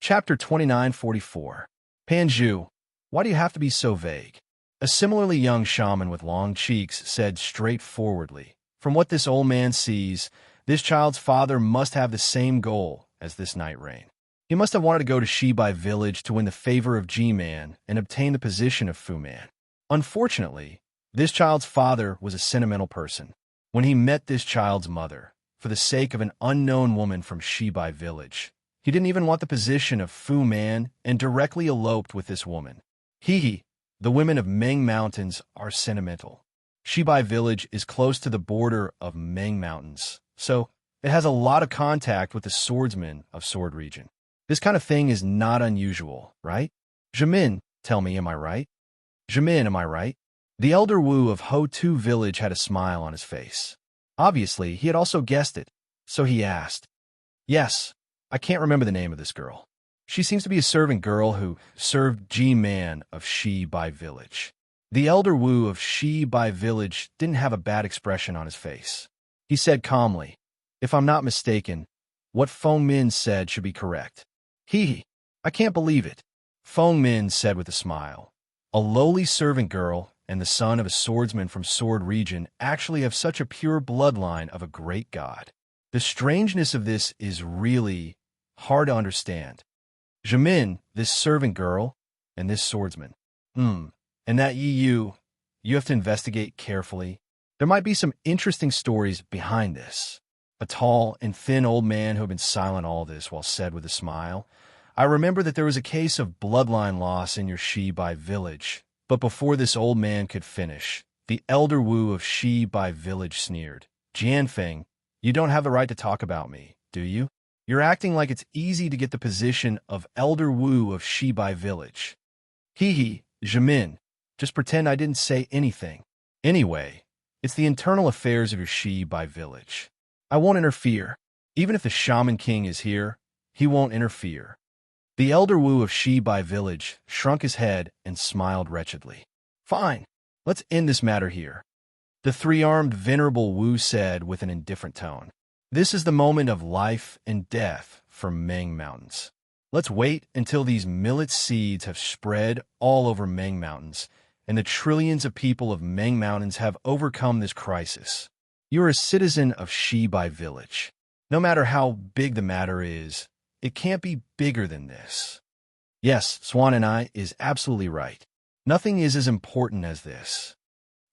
Chapter 2944. Panju, why do you have to be so vague? A similarly young shaman with long cheeks said straightforwardly, from what this old man sees, this child's father must have the same goal as this night rain. He must have wanted to go to Shibai village to win the favor of G-Man and obtain the position of Fu-Man. Unfortunately, this child's father was a sentimental person. When he met this child's mother, for the sake of an unknown woman from Shibai village, he didn't even want the position of Fu-Man and directly eloped with this woman. Hee, the women of Meng Mountains are sentimental. Shibai village is close to the border of Meng Mountains, so it has a lot of contact with the swordsmen of Sword Region. This kind of thing is not unusual, right? Jimin, tell me, am I right? Jimin, am I right? The elder Wu of Ho-Tu village had a smile on his face. Obviously, he had also guessed it, so he asked. Yes, I can't remember the name of this girl. She seems to be a servant girl who served G-Man of Shibai village. The elder Wu of Shibai village didn't have a bad expression on his face. He said calmly, if I'm not mistaken, what Feng Min said should be correct. I can't believe it, Feng Min said with a smile. A lowly servant girl and the son of a swordsman from Sword Region actually have such a pure bloodline of a great god. The strangeness of this is really hard to understand. Jimin, this servant girl, and this swordsman. And that you have to investigate carefully. There might be some interesting stories behind this. A tall and thin old man who had been silent all this while said with a smile, I remember that there was a case of bloodline loss in your Shibai village. But before this old man could finish, the elder Wu of Shibai village sneered. Jianfeng, you don't have the right to talk about me, do you? You're acting like it's easy to get the position of elder Wu of Shibai village. Jimin, just pretend I didn't say anything. Anyway, it's the internal affairs of your Shibai village. I won't interfere. Even if the Shaman King is here, he won't interfere. The elder Wu of Shibai village shrunk his head and smiled wretchedly. Fine, let's end this matter here. The three-armed venerable Wu said with an indifferent tone. This is the moment of life and death for Meng Mountains. Let's wait until these millet seeds have spread all over Meng Mountains and the trillions of people of Meng Mountains have overcome this crisis. You are a citizen of Shibai village. No matter how big the matter is, it can't be bigger than this. Yes, Swan and I is absolutely right. Nothing is as important as this.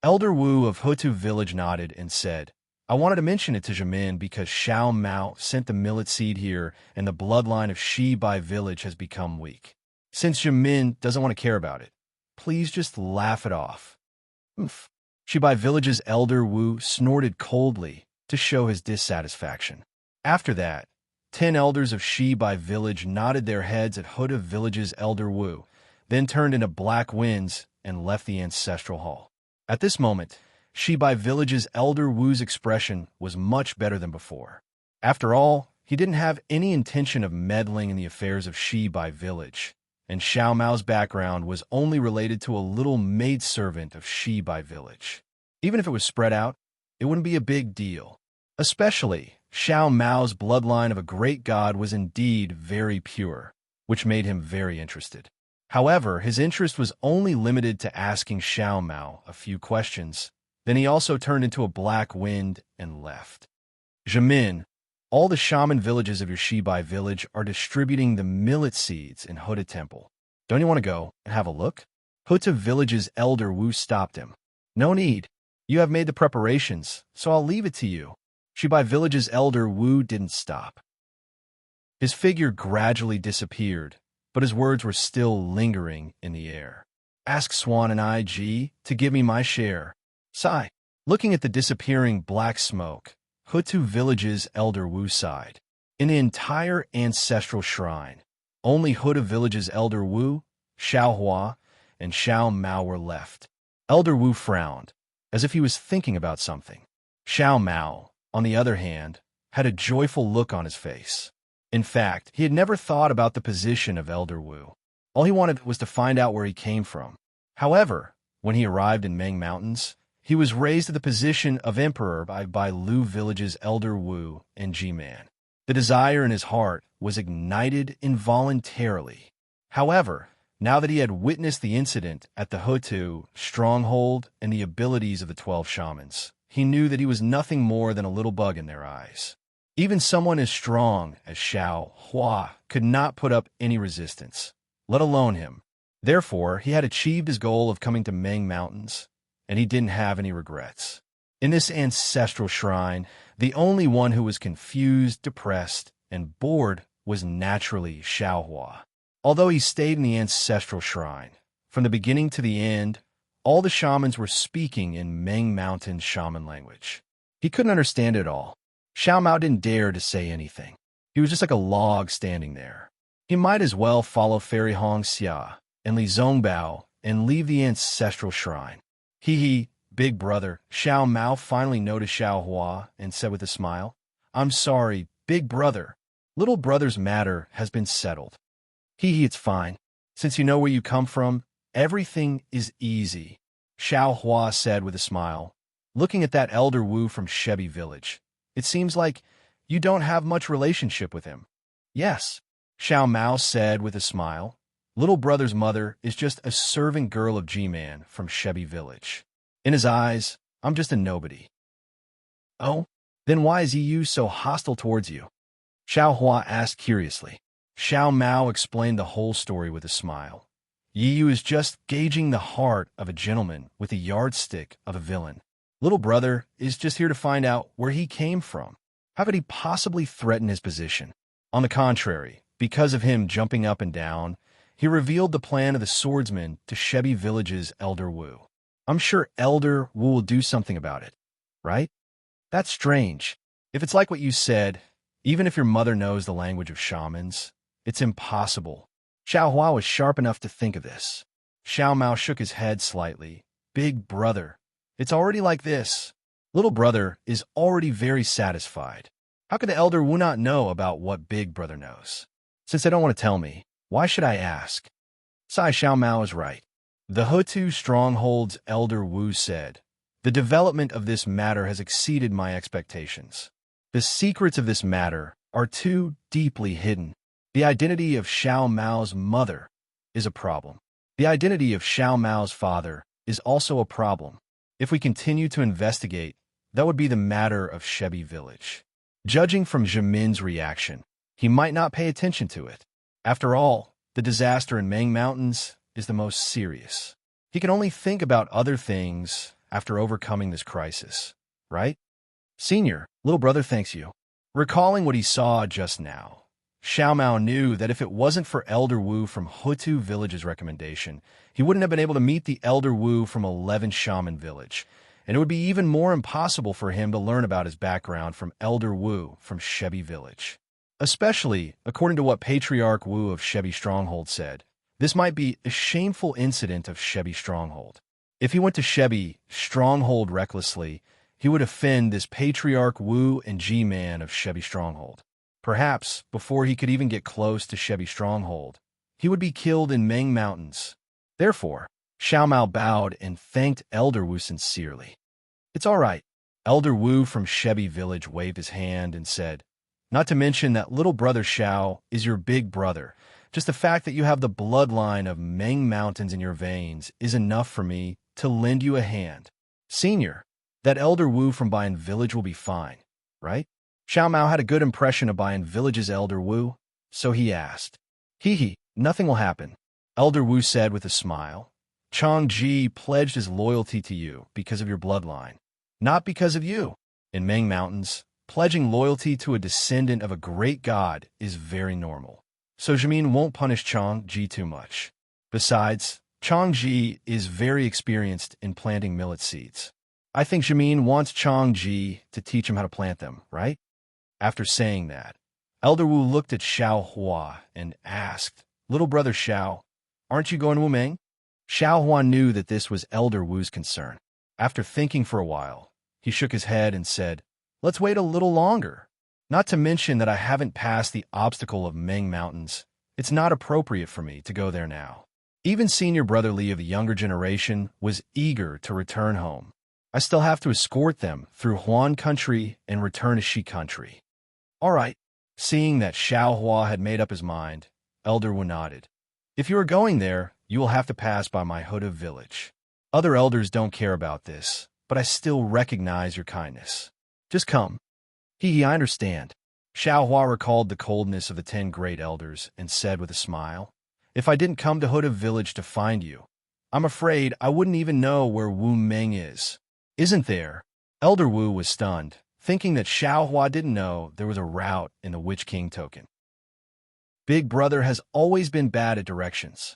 Elder Wu of Ho-Tu village nodded and said, I wanted to mention it to Jimin because Xiao Mao sent the millet seed here and the bloodline of Shibai village has become weak. Since Jimin doesn't want to care about it, please just laugh it off. Shibai village's elder Wu snorted coldly to show his dissatisfaction. After that, 10 elders of Shibai village nodded their heads at Ho-Tu village's elder Wu, then turned into black winds and left the ancestral hall. At this moment, Shibai village's elder Wu's expression was much better than before. After all, he didn't have any intention of meddling in the affairs of Shibai village, and Xiao Mao's background was only related to a little maidservant of Shibai village. Even if it was spread out, it wouldn't be a big deal. Especially, Xiao Mao's bloodline of a great god was indeed very pure, which made him very interested. However, his interest was only limited to asking Xiao Mao a few questions. Then he also turned into a black wind and left. Jimin, all the shaman villages of your Shibai village are distributing the millet seeds in Ho-Tu Temple. Don't you want to go and have a look? Ho-Tu village's elder Wu stopped him. No need. You have made the preparations, so I'll leave it to you. Shibai village's elder Wu didn't stop. His figure gradually disappeared, but his words were still lingering in the air. Ask Swan and I, G, to give me my share. Sigh. Looking at the disappearing black smoke, Ho-Tu village's elder Wu sighed. In the entire ancestral shrine, only Ho-Tu village's elder Wu, Xiao Hua, and Xiao Mao were left. Elder Wu frowned, as if he was thinking about something. Xiao Mao, on the other hand, had a joyful look on his face. In fact, he had never thought about the position of elder Wu. All he wanted was to find out where he came from. However, when he arrived in Meng Mountains, he was raised to the position of emperor by Lu village's elder Wu and G-Man. The desire in his heart was ignited involuntarily. However, now that he had witnessed the incident at the Hutu stronghold and the abilities of the 12 shamans, he knew that he was nothing more than a little bug in their eyes. Even someone as strong as Xiao Hua could not put up any resistance, let alone him. Therefore, he had achieved his goal of coming to Meng Mountains, and he didn't have any regrets. In this ancestral shrine, the only one who was confused, depressed, and bored was naturally Xiao Hua. Although he stayed in the ancestral shrine, from the beginning to the end, all the shamans were speaking in Meng Mountain shaman language. He couldn't understand it all. Xiao Mao didn't dare to say anything. He was just like a log standing there. He might as well follow Fairy Hong Xia and Li Zongbao and leave the ancestral shrine. Hee, big brother. Xiao Mao finally noticed Xiao Hua and said with a smile, "I'm sorry, big brother. Little brother's matter has been settled." Hee, it's fine. Since you know where you come from, everything is easy, Xiao Hua said with a smile, looking at that elder Wu from Shebi village. It seems like you don't have much relationship with him. Yes, Xiao Mao said with a smile. Little brother's mother is just a servant girl of G-Man from Shebi village. In his eyes, I'm just a nobody. Oh, then why is EU so hostile towards you? Xiao Hua asked curiously. Xiao Mao explained the whole story with a smile. EU is just gauging the heart of a gentleman with a yardstick of a villain. Little brother is just here to find out where he came from. How could he possibly threaten his position? On the contrary, because of him jumping up and down, he revealed the plan of the swordsman to Shebi Village's Elder Wu. I'm sure Elder Wu will do something about it, right? That's strange. If it's like what you said, even if your mother knows the language of shamans, it's impossible. Xiao Hua was sharp enough to think of this. Xiao Mao shook his head slightly. Big brother. It's already like this. Little brother is already very satisfied. How could the Elder Wu not know about what Big brother knows? Since they don't want to tell me, why should I ask? Sai Xiao Mao is right. The Hutu stronghold's Elder Wu said, the development of this matter has exceeded my expectations. The secrets of this matter are too deeply hidden. The identity of Xiao Mao's mother is a problem. The identity of Xiao Mao's father is also a problem. If we continue to investigate, that would be the matter of Shebi village. Judging from Jimin's reaction, he might not pay attention to it. After all, the disaster in Meng Mountains is the most serious. He can only think about other things after overcoming this crisis, right? Senior, little brother thanks you. Recalling what he saw just now, Xiao Mao knew that if it wasn't for Elder Wu from Hutu Village's recommendation, he wouldn't have been able to meet the Elder Wu from 11 Shaman Village, and it would be even more impossible for him to learn about his background from Elder Wu from Shebi Village. Especially, according to what Patriarch Wu of Shebi Stronghold said, this might be a shameful incident of Shebi Stronghold. If he went to Shebi Stronghold recklessly, he would offend this Patriarch Wu and G-Man of Shebi Stronghold. Perhaps, before he could even get close to Shebi Stronghold, he would be killed in Meng Mountains. Therefore, Xiao Mao bowed and thanked Elder Wu sincerely. It's all right. Elder Wu from Shebi Village waved his hand and said, not to mention that little brother Xiao is your big brother. Just the fact that you have the bloodline of Meng Mountains in your veins is enough for me to lend you a hand. Senior, that Elder Wu from Bayan Village will be fine, right? Xiao Mao had a good impression of Bayan Village's Elder Wu, so he asked. Nothing will happen, Elder Wu said with a smile. Chang Ji pledged his loyalty to you because of your bloodline, not because of you. In Meng Mountains, pledging loyalty to a descendant of a great god is very normal, so Jimin won't punish Chang Ji too much. Besides, Chang Ji is very experienced in planting millet seeds. I think Jimin wants Chang Ji to teach him how to plant them, right? After saying that, Elder Wu looked at Xiao Hua and asked, little brother Xiao, aren't you going to Wumeng? Xiao Hua knew that this was Elder Wu's concern. After thinking for a while, he shook his head and said, let's wait a little longer. Not to mention that I haven't passed the obstacle of Meng Mountains. It's not appropriate for me to go there now. Even senior brother Li of the younger generation was eager to return home. I still have to escort them through Huan country and return to Shi country. All right, Seeing that Xiao Hua had made up his mind, Elder Wu nodded. If you are going there, you will have to pass by my Huda village. Other elders don't care about this, but I still recognize your kindness. Just come. I understand. Xiao Hua recalled the coldness of the 10 great elders and said with a smile, if I didn't come to Huda village to find you, I'm afraid I wouldn't even know where Wu Meng is. Isn't there? Elder Wu was stunned, thinking that Xiao Hua didn't know there was a route in the Witch King token. Big Brother has always been bad at directions.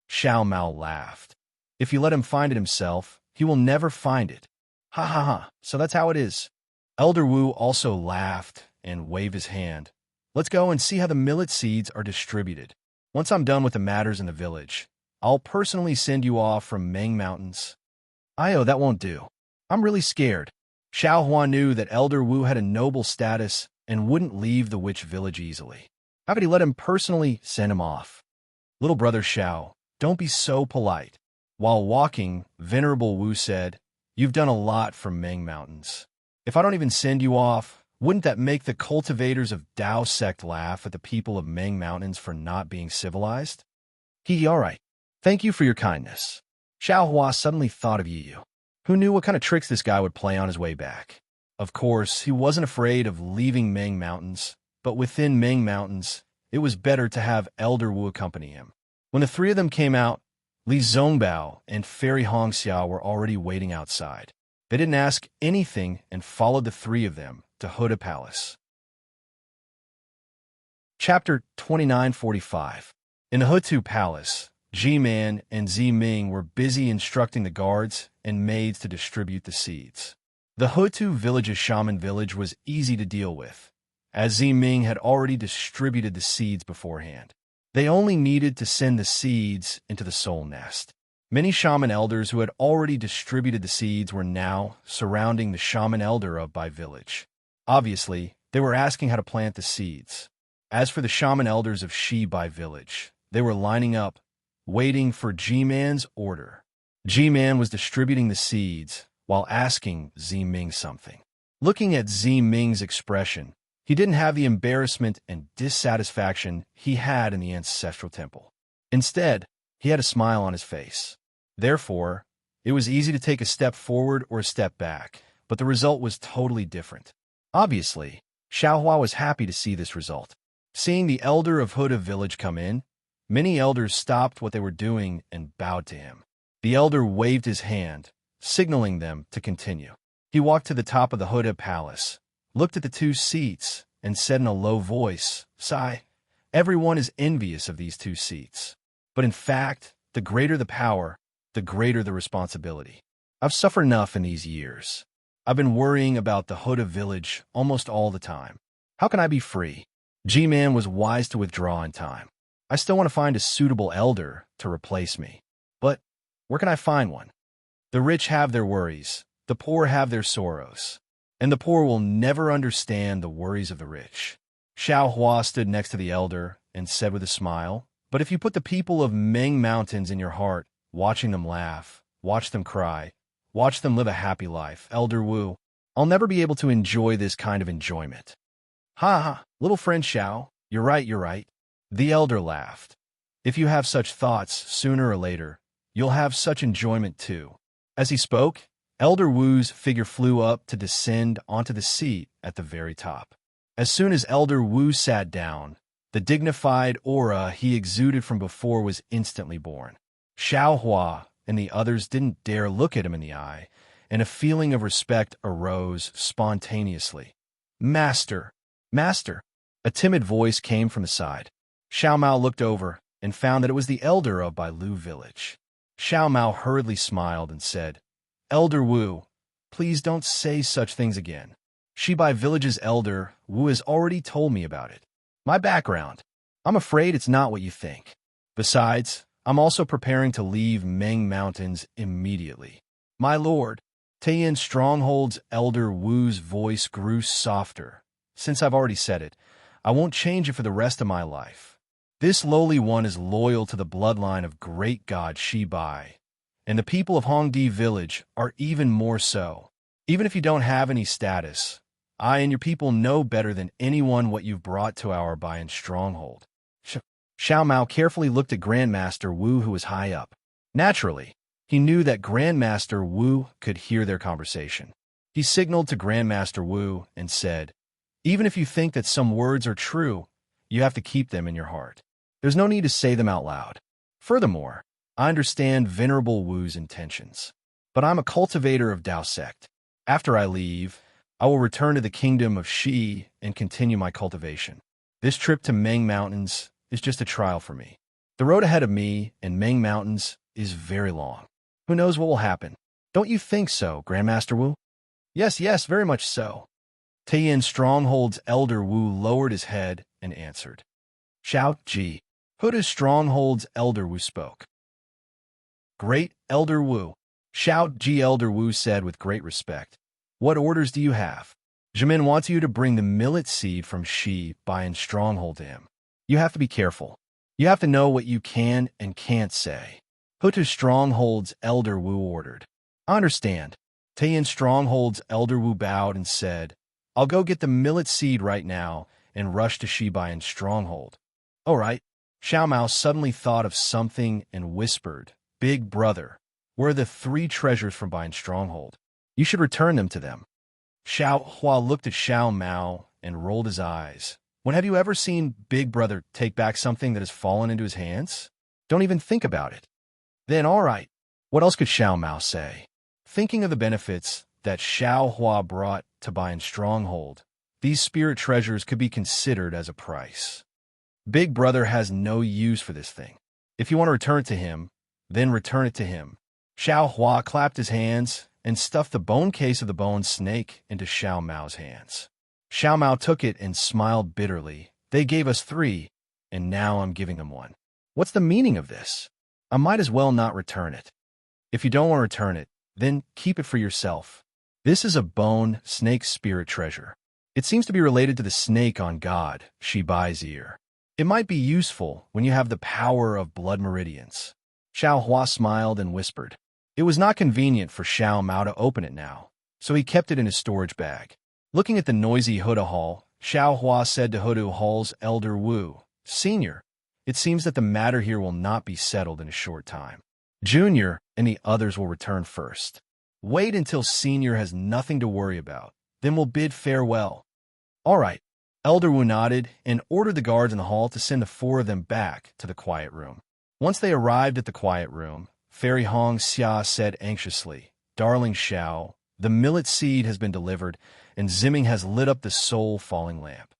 Xiao Mao laughed. If you let him find it himself, he will never find it. Ha ha ha, so that's how it is. Elder Wu also laughed and waved his hand. Let's go and see how the millet seeds are distributed. Once I'm done with the matters in the village, I'll personally send you off from Meng Mountains. That won't do. I'm really scared. Xiao Hua knew that Elder Wu had a noble status and wouldn't leave the witch village easily. How could he let him personally send him off? Little brother Xiao, don't be so polite. While walking, Venerable Wu said, you've done a lot for Meng Mountains. If I don't even send you off, wouldn't that make the cultivators of Dao sect laugh at the people of Meng Mountains for not being civilized? All right. Thank you for your kindness. Xiao Hua suddenly thought of Yi. Who knew what kind of tricks this guy would play on his way back? Of course, he wasn't afraid of leaving Meng Mountains, but within Meng Mountains, it was better to have Elder Wu accompany him. When the three of them came out, Li Zongbao and Fairy Hongxiao were already waiting outside. They didn't ask anything and followed the three of them to Huda Palace. Chapter 2945. In the Hutu Palace, Ji-Man and Zi-Ming were busy instructing the guards and maids to distribute the seeds. The Hutu village's shaman village was easy to deal with, as Zi-Ming had already distributed the seeds beforehand. They only needed to send the seeds into the soul nest. Many shaman elders who had already distributed the seeds were now surrounding the shaman elder of Bai village. Obviously, they were asking how to plant the seeds. As for the shaman elders of Shi Bai village, they were lining up, waiting for Ji-Man's order. Ji-Man was distributing the seeds while asking Zi-Ming something. Looking at Zi-Ming's expression, he didn't have the embarrassment and dissatisfaction he had in the ancestral temple. Instead, he had a smile on his face. Therefore, it was easy to take a step forward or a step back, but the result was totally different. Obviously, Xiao Hua was happy to see this result. Seeing the elder of Huda village come in, many elders stopped what they were doing and bowed to him. The elder waved his hand, signaling them to continue. He walked to the top of the Huda palace, looked at the two seats, and said in a low voice, "Sigh, everyone is envious of these two seats. But in fact, the greater the power, the greater the responsibility. I've suffered enough in these years. I've been worrying about the Huda village almost all the time. How can I be free?" G-Man was wise to withdraw in time. I still want to find a suitable elder to replace me. But where can I find one? The rich have their worries, the poor have their sorrows, and the poor will never understand the worries of the rich. Xiao Hua stood next to the elder and said with a smile, "But if you put the people of Meng Mountains in your heart, watching them laugh, watch them cry, watch them live a happy life, Elder Wu, I'll never be able to enjoy this kind of enjoyment." "Ha ha, little friend Xiao, you're right. The elder laughed. "If you have such thoughts, sooner or later, you'll have such enjoyment too." As he spoke, Elder Wu's figure flew up to descend onto the seat at the very top. As soon as Elder Wu sat down, the dignified aura he exuded from before was instantly born. Xiao Hua and the others didn't dare look at him in the eye, and a feeling of respect arose spontaneously. Master! A timid voice came from the side. Xiao Mao looked over and found that it was the elder of Bailu village. Xiao Mao hurriedly smiled and said, "Elder Wu, please don't say such things again. Shibai Village's elder, Wu, has already told me about it. My background. I'm afraid it's not what you think. Besides, I'm also preparing to leave Meng Mountains immediately." "My lord," Taiyin Stronghold's elder Wu's voice grew softer. "Since I've already said it, I won't change it for the rest of my life. This lowly one is loyal to the bloodline of great god Shibai, and the people of Hongdi Village are even more so. Even if you don't have any status, I and your people know better than anyone what you've brought to our Bayan stronghold. Xiao Mao carefully looked at Grandmaster Wu, who was high up. Naturally, he knew that Grandmaster Wu could hear their conversation. He signaled to Grandmaster Wu and said, "Even if you think that some words are true, you have to keep them in your heart. There's no need to say them out loud. Furthermore, I understand Venerable Wu's intentions, but I'm a cultivator of Dao sect. After I leave, I will return to the kingdom of Shi and continue my cultivation. This trip to Meng Mountains is just a trial for me. The road ahead of me and Meng Mountains is very long. Who knows what will happen? Don't you think so, Grandmaster Wu?" "Yes, yes, very much so." Tian Stronghold's Elder Wu lowered his head and answered. "Xiao Ji." Huda's Stronghold's Elder Wu spoke. "Great Elder Wu." Xiao Ji Elder Wu said with great respect. "What orders do you have?" "Jimin wants you to bring the millet seed from Shi Bayan Stronghold to him. You have to be careful. You have to know what you can and can't say." Huda's Stronghold's Elder Wu ordered. "I understand." Tian Stronghold's Elder Wu bowed and said, "I'll go get the millet seed right now and rush to Shi Bayan Stronghold." "All right." Xiao Mao suddenly thought of something and whispered, "Big brother, where are the 3 treasures from Bayan Stronghold? You should return them to them." Xiao Hua looked at Xiao Mao and rolled his eyes. "When have you ever seen Big Brother take back something that has fallen into his hands? Don't even think about it." "Then all right." What else could Xiao Mao say? Thinking of the benefits that Xiao Hua brought to Bayan Stronghold, these spirit treasures could be considered as a price. Big Brother has no use for this thing. If you want to return it to him, then return it to him. Xiao Hua clapped his hands and stuffed the bone case of the bone snake into Xiao Mao's hands. Xiao Mao took it and smiled bitterly. "They gave us 3, and now I'm giving them 1. What's the meaning of this? I might as well not return it. If you don't want to return it, then keep it for yourself. This is a bone snake spirit treasure. It seems to be related to the snake on God, Shi Bai's ear. It might be useful when you have the power of blood meridians." Xiao Hua smiled and whispered. It was not convenient for Xiao Mao to open it now, so he kept it in his storage bag. Looking at the noisy Huda Hall, Xiao Hua said to Huda Hall's Elder Wu, "Senior, it seems that the matter here will not be settled in a short time. Junior and the others will return first. Wait until Senior has nothing to worry about, then we'll bid farewell." "All right." Elder Wu nodded and ordered the guards in the hall to send the 4 of them back to the quiet room. Once they arrived at the quiet room, Fairy Hong Xia said anxiously, "Darling Xiao, the millet seed has been delivered, and Zimming has lit up the soul-falling lamp.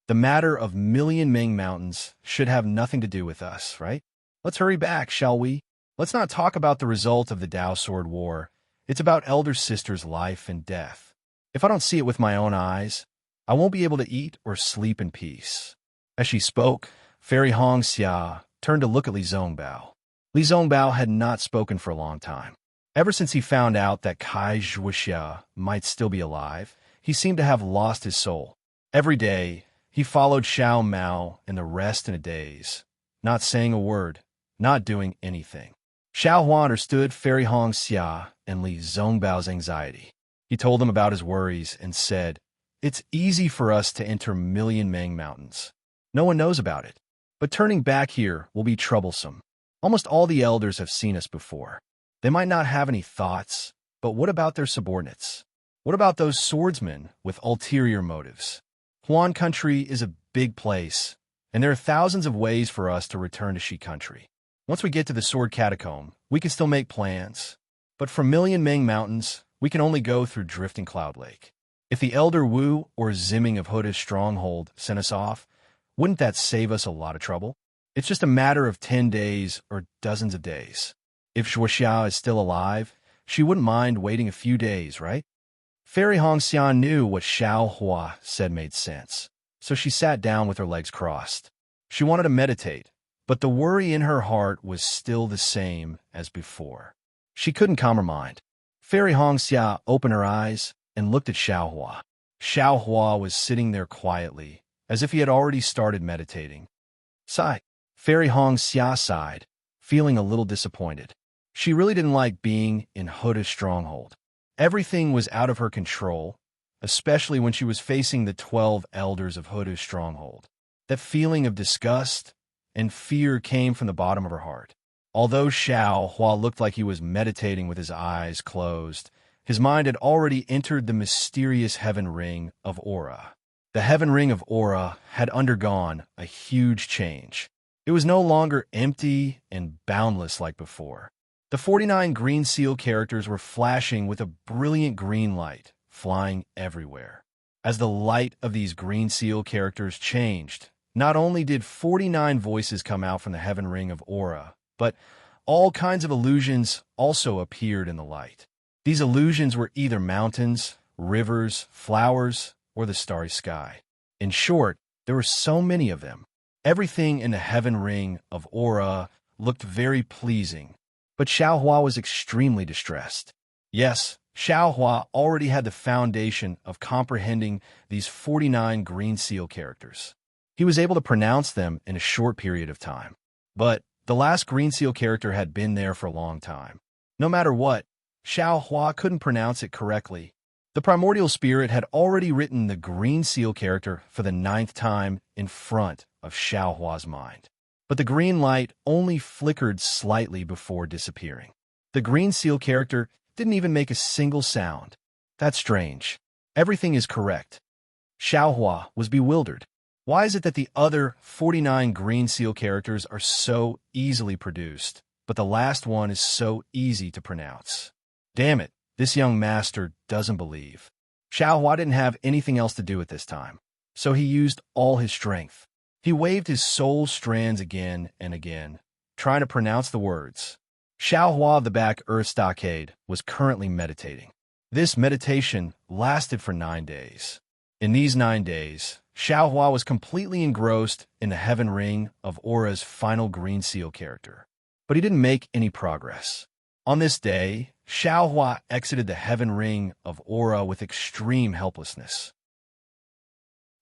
The matter of Million Ming Mountains should have nothing to do with us, right? Let's hurry back, shall we? Let's not talk about the result of the Dao Sword War. It's about Elder Sister's life and death. If I don't see it with my own eyes, I won't be able to eat or sleep in peace." As she spoke, Fairy Hong Xia turned to look at Li Zongbao. Li Zongbao had not spoken for a long time. Ever since he found out that Kai Zhuoxia might still be alive, he seemed to have lost his soul. Every day, he followed Xiao Mao and the rest in a daze, not saying a word, not doing anything. Xiao Hua understood Fairy Hong Xia and Li Zongbao's anxiety. He told them about his worries and said, "It's easy for us to enter Million Meng Mountains. No one knows about it. But turning back here will be troublesome. Almost all the elders have seen us before. They might not have any thoughts, but what about their subordinates? What about those swordsmen with ulterior motives? Huan country is a big place, and there are thousands of ways for us to return to Shi country. Once we get to the Sword Catacomb, we can still make plans. But from Million Meng Mountains, we can only go through Drifting Cloud Lake. If the Elder Wu or Zimming of Huda's stronghold sent us off, wouldn't that save us a lot of trouble? It's just a matter of 10 days or dozens of days. If Zhuoxia is still alive, she wouldn't mind waiting a few days, right?" Fairy Hong Xian knew what Xiao Hua said made sense, so she sat down with her legs crossed. She wanted to meditate, but the worry in her heart was still the same as before. She couldn't calm her mind. Fairy Hong Xia opened her eyes and looked at Xiao Hua. Xiao Hua was sitting there quietly, as if he had already started meditating. Sigh. Fairy Hong Xia sighed, feeling a little disappointed. She really didn't like being in Huda's stronghold. Everything was out of her control, especially when she was facing the 12 elders of Hoodoo's stronghold. That feeling of disgust and fear came from the bottom of her heart. Although Xiao Hua looked like he was meditating with his eyes closed, his mind had already entered the mysterious heaven ring of aura. The heaven ring of aura had undergone a huge change. It was no longer empty and boundless like before. The 49 green seal characters were flashing with a brilliant green light, flying everywhere. As the light of these green seal characters changed, not only did 49 voices come out from the heaven ring of aura, but all kinds of illusions also appeared in the light. These illusions were either mountains, rivers, flowers, or the starry sky. In short, there were so many of them. Everything in the heaven ring of aura looked very pleasing, but Xiao Hua was extremely distressed. Yes, Xiao Hua already had the foundation of comprehending these 49 green seal characters. He was able to pronounce them in a short period of time. But the last green seal character had been there for a long time. No matter what, Xiao Hua couldn't pronounce it correctly. The primordial spirit had already written the green seal character for the 9th time in front of Xiao Hua's mind. But the green light only flickered slightly before disappearing. The green seal character didn't even make a single sound. That's strange. Everything is correct. Xiao Hua was bewildered. Why is it that the other 49 green seal characters are so easily produced, but the last one is so easy to pronounce? Damn it, this young master doesn't believe. Xiao Hua didn't have anything else to do at this time, so he used all his strength. He waved his soul strands again and again, trying to pronounce the words. Xiao Hua of the back earth stockade was currently meditating. This meditation lasted for 9 days. In these 9 days, Xiao Hua was completely engrossed in the heaven ring of aura's final green seal character, but he didn't make any progress. On this day, Xiao Hua exited the heaven ring of aura with extreme helplessness.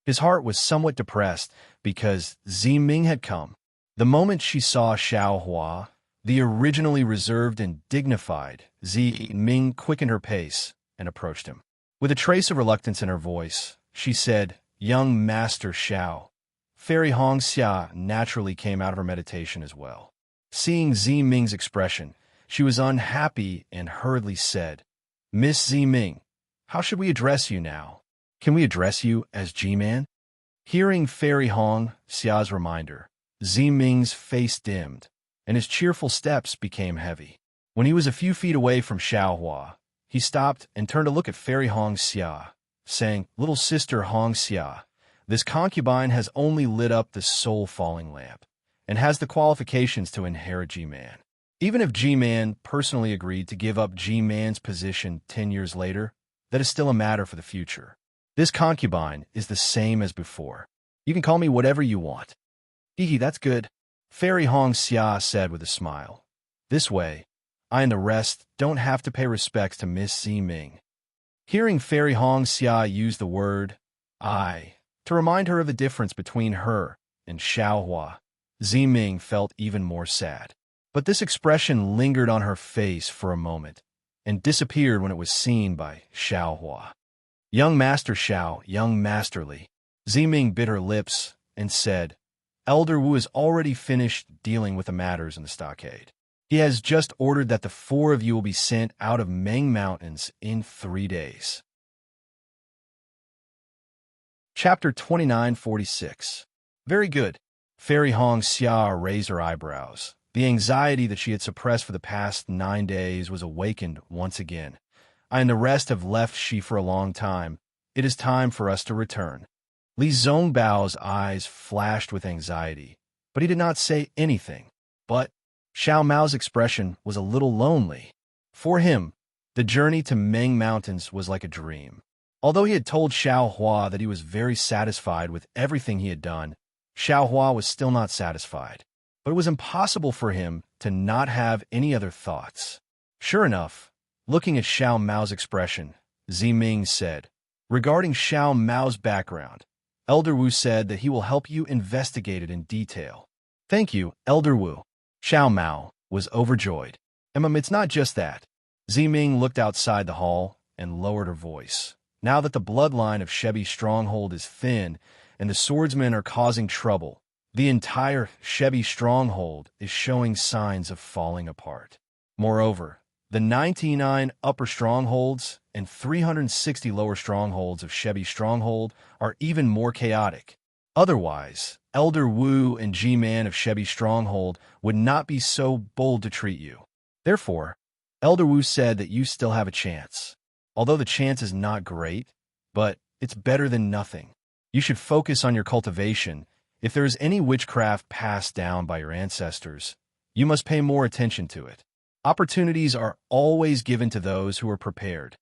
His heart was somewhat depressed because Ziming had come. The moment she saw Xiao Hua, the originally reserved and dignified Ziming quickened her pace and approached him. With a trace of reluctance in her voice, she said, "Young Master Xiao." Fairy Hong Xia naturally came out of her meditation as well. Seeing Ziming's expression, she was unhappy and hurriedly said, "Miss Ziming, how should we address you now? Can we address you as G-Man?" Hearing Fairy Hong Xia's reminder, Ziming's face dimmed, and his cheerful steps became heavy. When he was a few feet away from Xiao Hua, he stopped and turned to look at Fairy Hong Xia, saying, "Little sister Hong Xia, this concubine has only lit up the soul-falling lamp, and has the qualifications to inherit G-Man. Even if G-Man personally agreed to give up G-Man's position 10 years later, that is still a matter for the future. This concubine is the same as before. You can call me whatever you want." "Hee, that's good," Fairy Hong Xia said with a smile. "This way, I and the rest don't have to pay respects to Miss Ziming." Hearing Fairy Hong Xia use the word "I" to remind her of the difference between her and Xiao Hua, Ziming felt even more sad. But this expression lingered on her face for a moment and disappeared when it was seen by Xiao Hua. "Young Master Xiao, young Masterly," Ziming bit her lips and said, "Elder Wu has already finished dealing with the matters in the stockade. He has just ordered that the 4 of you will be sent out of Meng Mountains in 3 days." Chapter 2946. Very good. Fairy Hong Xia raised her eyebrows. The anxiety that she had suppressed for the past 9 days was awakened once again. "I and the rest have left Shi for a long time. It is time for us to return." Li Zhongbao's eyes flashed with anxiety, but he did not say anything. But Xiao Mao's expression was a little lonely. For him, the journey to Meng Mountains was like a dream. Although he had told Xiao Hua that he was very satisfied with everything he had done, Xiao Hua was still not satisfied. But it was impossible for him to not have any other thoughts. Sure enough, looking at Xiao Mao's expression, Ziming said, "Regarding Xiao Mao's background, Elder Wu said that he will help you investigate it in detail." "Thank you, Elder Wu." Xiao Mao was overjoyed. "It's not just that." Ziming looked outside the hall and lowered her voice. Now that the bloodline of Shebi stronghold is thin and the swordsmen are causing trouble, the entire Shebi stronghold is showing signs of falling apart. Moreover, the 99 upper strongholds and 360 lower strongholds of Shebi stronghold are even more chaotic. Otherwise, Elder Wu and G-Man of Shebi stronghold would not be so bold to treat you. Therefore, Elder Wu said that you still have a chance. Although the chance is not great, but it's better than nothing. You should focus on your cultivation. If there is any witchcraft passed down by your ancestors, you must pay more attention to it. Opportunities are always given to those who are prepared.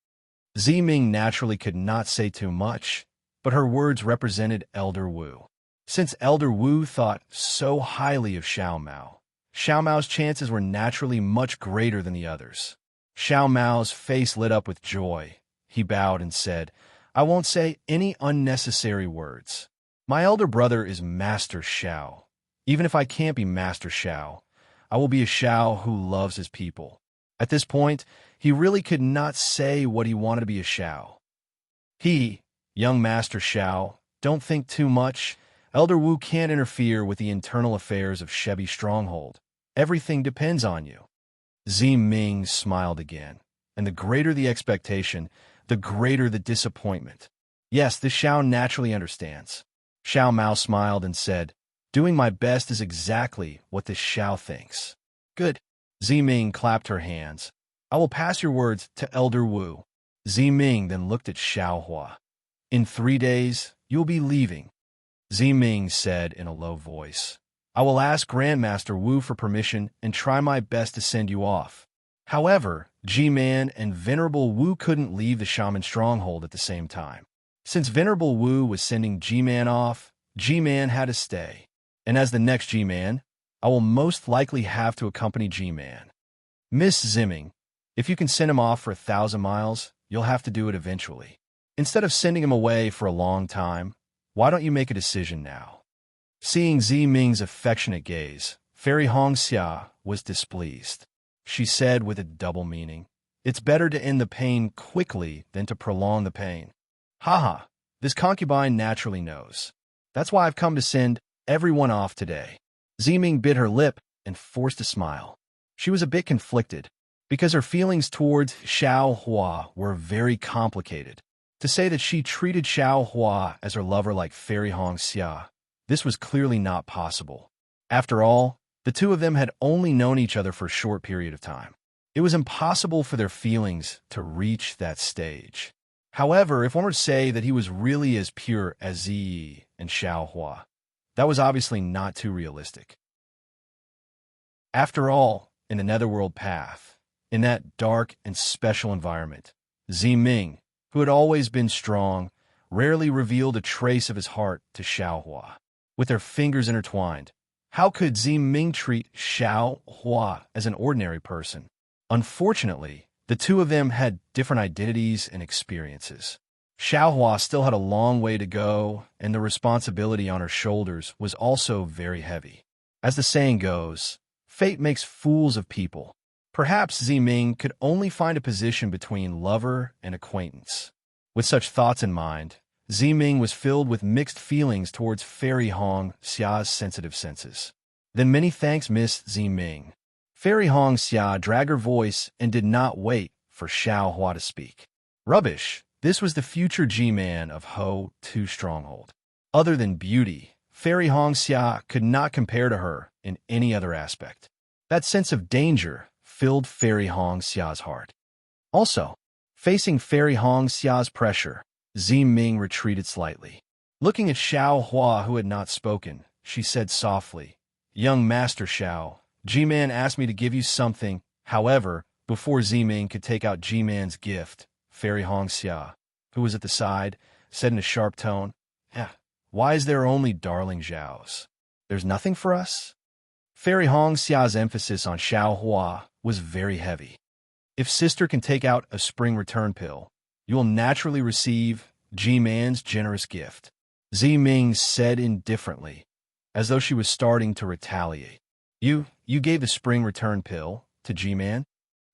Ziming naturally could not say too much, but her words represented Elder Wu. Since Elder Wu thought so highly of Xiao Mao, Xiao Mao's chances were naturally much greater than the others. Xiao Mao's face lit up with joy. He bowed and said, "I won't say any unnecessary words. My elder brother is Master Xiao. Even if I can't be Master Xiao, I will be a Xiao who loves his people." At this point, he really could not say what he wanted to be a Xiao. Young Master Xiao, don't think too much. Elder Wu can't interfere with the internal affairs of Shebi Stronghold. Everything depends on you. Ziming smiled again, and the greater the expectation, the greater the disappointment. Yes, this Xiao naturally understands. Xiao Mao smiled and said, "Doing my best is exactly what this Xiao thinks." "Good." Ziming clapped her hands. "I will pass your words to Elder Wu." Ziming then looked at Xiao Hua. "In 3 days, you'll be leaving." Ziming said in a low voice, "I will ask Grandmaster Wu for permission and try my best to send you off." However, G-Man and Venerable Wu couldn't leave the Shaman Stronghold at the same time. Since Venerable Wu was sending G-Man off, G-Man had to stay. And as the next G-Man, I will most likely have to accompany G-Man. Miss Ziming, if you can send him off for 1,000 miles, you'll have to do it eventually. Instead of sending him away for a long time, why don't you make a decision now? Seeing Ziming's affectionate gaze, Fairy Hongxia was displeased. She said with a double meaning, "It's better to end the pain quickly than to prolong the pain." Haha, this concubine naturally knows. That's why I've come to send everyone off today. Ziming bit her lip and forced a smile. She was a bit conflicted, because her feelings towards Xiao Hua were very complicated. To say that she treated Xiao Hua as her lover like Fairy Hongxia, this was clearly not possible. After all, the two of them had only known each other for a short period of time. It was impossible for their feelings to reach that stage. However, if one were to say that he was really as pure as Ziyi and Xiao Hua, that was obviously not too realistic. After all, in the Netherworld path, in that dark and special environment, Ziming, who had always been strong, rarely revealed a trace of his heart to Xiao Hua. With their fingers intertwined, how could Ziming treat Xiao Hua as an ordinary person? Unfortunately, the two of them had different identities and experiences. Xiao Hua still had a long way to go, and the responsibility on her shoulders was also very heavy. As the saying goes, fate makes fools of people. Perhaps Ziming could only find a position between lover and acquaintance. With such thoughts in mind, Ziming was filled with mixed feelings towards Fairy Hongxia's sensitive senses. "Then many thanks, Miss Ziming." Fairy Hongxia dragged her voice and did not wait for Xiao Hua to speak. Rubbish! This was the future G-Man of Ho Tu Stronghold. Other than beauty, Fairy Hongxia could not compare to her in any other aspect. That sense of danger filled Fairy Hongxia's heart. Also, facing Fairy Hongxia's pressure, Ziming retreated slightly. Looking at Xiao Hua, who had not spoken, she said softly, "Young Master Xiao, G-Man asked me to give you something." However, before Ziming could take out G-Man's gift, Fairy Hongxia, who was at the side, said in a sharp tone, "Why is there only darling Zhaos? There's nothing for us?" Fairy Hongxia's emphasis on Xiao Hua was very heavy. "If sister can take out a spring return pill, you will naturally receive G-Man's generous gift," Ziming said indifferently, as though she was starting to retaliate. You gave the spring return pill to G-Man?"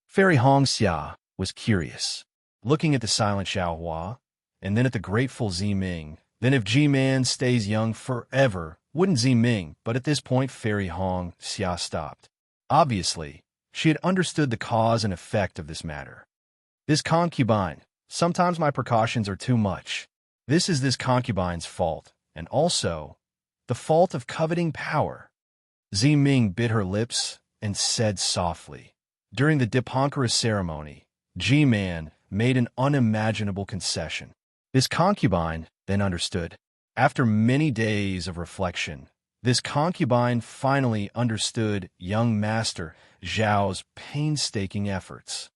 Fairy Hongxia was curious. Looking at the silent Xiao Hua, and then at the grateful Ziming. Then if G-Man stays young forever, wouldn't Ziming, but at this point Fairy Hong Xia stopped. Obviously, she had understood the cause and effect of this matter. This concubine, sometimes my precautions are too much. This is this concubine's fault, and also the fault of coveting power. Ziming bit her lips and said softly. During the Dipankara ceremony, G-Man made an unimaginable concession. This concubine then understood. After many days of reflection, this concubine finally understood young Master Zhao's painstaking efforts.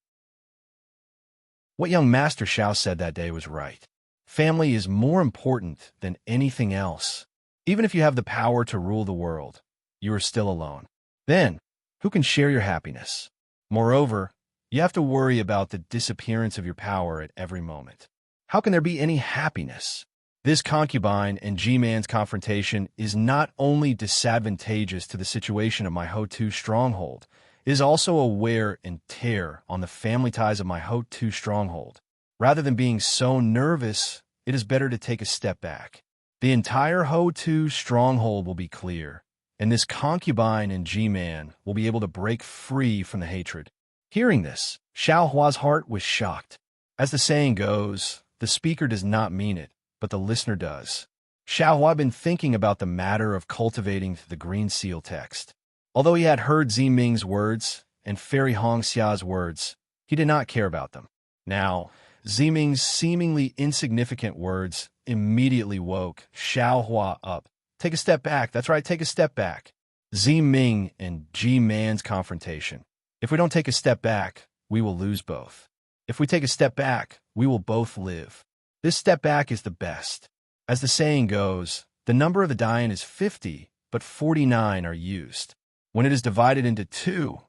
What young Master Zhao said that day was right. Family is more important than anything else. Even if you have the power to rule the world, you are still alone. Then, who can share your happiness? Moreover, you have to worry about the disappearance of your power at every moment. How can there be any happiness? This concubine and G-Man's confrontation is not only disadvantageous to the situation of my Ho-Tu stronghold, it is also a wear and tear on the family ties of my Ho-Tu stronghold. Rather than being so nervous, it is better to take a step back. The entire Ho-Tu stronghold will be clear, and this concubine and G-Man will be able to break free from the hatred. Hearing this, Xiao Hua's heart was shocked. As the saying goes, the speaker does not mean it, but the listener does. Xiao Hua had been thinking about the matter of cultivating the green seal text. Although he had heard Ziming's words and Fairy Hong Xia's words, he did not care about them. Now, Ziming's seemingly insignificant words immediately woke Xiao Hua up. Take a step back. That's right, take a step back. Ziming and G-Man's confrontation. If we don't take a step back, we will lose both. If we take a step back, we will both live. This step back is the best. As the saying goes, the number of the Dayan is 50, but 49 are used. When it is divided into 2,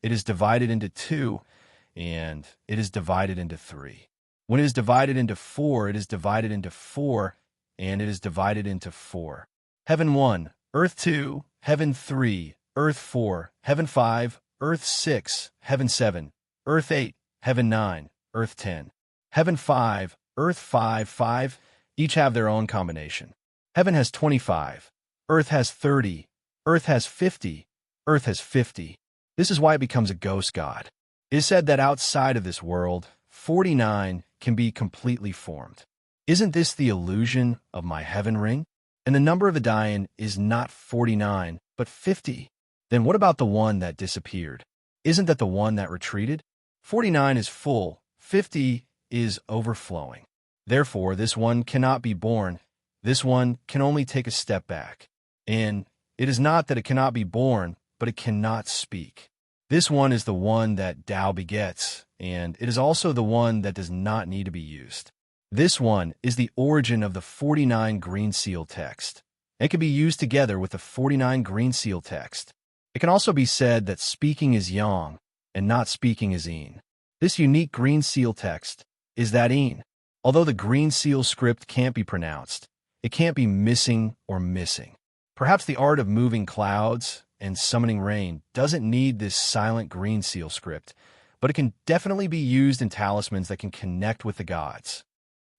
it is divided into 2, and it is divided into 3. When it is divided into 4, it is divided into 4, and it is divided into 4. Heaven 1, Earth 2, Heaven 3, Earth 4, Heaven 5, Earth 6, Heaven 7, Earth 8, Heaven 9, Earth 10. Heaven 5, Earth 5, 5, each have their own combination. Heaven has 25, Earth has 30, Earth has 50, Earth has 50. This is why it becomes a ghost god. It is said that outside of this world, 49 can be completely formed. Isn't this the illusion of my heaven ring? And the number of the Dayan is not 49, but 50. Then what about the one that disappeared? Isn't that the one that retreated? 49 is full, 50 is overflowing. Therefore, this one cannot be born. This one can only take a step back. And it is not that it cannot be born, but it cannot speak. This one is the one that Tao begets, and it is also the one that does not need to be used. This one is the origin of the 49 green seal text. It can be used together with the 49 green seal text. It can also be said that speaking is yang, and not speaking is yin. This unique green seal text is that yin. Although the green seal script can't be pronounced, it can't be missing or missing. Perhaps the art of moving clouds and summoning rain doesn't need this silent green seal script, but it can definitely be used in talismans that can connect with the gods.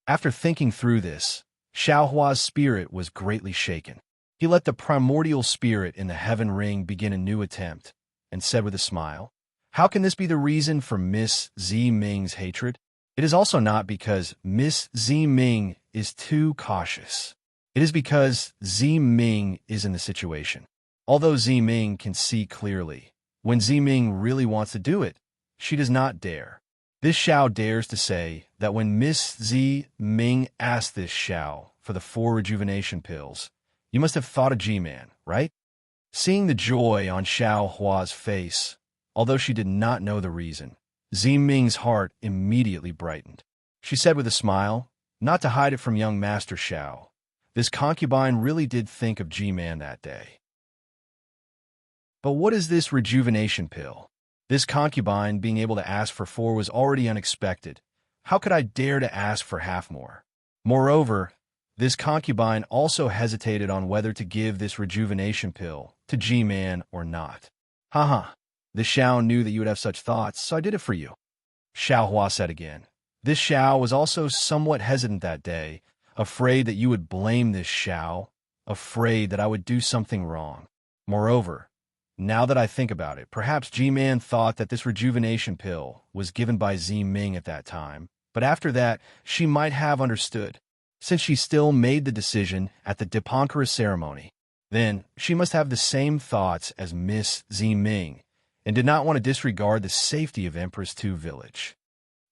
After thinking through this, Xiao Hua's spirit was greatly shaken. He let the primordial spirit in the heaven ring begin a new attempt, and said with a smile, "How can this be the reason for Miss Ziming's hatred? It is also not because Miss Ziming is too cautious. It is because Ziming is in the situation. Although Ziming can see clearly, when Ziming really wants to do it, she does not dare. This Xiao dares to say that when Miss Ziming asked this Xiao for the 4 rejuvenation pills, you must have thought of G-Man, right?" Seeing the joy on Xiao Hua's face, although she did not know the reason, Ziming's heart immediately brightened. She said with a smile, not to hide it from young Master Xiao, this concubine really did think of G-Man that day. But what is this rejuvenation pill? This concubine being able to ask for 4 was already unexpected. How could I dare to ask for half more? Moreover, this concubine also hesitated on whether to give this rejuvenation pill to G-Man or not. Haha, the Xiao knew that you would have such thoughts, so I did it for you. Xiao Hua said again. This Xiao was also somewhat hesitant that day, afraid that you would blame this Xiao, afraid that I would do something wrong. Moreover, now that I think about it, perhaps G-Man thought that this rejuvenation pill was given by Ming at that time, but after that, she might have understood, since she still made the decision at the Dipankara ceremony. Then, she must have the same thoughts as Miss Ming, and did not want to disregard the safety of Empress Tu village.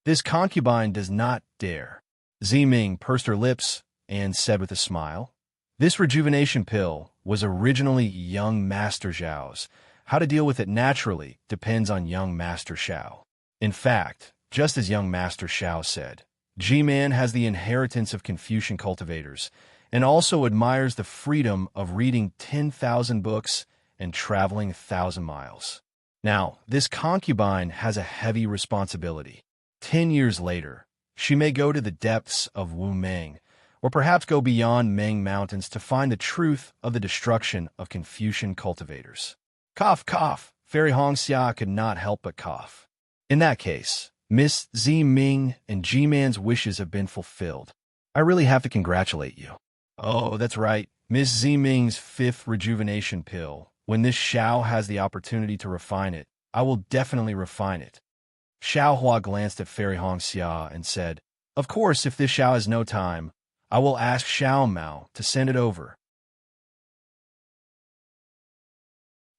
This concubine does not dare. Ming pursed her lips and said with a smile, "This rejuvenation pill was originally young Master Zhao's. How to deal with it naturally depends on young Master Xiao. In fact, just as young Master Xiao said, G-Man has the inheritance of Confucian cultivators, and also admires the freedom of reading 10,000 books and traveling 1,000 miles. Now, this concubine has a heavy responsibility. 10 years later, she may go to the depths of Wu Meng, or perhaps go beyond Meng Mountains to find the truth of the destruction of Confucian cultivators." Cough, cough. Fairy Hong Xia could not help but cough. In that case, Miss Ming and G-Man's wishes have been fulfilled. I really have to congratulate you. Oh, that's right. Miss Ming's 5th rejuvenation pill. When this Xiao has the opportunity to refine it, I will definitely refine it. Xiao Hua glanced at Fairy Hong Xia and said, "Of course, if this Xiao has no time, I will ask Xiao Mao to send it over."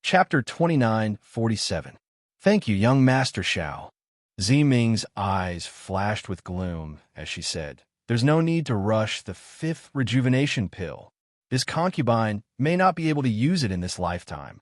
Chapter 29:47. Thank you, young Master Xiao. Ming's eyes flashed with gloom as she said, "There's no need to rush the 5th rejuvenation pill. This concubine may not be able to use it in this lifetime."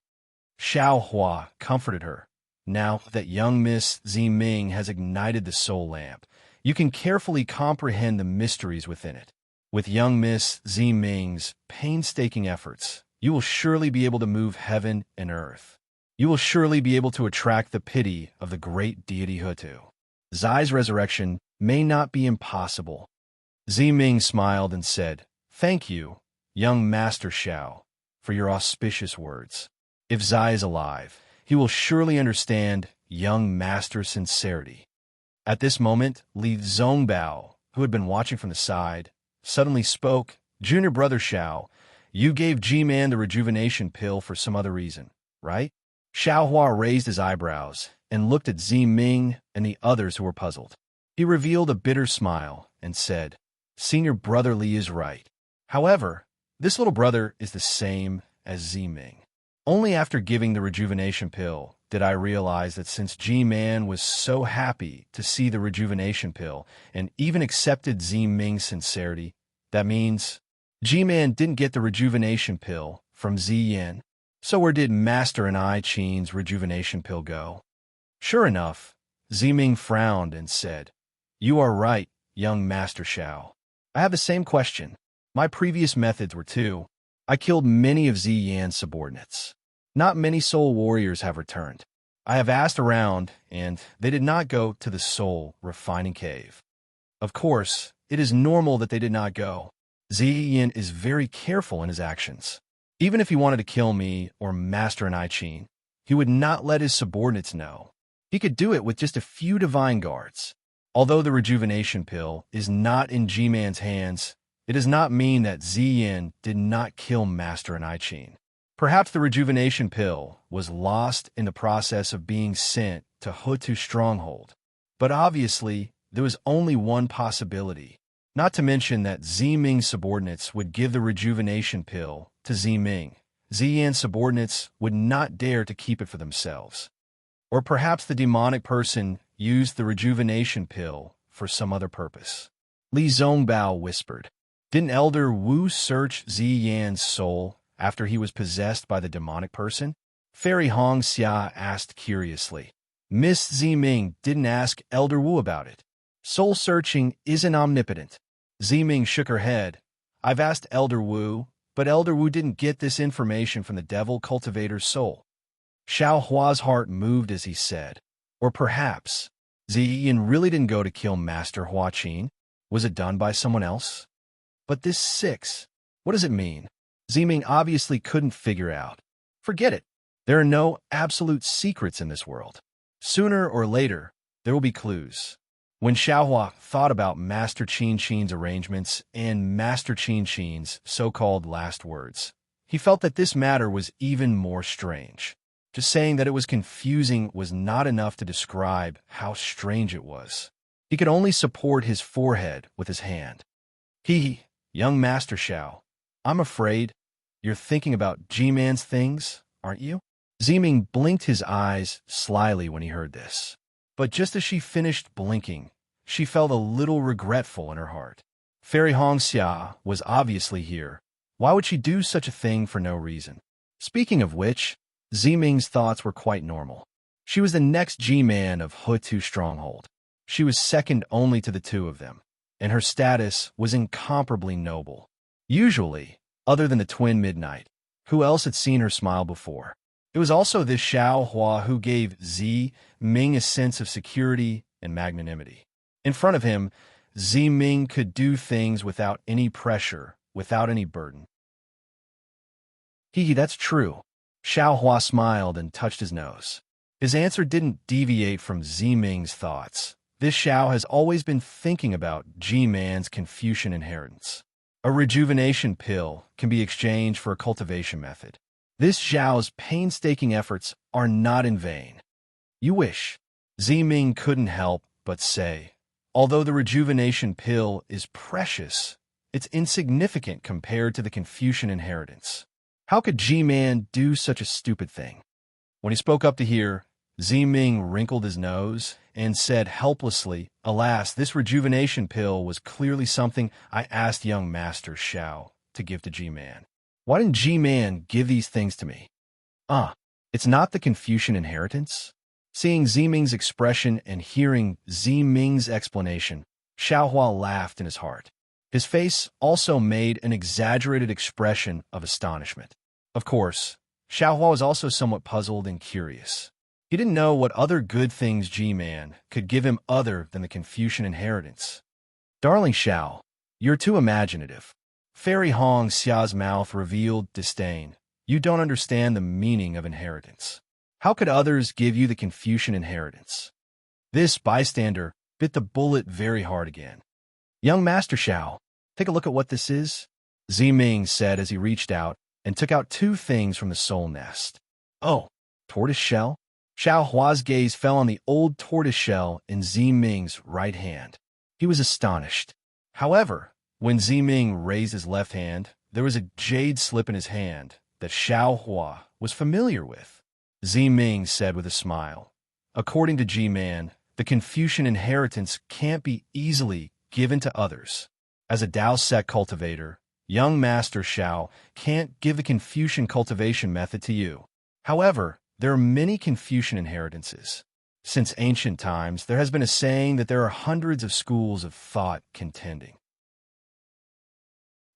Xiao Hua comforted her. "Now that young Miss Ming has ignited the soul lamp, you can carefully comprehend the mysteries within it. With young Miss Ming's painstaking efforts, you will surely be able to move heaven and earth. You will surely be able to attract the pity of the great deity Hutu. Zai's resurrection may not be impossible." Ming smiled and said, "Thank you, young Master Xiao, for your auspicious words. If Zai is alive, he will surely understand young Master's sincerity." At this moment, Li Zongbao, who had been watching from the side, suddenly spoke. "Junior brother Xiao, you gave G-Man the rejuvenation pill for some other reason, right?" Xiao Hua raised his eyebrows and looked at Ming and the others who were puzzled. He revealed a bitter smile and said, "Senior brother Li is right. However, this little brother is the same as Ming. Only after giving the rejuvenation pill did I realize that since G-Man was so happy to see the rejuvenation pill and even accepted Ming's sincerity, that means G-Man didn't get the rejuvenation pill from Yen. So where did Master and I Chin's rejuvenation pill go?" Sure enough, Ming frowned and said, "You are right, young Master Xiao. I have the same question. My previous methods were too. I killed many of Yan's subordinates. Not many soul warriors have returned. I have asked around, and they did not go to the soul refining cave. Of course, it is normal that they did not go. Yan is very careful in his actions. Even if he wanted to kill me or Master and I Chin, he would not let his subordinates know. He could do it with just a few divine guards. Although the rejuvenation pill is not in G-Man's hands, it does not mean that Yan did not kill Master and I Chin. Perhaps the rejuvenation pill was lost in the process of being sent to Hutu stronghold. But obviously, there was only one possibility. Not to mention that Ming's subordinates would give the rejuvenation pill to Ming. Yan's subordinates would not dare to keep it for themselves. Or perhaps the demonic person used the rejuvenation pill for some other purpose. Li Zongbao whispered, "Didn't Elder Wu search Yan's soul after he was possessed by the demonic person?" Fairy Hong Xia asked curiously. Miss Ming didn't ask Elder Wu about it. Soul searching isn't omnipotent. Ming shook her head. "I've asked Elder Wu, but Elder Wu didn't get this information from the devil cultivator's soul." Xiao Hua's heart moved as he said, "Or perhaps Ziyin really didn't go to kill Master Hua Qin. Was it done by someone else? But this 6, what does it mean?" Ming obviously couldn't figure out. Forget it. There are no absolute secrets in this world. Sooner or later, there will be clues. When Xiaohua thought about Master Qin Qin's arrangements and Master Qin Qin's so-called last words, he felt that this matter was even more strange. Just saying that it was confusing was not enough to describe how strange it was. He could only support his forehead with his hand. Young Master Xiao, I'm afraid you're thinking about G-Man's things, aren't you? Ziming blinked his eyes slyly when he heard this. But just as she finished blinking, she felt a little regretful in her heart. Fairy Hongxia was obviously here. Why would she do such a thing for no reason? Speaking of which, Ziming's thoughts were quite normal. She was the next G-Man of Hutu Stronghold. She was second only to the two of them, and her status was incomparably noble. Usually, other than the twin Midnight, who else had seen her smile before? It was also this Xiao Hua who gave Zi Ming a sense of security and magnanimity. In front of him, Zi Ming could do things without any pressure, without any burden. That's true. Xiao Hua smiled and touched his nose. His answer didn't deviate from Zi Ming's thoughts. This Xiao has always been thinking about G-Man's Confucian inheritance. A rejuvenation pill can be exchanged for a cultivation method. This Xiao's painstaking efforts are not in vain. You wish. Zi Ming couldn't help but say, although the rejuvenation pill is precious, it's insignificant compared to the Confucian inheritance. How could G-Man do such a stupid thing? When he spoke up to hear, Zi Ming wrinkled his nose and said helplessly, alas, this rejuvenation pill was clearly something I asked young Master Xiao to give to G-Man. Why didn't G-Man give these things to me? It's not the Confucian inheritance? Seeing Zi Ming's expression and hearing Zi Ming's explanation, Xiao Hua laughed in his heart. His face also made an exaggerated expression of astonishment. Of course, Xiao Hua was also somewhat puzzled and curious. He didn't know what other good things G-Man could give him other than the Confucian inheritance. Darling Xiao, you're too imaginative. Fairy Hongxia's mouth revealed disdain. You don't understand the meaning of inheritance. How could others give you the Confucian inheritance? This bystander bit the bullet very hard again. Young Master Xiao, take a look at what this is, Zi Ming said as he reached out and took out two things from the soul nest. Oh, tortoise shell? Xiao Hua's gaze fell on the old tortoise shell in Zi Ming's right hand. He was astonished. However, when Zi Ming raised his left hand, there was a jade slip in his hand that Xiao Hua was familiar with. Zi Ming said with a smile, according to G-Man, the Confucian inheritance can't be easily given to others. As a Dao sect cultivator, young Master Xiao can't give the Confucian cultivation method to you. However, there are many Confucian inheritances. Since ancient times, there has been a saying that there are hundreds of schools of thought contending.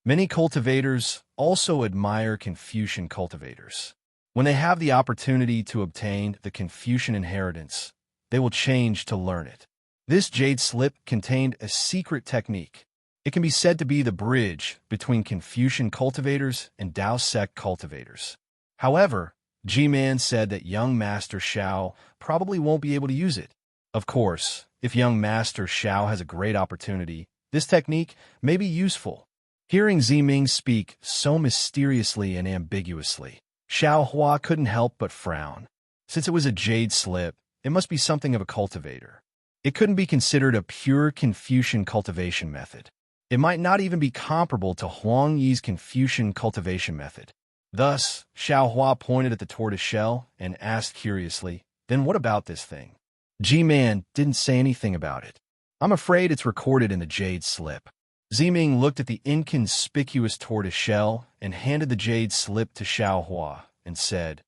Many cultivators also admire Confucian cultivators. When they have the opportunity to obtain the Confucian inheritance, they will change to learn it. This jade slip contained a secret technique. It can be said to be the bridge between Confucian cultivators and Dao sect cultivators. However, G-Man said that young Master Xiao probably won't be able to use it. Of course, if young Master Xiao has a great opportunity, this technique may be useful. Hearing Zi Ming speak so mysteriously and ambiguously, Xiao Hua couldn't help but frown. Since it was a jade slip, it must be something of a cultivator. It couldn't be considered a pure Confucian cultivation method. It might not even be comparable to Huang Yi's Confucian cultivation method. Thus, Xiao Hua pointed at the tortoise shell and asked curiously, then what about this thing? G-Man didn't say anything about it. I'm afraid it's recorded in the jade slip. Ziming looked at the inconspicuous tortoise shell and handed the jade slip to Xiao Hua and said,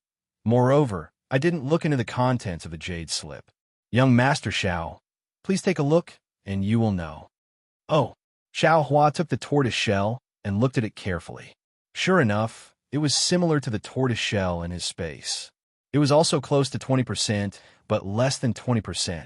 moreover, I didn't look into the contents of the jade slip. Young Master Xiao, please take a look and you will know. Oh, Xiao Hua took the tortoise shell and looked at it carefully. Sure enough, it was similar to the tortoise shell in his space. It was also close to 20%, but less than 20%.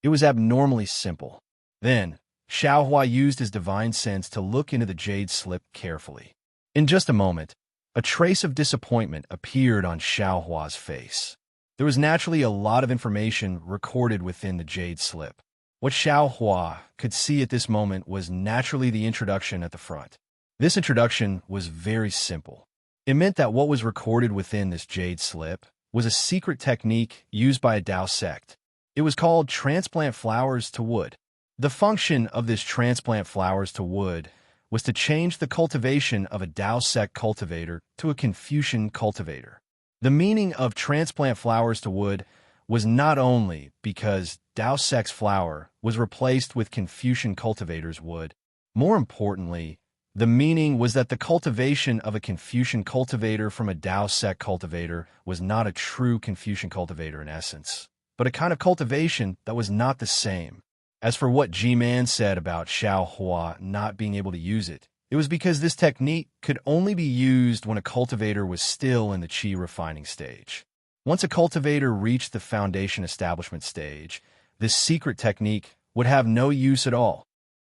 It was abnormally simple. Then, Xiao Hua used his divine sense to look into the jade slip carefully. In just a moment, a trace of disappointment appeared on Xiao Hua's face. There was naturally a lot of information recorded within the jade slip. What Xiao Hua could see at this moment was naturally the introduction at the front. This introduction was very simple. It meant that what was recorded within this jade slip was a secret technique used by a Tao sect. It was called transplant flowers to wood. The function of this transplant flowers to wood was to change the cultivation of a Tao sect cultivator to a Confucian cultivator. The meaning of transplant flowers to wood was not only because Tao sect's flower was replaced with Confucian cultivators' wood. More importantly, the meaning was that the cultivation of a Confucian cultivator from a Tao sect cultivator was not a true Confucian cultivator in essence, but a kind of cultivation that was not the same. As for what G-Man said about Xiao Hua not being able to use it, it was because this technique could only be used when a cultivator was still in the qi refining stage. Once a cultivator reached the foundation establishment stage, this secret technique would have no use at all.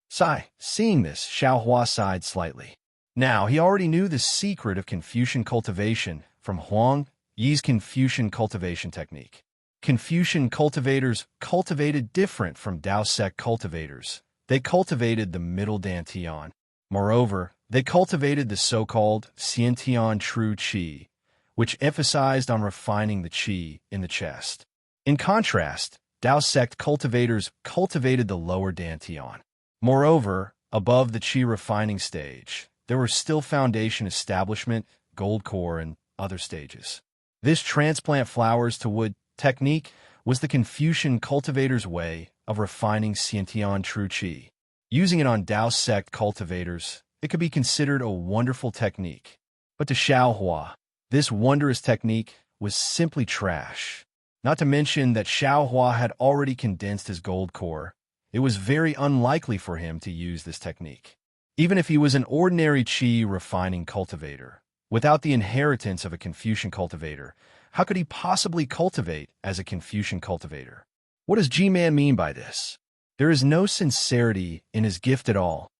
Seeing this, Xiao Hua sighed slightly. Now, he already knew the secret of Confucian cultivation from Huang Yi's Confucian cultivation technique. Confucian cultivators cultivated different from Tao sect cultivators. They cultivated the middle dantian. Moreover, they cultivated the so-called Xiantian true qi, which emphasized on refining the qi in the chest. In contrast, Tao sect cultivators cultivated the lower dantian. Moreover, above the qi refining stage, there were still foundation establishment, gold core, and other stages. This transplant flowers to wood technique was the Confucian cultivator's way of refining Xiantian true qi. Using it on Tao sect cultivators, it could be considered a wonderful technique. But to Xiao Hua, this wondrous technique was simply trash. Not to mention that Xiao Hua had already condensed his gold core. It was very unlikely for him to use this technique. Even if he was an ordinary qi refining cultivator, without the inheritance of a Confucian cultivator, how could he possibly cultivate as a Confucian cultivator? What does G-Man mean by this? There is no sincerity in his gift at all.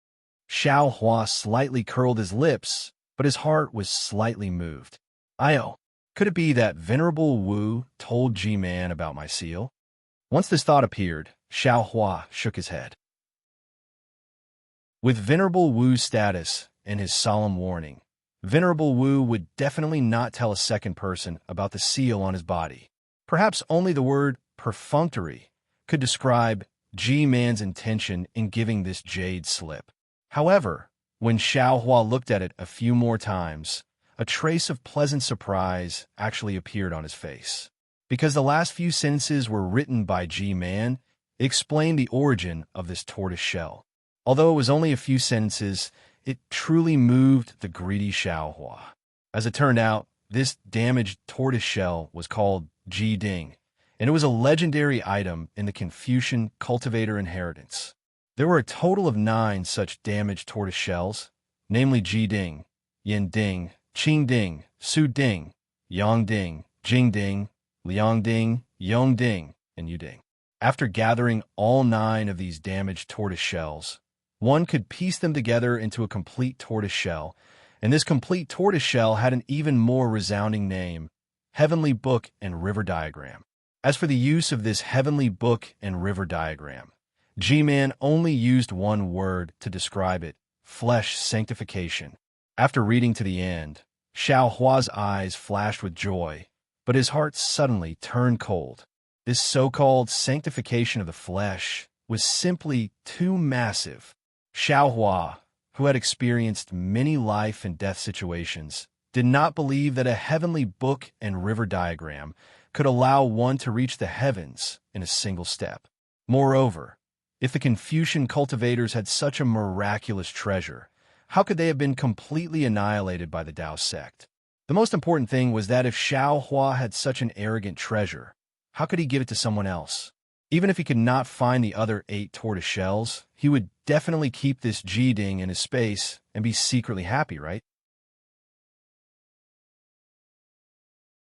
Xiao Hua slightly curled his lips, but his heart was slightly moved. Could it be that Venerable Wu told G-Man about my seal? Once this thought appeared, Xiao Hua shook his head. With Venerable Wu's status and his solemn warning, Venerable Wu would definitely not tell a second person about the seal on his body. Perhaps only the word perfunctory could describe G-Man's intention in giving this jade slip. However, when Xiao Hua looked at it a few more times, a trace of pleasant surprise actually appeared on his face. Because the last few sentences were written by G-Man, it explained the origin of this tortoise shell. Although it was only a few sentences, it truly moved the greedy Xiao Hua. As it turned out, this damaged tortoise shell was called Ji Ding, and it was a legendary item in the Confucian cultivator inheritance. There were a total of 9 such damaged tortoise shells, namely Ji Ding, Yin Ding, Qing Ding, Su Ding, Yang Ding, Jing Ding, Liang Ding, Yong Ding, and Yu Ding. After gathering all 9 of these damaged tortoise shells, one could piece them together into a complete tortoise shell, and this complete tortoise shell had an even more resounding name, Heavenly Book and River Diagram. As for the use of this Heavenly Book and River Diagram, G-Man only used one word to describe it: flesh sanctification. After reading to the end, Xiao Hua's eyes flashed with joy, but his heart suddenly turned cold. This so-called sanctification of the flesh was simply too massive. Xiao Hua, who had experienced many life and death situations, did not believe that a heavenly book and river diagram could allow one to reach the heavens in a single step. Moreover, if the Confucian cultivators had such a miraculous treasure, how could they have been completely annihilated by the Tao sect? The most important thing was that if Xiao Hua had such an arrogant treasure, how could he give it to someone else? Even if he could not find the other 8 tortoise shells, he would definitely keep this Ji-Ding in his space and be secretly happy, right?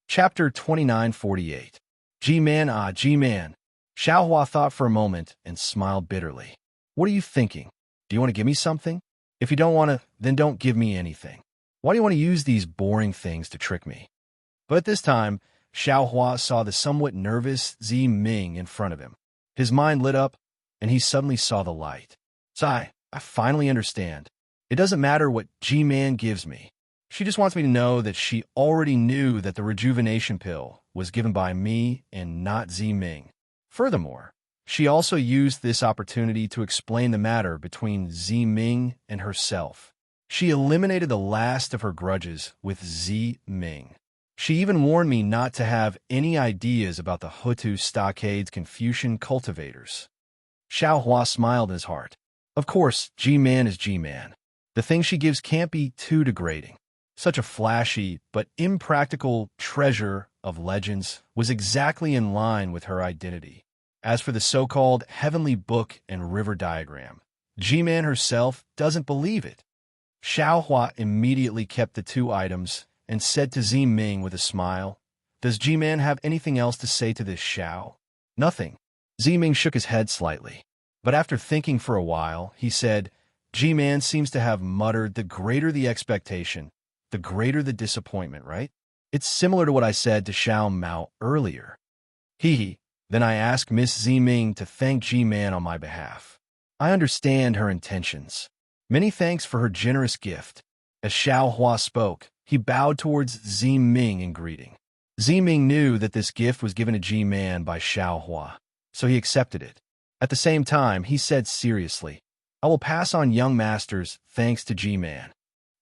Chapter 2948. G-Man, G-Man. Xiao Hua thought for a moment and smiled bitterly. What are you thinking? Do you want to give me something? If you don't want to, then don't give me anything. Why do you want to use these boring things to trick me? But at this time, Xiao Hua saw the somewhat nervous Zi Ming in front of him. His mind lit up. and he suddenly saw the light. Sigh, I finally understand. It doesn't matter what G-Man gives me. She just wants me to know that she already knew that the rejuvenation pill was given by me and not Z-Ming. Furthermore, she also used this opportunity to explain the matter between Z-Ming and herself. She eliminated the last of her grudges with Z-Ming. She even warned me not to have any ideas about the Hutu Stockade's Confucian cultivators. Xiao Hua smiled in his heart. Of course, G-Man is G-Man. The thing she gives can't be too degrading. Such a flashy but impractical treasure of legends was exactly in line with her identity. As for the so-called heavenly book and river diagram, G-Man herself doesn't believe it. Xiao Hua immediately kept the two items and said to Z-Ming with a smile, "Does G-Man have anything else to say to this Xiao?" "Nothing." Z-Ming shook his head slightly, but after thinking for a while, he said, "G-Man seems to have muttered, the greater the expectation, the greater the disappointment, right? It's similar to what I said to Xiao Mao earlier." Hee. Then I asked Miss Z-Ming to thank G-Man on my behalf. I understand her intentions. Many thanks for her generous gift. As Xiao Hua spoke, he bowed towards Z-Ming in greeting. Z-Ming knew that this gift was given to G-Man by Xiao Hua, so he accepted it. At the same time, he said seriously, "I will pass on young master's thanks to G-Man."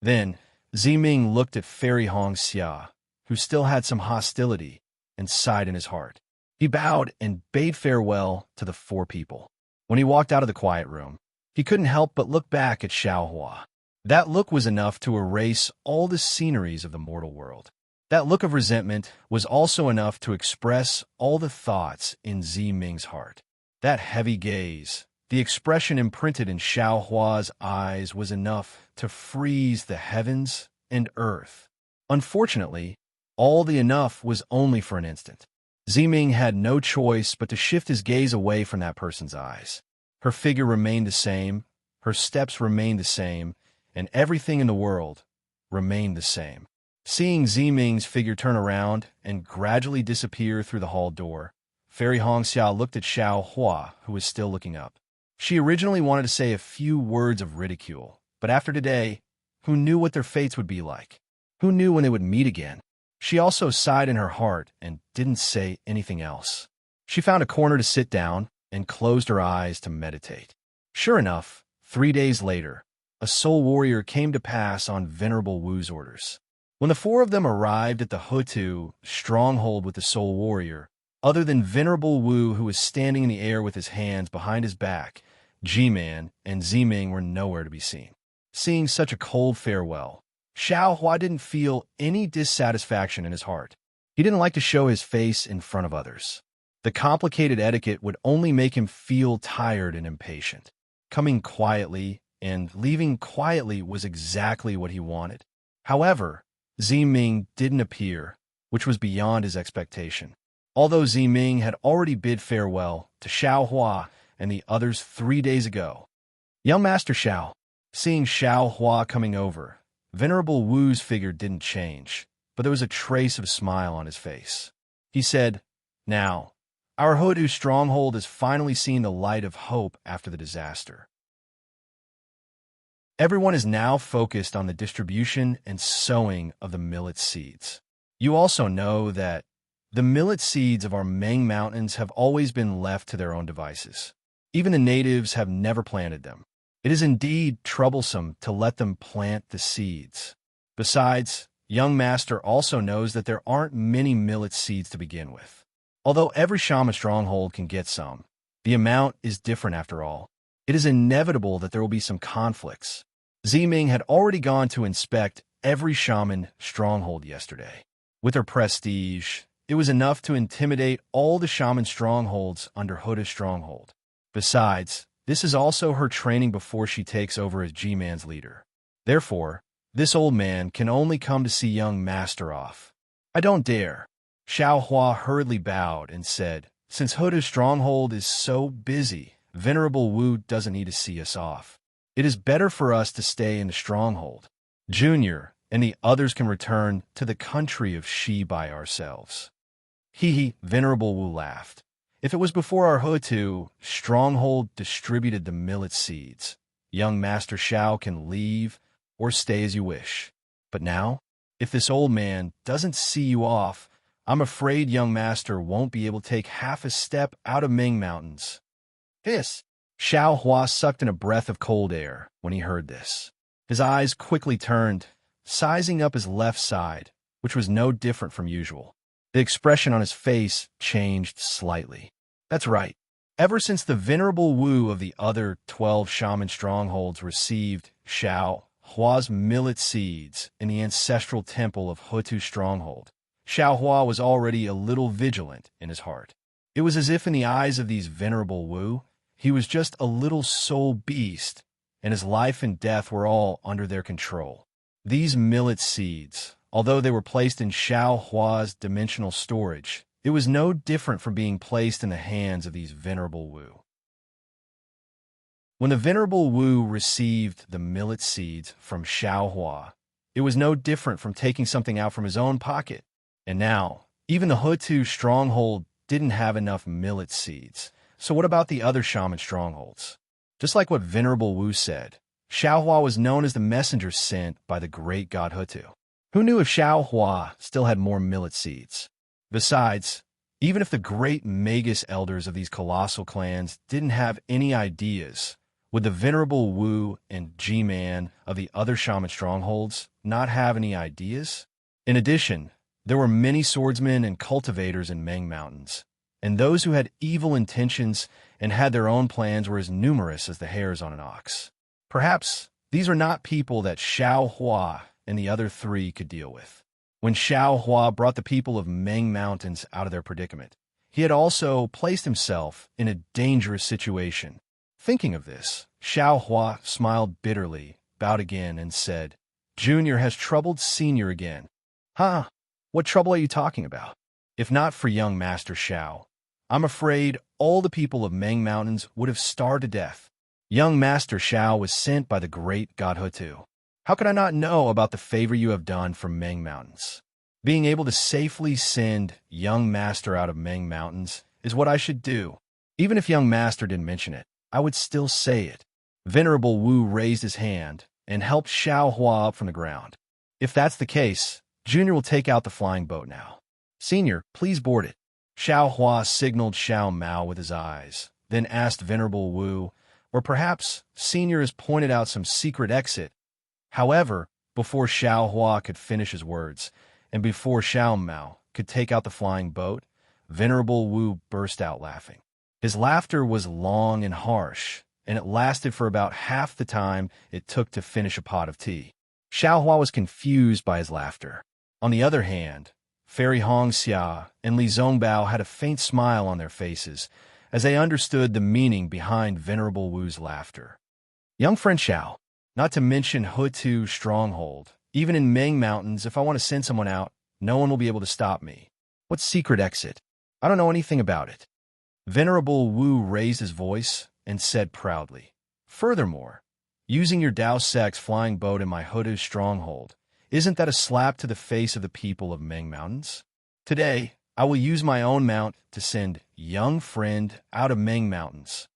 Then, Z-Ming looked at Fairy Hong Xia, who still had some hostility, and sighed in his heart. He bowed and bade farewell to the four people. When he walked out of the quiet room, he couldn't help but look back at Xiao Hua. That look was enough to erase all the sceneries of the mortal world. That look of resentment was also enough to express all the thoughts in Z-Ming's heart. That heavy gaze, the expression imprinted in Xiao Hua's eyes, was enough to freeze the heavens and earth. Unfortunately, all the enough was only for an instant. Z-Ming had no choice but to shift his gaze away from that person's eyes. Her figure remained the same, her steps remained the same, and everything in the world remained the same. Seeing Z-Ming's figure turn around and gradually disappear through the hall door, Fairy Hong Xia looked at Xiao Hua, who was still looking up. She originally wanted to say a few words of ridicule, but after today, who knew what their fates would be like? Who knew when they would meet again? She also sighed in her heart and didn't say anything else. She found a corner to sit down and closed her eyes to meditate. Sure enough, 3 days later, a soul warrior came to pass on Venerable Wu's orders. When the four of them arrived at the Hutu stronghold with the soul warrior, other than Venerable Wu, who was standing in the air with his hands behind his back, G-Man and Z-Ming were nowhere to be seen. Seeing such a cold farewell, Xiao Hua didn't feel any dissatisfaction in his heart. He didn't like to show his face in front of others. The complicated etiquette would only make him feel tired and impatient. Coming quietly and leaving quietly was exactly what he wanted. However, Z-Ming didn't appear, which was beyond his expectation. Although Z-Ming had already bid farewell to Xiao Hua and the others 3 days ago. "Young Master Xiao." Seeing Xiao Hua coming over, Venerable Wu's figure didn't change, but there was a trace of a smile on his face. He said, "Now, our Hutu stronghold has finally seen the light of hope after the disaster. Everyone is now focused on the distribution and sowing of the millet seeds. You also know that the millet seeds of our Meng Mountains have always been left to their own devices. Even the natives have never planted them. It is indeed troublesome to let them plant the seeds. Besides, young master also knows that there aren't many millet seeds to begin with. Although every shaman stronghold can get some, the amount is different after all. It is inevitable that there will be some conflicts. Z-Ming had already gone to inspect every shaman stronghold yesterday. With her prestige, it was enough to intimidate all the shaman strongholds under Huda's stronghold. Besides, this is also her training before she takes over as G-Man's leader. Therefore, this old man can only come to see young master off. "I don't dare." Xiao Hua hurriedly bowed and said, "Since Huda's stronghold is so busy, Venerable Wu doesn't need to see us off. It is better for us to stay in the stronghold. Junior and the others can return to the country of Shi by ourselves." Venerable Wu laughed. If it was before our Hutu stronghold distributed the millet seeds, young Master Shao can leave or stay as you wish. But now, if this old man doesn't see you off, I'm afraid young Master won't be able to take half a step out of Ming Mountains. Hiss! Xiao Hua sucked in a breath of cold air when he heard this. His eyes quickly turned, sizing up his left side, which was no different from usual. The expression on his face changed slightly. That's right. Ever since the venerable Wu of the other 12 shaman strongholds received Xiao Hua's millet seeds in the ancestral temple of Hutu stronghold, Xiao Hua was already a little vigilant in his heart. It was as if in the eyes of these venerable Wu, he was just a little soul beast, and his life and death were all under their control. These millet seeds, although they were placed in Xiao Hua's dimensional storage, it was no different from being placed in the hands of these venerable Wu. When the venerable Wu received the millet seeds from Xiao Hua, it was no different from taking something out from his own pocket. And now, even the Hutu stronghold didn't have enough millet seeds. So what about the other shaman strongholds? Just like what venerable Wu said, Xiao Hua was known as the messenger sent by the great god Hutu. Who knew if Xiao Hua still had more millet seeds? Besides, even if the great magus elders of these colossal clans didn't have any ideas, would the venerable Wu and G-Man of the other shaman strongholds not have any ideas? In addition, there were many swordsmen and cultivators in Ming Mountains, and those who had evil intentions and had their own plans were as numerous as the hairs on an ox. Perhaps these are not people that Xiao Hua and the other three could deal with. When Xiao Hua brought the people of Ming Mountains out of their predicament, he had also placed himself in a dangerous situation. Thinking of this, Xiao Hua smiled bitterly, bowed again, and said, "Junior has troubled Senior again." "Huh? What trouble are you talking about? If not for young Master Xiao, I'm afraid all the people of Ming Mountains would have starved to death. Young Master Xiao was sent by the great god Hutu. How could I not know about the favor you have done for Ming Mountains? Being able to safely send young Master out of Ming Mountains is what I should do. Even if young Master didn't mention it, I would still say it." Venerable Wu raised his hand and helped Xiao Hua up from the ground. "If that's the case, Junior will take out the flying boat now. Senior, please board it." Xiao Hua signaled Xiao Mao with his eyes, then asked Venerable Wu, or perhaps Senior has pointed out some secret exit. However, before Xiao Hua could finish his words, and before Xiao Mao could take out the flying boat, Venerable Wu burst out laughing. His laughter was long and harsh, and it lasted for about half the time it took to finish a pot of tea. Xiao Hua was confused by his laughter. On the other hand, Fairy Hong Xia and Li Zongbao had a faint smile on their faces as they understood the meaning behind Venerable Wu's laughter. "Young friend Xiao, not to mention Hutu stronghold, even in Ming Mountains, if I want to send someone out, no one will be able to stop me. What secret exit? I don't know anything about it." Venerable Wu raised his voice and said proudly, "Furthermore, using your Dao Sec's flying boat in my Hutu stronghold, isn't that a slap to the face of the people of Ming Mountains? Today, I will use my own mount to send young friend out of Ming Mountains."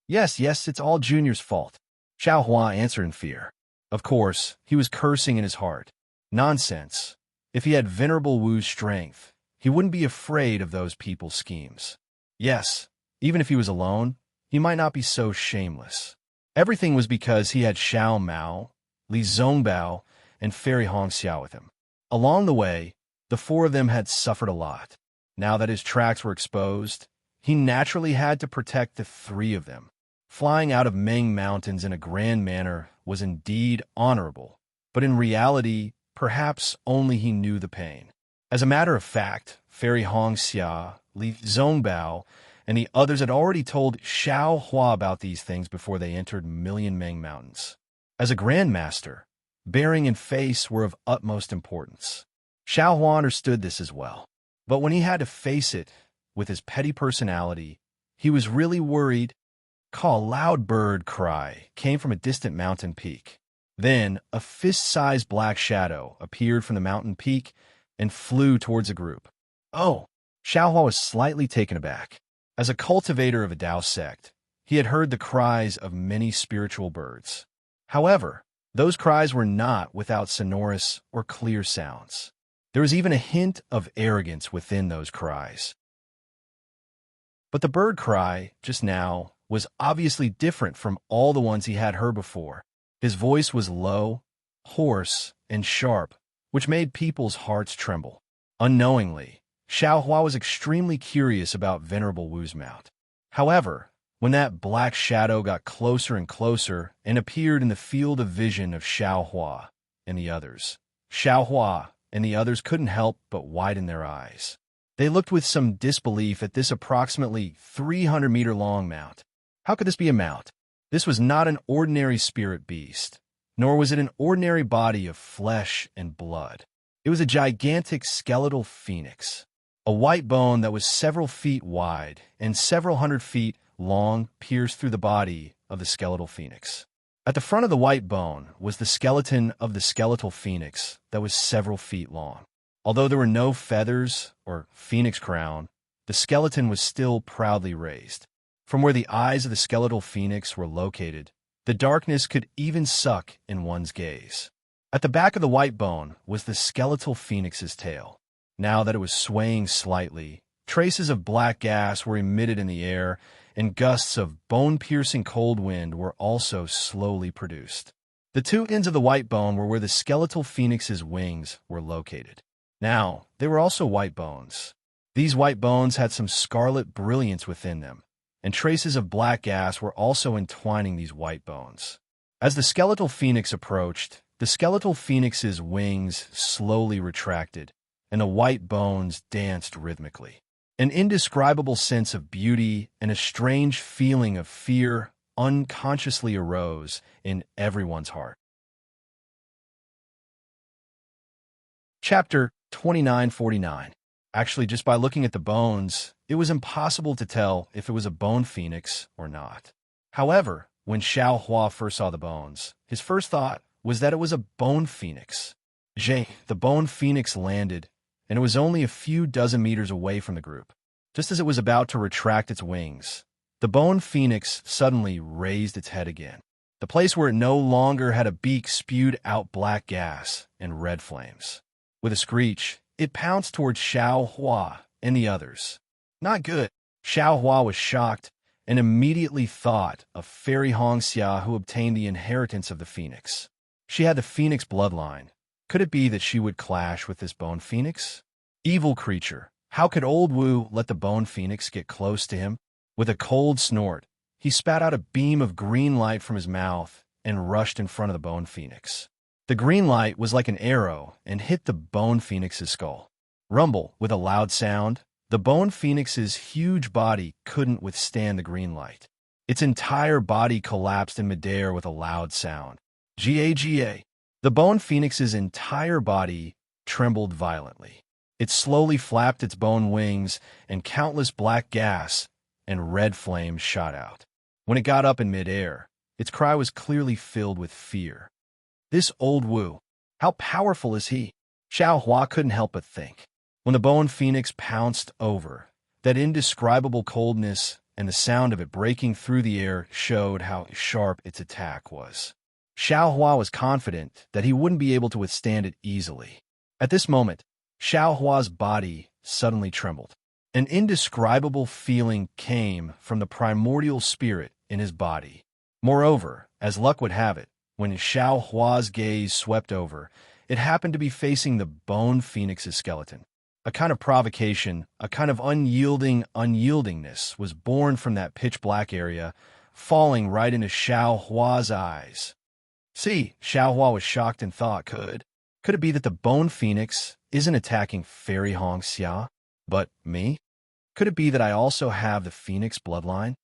Yes, it's all Junior's fault," Xiao Hua answered in fear. Of course, he was cursing in his heart. Nonsense. If he had Venerable Wu's strength, he wouldn't be afraid of those people's schemes. Yes, even if he was alone, he might not be so shameless. Everything was because he had Xiao Mao, Li Zongbao, and Fairy Hong Xia with him. Along the way, the four of them had suffered a lot. Now that his tracks were exposed, he naturally had to protect the three of them. Flying out of Ming Mountains in a grand manner was indeed honorable, but in reality, perhaps only he knew the pain. As a matter of fact, Fairy Hong Xia, Li Zongbao, and the others had already told Xiao Hua about these things before they entered Million Ming Mountains. As a grandmaster, bearing and face were of utmost importance. Xiao Hua understood this as well. But when he had to face it with his petty personality, he was really worried. A loud bird cry came from a distant mountain peak. Then a fist-sized black shadow appeared from the mountain peak and flew towards the group. "Oh!" Xiao Hua was slightly taken aback. As a cultivator of a Tao sect, he had heard the cries of many spiritual birds. However, those cries were not without sonorous or clear sounds. There was even a hint of arrogance within those cries. But the bird cry, just now, was obviously different from all the ones he had heard before. His voice was low, hoarse, and sharp, which made people's hearts tremble. Unknowingly, Xiaohua was extremely curious about Venerable Wu's mount. However, when that black shadow got closer and closer and appeared in the field of vision of Xiaohua and the others, Xiaohua and the others couldn't help but widen their eyes. They looked with some disbelief at this approximately 300-meter-long mount. How could this be a mount? This was not an ordinary spirit beast, nor was it an ordinary body of flesh and blood. It was a gigantic skeletal phoenix, a white bone that was several feet wide and several hundred feet long pierced through the body of the skeletal phoenix. At the front of the white bone was the skeleton of the skeletal phoenix that was several feet long. Although there were no feathers or phoenix crown, the skeleton was still proudly raised. From where the eyes of the skeletal phoenix were located, the darkness could even suck in one's gaze. At the back of the white bone was the skeletal phoenix's tail. Now that it was swaying slightly, traces of black gas were emitted in the air, and gusts of bone-piercing cold wind were also slowly produced. The two ends of the white bone were where the skeletal phoenix's wings were located. Now, they were also white bones. These white bones had some scarlet brilliance within them, and traces of black gas were also entwining these white bones. As the skeletal phoenix approached, the skeletal phoenix's wings slowly retracted, and the white bones danced rhythmically. An indescribable sense of beauty and a strange feeling of fear unconsciously arose in everyone's heart. Chapter 2949. Actually, just by looking at the bones, it was impossible to tell if it was a bone phoenix or not. However, when Xiaohua first saw the bones, his first thought was that it was a bone phoenix. The bone phoenix landed, and it was only a few dozen meters away from the group. Just as it was about to retract its wings, the bone phoenix suddenly raised its head again. The place where it no longer had a beak spewed out black gas and red flames. With a screech, it pounced towards Xiaohua and the others. Not good. Xiaohua was shocked and immediately thought of Fairy Hongxia, who obtained the inheritance of the phoenix. She had the phoenix bloodline. Could it be that she would clash with this bone phoenix? Evil creature. How could old Wu let the bone phoenix get close to him? With a cold snort, he spat out a beam of green light from his mouth and rushed in front of the bone phoenix. The green light was like an arrow and hit the bone phoenix's skull. Rumble, with a loud sound, the bone phoenix's huge body couldn't withstand the green light. Its entire body collapsed in midair with a loud sound. Ga. The bone phoenix's entire body trembled violently. It slowly flapped its bone wings, and countless black gas and red flames shot out. When it got up in midair, its cry was clearly filled with fear. This old Wu, how powerful is he? Xiaohua couldn't help but think. When the bone phoenix pounced over, that indescribable coldness and the sound of it breaking through the air showed how sharp its attack was. Xiaohua was confident that he wouldn't be able to withstand it easily. At this moment, Xiaohua's body suddenly trembled. An indescribable feeling came from the primordial spirit in his body. Moreover, as luck would have it, when Xiaohua's gaze swept over, it happened to be facing the bone phoenix's skeleton. A kind of provocation, a kind of unyieldingness was born from that pitch-black area, falling right into Xiaohua's eyes. See, Xiaohua was shocked and thought, could it be that the bone phoenix isn't attacking Fairy Hongxia, but me? Could it be that I also have the phoenix bloodline?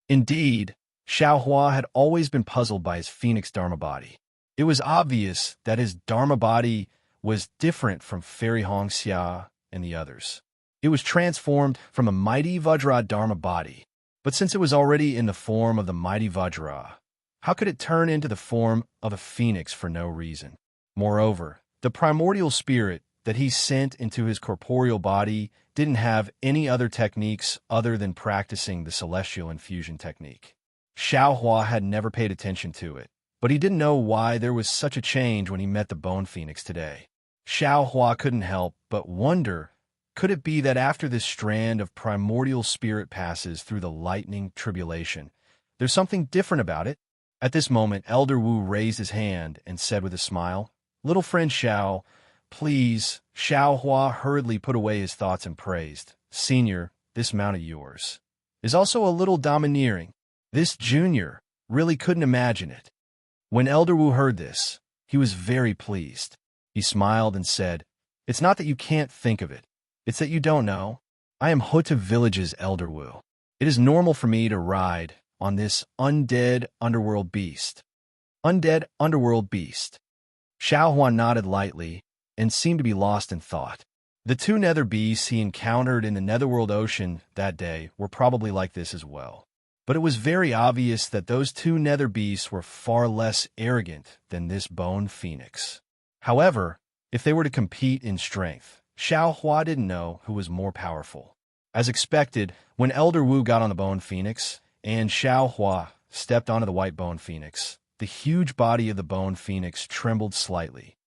Indeed, Xiaohua had always been puzzled by his phoenix dharma body. It was obvious that his dharma body was different from Fairy Hongxia and the others. It was transformed from a mighty Vajra dharma body, but since it was already in the form of the mighty Vajra, how could it turn into the form of a phoenix for no reason? Moreover, the primordial spirit that he sent into his corporeal body didn't have any other techniques other than practicing the celestial infusion technique. Xiao Hua had never paid attention to it, but he didn't know why there was such a change when he met the Bone Phoenix today. Xiao Hua couldn't help but wonder, could it be that after this strand of primordial spirit passes through the lightning tribulation, there's something different about it? At this moment, Elder Wu raised his hand and said with a smile, "Little friend Xiao, please." Xiao Hua hurriedly put away his thoughts and praised, "Senior, this mount of yours is also a little domineering. This junior really couldn't imagine it." When Elder Wu heard this, he was very pleased. He smiled and said, "It's not that you can't think of it. It's that you don't know. I am Hota Village's Elder Wu. It is normal for me to ride on this undead underworld beast." Undead underworld beast. Xiao Hua nodded lightly and seemed to be lost in thought. The two nether beasts he encountered in the netherworld ocean that day were probably like this as well. But it was very obvious that those two nether beasts were far less arrogant than this Bone Phoenix. However, if they were to compete in strength, Xiao Hua didn't know who was more powerful. As expected, when Elder Wu got on the Bone Phoenix and Xiao Hua stepped onto the White Bone Phoenix, the huge body of the Bone Phoenix trembled slightly.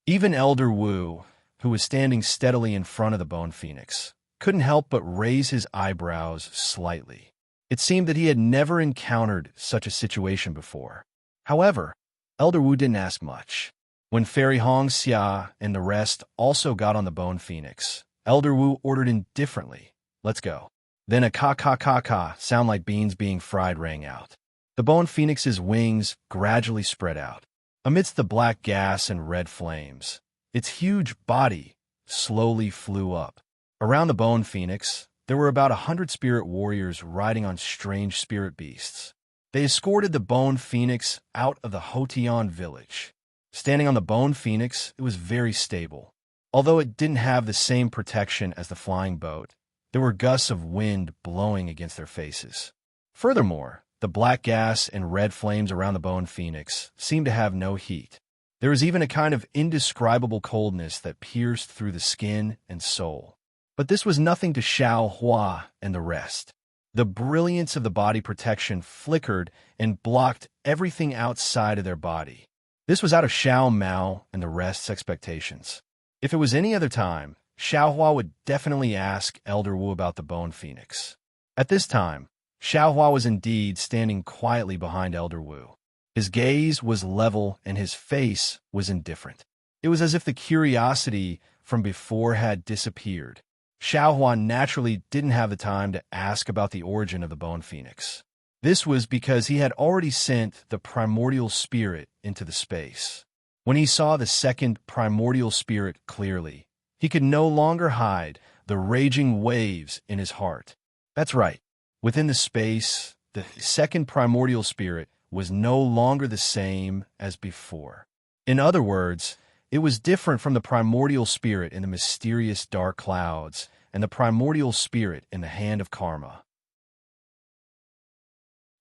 Even Elder Wu, who was standing steadily in front of the Bone Phoenix, couldn't help but raise his eyebrows slightly. It seemed that he had never encountered such a situation before. However, Elder Wu didn't ask much. When Fairy Hong Xia and the rest also got on the Bone Phoenix, Elder Wu ordered indifferently, "Let's go." Then a ka-ka-ka-ka sound like beans being fried rang out. The Bone Phoenix's wings gradually spread out. Amidst the black gas and red flames, its huge body slowly flew up. Around the Bone Phoenix, there were about 100 spirit warriors riding on strange spirit beasts. They escorted the Bone Phoenix out of the Hotian village. Standing on the Bone Phoenix, it was very stable. Although it didn't have the same protection as the flying boat, there were gusts of wind blowing against their faces. Furthermore, the black gas and red flames around the Bone Phoenix seemed to have no heat. There was even a kind of indescribable coldness that pierced through the skin and soul. But this was nothing to Xiao Hua and the rest. The brilliance of the body protection flickered and blocked everything outside of their body. This was out of Xiao Mao and the rest's expectations. If it was any other time, Xiao Hua would definitely ask Elder Wu about the Bone Phoenix. At this time, Xiao Hua was indeed standing quietly behind Elder Wu. His gaze was level and his face was indifferent. It was as if the curiosity from before had disappeared. Xiao Hua naturally didn't have the time to ask about the origin of the Bone Phoenix. This was because he had already sent the primordial spirit into the space. When he saw the second primordial spirit clearly, he could no longer hide the raging waves in his heart. That's right. Within the space, the second primordial spirit was no longer the same as before. In other words, it was different from the primordial spirit in the mysterious dark clouds and the primordial spirit in the hand of karma.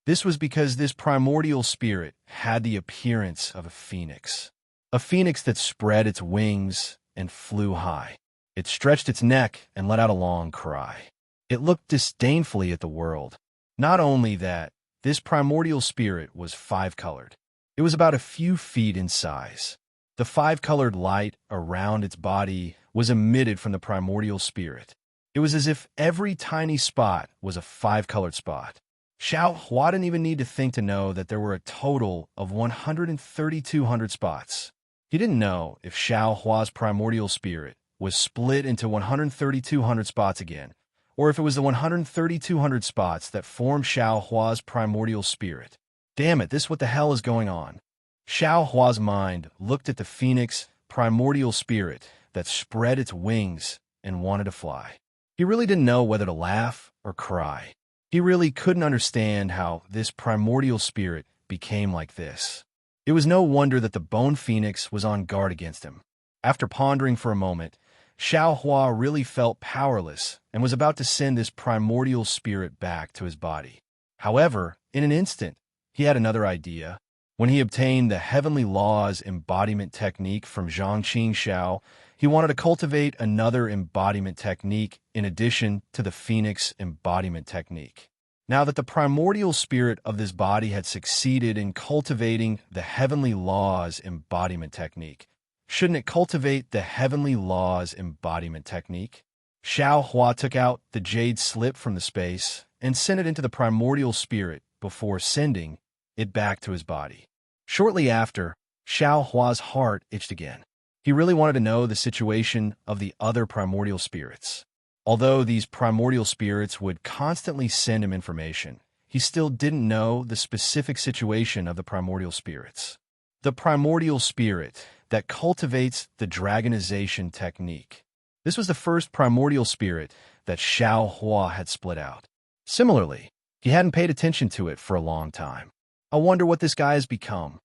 This was because this primordial spirit had the appearance of a phoenix that spread its wings and flew high. It stretched its neck and let out a long cry. It looked disdainfully at the world. Not only that, this primordial spirit was five-colored. It was about a few feet in size. The five-colored light around its body was emitted from the primordial spirit. It was as if every tiny spot was a five-colored spot. Xiao Hua didn't even need to think to know that there were a total of 1,3,200 spots. He didn't know if Xiao Hua's primordial spirit was split into 1,3,200 spots again, or if it was the 1,3,200 spots that formed Xiao Hua's primordial spirit. Damn it, this what the hell is going on? Xiao Hua's mind looked at the phoenix primordial spirit that spread its wings and wanted to fly. He really didn't know whether to laugh or cry. He really couldn't understand how this primordial spirit became like this. It was no wonder that the Bone Phoenix was on guard against him. After pondering for a moment, Xiao Hua really felt powerless and was about to send this primordial spirit back to his body. However, in an instant, he had another idea. When he obtained the Heavenly Laws embodiment technique from Zhangqing Xiao, he wanted to cultivate another embodiment technique in addition to the Phoenix embodiment technique. Now that the primordial spirit of this body had succeeded in cultivating the Heavenly Laws embodiment technique, shouldn't it cultivate the Heavenly Laws embodiment technique? Xiao Hua took out the jade slip from the space and sent it into the primordial spirit before sending it back to his body. Shortly after, Xiao Hua's heart itched again. He really wanted to know the situation of the other primordial spirits. Although these primordial spirits would constantly send him information, he still didn't know the specific situation of the primordial spirits. The primordial spirit that cultivates the dragonization technique. This was the first primordial spirit that Xiao Hua had split out. Similarly, he hadn't paid attention to it for a long time. I wonder what this guy has become.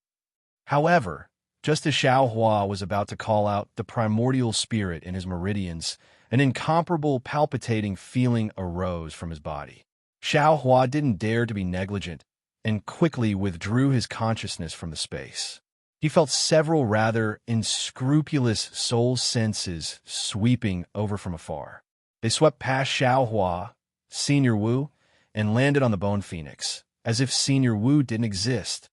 However, just as Xiao Hua was about to call out the primordial spirit in his meridians, an incomparable palpitating feeling arose from his body. Xiao Hua didn't dare to be negligent and quickly withdrew his consciousness from the space. He felt several rather unscrupulous soul senses sweeping over from afar. They swept past Xiao Hua, Senior Wu, and landed on the bone phoenix, as if Senior Wu didn't exist.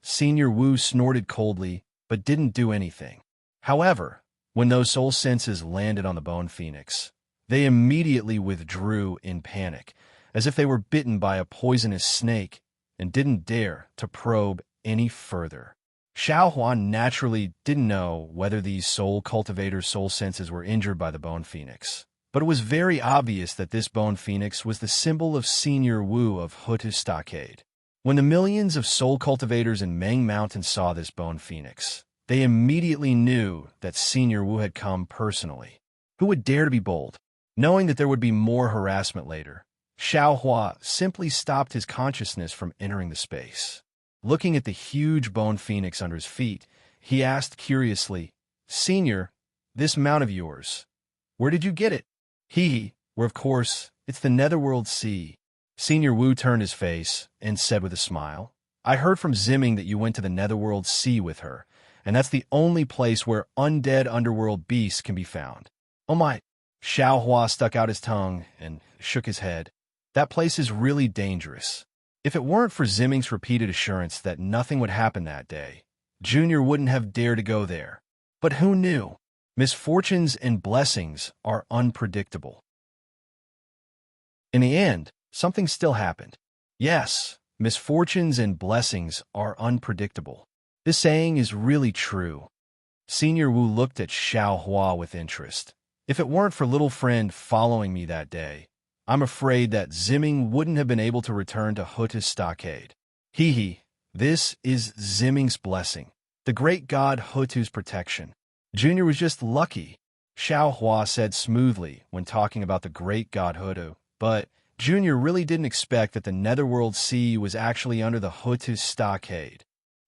Senior Wu snorted coldly, but didn't do anything. However, when those soul senses landed on the bone phoenix, they immediately withdrew in panic, as if they were bitten by a poisonous snake, and didn't dare to probe any further. Xiao Huan naturally didn't know whether these soul cultivators' soul senses were injured by the bone phoenix, but it was very obvious that this bone phoenix was the symbol of Senior Wu of Hutu Stockade. When the millions of soul cultivators in Meng Mountain saw this bone phoenix, they immediately knew that Senior Wu had come personally. Who would dare to be bold? Knowing that there would be more harassment later, Xiao Hua simply stopped his consciousness from entering the space. Looking at the huge bone phoenix under his feet, he asked curiously, "Senior, this mount of yours, where did you get it?" Where of course, it's the Netherworld Sea. Senior Wu turned his face and said with a smile, "I heard from Zimming that you went to the Netherworld Sea with her, and that's the only place where undead underworld beasts can be found." "Oh my!" Xiao Hua stuck out his tongue and shook his head. "That place is really dangerous. If it weren't for Zimming's repeated assurance that nothing would happen that day, Junior wouldn't have dared to go there. But who knew? Misfortunes and blessings are unpredictable." In the end, something still happened. Yes, misfortunes and blessings are unpredictable. This saying is really true. Senior Wu looked at Xiao Hua with interest. "If it weren't for little friend following me that day, I'm afraid that Zimming wouldn't have been able to return to Hutus Stockade." This is Zimming's blessing, the great god Hutu's protection. Junior was just lucky, Xiao Hua said smoothly when talking about the great god Hutu, but Junior really didn't expect that the Netherworld Sea was actually under the Hutus Stockade.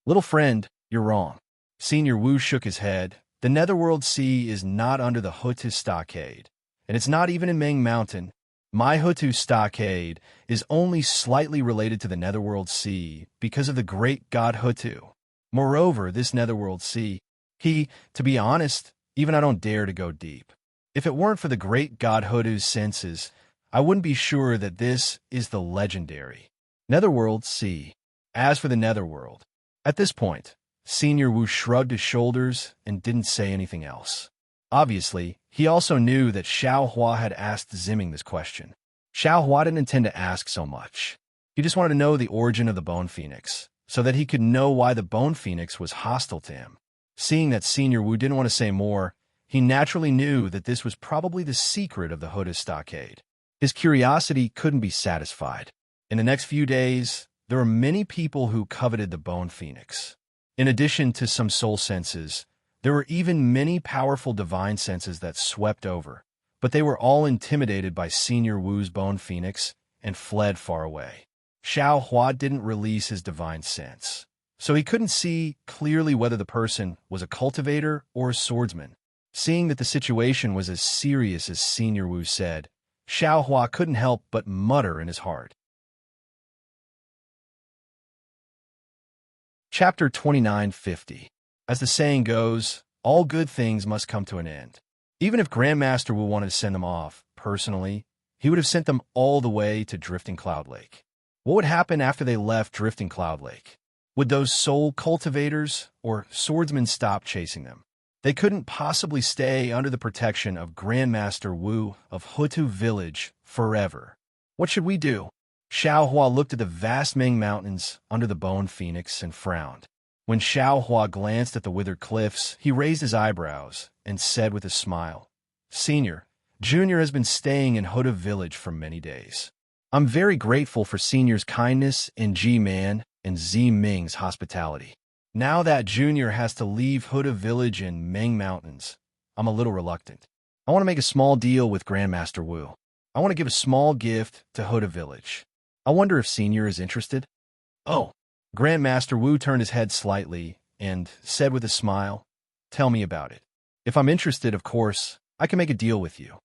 "Little friend, you're wrong." Senior Wu shook his head. "The Netherworld Sea is not under the Hutus Stockade, and it's not even in Meng Mountain. My Hutu Stockade is only slightly related to the Netherworld Sea because of the great god Hutu. Moreover, this Netherworld Sea, to be honest, even I don't dare to go deep. If it weren't for the great god Hutu's senses, I wouldn't be sure that this is the legendary Netherworld Sea. As for the Netherworld..." At this point, Senior Wu shrugged his shoulders and didn't say anything else. Obviously, he also knew that Xiao Hua had asked Zimming this question. Xiao Hua didn't intend to ask so much. He just wanted to know the origin of the bone phoenix, so that he could know why the bone phoenix was hostile to him. Seeing that Senior Wu didn't want to say more, he naturally knew that this was probably the secret of the Hutus Stockade. His curiosity couldn't be satisfied. In the next few days, there were many people who coveted the bone phoenix. In addition to some soul senses, there were even many powerful divine senses that swept over, but they were all intimidated by Senior Wu's bone phoenix and fled far away. Xiao Hua didn't release his divine sense, so he couldn't see clearly whether the person was a cultivator or a swordsman. Seeing that the situation was as serious as Senior Wu said, Xiao Hua couldn't help but mutter in his heart, Chapter 2950. As the saying goes, all good things must come to an end. Even if Grandmaster Wu wanted to send them off, personally, he would have sent them all the way to Drifting Cloud Lake. What would happen after they left Drifting Cloud Lake? Would those soul cultivators or swordsmen stop chasing them? They couldn't possibly stay under the protection of Grandmaster Wu of Hutu Village forever. What should we do? Xiao Hua looked at the vast Ming Mountains under the Bone Phoenix and frowned. When Xiao Hua glanced at the withered cliffs, he raised his eyebrows and said with a smile, "Senior, Junior has been staying in Hutu Village for many days. I'm very grateful for Senior's kindness and G-Man and Z-Ming's hospitality. Now that Junior has to leave Hutu Village and Ming Mountains, I'm a little reluctant. I want to make a small deal with Grandmaster Wu. I want to give a small gift to Hutu Village. I wonder if Senior is interested." "Oh." Grandmaster Wu turned his head slightly and said with a smile, "Tell me about it. If I'm interested, of course, I can make a deal with you."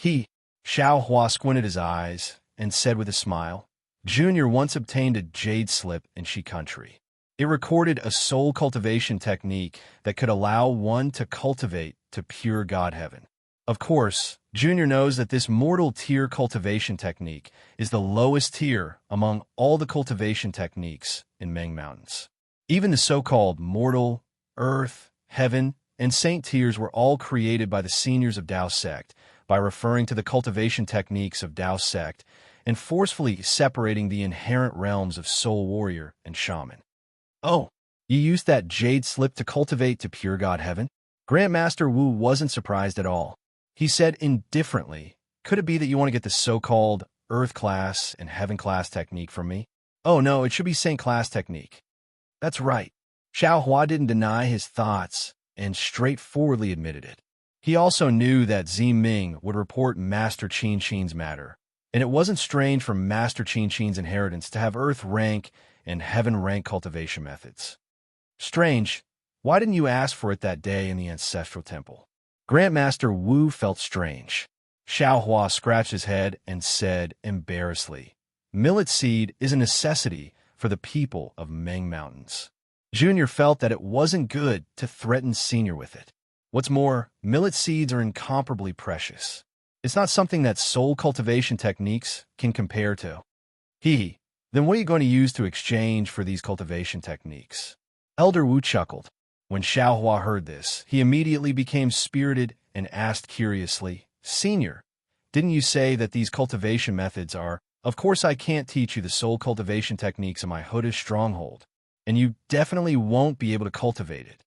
Xiao Hua squinted his eyes and said with a smile, "Junior once obtained a jade slip in Shi country. It recorded a soul cultivation technique that could allow one to cultivate to pure God heaven. Of course, Junior knows that this mortal tier cultivation technique is the lowest tier among all the cultivation techniques in Ming Mountains. Even the so-called mortal, earth, heaven, and saint tiers were all created by the seniors of Dao sect by referring to the cultivation techniques of Dao sect and forcefully separating the inherent realms of soul warrior and shaman." "Oh, you used that jade slip to cultivate to pure God heaven?" Grandmaster Wu wasn't surprised at all. He said indifferently, "Could it be that you want to get the so-called Earth class and Heaven class technique from me?" "Oh no, it should be Saint class technique." "That's right." Xiao Hua didn't deny his thoughts and straightforwardly admitted it. He also knew that Z-Ming would report Master Qin Qin's matter, and it wasn't strange for Master Qin Qin's inheritance to have Earth rank and Heaven rank cultivation methods. "Strange. Why didn't you ask for it that day in the Ancestral Temple?" Grandmaster Wu felt strange. Xiao Hua scratched his head and said embarrassedly, "Millet seed is a necessity for the people of Ming Mountains. Junior felt that it wasn't good to threaten Senior with it. What's more, millet seeds are incomparably precious. It's not something that soul cultivation techniques can compare to." "Then what are you going to use to exchange for these cultivation techniques?" Elder Wu chuckled. When Xiao Hua heard this, he immediately became spirited and asked curiously, "Senior, didn't you say that these cultivation methods are—" "Of course I can't teach you the soul cultivation techniques in my Hutu stronghold, and you definitely won't be able to cultivate it."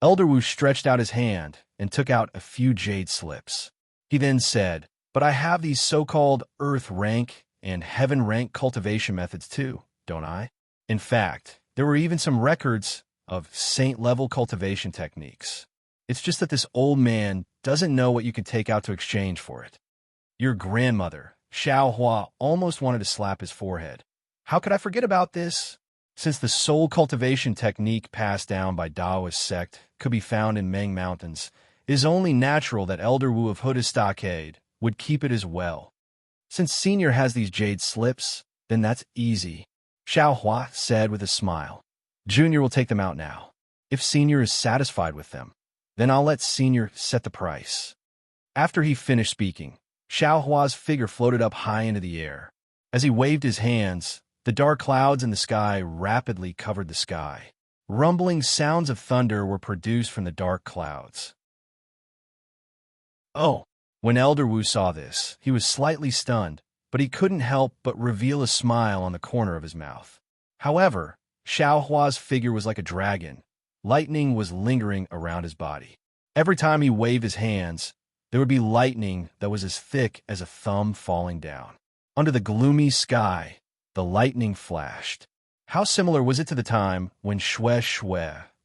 Elder Wu stretched out his hand and took out a few jade slips. He then said, "But I have these so-called Earth rank and Heaven rank cultivation methods too, don't I? In fact, there were even some records of Saint-level cultivation techniques. It's just that this old man doesn't know what you can take out to exchange for it." "Your grandmother," Xiao Hua almost wanted to slap his forehead. "How could I forget about this? Since the soul cultivation technique passed down by Taoist sect could be found in Ming Mountains, it is only natural that Elder Wu of Hutu Stockade would keep it as well. Since Senior has these jade slips, then that's easy," Xiao Hua said with a smile. "Junior will take them out now. If Senior is satisfied with them, then I'll let Senior set the price." After he finished speaking, Xiao Hua's figure floated up high into the air. As he waved his hands, the dark clouds in the sky rapidly covered the sky. Rumbling sounds of thunder were produced from the dark clouds. "Oh!" When Elder Wu saw this, he was slightly stunned, but he couldn't help but reveal a smile on the corner of his mouth. However, Xiao Hua's figure was like a dragon. Lightning was lingering around his body. Every time he waved his hands, there would be lightning that was as thick as a thumb falling down. Under the gloomy sky, the lightning flashed. How similar was it to the time when Shui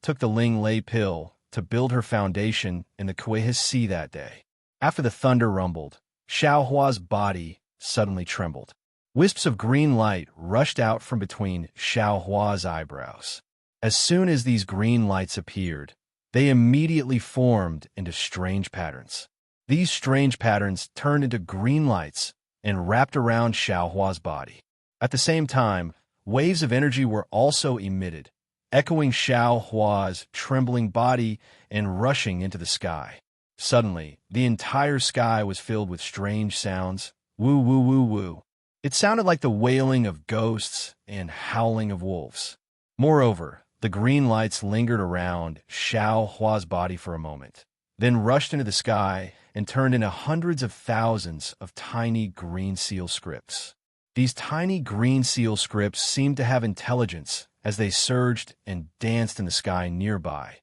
took the Ling Lei pill to build her foundation in the Kuehis Sea that day? After the thunder rumbled, Xiao Hua's body suddenly trembled. Wisps of green light rushed out from between Xiao Hua's eyebrows. As soon as these green lights appeared, they immediately formed into strange patterns. These strange patterns turned into green lights and wrapped around Xiao Hua's body. At the same time, waves of energy were also emitted, echoing Xiao Hua's trembling body and rushing into the sky. Suddenly, the entire sky was filled with strange sounds. Woo, woo, woo, woo. It sounded like the wailing of ghosts and howling of wolves. Moreover, the green lights lingered around Xiao Hua's body for a moment, then rushed into the sky and turned into hundreds of thousands of tiny green seal scripts. These tiny green seal scripts seemed to have intelligence as they surged and danced in the sky nearby.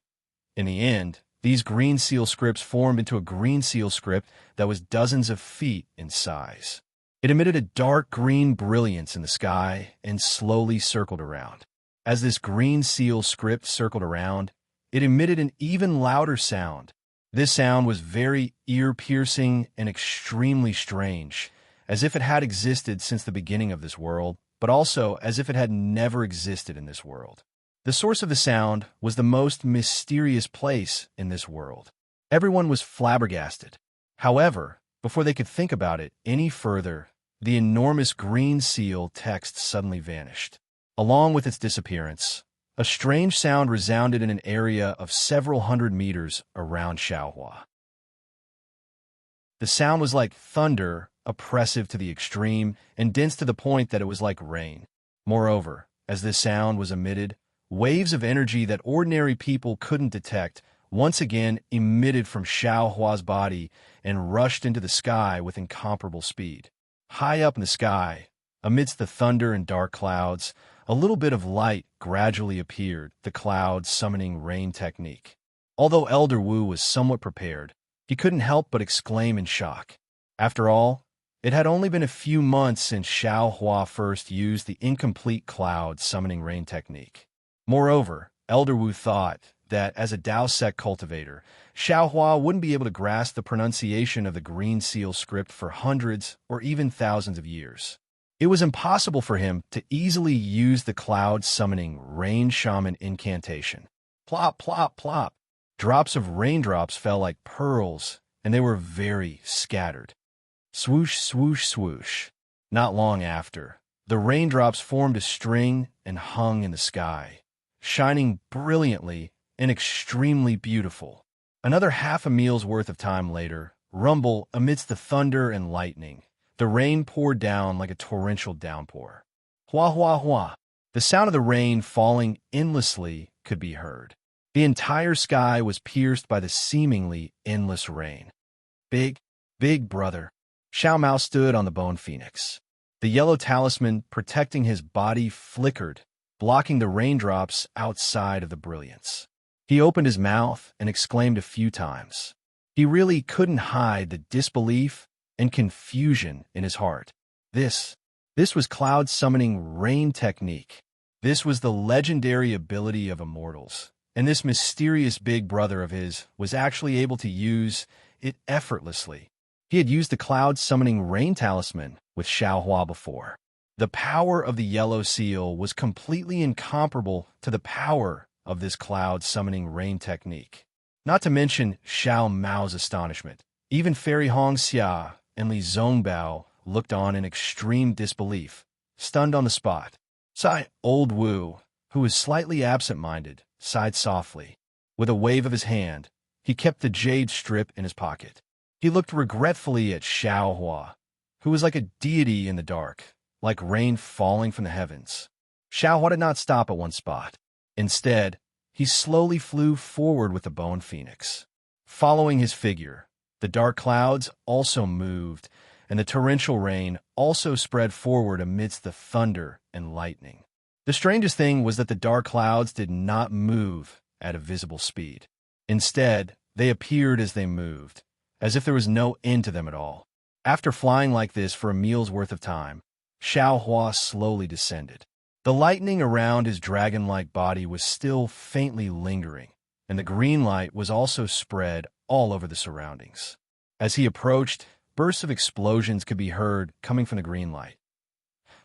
In the end, these green seal scripts formed into a green seal script that was dozens of feet in size. It emitted a dark green brilliance in the sky and slowly circled around. As this green seal script circled around, it emitted an even louder sound. This sound was very ear-piercing and extremely strange, as if it had existed since the beginning of this world, but also as if it had never existed in this world. The source of the sound was the most mysterious place in this world. Everyone was flabbergasted. However, before they could think about it any further, the enormous green seal text suddenly vanished. Along with its disappearance, a strange sound resounded in an area of several hundred meters around Xiaohua. The sound was like thunder, oppressive to the extreme, and dense to the point that it was like rain. Moreover, as this sound was emitted, waves of energy that ordinary people couldn't detect once again emitted from Xiaohua's body and rushed into the sky with incomparable speed. High up in the sky, amidst the thunder and dark clouds, a little bit of light gradually appeared, the cloud summoning rain technique. Although Elder Wu was somewhat prepared, he couldn't help but exclaim in shock. After all, it had only been a few months since Xiaohua first used the incomplete cloud summoning rain technique. Moreover, Elder Wu thought that as a Dao sect cultivator, Xiaohua wouldn't be able to grasp the pronunciation of the green seal script for hundreds or even thousands of years. It was impossible for him to easily use the cloud-summoning rain shaman incantation. Plop, plop, plop. Drops of raindrops fell like pearls, and they were very scattered. Swoosh, swoosh, swoosh. Not long after, the raindrops formed a string and hung in the sky, shining brilliantly and extremely beautiful. Another half a meal's worth of time later, rumble amidst the thunder and lightning. The rain poured down like a torrential downpour. Hua, hua, hua. The sound of the rain falling endlessly could be heard. The entire sky was pierced by the seemingly endless rain. Big, big brother. Xiao Mao stood on the bone phoenix. The yellow talisman protecting his body flickered, blocking the raindrops outside of the brilliance. He opened his mouth and exclaimed a few times. He really couldn't hide the disbelief and confusion in his heart. This was cloud summoning rain technique. This was the legendary ability of immortals, and this mysterious big brother of his was actually able to use it effortlessly. He had used the cloud summoning rain talisman with Xiaohua before. The power of the yellow seal was completely incomparable to the power of this cloud summoning rain technique. Not to mention Xiao Mao's astonishment. Even Fairy Hong Xia and Li Zongbao looked on in extreme disbelief, stunned on the spot. Old Wu, who was slightly absent-minded, sighed softly. With a wave of his hand, he kept the jade strip in his pocket. He looked regretfully at Xiaohua, who was like a deity in the dark, like rain falling from the heavens. Xiaohua did not stop at one spot. Instead, he slowly flew forward with the bone phoenix. Following his figure, the dark clouds also moved, and the torrential rain also spread forward amidst the thunder and lightning. The strangest thing was that the dark clouds did not move at a visible speed. Instead, they appeared as they moved, as if there was no end to them at all. After flying like this for a meal's worth of time, Xiaohua slowly descended. The lightning around his dragon-like body was still faintly lingering, and the green light was also spread all over the surroundings. As he approached, bursts of explosions could be heard coming from the green light.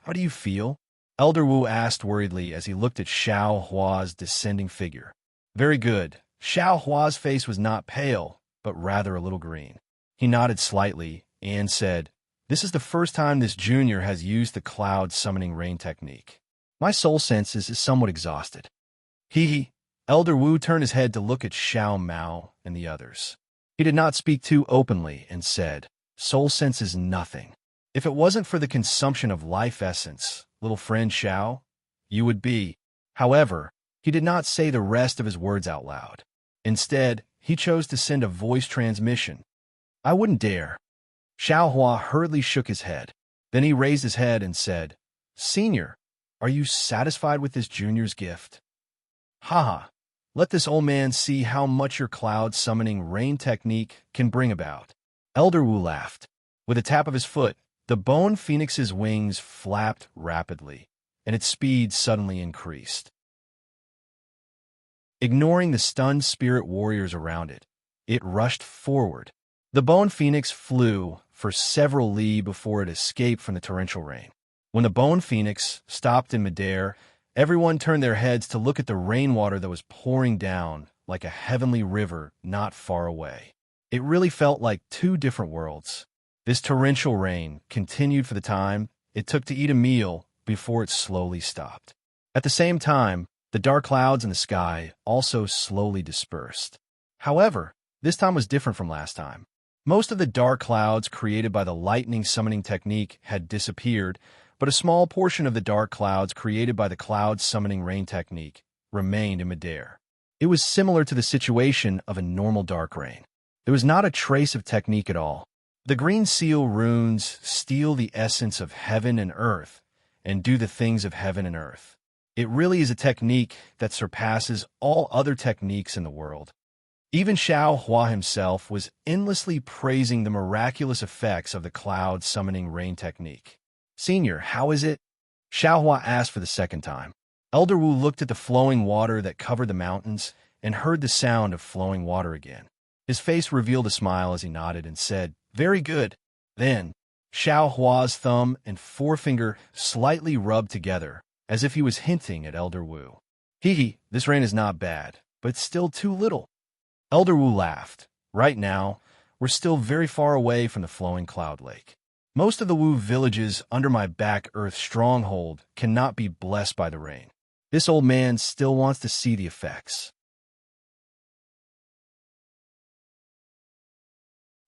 "How do you feel?" Elder Wu asked worriedly as he looked at Xiaohua's descending figure. "Very good." Xiaohua's face was not pale, but rather a little green. He nodded slightly and said, "This is the first time this junior has used the cloud summoning rain technique. My soul senses is somewhat exhausted." He, Elder Wu turned his head to look at Xiao Mao and the others. He did not speak too openly and said, "Soul sense is nothing. If it wasn't for the consumption of life essence, little friend Xiao, you would be." However, he did not say the rest of his words out loud. Instead, he chose to send a voice transmission. "I wouldn't dare." Xiao Hua hurriedly shook his head. Then he raised his head and said, "Senior, are you satisfied with this junior's gift? Haha, let this old man see how much your cloud summoning rain technique can bring about." Elder Wu laughed. With a tap of his foot, the bone phoenix's wings flapped rapidly, and its speed suddenly increased. Ignoring the stunned spirit warriors around it, it rushed forward. The bone phoenix flew for several li before it escaped from the torrential rain. When the bone phoenix stopped in midair, everyone turned their heads to look at the rainwater that was pouring down like a heavenly river not far away. It really felt like two different worlds. This torrential rain continued for the time it took to eat a meal before it slowly stopped. At the same time, the dark clouds in the sky also slowly dispersed. However, this time was different from last time. Most of the dark clouds created by the lightning summoning technique had disappeared, but a small portion of the dark clouds created by the cloud summoning rain technique remained in midair. It was similar to the situation of a normal dark rain. There was not a trace of technique at all. The green seal runes steal the essence of heaven and earth and do the things of heaven and earth. It really is a technique that surpasses all other techniques in the world. Even Xiao Hua himself was endlessly praising the miraculous effects of the cloud summoning rain technique. "Senior, how is it?" Xiao Hua asked for the second time. Elder Wu looked at the flowing water that covered the mountains and heard the sound of flowing water again. His face revealed a smile as he nodded and said, "Very good." Then, Xiao Hua's thumb and forefinger slightly rubbed together, as if he was hinting at Elder Wu. This rain is not bad, but it's still too little." Elder Wu laughed. "Right now, we're still very far away from the flowing cloud lake. Most of the Wu villages under my back earth stronghold cannot be blessed by the rain. This old man still wants to see the effects."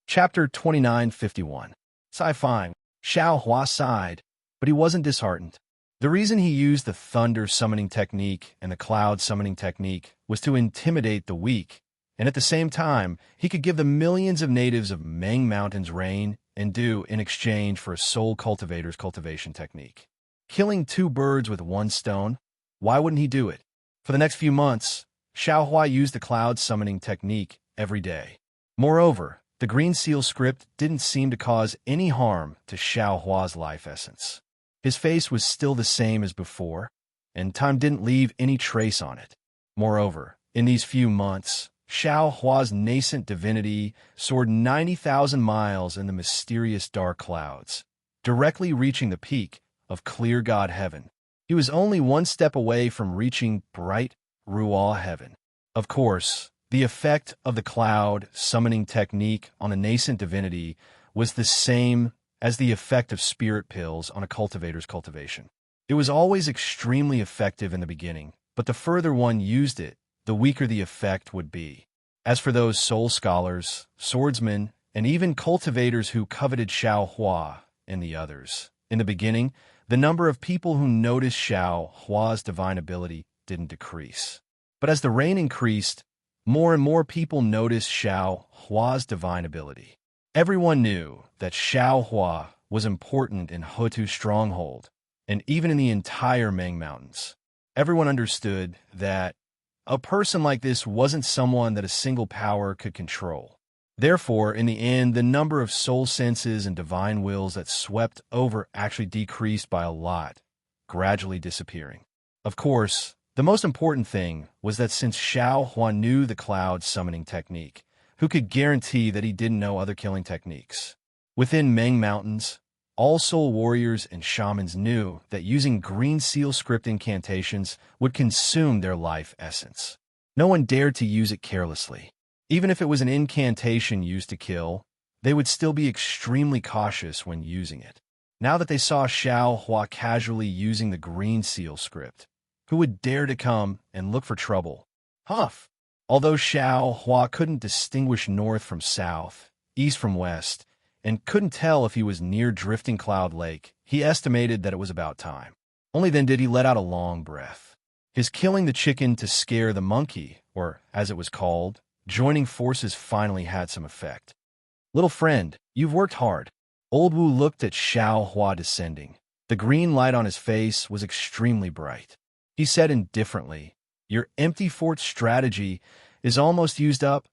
Chapter 2951. Sci-Fi. Xiao Hua sighed, but he wasn't disheartened. The reason he used the thunder summoning technique and the cloud summoning technique was to intimidate the weak, and at the same time, he could give the millions of natives of Meng Mountains rain and dew in exchange for a soul cultivator's cultivation technique. Killing two birds with one stone? Why wouldn't he do it? For the next few months, Xiao Hua used the cloud summoning technique every day. Moreover, the green seal script didn't seem to cause any harm to Xiao Hua's life essence. His face was still the same as before, and time didn't leave any trace on it. Moreover, in these few months, Xiao Hua's nascent divinity soared 90,000 miles in the mysterious dark clouds, directly reaching the peak of clear God heaven. He was only one step away from reaching bright Rual heaven. Of course, the effect of the cloud summoning technique on a nascent divinity was the same as the effect of spirit pills on a cultivator's cultivation. It was always extremely effective in the beginning, but the further one used it, the weaker the effect would be. As for those soul scholars, swordsmen, and even cultivators who coveted Xiao Hua and the others, in the beginning, the number of people who noticed Xiao Hua's divine ability didn't decrease. But as the rain increased, more and more people noticed Xiao Hua's divine ability. Everyone knew that Xiao Hua was important in Hotu's stronghold, and even in the entire Meng Mountains. Everyone understood that a person like this wasn't someone that a single power could control. Therefore, in the end, the number of soul senses and divine wills that swept over actually decreased by a lot, gradually disappearing. Of course, the most important thing was that since Xiao Hua knew the cloud summoning technique, who could guarantee that he didn't know other killing techniques? Within Meng Mountains, all soul warriors and shamans knew that using green seal script incantations would consume their life essence. No one dared to use it carelessly. Even if it was an incantation used to kill, they would still be extremely cautious when using it. Now that they saw Xiao Hua casually using the green seal script, Who would dare to come and look for trouble? Humph! Although Xiao Hua couldn't distinguish north from south, east from west, and couldn't tell if he was near Drifting Cloud Lake, he estimated that it was about time. Only then did he let out a long breath. His killing the chicken to scare the monkey, or as it was called, joining forces finally had some effect. Little friend, you've worked hard. Old Wu looked at Xiao Hua descending. The green light on his face was extremely bright. He said indifferently, "Your empty fort strategy is almost used up.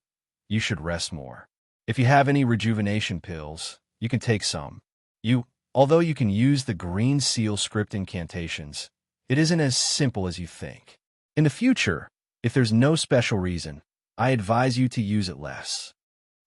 You should rest more. If you have any rejuvenation pills, you can take some. Although you can use the green seal script incantations, it isn't as simple as you think. In the future, if there's no special reason, I advise you to use it less."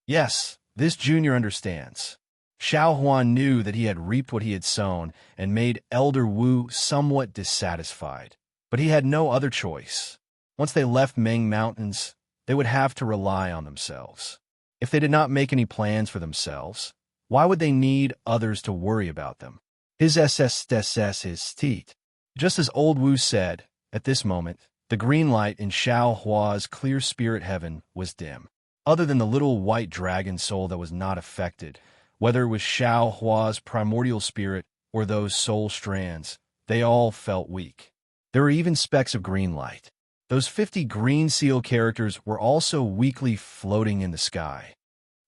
Yes, this junior understands. Xiao Huan knew that he had reaped what he had sown and made Elder Wu somewhat dissatisfied, but he had no other choice. Once they left Meng Mountains, they would have to rely on themselves. If they did not make any plans for themselves, why would they need others to worry about them? His his teat. Just as old Wu said, at this moment, the green light in Xiao Hua's clear spirit heaven was dim. Other than the little white dragon soul that was not affected, whether it was Xiao Hua's primordial spirit or those soul strands, they all felt weak. There were even specks of green light. Those 50 green seal characters were also weakly floating in the sky.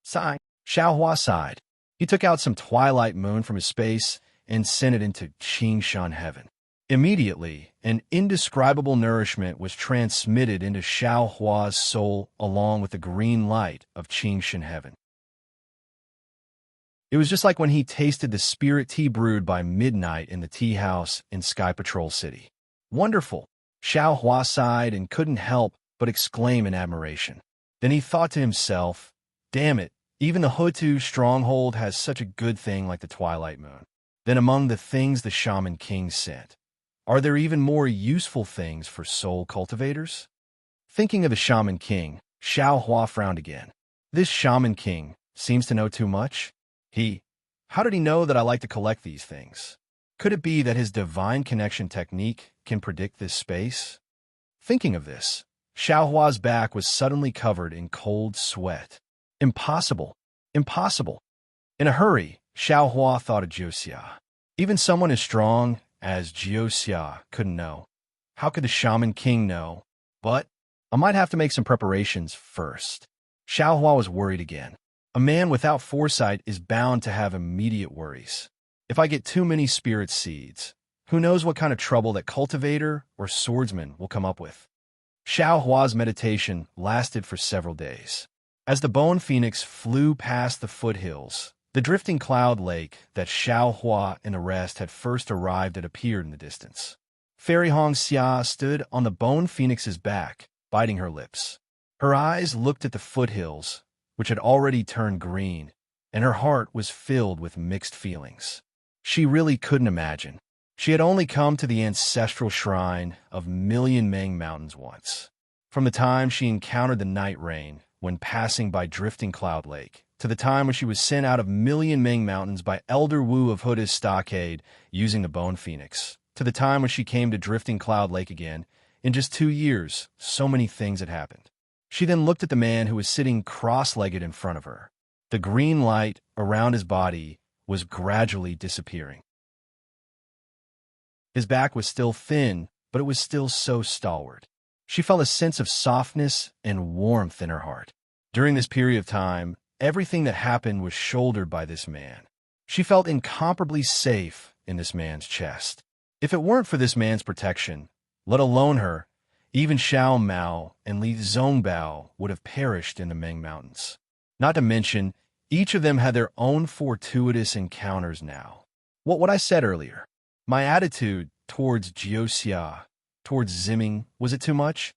Sigh. Xiao Hua sighed. He took out some twilight moon from his space and sent it into Qingshan heaven. Immediately, an indescribable nourishment was transmitted into Xiao Hua's soul along with the green light of Qingshan heaven. It was just like when he tasted the spirit tea brewed by midnight in the tea house in Sky Patrol City. Wonderful! Xiao Hua sighed and couldn't help but exclaim in admiration. Then he thought to himself, damn it, even the Hutu stronghold has such a good thing like the Twilight Moon. Then among the things the Shaman King sent, are there even more useful things for soul cultivators? Thinking of the Shaman King, Xiao Hua frowned again. This Shaman King seems to know too much. How did he know that I like to collect these things? Could it be that his divine connection technique can predict this space? Thinking of this, Xiao Hua's back was suddenly covered in cold sweat. Impossible. Impossible. In a hurry, Xiao Hua thought of Jioxia. Even someone as strong as Jioxia couldn't know. How could the Shaman King know? But I might have to make some preparations first. Xiao Hua was worried again. A man without foresight is bound to have immediate worries. If I get too many spirit seeds, who knows what kind of trouble that cultivator or swordsman will come up with. Xiao Hua's meditation lasted for several days. As the bone phoenix flew past the foothills, the drifting cloud lake that Xiao Hua and the rest had first arrived at appeared in the distance. Fairy Hong Xia stood on the bone phoenix's back, biting her lips. Her eyes looked at the foothills, which had already turned green, and her heart was filled with mixed feelings. She really couldn't imagine. She had only come to the ancestral shrine of Million Meng Mountains once. From the time she encountered the night rain when passing by Drifting Cloud Lake, to the time when she was sent out of Million Meng Mountains by Elder Wu of Huda's stockade using the Bone Phoenix, to the time when she came to Drifting Cloud Lake again, in just 2 years, so many things had happened. She then looked at the man who was sitting cross-legged in front of her. The green light around his body was gradually disappearing. His back was still thin, but it was still so stalwart. She felt a sense of softness and warmth in her heart. During this period of time, everything that happened was shouldered by this man. She felt incomparably safe in this man's chest. If it weren't for this man's protection, let alone her, even Xiao Mao and Li Zongbao would have perished in the Meng Mountains. Not to mention, each of them had their own fortuitous encounters now. What I said earlier, my attitude towards Jioxia, towards Ziming, was it too much?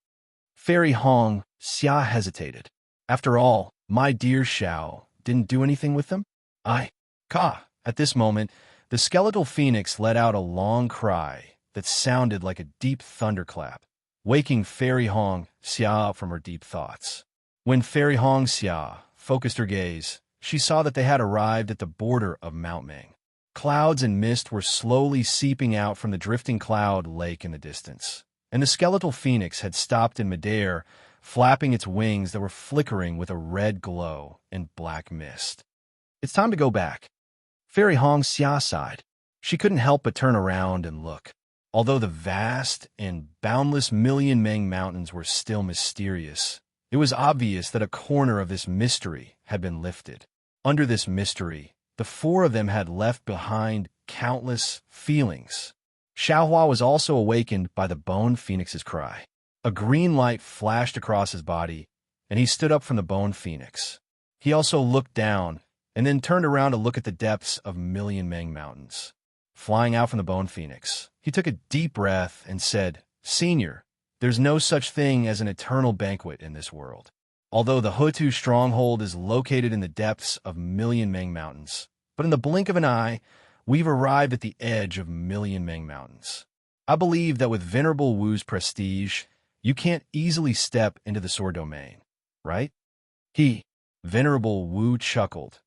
Fairy Hong Xia hesitated. After all, my dear Xiao didn't do anything with them? At this moment, the skeletal phoenix let out a long cry that sounded like a deep thunderclap, waking Fairy Hong Xia from her deep thoughts. When Fairy Hong Xia focused her gaze, she saw that they had arrived at the border of Mount Ming. Clouds and mist were slowly seeping out from the drifting cloud lake in the distance, and the skeletal phoenix had stopped in midair, flapping its wings that were flickering with a red glow and black mist. It's time to go back. Fairy Hong Xia sighed. She couldn't help but turn around and look. Although the vast and boundless Million Meng Mountains were still mysterious, it was obvious that a corner of this mystery had been lifted. Under this mystery, the four of them had left behind countless feelings. Xiaohua was also awakened by the bone phoenix's cry. A green light flashed across his body, and he stood up from the bone phoenix. He also looked down, and then turned around to look at the depths of Million Meng Mountains. Flying out from the bone phoenix, he took a deep breath and said, "Senior, there's no such thing as an eternal banquet in this world. Although the Hutu stronghold is located in the depths of Million Meng Mountains, but in the blink of an eye, we've arrived at the edge of Million Meng Mountains. I believe that with Venerable Wu's prestige, you can't easily step into the sword domain, right?" Venerable Wu chuckled,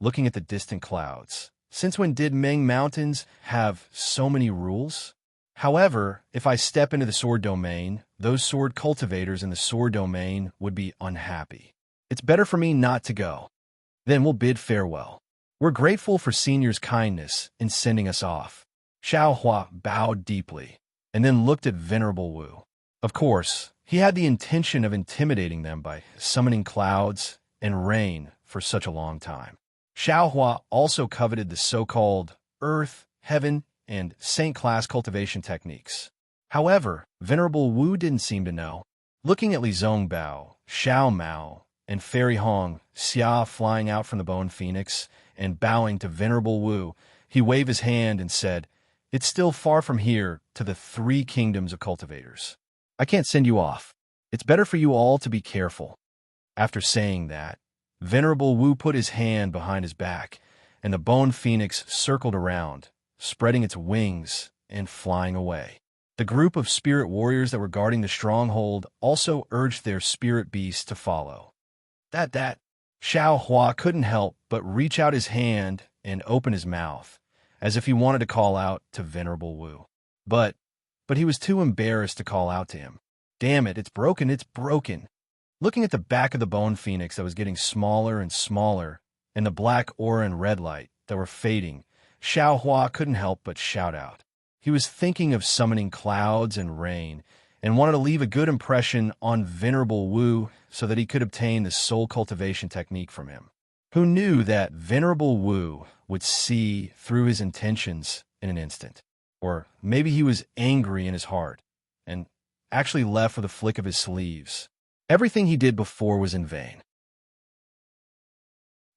looking at the distant clouds. Since when did Meng Mountains have so many rules? However, if I step into the sword domain, those sword cultivators in the sword domain would be unhappy. It's better for me not to go. Then we'll bid farewell. We're grateful for Senior's kindness in sending us off. Xiaohua bowed deeply, and then looked at Venerable Wu. Of course, he had the intention of intimidating them by summoning clouds and rain for such a long time. Xiaohua also coveted the so-called earth, heaven, and saint-class cultivation techniques. However, Venerable Wu didn't seem to know. Looking at Li Zongbao, Xiao Mao, and Fairy Hong Xia flying out from the bone phoenix and bowing to Venerable Wu, he waved his hand and said, "It's still far from here to the 3 kingdoms of cultivators. I can't send you off. It's better for you all to be careful." After saying that, Venerable Wu put his hand behind his back, and the bone phoenix circled around, spreading its wings and flying away. The group of spirit warriors that were guarding the stronghold also urged their spirit beasts to follow. That Xiaohua couldn't help but reach out his hand and open his mouth, as if he wanted to call out to Venerable Wu. But he was too embarrassed to call out to him. "Damn it, it's broken, it's broken." Looking at the back of the bone phoenix that was getting smaller and smaller, and the black aura and red light that were fading, Xiaohua couldn't help but shout out. He was thinking of summoning clouds and rain, and wanted to leave a good impression on Venerable Wu so that he could obtain the soul cultivation technique from him. Who knew that Venerable Wu would see through his intentions in an instant? Or maybe he was angry in his heart, and actually left with a flick of his sleeves. Everything he did before was in vain.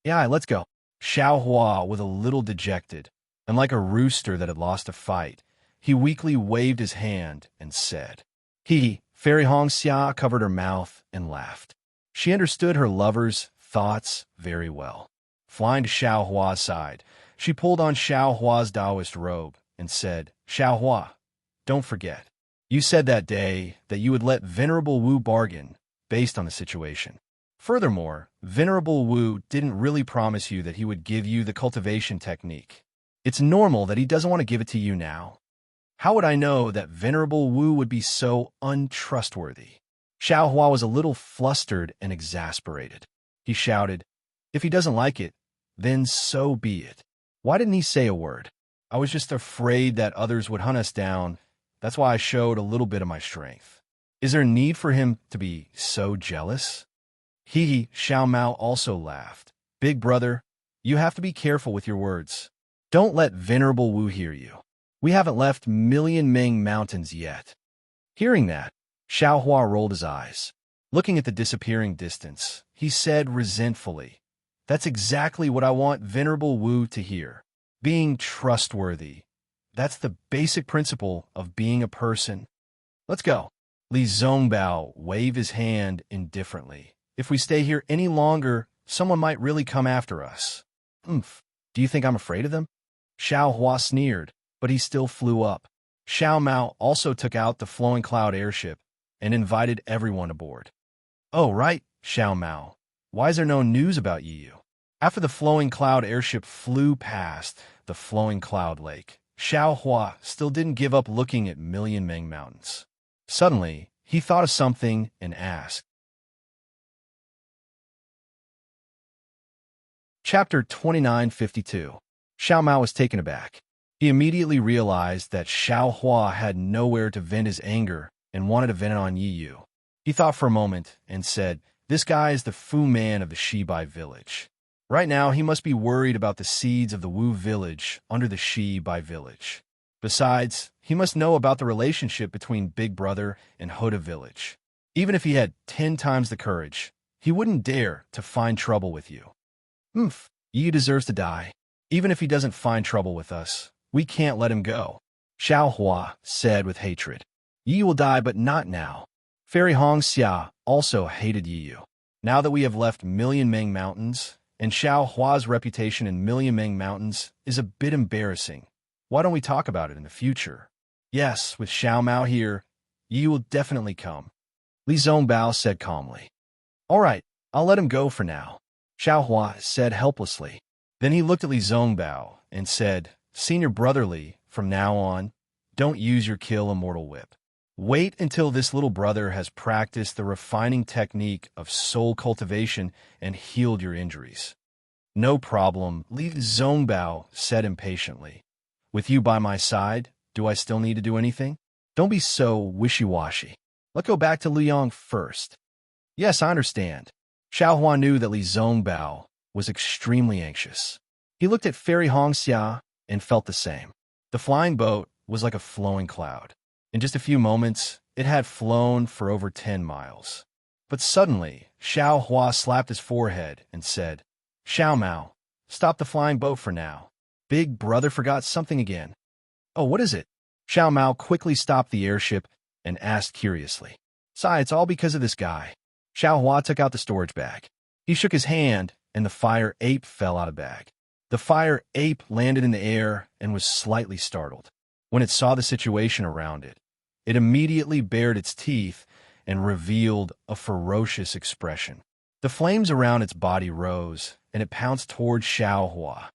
"Yeah, let's go." Xiaohua, with a little dejected, and like a rooster that had lost a fight, he weakly waved his hand and said, Fairy Hong Xia covered her mouth and laughed. She understood her lover's thoughts very well. Flying to Xiaohua's side, she pulled on Xiaohua's Taoist robe and said, "Xiaohua, don't forget. You said that day that you would let Venerable Wu bargain based on the situation. Furthermore, Venerable Wu didn't really promise you that he would give you the cultivation technique. It's normal that he doesn't want to give it to you now. How would I know that Venerable Wu would be so untrustworthy?" Xiaohua was a little flustered and exasperated. He shouted, "If he doesn't like it, then so be it. Why didn't he say a word? I was just afraid that others would hunt us down. That's why I showed a little bit of my strength. Is there need for him to be so jealous?" Xiao Mao also laughed. "Big brother, you have to be careful with your words. Don't let Venerable Wu hear you. We haven't left Million Meng Mountains yet." Hearing that, Xiaohua rolled his eyes. Looking at the disappearing distance, he said resentfully, "That's exactly what I want Venerable Wu to hear. Being trustworthy. That's the basic principle of being a person. Let's go." Li Zongbao waved his hand indifferently. "If we stay here any longer, someone might really come after us." Do you think I'm afraid of them?" Xiaohua sneered, but he still flew up. Xiao Mao also took out the flowing cloud airship and invited everyone aboard. "Oh, right, Xiao Mao. Why is there no news about you?" After the flowing cloud airship flew past the flowing cloud lake, Xiaohua still didn't give up looking at Million Meng Mountains. Suddenly, he thought of something and asked. Chapter 2952. Xiao Mao was taken aback. He immediately realized that Xiao Hua had nowhere to vent his anger and wanted to vent it on Yi Yu. He thought for a moment and said, "This guy is the Fu man of the Shibai village. Right now, he must be worried about the seeds of the Wu village under the Shibai village. Besides, he must know about the relationship between Big Brother and Hoda village. Even if he had 10 times the courage, he wouldn't dare to find trouble with you. Yi deserves to die. Even if he doesn't find trouble with us, we can't let him go," Xiao Hua said with hatred. "Yi will die, but not now." Fairy Hong Xia also hated Yi Yu. Now that we have left Million Meng Mountains, and Xiao Hua's reputation in Million Meng Mountains is a bit embarrassing, why don't we talk about it in the future? Yes, with Xiao Mao here, Yi will definitely come, Li Zongbao said calmly. All right, I'll let him go for now, Xiao Hua said helplessly. Then he looked at Li Zongbao and said, Senior Brother Li, from now on, don't use your kill immortal whip. Wait until this little brother has practiced the refining technique of soul cultivation and healed your injuries. No problem, Li Zongbao said impatiently. With you by my side, do I still need to do anything? Don't be so wishy-washy. Let's go back to Liang first. Yes, I understand. Xiao Hua knew that Li Zongbao was extremely anxious. He looked at Fairy Hongxia and felt the same. The flying boat was like a flowing cloud. In just a few moments, it had flown for over 10 miles. But suddenly, Xiao Hua slapped his forehead and said, Xiao Mao, stop the flying boat for now. Big Brother forgot something again. Oh, what is it? Xiao Mao quickly stopped the airship and asked curiously. Sai, it's all because of this guy. Xiao Hua took out the storage bag. He shook his hand, and the fire ape fell out of the bag. The fire ape landed in the air and was slightly startled. When it saw the situation around it, it immediately bared its teeth and revealed a ferocious expression. The flames around its body rose, and it pounced toward Xiao Hua.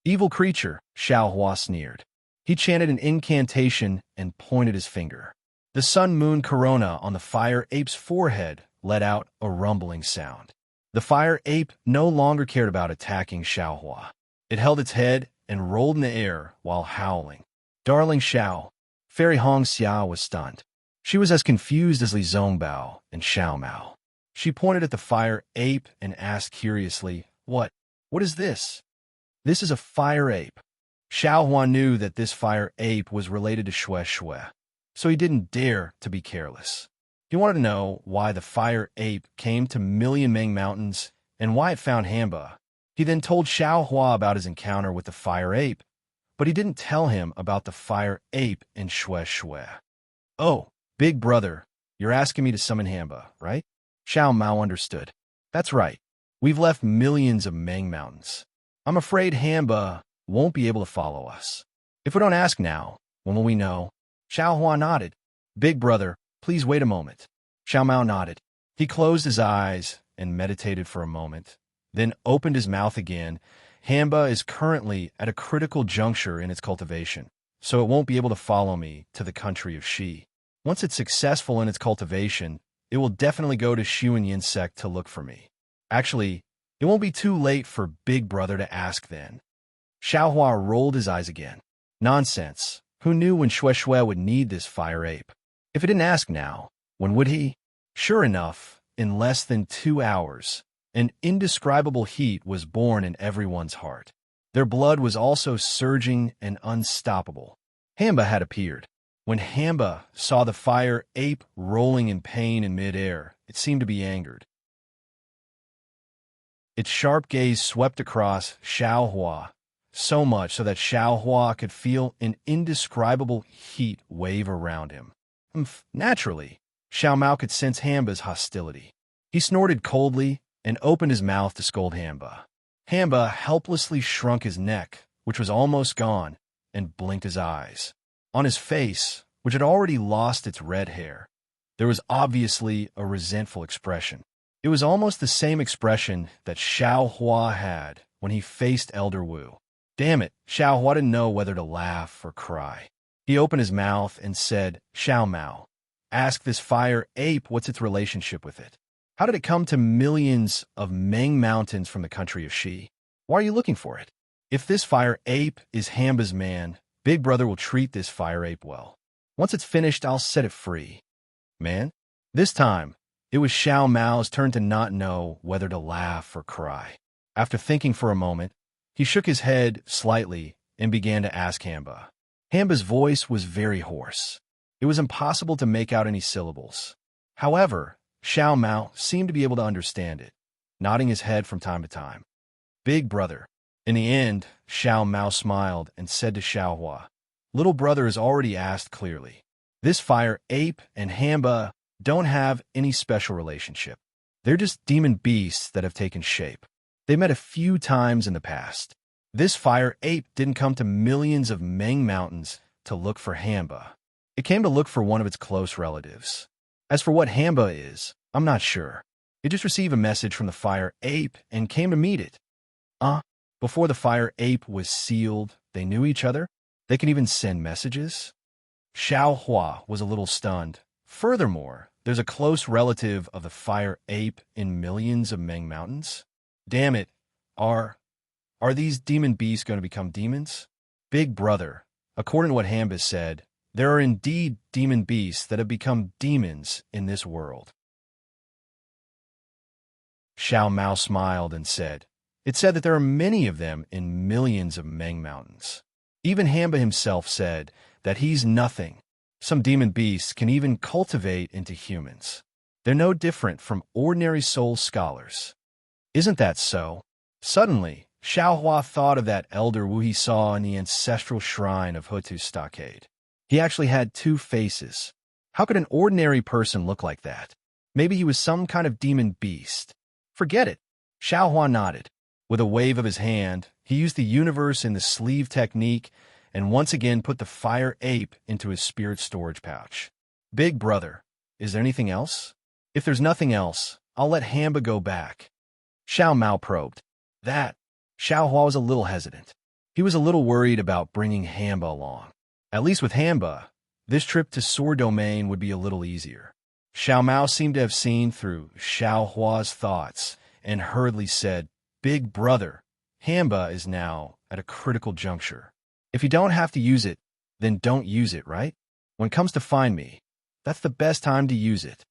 Evil creature, Xiao Hua sneered. He chanted an incantation and pointed his finger. The sun-moon corona on the fire ape's forehead let out a rumbling sound. The fire ape no longer cared about attacking Xiao Hua. It held its head and rolled in the air while howling. Darling Xiao, Fairy Hongxia was stunned. She was as confused as Li Zongbao and Xiao Mao. She pointed at the fire ape and asked curiously, What is this? This is a fire ape. Xiao Hua knew that this fire ape was related to Xue Xue, so he didn't dare to be careless. He wanted to know why the fire ape came to Million Meng Mountains and why it found Hamba. He then told Xiao Hua about his encounter with the fire ape, but he didn't tell him about the fire ape in Xue Xue. Oh, Big Brother, you're asking me to summon Hamba, right? Xiao Mao understood. That's right. We've left millions of Meng Mountains. I'm afraid Hamba won't be able to follow us. If we don't ask now, when will we know? Xiao Hua nodded. Big Brother, please wait a moment. Xiao Mao nodded. He closed his eyes and meditated for a moment, then opened his mouth again. Hamba is currently at a critical juncture in its cultivation, so it won't be able to follow me to the country of Shi. Once it's successful in its cultivation, it will definitely go to Xuanyin sect to look for me. Actually, it won't be too late for Big Brother to ask then. Xiao Hua rolled his eyes again. Nonsense. Who knew when Xue Xue would need this fire ape? If he didn't ask now, when would he? Sure enough, in less than 2 hours, an indescribable heat was born in everyone's heart. Their blood was also surging and unstoppable. Hamba had appeared. When Hamba saw the fire ape rolling in pain in midair, it seemed to be angered. Its sharp gaze swept across Xiao Hua, so much so that Xiao Hua could feel an indescribable heat wave around him. Naturally, Xiao Mao could sense Hamba's hostility. He snorted coldly and opened his mouth to scold Hamba. Hamba helplessly shrunk his neck, which was almost gone, and blinked his eyes. On his face, which had already lost its red hair, there was obviously a resentful expression. It was almost the same expression that Xiao Hua had when he faced Elder Wu. Damn it, Xiao Hua didn't know whether to laugh or cry. He opened his mouth and said, Xiao Mao, ask this fire ape what's its relationship with it. How did it come to millions of Meng mountains from the country of Shi? Why are you looking for it? If this fire ape is Hamba's man, Big Brother will treat this fire ape well. Once it's finished, I'll set it free. Man? This time, it was Xiao Mao's turn to not know whether to laugh or cry. After thinking for a moment, he shook his head slightly and began to ask Hamba. Hamba's voice was very hoarse. It was impossible to make out any syllables. However, Xiao Mao seemed to be able to understand it, nodding his head from time to time. Big Brother. In the end, Xiao Mao smiled and said to Xiao Hua, Little Brother has already asked clearly. This fire ape and Hamba don't have any special relationship. They're just demon beasts that have taken shape. They met a few times in the past. This fire ape didn't come to millions of Meng mountains to look for Hamba. It came to look for one of its close relatives. As for what Hamba is, I'm not sure. It just received a message from the fire ape and came to meet it. Before the fire ape was sealed, they knew each other? They can even send messages? Xiao Hua was a little stunned. Furthermore, there's a close relative of the fire ape in millions of Meng mountains? Damn it, are these demon beasts going to become demons? Big Brother, according to what Hamba said, there are indeed demon beasts that have become demons in this world. Xiao Mao smiled and said, It said that there are many of them in millions of Meng mountains. Even Hamba himself said that he's nothing. Some demon beasts can even cultivate into humans. They're no different from ordinary soul scholars. Isn't that so? Suddenly, Xiao Hua thought of that elder Wu he saw in the ancestral shrine of Hutu's stockade. He actually had two faces. How could an ordinary person look like that? Maybe he was some kind of demon beast. Forget it. Xiao Hua nodded. With a wave of his hand, he used the universe in the sleeve technique and once again put the fire ape into his spirit storage pouch. Big Brother, is there anything else? If there's nothing else, I'll let Hamba go back. Xiao Mao probed. That. Xiao Hua was a little hesitant. He was a little worried about bringing Hamba along. At least with Hamba, this trip to Sword Domain would be a little easier. Xiao Mao seemed to have seen through Xiao Hua's thoughts and hurriedly said, Big Brother, Hamba is now at a critical juncture. If you don't have to use it, then don't use it, right? When it comes to find me, that's the best time to use it.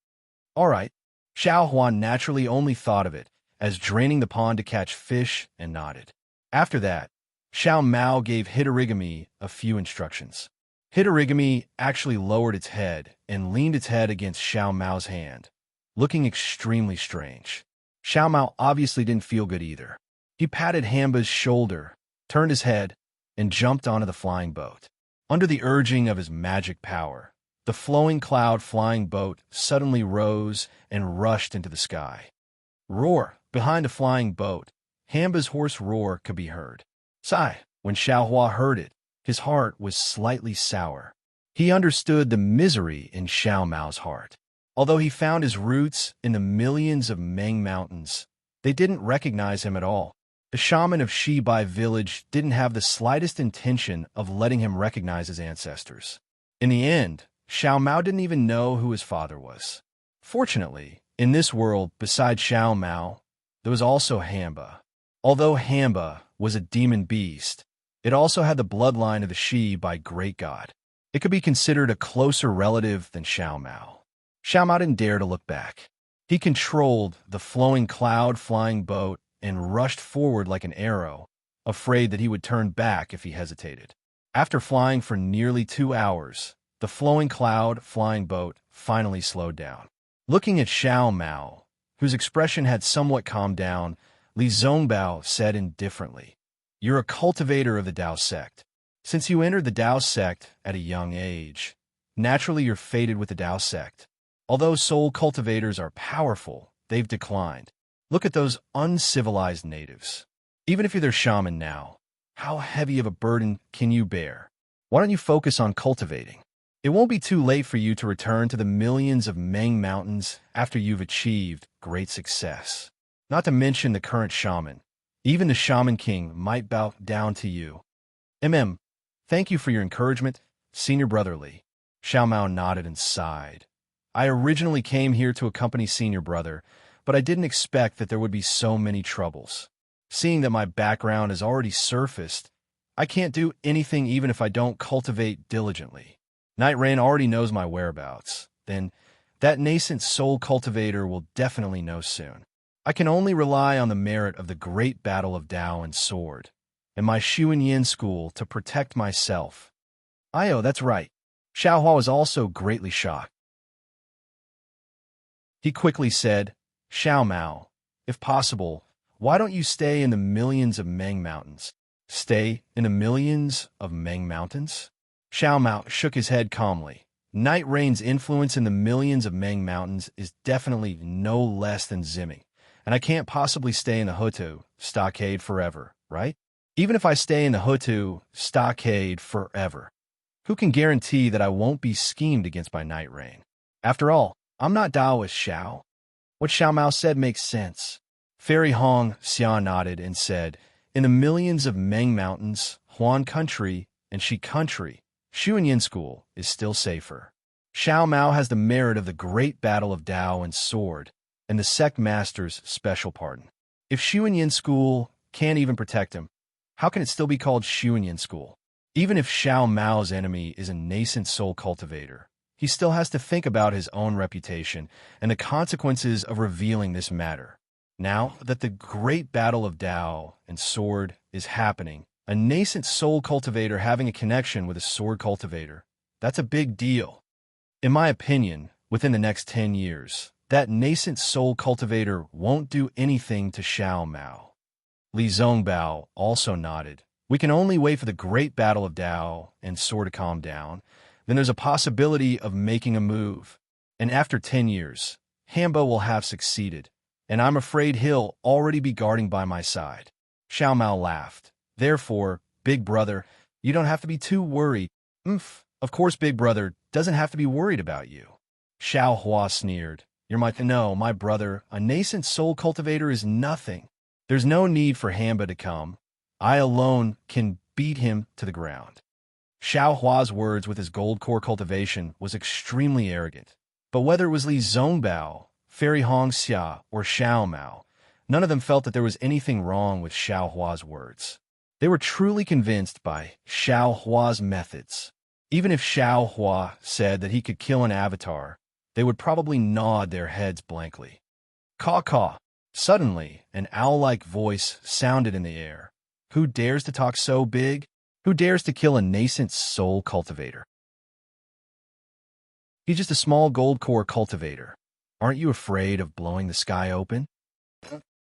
All right. Xiao Hua naturally only thought of it as draining the pond to catch fish and nodded. After that, Xiao Mao gave Hitorigami a few instructions. Hitorigami actually lowered its head and leaned its head against Xiao Mao's hand, looking extremely strange. Xiao Mao obviously didn't feel good either. He patted Hamba's shoulder, turned his head, and jumped onto the flying boat. Under the urging of his magic power, the flowing cloud flying boat suddenly rose and rushed into the sky. Roar! Behind the flying boat, Hamba's hoarse roar could be heard. Sigh! When Xiao Hua heard it, his heart was slightly sour. He understood the misery in Xiao Mao's heart. Although he found his roots in the millions of Meng mountains, they didn't recognize him at all. The shaman of Shibai village didn't have the slightest intention of letting him recognize his ancestors. In the end, Xiao Mao didn't even know who his father was. Fortunately, in this world, besides Xiao Mao, there was also Hamba. Although Hamba was a demon beast, it also had the bloodline of the Shibai great god. It could be considered a closer relative than Xiao Mao. Xiao Mao didn't dare to look back. He controlled the flowing cloud-flying boat and rushed forward like an arrow, afraid that he would turn back if he hesitated. After flying for nearly 2 hours, the flowing cloud-flying boat finally slowed down. Looking at Xiao Mao, whose expression had somewhat calmed down, Li Zongbao said indifferently, You're a cultivator of the Dao sect. Since you entered the Dao sect at a young age, naturally you're fated with the Dao sect. Although soul cultivators are powerful, they've declined. Look at those uncivilized natives. Even if you're their shaman now, how heavy of a burden can you bear? Why don't you focus on cultivating? It won't be too late for you to return to the millions of Meng mountains after you've achieved great success. Not to mention the current shaman. Even the Shaman King might bow down to you. Thank you for your encouragement, Senior Brother Li. Xiao Mao nodded and sighed. I originally came here to accompany Senior Brother, but I didn't expect that there would be so many troubles. Seeing that my background has already surfaced, I can't do anything even if I don't cultivate diligently. Night Rain already knows my whereabouts. Then that nascent soul cultivator will definitely know soon. I can only rely on the merit of the great battle of Tao and Sword, and my Shu and Yin school to protect myself. Io, that's right. Xiaohua was also greatly shocked. He quickly said, Xiao Mao, if possible, why don't you stay in the millions of Meng Mountains? Stay in the millions of Meng Mountains? Xiao Mao shook his head calmly. Night Rain's influence in the millions of Meng Mountains is definitely no less than Ziming, and I can't possibly stay in the Hutu stockade forever, right? Even if I stay in the Hutu stockade forever, who can guarantee that I won't be schemed against by Night Rain? After all, I'm not Taoist Xiao. What Xiao Mao said makes sense. Fairy Hong Xia nodded and said, in the millions of Meng Mountains, Huan Country, and Shi Country, Shu and Yin School is still safer. Xiao Mao has the merit of the great battle of Tao and Sword, and the sect master's special pardon. If Shu and Yin School can't even protect him, how can it still be called Shu and Yin School? Even if Xiao Mao's enemy is a nascent soul cultivator, he still has to think about his own reputation and the consequences of revealing this matter. Now that the great battle of Tao and Sword is happening, a nascent soul cultivator having a connection with a sword cultivator, that's a big deal. In my opinion, within the next 10 years, that nascent soul cultivator won't do anything to Xiao Mao. Li Zongbao also nodded. We can only wait for the great battle of Tao and Sword to calm down. Then there's a possibility of making a move. And after 10 years, Hambo will have succeeded, and I'm afraid he'll already be guarding by my side. Xiao Mao laughed. Therefore, Big Brother, you don't have to be too worried. Of course Big Brother doesn't have to be worried about you. Xiao Hua sneered. No, my brother, a nascent soul cultivator is nothing. There's no need for Hamba to come. I alone can beat him to the ground. Xiao Hua's words with his gold core cultivation was extremely arrogant. But whether it was Li Zongbao, Fairy Hong Xia, or Xiao Mao, none of them felt that there was anything wrong with Xiao Hua's words. They were truly convinced by Xiao Hua's methods. Even if Xiao Hua said that he could kill an avatar, they would probably nod their heads blankly. Caw-caw. Suddenly, an owl-like voice sounded in the air. Who dares to talk so big? Who dares to kill a nascent soul cultivator? He's just a small gold core cultivator. Aren't you afraid of blowing the sky open?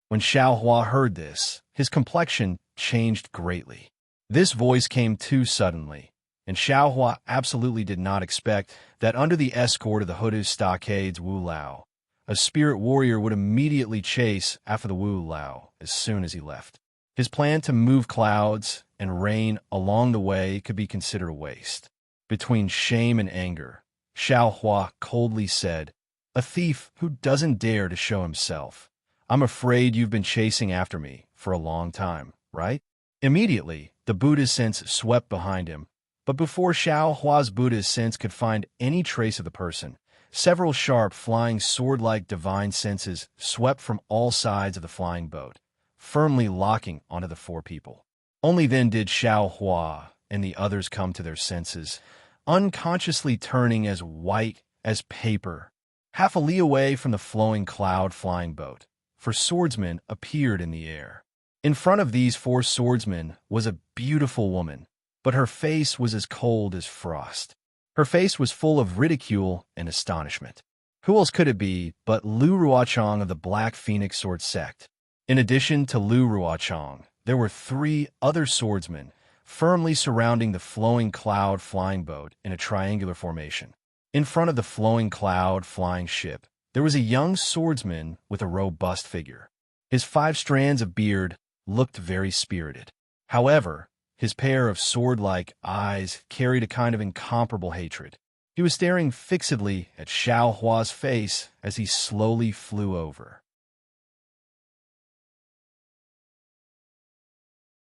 When Xiao Hua heard this, his complexion changed greatly. This voice came too suddenly, and Xiao Hua absolutely did not expect that under the escort of the Hutu stockades Wu Lao, a spirit warrior would immediately chase after the Wu Lao as soon as he left. His plan to move clouds and rain along the way could be considered a waste. Between shame and anger, Xiao Hua coldly said, a thief who doesn't dare to show himself. I'm afraid you've been chasing after me for a long time, right? Immediately, the Buddha's sense swept behind him, but before Xiao Hua's Buddha's sense could find any trace of the person, several sharp, flying sword-like divine senses swept from all sides of the flying boat, firmly locking onto the four people. Only then did Xiao Hua and the others come to their senses, unconsciously turning as white as paper, half a li away from the flowing cloud-flying boat, for swordsmen appeared in the air. In front of these four swordsmen was a beautiful woman, but her face was as cold as frost. Her face was full of ridicule and astonishment. Who else could it be but Lu Ruochong of the Black Phoenix Sword Sect? In addition to Lu Ruochong, there were 3 other swordsmen firmly surrounding the flowing cloud flying boat in a triangular formation. In front of the flowing cloud flying ship, there was a young swordsman with a robust figure. His 5 strands of beard looked very spirited. However, his pair of sword-like eyes carried a kind of incomparable hatred. He was staring fixedly at Xiao Hua's face as he slowly flew over.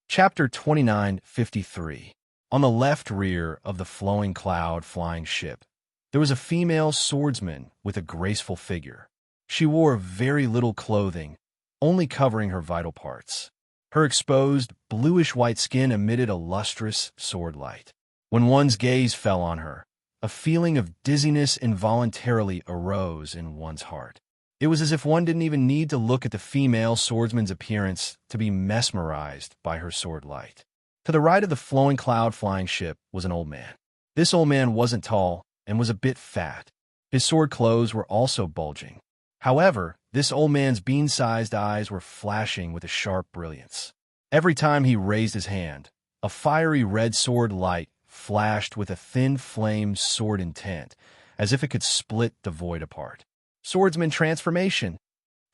Chapter 2953. On the left rear of the flowing cloud flying ship, There was a female swordsman with a graceful figure. She wore very little clothing, only covering her vital parts. Her exposed, bluish-white skin emitted a lustrous sword light. When one's gaze fell on her, a feeling of dizziness involuntarily arose in one's heart. It was as if one didn't even need to look at the female swordsman's appearance to be mesmerized by her sword light. To the right of the flowing cloud-flying ship was an old man. This old man wasn't tall and was a bit fat. His sword clothes were also bulging. However, this old man's bean-sized eyes were flashing with a sharp brilliance. Every time he raised his hand, a fiery red sword light flashed with a thin flame sword intent, as if it could split the void apart. Swordsman transformation.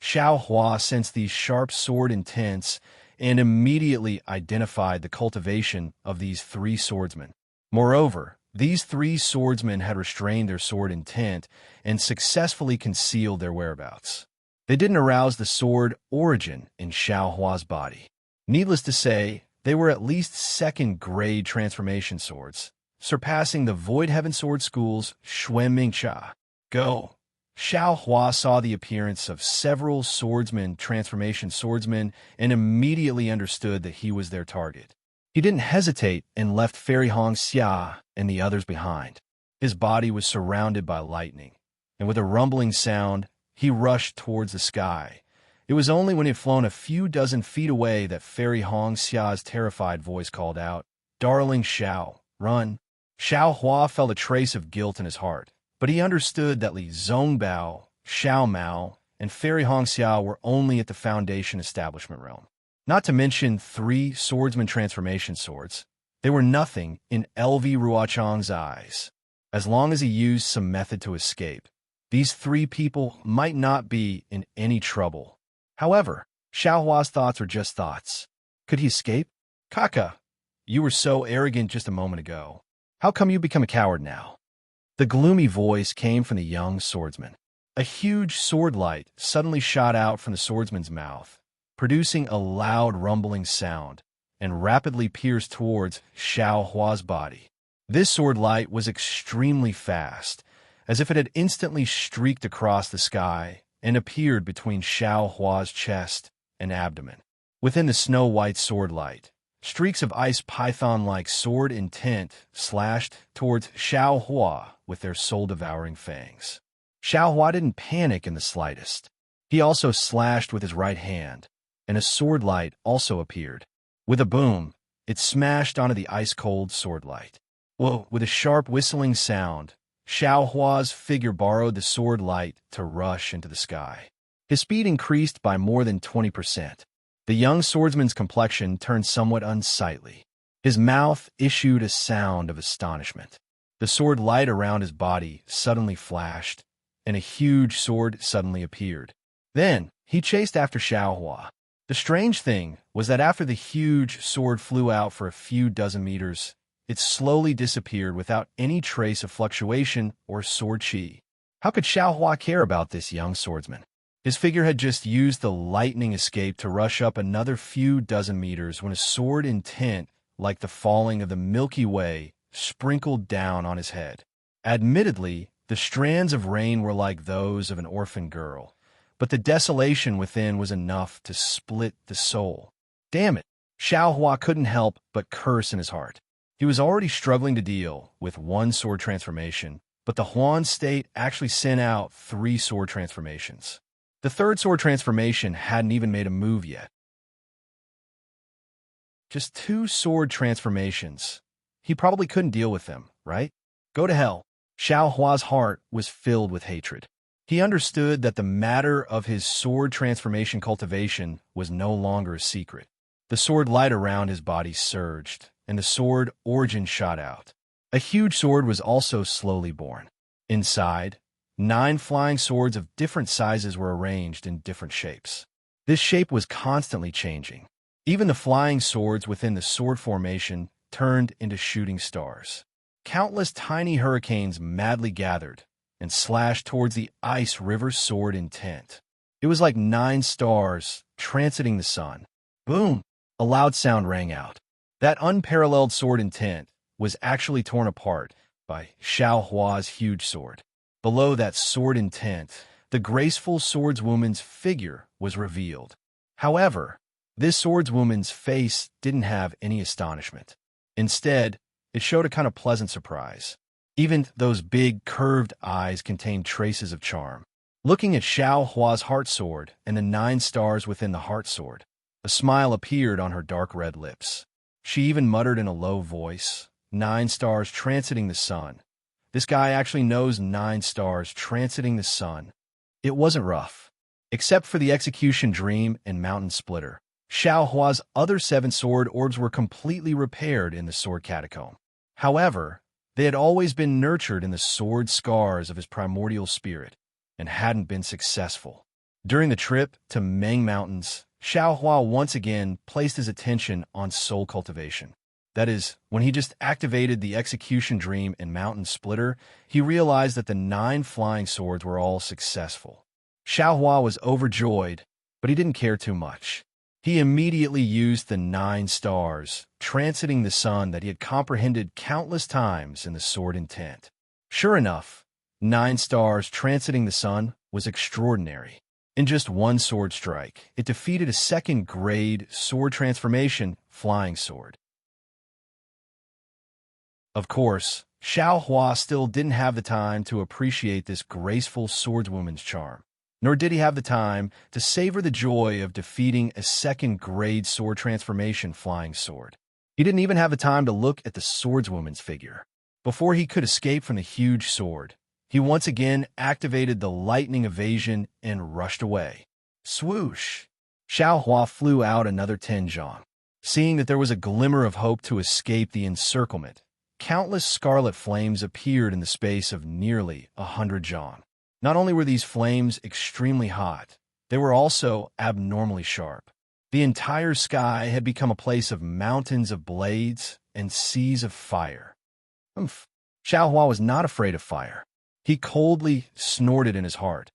Xiao Hua sensed these sharp sword intents and immediately identified the cultivation of these three swordsmen. Moreover, these three swordsmen had restrained their sword intent and successfully concealed their whereabouts. They didn't arouse the sword origin in Xiao Hua's body. Needless to say, they were at least second-grade transformation swords, surpassing the Void Heaven Sword School's Xuanming Cha. Go! Xiao Hua saw the appearance of several swordsmen, transformation swordsmen, and immediately understood that he was their target. He didn't hesitate and left Fairy Hong Xia and the others behind. His body was surrounded by lightning, and with a rumbling sound, he rushed towards the sky. It was only when he had flown a few dozen feet away that Fairy Hong Xia's terrified voice called out, "Darling Xiao, run!" Xiao Hua felt a trace of guilt in his heart, but he understood that Li Zongbao, Xiao Mao, and Fairy Hong Xia were only at the Foundation establishment realm. Not to mention three swordsman transformation swords. They were nothing in LV Ruochang's eyes. As long as he used some method to escape, these three people might not be in any trouble. However, Xiao Hua's thoughts were just thoughts. Could he escape? Kaka, you were so arrogant just a moment ago. How come you become a coward now? The gloomy voice came from the young swordsman. A huge sword light suddenly shot out from the swordsman's mouth, producing a loud rumbling sound, and rapidly pierced towards Xiao Hua's body. This sword light was extremely fast, as if it had instantly streaked across the sky and appeared between Xiao Hua's chest and abdomen. Within the snow-white sword light, streaks of ice python-like sword intent slashed towards Xiao Hua with their soul-devouring fangs. Xiao Hua didn't panic in the slightest. He also slashed with his right hand, and a sword light also appeared. With a boom, it smashed onto the ice-cold sword light. Whoa! With a sharp whistling sound, Xiao Hua's figure borrowed the sword light to rush into the sky. His speed increased by more than 20%. The young swordsman's complexion turned somewhat unsightly. His mouth issued a sound of astonishment. The sword light around his body suddenly flashed, and a huge sword suddenly appeared. Then, he chased after Xiao Hua. The strange thing was that after the huge sword flew out for a few dozen meters, it slowly disappeared without any trace of fluctuation or sword chi. How could Xiao Hua care about this young swordsman? His figure had just used the lightning escape to rush up another few dozen meters when a sword intent, like the falling of the Milky Way, sprinkled down on his head. Admittedly, the strands of rain were like those of an orphan girl, but the desolation within was enough to split the soul. Damn it! Xiao Hua couldn't help but curse in his heart. He was already struggling to deal with one sword transformation, but the Huan state actually sent out 3 sword transformations. The third sword transformation hadn't even made a move yet. Just 2 sword transformations. He probably couldn't deal with them, right? Go to hell. Xiao Hua's heart was filled with hatred. He understood that the matter of his sword transformation cultivation was no longer a secret. The sword light around his body surged, and the sword origin shot out. A huge sword was also slowly born. Inside, 9 flying swords of different sizes were arranged in different shapes. This shape was constantly changing. Even the flying swords within the sword formation turned into shooting stars. Countless tiny hurricanes madly gathered and slashed towards the ice river sword intent. It was like 9 stars transiting the sun. Boom! A loud sound rang out. That unparalleled sword intent was actually torn apart by Xiao Hua's huge sword. Below that sword intent, the graceful swordswoman's figure was revealed. However, this swordswoman's face didn't have any astonishment. Instead, it showed a kind of pleasant surprise. Even those big, curved eyes contained traces of charm. Looking at Xiao Hua's heart sword and the 9 stars within the heart sword, a smile appeared on her dark red lips. She even muttered in a low voice, 9 stars transiting the sun. This guy actually knows 9 stars transiting the sun. It wasn't rough. Except for the execution dream and mountain splitter, Xiao Hua's other 7 sword orbs were completely repaired in the sword catacomb. However, they had always been nurtured in the sword scars of his primordial spirit and hadn't been successful. During the trip to Meng Mountains, Xiao Hua once again placed his attention on soul cultivation. That is, when he just activated the execution dream and mountain splitter, he realized that the 9 flying swords were all successful. Xiao Hua was overjoyed, but he didn't care too much. He immediately used the 9 stars, transiting the sun that he had comprehended countless times in the sword intent. Sure enough, 9 stars transiting the sun was extraordinary. In just one sword strike, it defeated a 2nd grade sword transformation flying sword. Of course, Xiao Hua still didn't have the time to appreciate this graceful swordswoman's charm, nor did he have the time to savor the joy of defeating a 2nd grade sword transformation flying sword. He didn't even have the time to look at the swordswoman's figure. Before he could escape from the huge sword, he once again activated the lightning evasion and rushed away. Swoosh! Xiao Hua flew out another 10 zhang. Seeing that there was a glimmer of hope to escape the encirclement, countless scarlet flames appeared in the space of nearly 100 zhang. Not only were these flames extremely hot, they were also abnormally sharp. The entire sky had become a place of mountains of blades and seas of fire. Xiao Hua was not afraid of fire. He coldly snorted in his heart,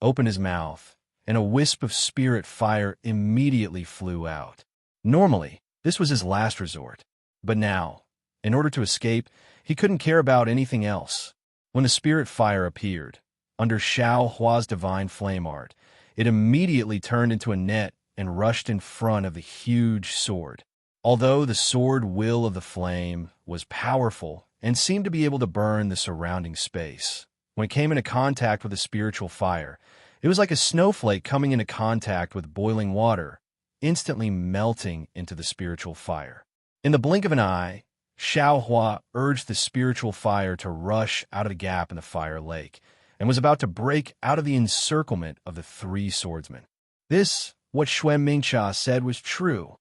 opened his mouth, and a wisp of spirit fire immediately flew out. Normally, this was his last resort, but now, in order to escape, he couldn't care about anything else. When the spirit fire appeared, under Xiao Hua's divine flame art, it immediately turned into a net and rushed in front of the huge sword. Although the sword will of the flame was powerful and seemed to be able to burn the surrounding space, when it came into contact with the spiritual fire, it was like a snowflake coming into contact with boiling water, instantly melting into the spiritual fire. In the blink of an eye, Xiao Hua urged the spiritual fire to rush out of the gap in the fire lake, and was about to break out of the encirclement of the 3 swordsmen. This, what Xuan Mingxia said, was true.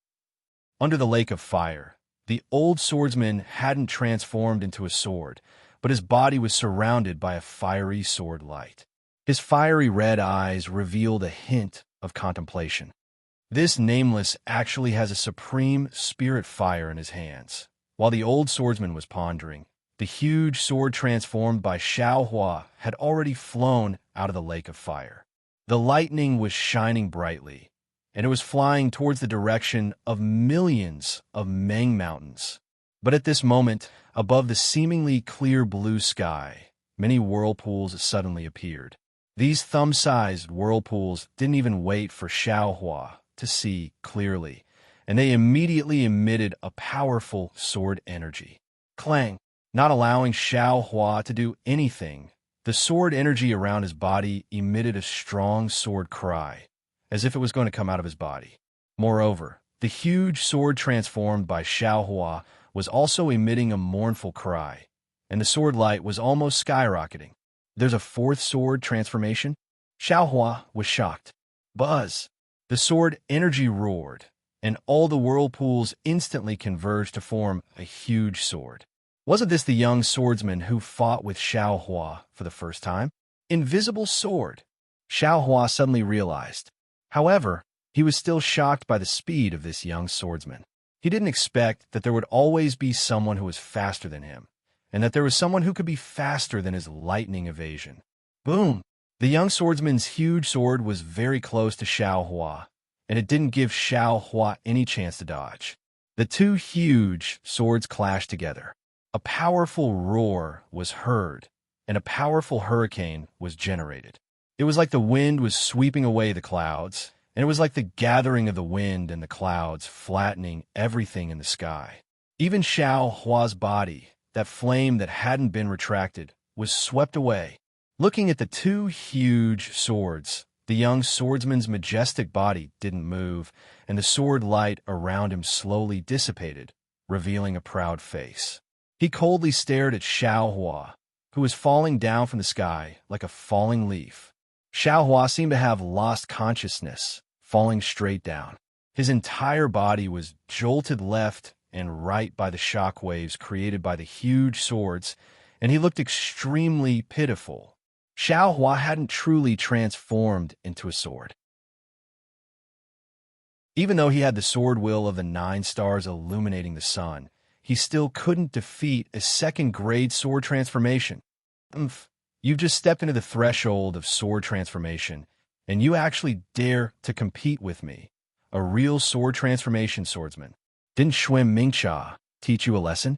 Under the lake of fire, the old swordsman hadn't transformed into a sword, but his body was surrounded by a fiery sword light. His fiery red eyes revealed a hint of contemplation. This nameless actually has a supreme spirit fire in his hands. While the old swordsman was pondering, the huge sword transformed by Xiao Hua had already flown out of the lake of fire. The lightning was shining brightly, and it was flying towards the direction of millions of Meng mountains. But at this moment, above the seemingly clear blue sky, many whirlpools suddenly appeared. These thumb-sized whirlpools didn't even wait for Xiao Hua to see clearly, and they immediately emitted a powerful sword energy. Clang! Not allowing Xiao Hua to do anything, the sword energy around his body emitted a strong sword cry, as if it was going to come out of his body. Moreover, the huge sword transformed by Xiao Hua was also emitting a mournful cry, and the sword light was almost skyrocketing. There's a 4th sword transformation? Xiao Hua was shocked. Buzz! The sword energy roared, and all the whirlpools instantly converged to form a huge sword. Wasn't this the young swordsman who fought with Xiao Hua for the first time? Invisible sword! Xiao Hua suddenly realized. However, he was still shocked by the speed of this young swordsman. He didn't expect that there would always be someone who was faster than him, and that there was someone who could be faster than his lightning evasion. Boom! The young swordsman's huge sword was very close to Xiao Hua, and it didn't give Xiao Hua any chance to dodge. The 2 huge swords clashed together. A powerful roar was heard, and a powerful hurricane was generated. It was like the wind was sweeping away the clouds, and it was like the gathering of the wind and the clouds flattening everything in the sky. Even Xiao Hua's body, that flame that hadn't been retracted, was swept away. Looking at the two huge swords, the young swordsman's majestic body didn't move, and the sword light around him slowly dissipated, revealing a proud face. He coldly stared at Xiao Hua, who was falling down from the sky like a falling leaf. Xiao Hua seemed to have lost consciousness, falling straight down. His entire body was jolted left and right by the shock waves created by the huge swords, and he looked extremely pitiful. Xiao Hua hadn't truly transformed into a sword. Even though he had the sword will of the 9 stars illuminating the sun, he still couldn't defeat a second-grade sword transformation. You've just stepped into the threshold of sword transformation, and you actually dare to compete with me, a real sword transformation swordsman. Didn't Xuan Mingxia teach you a lesson?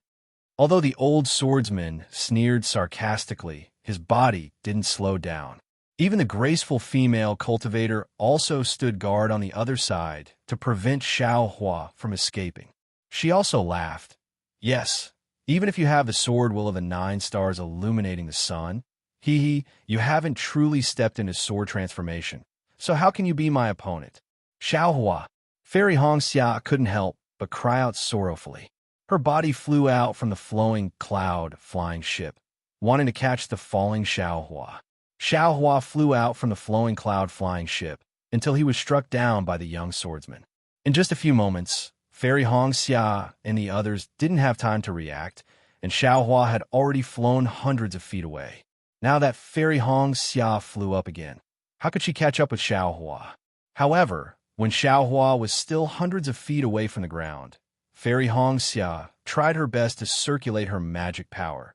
Although the old swordsman sneered sarcastically, his body didn't slow down. Even the graceful female cultivator also stood guard on the other side to prevent Xiao Hua from escaping. She also laughed. Yes, even if you have the sword will of the 9 stars illuminating the sun, you haven't truly stepped into sword transformation. So how can you be my opponent? Xiao Hua. Fairy Hongxia couldn't help but cry out sorrowfully. Her body flew out from the flowing cloud flying ship, wanting to catch the falling Xiao Hua. Xiao Hua flew out from the flowing cloud flying ship until he was struck down by the young swordsman. In just a few moments, Fairy Hongxia and the others didn't have time to react, and Xiao Hua had already flown hundreds of feet away. Now that Fairy Hongxia flew up again, how could she catch up with Xiao Hua? However, when Xiao Hua was still hundreds of feet away from the ground, Fairy Hongxia tried her best to circulate her magic power,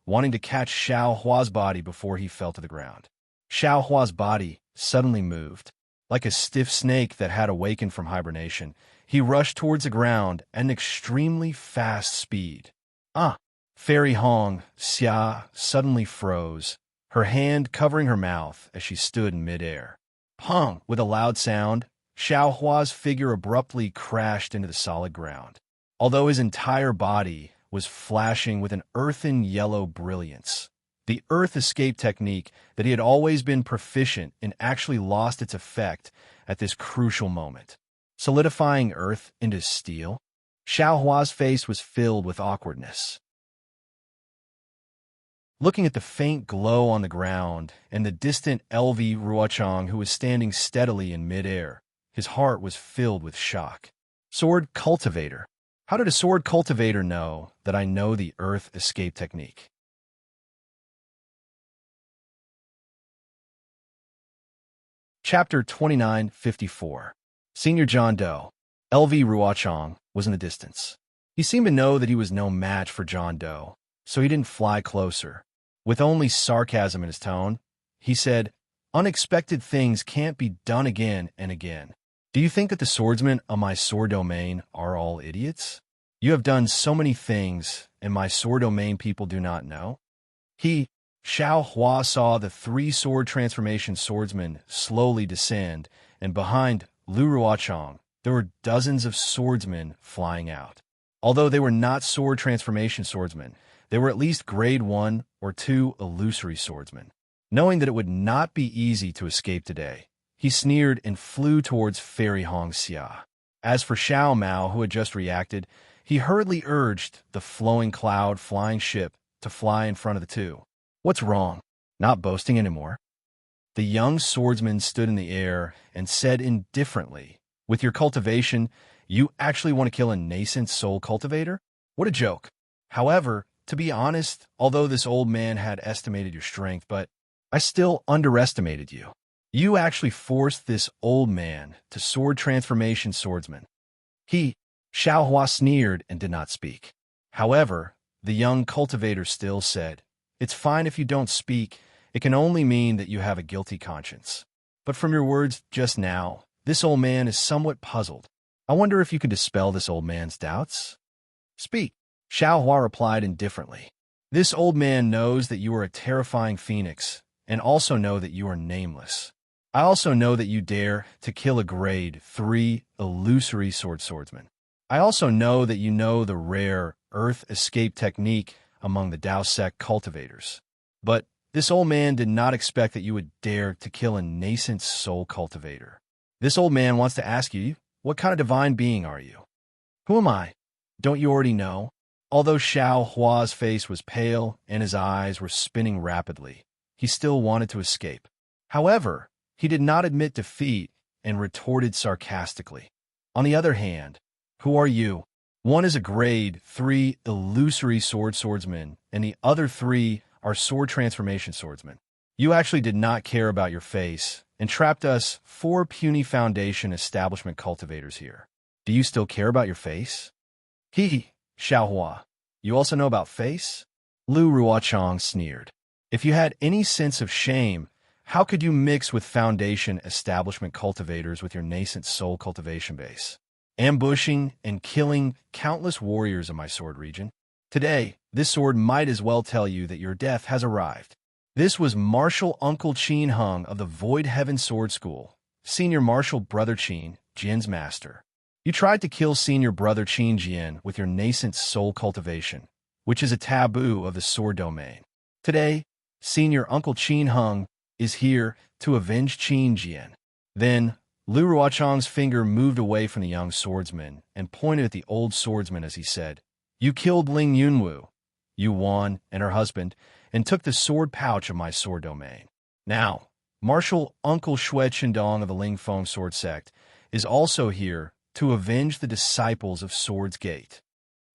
wanting to catch Xiao Hua's body before he fell to the ground. Xiao Hua's body suddenly moved. Like a stiff snake that had awakened from hibernation, he rushed towards the ground at an extremely fast speed. Fairy Hongxia suddenly froze, her hand covering her mouth as she stood in midair. Pong! With a loud sound, Xiao Hua's figure abruptly crashed into the solid ground. Although his entire body was flashing with an earthen yellow brilliance, the earth escape technique that he had always been proficient in actually lost its effect at this crucial moment. Solidifying earth into steel, Xiao Hua's face was filled with awkwardness. Looking at the faint glow on the ground and the distant LV Ruochang who was standing steadily in midair, his heart was filled with shock. Sword cultivator. How did a sword cultivator know that I know the earth escape technique? Chapter 2954. Senior John Doe, LV Ruochang, was in the distance. He seemed to know that he was no match for John Doe, so he didn't fly closer. With only sarcasm in his tone, he said, "Unexpected things can't be done again and again. Do you think that the swordsmen of my sword domain are all idiots? You have done so many things, and my sword domain people do not know." Xiao Hua saw the 3 sword transformation swordsmen slowly descend, and behind Lu Ruochang, there were dozens of swordsmen flying out. Although they were not sword transformation swordsmen, they were at least grade 1 or 2 illusory swordsmen. Knowing that it would not be easy to escape today, he sneered and flew towards Fairy Hongxia. As for Xiao Mao, who had just reacted, he hurriedly urged the flowing cloud flying ship to fly in front of the two. "What's wrong? Not boasting anymore?" The young swordsman stood in the air and said indifferently, "With your cultivation, you actually want to kill a nascent soul cultivator? What a joke." However, to be honest, although this old man had estimated your strength, but I still underestimated you. You actually forced this old man to sword transformation swordsman. Xiao Hua sneered and did not speak. However, the young cultivator still said, "It's fine if you don't speak. It can only mean that you have a guilty conscience. But from your words just now, this old man is somewhat puzzled. I wonder if you could dispel this old man's doubts?" "Speak." Xiao Hua replied indifferently. This old man knows that you are a terrifying phoenix, and also know that you are nameless. I also know that you dare to kill a grade 3 illusory swordsman. I also know that you know the rare earth escape technique among the Dao sect cultivators. But this old man did not expect that you would dare to kill a nascent soul cultivator. This old man wants to ask you, what kind of divine being are you? Who am I? Don't you already know? Although Xiao Hua's face was pale and his eyes were spinning rapidly, he still wanted to escape. However, he did not admit defeat and retorted sarcastically. On the other hand, who are you? One is a grade 3 illusory swordsman, and the other 3 are sword transformation swordsmen. You actually did not care about your face and trapped us 4 puny foundation establishment cultivators here. Do you still care about your face? Hee, Xiao Hua. You also know about face? Lu Ruochang sneered. If you had any sense of shame, how could you mix with foundation establishment cultivators with your nascent soul cultivation base? Ambushing and killing countless warriors of my sword region. Today, this sword might as well tell you that your death has arrived. This was Martial Uncle Qin Hung of the Void Heaven Sword School, Senior Martial Brother Qin, Jin's master. You tried to kill Senior Brother Qin Jian with your nascent soul cultivation, which is a taboo of the sword domain. Today, Senior Uncle Qin Hung is here to avenge Qin Jian. Then, Lu Ruochang's finger moved away from the young swordsman and pointed at the old swordsman as he said, You killed Ling Yunwu, Yuan, and her husband, and took the sword pouch of my sword domain. Now, Martial Uncle Xue Qindong of the Ling Feng Sword Sect is also here to avenge the disciples of Sword's Gate.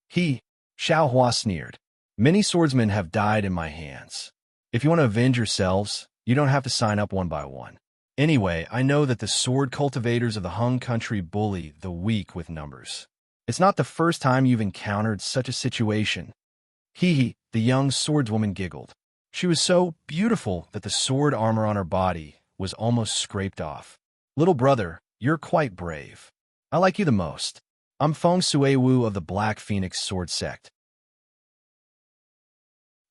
He, Xiao Hua sneered. Many swordsmen have died in my hands. If you want to avenge yourselves, you don't have to sign up one by one. Anyway, I know that the sword cultivators of the Hung country bully the weak with numbers. It's not the first time you've encountered such a situation. The young swordswoman giggled. She was so beautiful that the sword armor on her body was almost scraped off. Little brother, you're quite brave. I like you the most. I'm Feng Sui Wu of the Black Phoenix Sword Sect.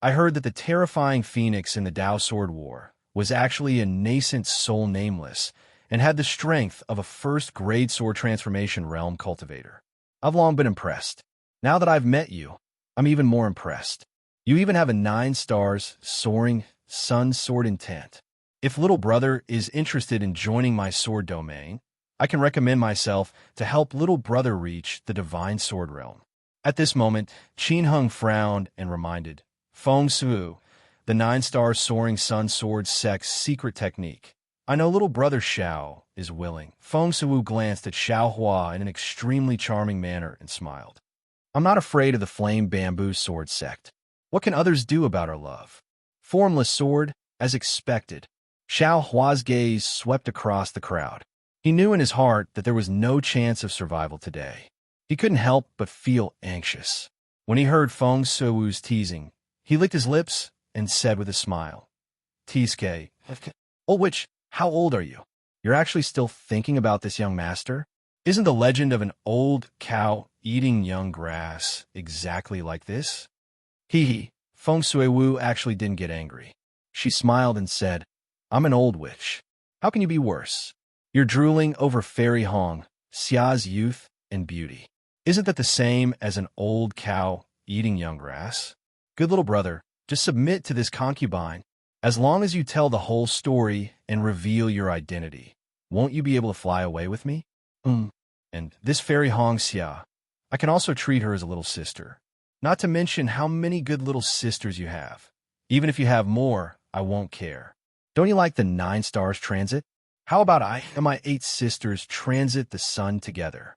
I heard that the terrifying phoenix in the Dao Sword War was actually a nascent soul nameless and had the strength of a first-grade sword transformation realm cultivator. I've long been impressed. Now that I've met you, I'm even more impressed. You even have a 9 stars soaring sun sword intent. If little brother is interested in joining my sword domain, I can recommend myself to help little brother reach the divine sword realm. At this moment, Qin Hung frowned and reminded, Feng Su, the 9-star soaring sun sword sect's secret technique. I know little brother Xiao is willing. Feng Su glanced at Xiao Hua in an extremely charming manner and smiled. I'm not afraid of the flame bamboo sword sect. What can others do about our love? Formless sword, as expected. Xiao Hua's gaze swept across the crowd. He knew in his heart that there was no chance of survival today. He couldn't help but feel anxious. When he heard Feng Su's teasing, he licked his lips and said with a smile, Tsuke, old witch, how old are you? You're actually still thinking about this young master? Isn't the legend of an old cow eating young grass exactly like this? Feng Sui Wu actually didn't get angry. She smiled and said, I'm an old witch. How can you be worse? You're drooling over Fairy Hong, Xia's youth and beauty. Isn't that the same as an old cow eating young grass? Good little brother, just submit to this concubine. As long as you tell the whole story and reveal your identity, won't you be able to fly away with me? And this Fairy Hong Xia, I can also treat her as a little sister. Not to mention how many good little sisters you have. Even if you have more, I won't care. Don't you like the 9 stars transit? How about I and my 8 sisters transit the sun together?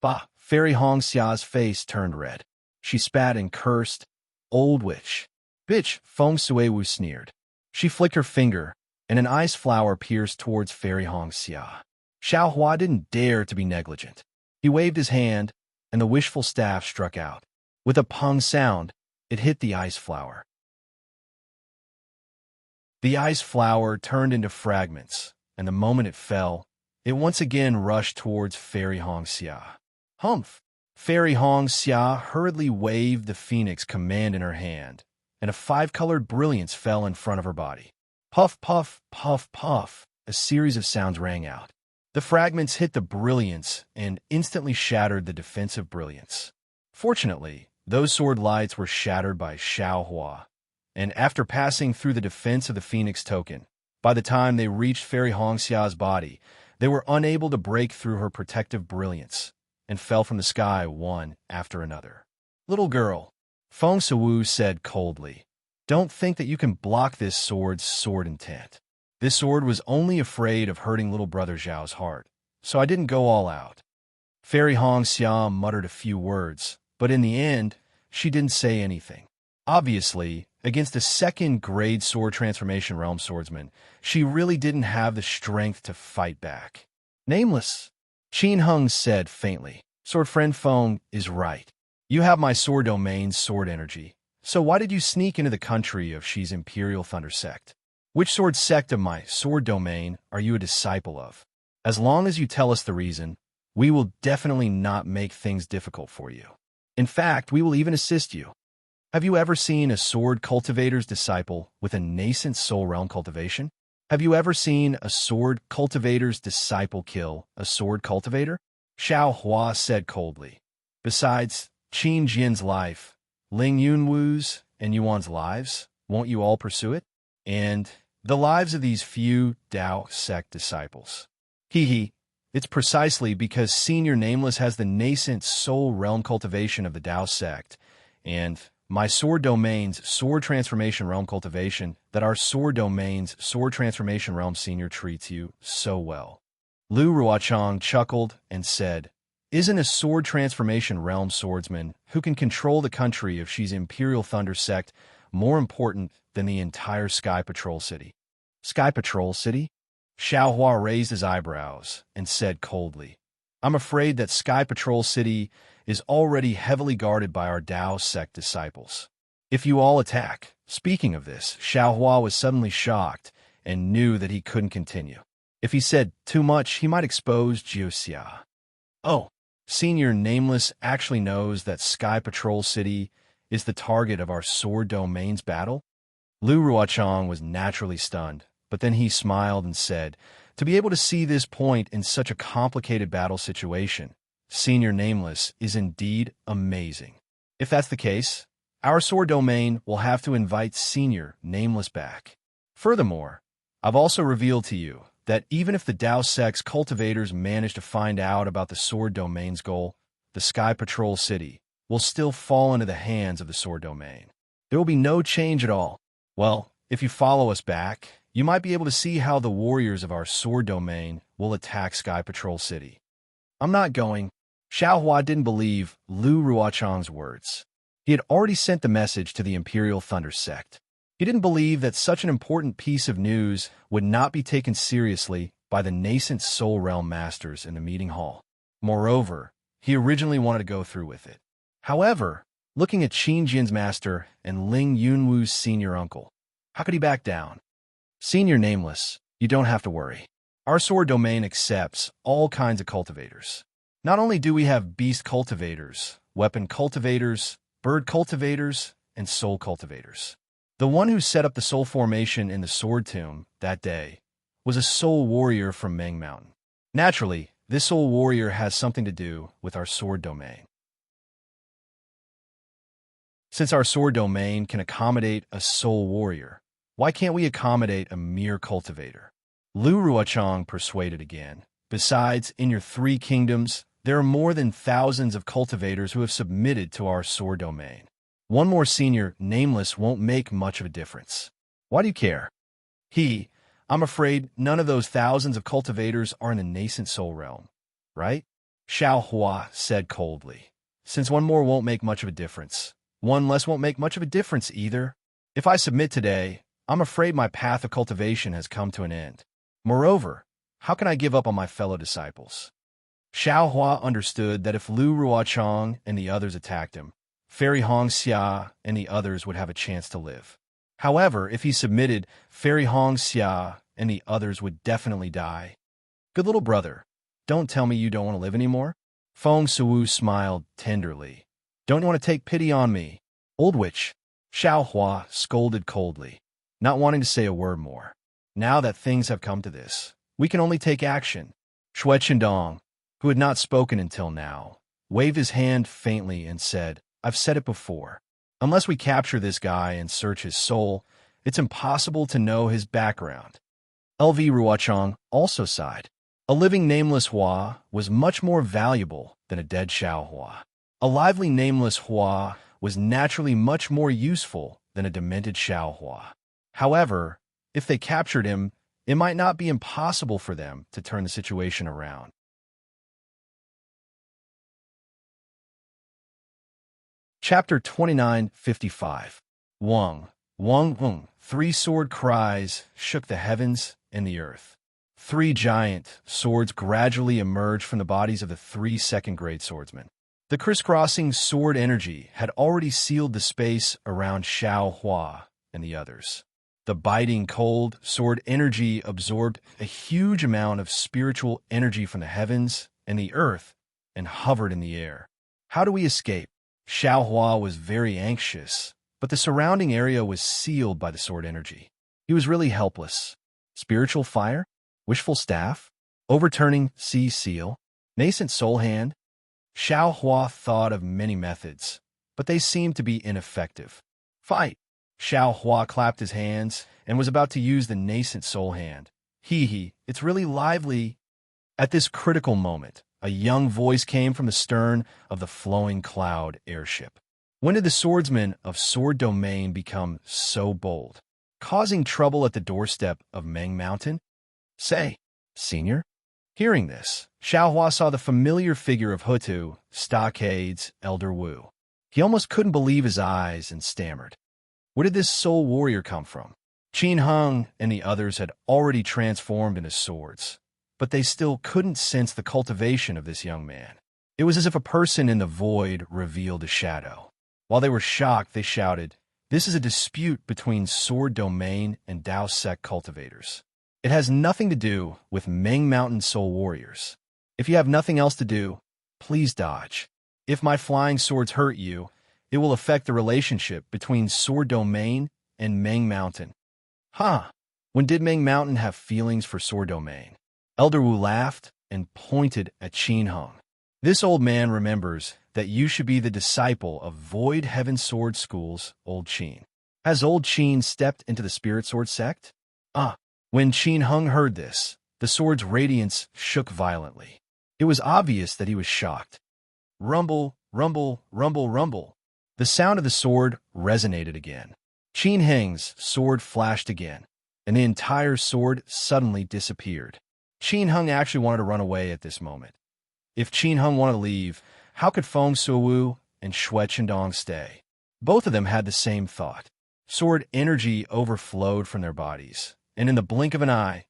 Bah! Fairy Hong Xia's face turned red. She spat and cursed. Old witch. Bitch, Feng Sui Wu sneered. She flicked her finger, and an ice flower pierced towards Fairy Hong Xia. Xiao Hua didn't dare to be negligent. He waved his hand, and the wishful staff struck out. With a pung sound, it hit the ice flower. The ice flower turned into fragments, and the moment it fell, it once again rushed towards Fairy Hong Xia. Humph! Fairy Hong Xia hurriedly waved the phoenix command in her hand, and a five-colored brilliance fell in front of her body. Puff, puff, puff, puff, a series of sounds rang out. The fragments hit the brilliance and instantly shattered the defensive brilliance. Fortunately, those sword lights were shattered by Xiao Hua, and after passing through the defense of the Phoenix token, by the time they reached Fairy Hong Xia's body, they were unable to break through her protective brilliance and fell from the sky one after another. Little girl, Feng Siwu said coldly, don't think that you can block this sword's sword intent. This sword was only afraid of hurting little brother Zhao's heart, so I didn't go all out. Fairy Hong Xia muttered a few words, but in the end, she didn't say anything. Obviously, against a second-grade sword transformation realm swordsman, she really didn't have the strength to fight back. Nameless, Qin Hung said faintly. Sword friend Feng is right. You have my sword domain's sword energy, so why did you sneak into the country of Xi's Imperial Thunder Sect? Which sword sect of my sword domain are you a disciple of? As long as you tell us the reason, we will definitely not make things difficult for you. In fact, we will even assist you. Have you ever seen a sword cultivator's disciple with a nascent soul realm cultivation? Have you ever seen a sword cultivator's disciple kill a sword cultivator? Xiao Hua said coldly. Besides Qin Jin's life, Ling Yunwu's and Yuan's lives, won't you all pursue it? And the lives of these few Dao sect disciples. Hee, it's precisely because Senior Nameless has the nascent soul realm cultivation of the Dao sect, and my sword domain's sword transformation realm cultivation that our sword domain's sword transformation realm senior treats you so well. Lu Ruochang chuckled and said, isn't a sword transformation realm swordsman who can control the country of Xi's Imperial Thunder Sect more important than the entire Sky Patrol City? Sky Patrol City? Xiao Hua raised his eyebrows and said coldly, I'm afraid that Sky Patrol City is already heavily guarded by our Dao sect disciples. If you all attack. Speaking of this, Xiao Hua was suddenly shocked and knew that he couldn't continue. If he said too much, he might expose Jiuxia. Oh, Senior Nameless actually knows that Sky Patrol City is the target of our sword domain's battle? Lu Ruochang was naturally stunned, but then he smiled and said, to be able to see this point in such a complicated battle situation, Senior Nameless is indeed amazing. If that's the case, our sword domain will have to invite Senior Nameless back. Furthermore, I've also revealed to you that even if the Dao Sect's cultivators manage to find out about the sword domain's goal, the Sky Patrol City will still fall into the hands of the sword domain. There will be no change at all. Well, if you follow us back, you might be able to see how the warriors of our sword domain will attack Sky Patrol City. I'm not going. Xiao Hua didn't believe Lu Ruochang's words. He had already sent the message to the Imperial Thunder Sect. He didn't believe that such an important piece of news would not be taken seriously by the nascent Soul Realm Masters in the meeting hall. Moreover, he originally wanted to go through with it. However, looking at Qin Jin's master and Ling Yunwu's senior uncle, how could he back down? Senior Nameless, you don't have to worry. Our sword domain accepts all kinds of cultivators. Not only do we have beast cultivators, weapon cultivators, bird cultivators, and soul cultivators. The one who set up the soul formation in the sword tomb that day was a soul warrior from Meng Mountain. Naturally, this soul warrior has something to do with our sword domain. Since our sword domain can accommodate a soul warrior, why can't we accommodate a mere cultivator? Lu Ruochang persuaded again. Besides, in your 3 kingdoms, there are more than thousands of cultivators who have submitted to our sword domain. One more Senior Nameless won't make much of a difference. Why do you care? I'm afraid none of those thousands of cultivators are in the nascent soul realm, right? Xiao Hua said coldly. Since one more won't make much of a difference, one less won't make much of a difference either. If I submit today, I'm afraid my path of cultivation has come to an end. Moreover, how can I give up on my fellow disciples? Xiao Hua understood that if Lu Ruochang and the others attacked him, Fairy Hong Xia and the others would have a chance to live. However, if he submitted, Fairy Hong Xia and the others would definitely die. Good little brother, don't tell me you don't want to live anymore. Feng Sui smiled tenderly. Don't you want to take pity on me? Old witch, Xiao Hua scolded coldly, not wanting to say a word more. Now that things have come to this, we can only take action. Shui Chendong, who had not spoken until now, waved his hand faintly and said, I've said it before. Unless we capture this guy and search his soul, it's impossible to know his background. LV Ruochong also sighed. A living nameless Hua was much more valuable than a dead Xiao Hua. A lively nameless Hua was naturally much more useful than a demented Xiao Hua. However, if they captured him, it might not be impossible for them to turn the situation around. Chapter 29:55. Wang, three-sword cries shook the heavens and the earth. Three giant swords gradually emerged from the bodies of the three second-grade swordsmen. The crisscrossing sword energy had already sealed the space around Xiao Hua and the others. The biting cold sword energy absorbed a huge amount of spiritual energy from the heavens and the earth and hovered in the air. How do we escape? Xiao Hua was very anxious, but the surrounding area was sealed by the sword energy. He was really helpless. Spiritual fire? Wishful staff? Overturning sea seal? Nascent soul hand? Xiao Hua thought of many methods, but they seemed to be ineffective. Fight! Xiao Hua clapped his hands and was about to use the nascent soul hand. Hee, it's really lively. At this critical moment, a young voice came from the stern of the flowing cloud airship. When did the swordsmen of Sword Domain become so bold, causing trouble at the doorstep of Meng Mountain? Say, senior? Hearing this, Xiao Hua saw the familiar figure of Hutu, Stockade's Elder Wu. He almost couldn't believe his eyes and stammered. Where did this soul warrior come from? Qin Heng and the others had already transformed into swords, but they still couldn't sense the cultivation of this young man. It was as if a person in the void revealed a shadow. While they were shocked, they shouted, This is a dispute between Sword Domain and Dao Sect cultivators. It has nothing to do with Meng Mountain Soul Warriors. If you have nothing else to do, please dodge. If my flying swords hurt you, it will affect the relationship between Sword Domain and Meng Mountain. When did Meng Mountain have feelings for Sword Domain? Elder Wu laughed and pointed at Qin Heng. This old man remembers that you should be the disciple of Void Heaven Sword School's Old Qin. Has Old Qin stepped into the Spirit Sword sect? When Qin Heng heard this, the sword's radiance shook violently. It was obvious that he was shocked. Rumble, rumble, rumble, rumble. The sound of the sword resonated again. Qin Heng's sword flashed again, and the entire sword suddenly disappeared. Qin Heng actually wanted to run away at this moment. If Qin Heng wanted to leave, how could Feng Sui and Shui Chendong stay? Both of them had the same thought. Sword energy overflowed from their bodies, and in the blink of an eye,